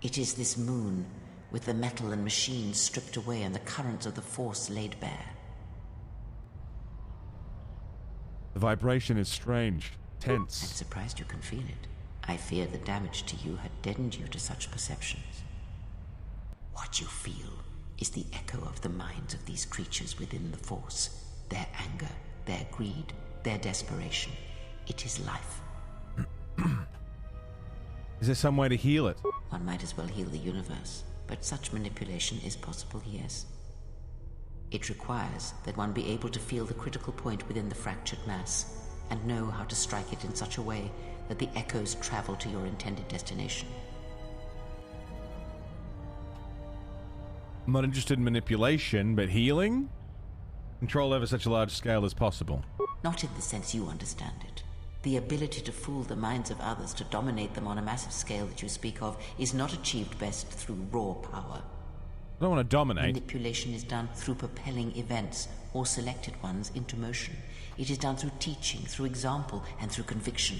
It is this moon, with the metal and machines stripped away and the currents of the Force laid bare. The vibration is strange, tense. I'm surprised you can feel it. I fear the damage to you had deadened you to such perceptions. What you feel is the echo of the minds of these creatures within the Force. Their anger, their greed, their desperation. It is life. Is there some way to heal it? One might as well heal the universe, but such manipulation is possible, yes. It requires that one be able to feel the critical point within the fractured mass, and know how to strike it in such a way that the echoes travel to your intended destination. I'm not interested in manipulation, but healing? Control over such a large scale as possible. Not in the sense you understand it. The ability to fool the minds of others, to dominate them on a massive scale that you speak of, is not achieved best through raw power. I don't want to dominate. Manipulation is done through propelling events, or selected ones, into motion. It is done through teaching, through example, and through conviction.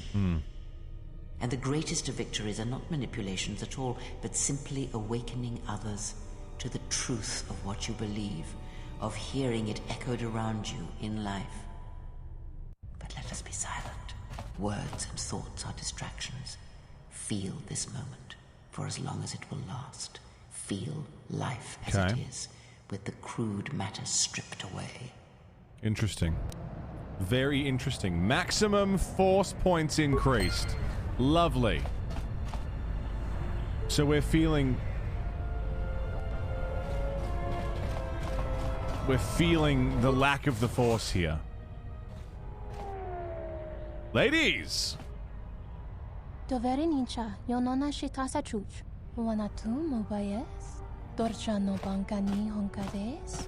And the greatest of victories are not manipulations at all, but simply awakening others to the truth of what you believe, of hearing it echoed around you in life. But let us be silent. Words and thoughts are distractions. Feel this moment, for as long as it will last. Feel life as it is, with the crude matter stripped away. Interesting. Very interesting. Maximum force points increased. Lovely. So we're feeling the lack of the force here. Ladies! Dovere nincha, yonona shitasa chuch. Wanatu mobayes. Dorcha no bankani honkades.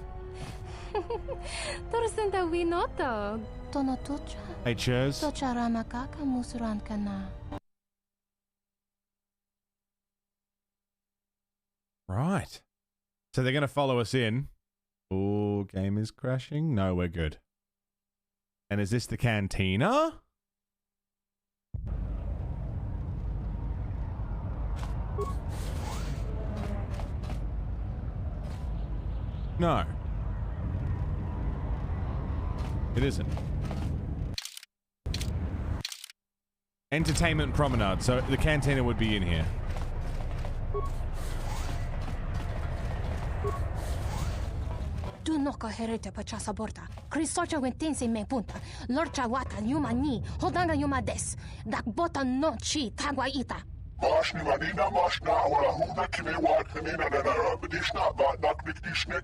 Torsenta winoto. Tono tucha. Hey, cheers. Tocha ramakaka musran kana. Right. So they're going to follow us in. Oh, game is crashing. No, we're good. And is this the cantina? No. It isn't. Entertainment promenade. So the cantina would be in here. Tu noka herete pachasa borta. Krisocha wentense me punta. Lorcha wata yuma ni. Hodanga yuma des. Dak bota no chi tagwa ita. Mashni manina mashna wala huda kime wat kanina na bedishna ba nak dikdishne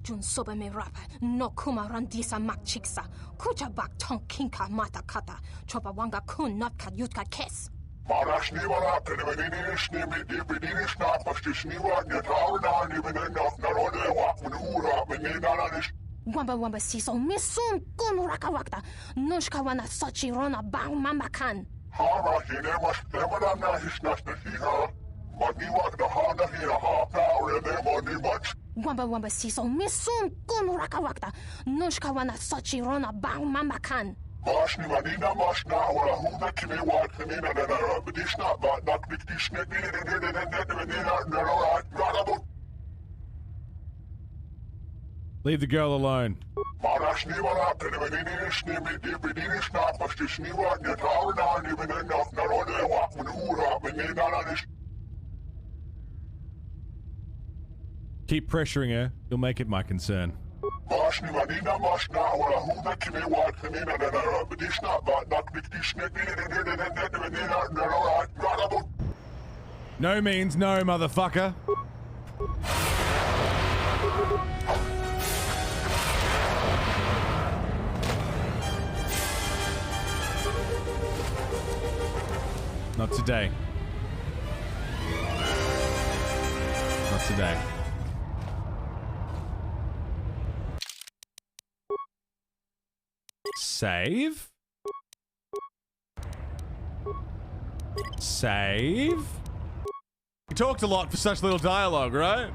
Jun soba me rapa. No kuma randisa mak chiksa. Kucha bak ton kinka mata kata. Chopa wanga kun not kat yutka kes. Marashni wala kanibadinishni midibidinishna pastishni wat nyatauna ni benenof narode wak manura benenalanish. Wamba siso misum kun rakawakta. Nushka wana sochi rona bang mamakan. Hara hine mas temanana hisnashna hiha. Maniwak na hana hiha ha power demoni much. Wamba siso misum kun rakawakta. Nushka wana sochi rona bang mamakan. Mashni manina mashna wala huda kime wat kanina na bedishna ba nak dikdishne Leave the girl alone. Marashni wala kanibadinishni midibidinishna pastishni wat nyatauna ni benenof narode wak manura benenalanish. Keep pressuring her. You'll make it my concern. Mashni manina mashna wala huda kime wat kanina na bedishna ba nak dikdishne No means no, motherfucker. Not today. Not today. Save. Save. You talked a lot for such little dialogue, right?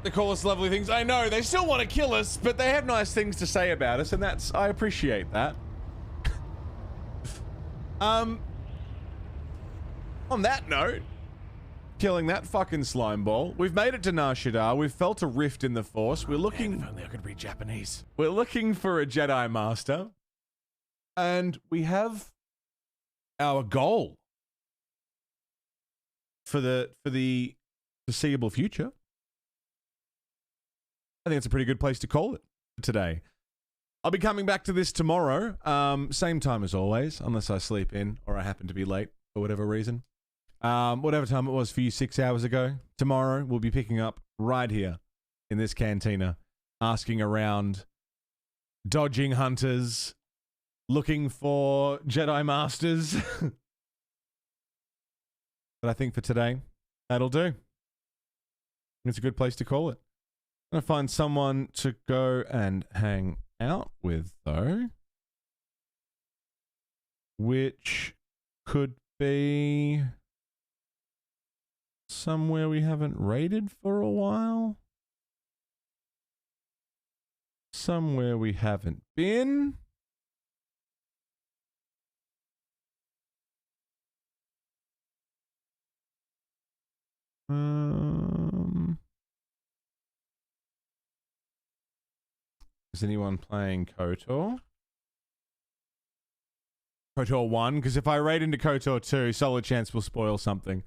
They call us lovely things. I know, they still want to kill us, but they have nice things to say about us, and I appreciate that. On that note, killing that fucking slime ball. We've made it to Nar Shaddaa. We've felt a rift in the Force. We're looking... Man, if only I could read Japanese. We're looking for a Jedi Master. And we have our goal for the foreseeable future. I think it's a pretty good place to call it today. I'll be coming back to this tomorrow, same time as always, unless I sleep in or I happen to be late for whatever reason. Whatever time it was for you 6 hours ago, tomorrow we'll be picking up right here in this cantina, asking around, dodging hunters, looking for Jedi Masters. But I think for today, that'll do. It's a good place to call it. I'm going to find someone to go and hang out with, though. Which could be somewhere we haven't raided for a while. Somewhere we haven't been. Is anyone playing KOTOR? KOTOR 1? Because if I raid into KOTOR 2, solid chance we'll spoil something.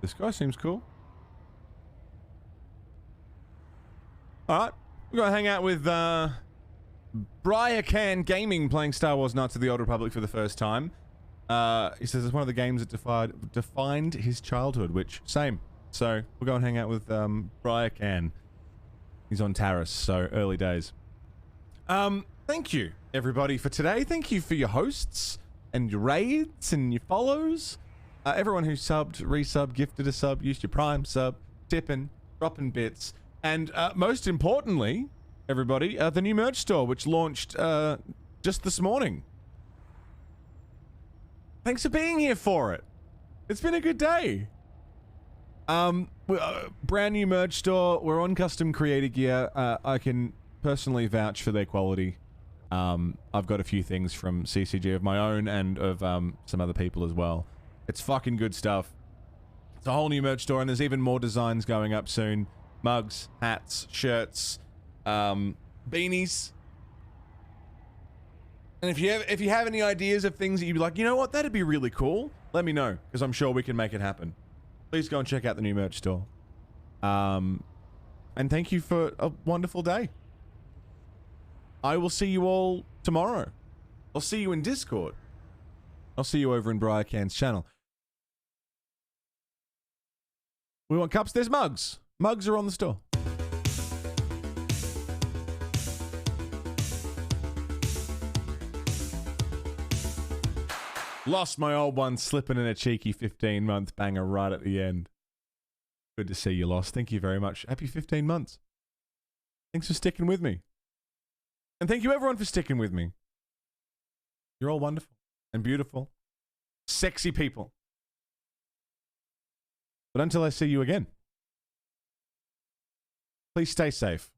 This guy seems cool. Alright, we're going to hang out with Briar Can Gaming playing Star Wars Knights of the Old Republic for the first time. He says it's one of the games that defined his childhood, which, same. So, we'll go and hang out with Briar Can. He's on Taris, so early days. Thank you, everybody, for today. Thank you for your hosts, and your raids, and your follows. Everyone who subbed, resubbed, gifted a sub, used your Prime sub, tipping, dropping bits. And most importantly, everybody, the new merch store, which launched just this morning. Thanks for being here for it. It's been a good day. Brand new merch store. We're on custom creator gear. I can personally vouch for their quality. I've got a few things from CCG of my own and of some other people as well. It's fucking good stuff. It's a whole new merch store, and there's even more designs going up soon. Mugs, hats, shirts, beanies. And if you have any ideas of things that you'd be like, you know what, that'd be really cool, let me know, because I'm sure we can make it happen. Please go and check out the new merch store. And thank you for a wonderful day. I will see you all tomorrow. I'll see you in Discord. I'll see you over in Briar Can's channel. We want cups, there's mugs. Mugs are on the store. Lost my old one, slipping in a cheeky 15-month banger right at the end. Good to see you, Lost. Thank you very much. Happy 15 months. Thanks for sticking with me. And thank you everyone for sticking with me. You're all wonderful and beautiful. Sexy people. But until I see you again, please stay safe.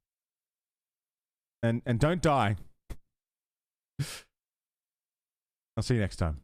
And don't die. I'll see you next time.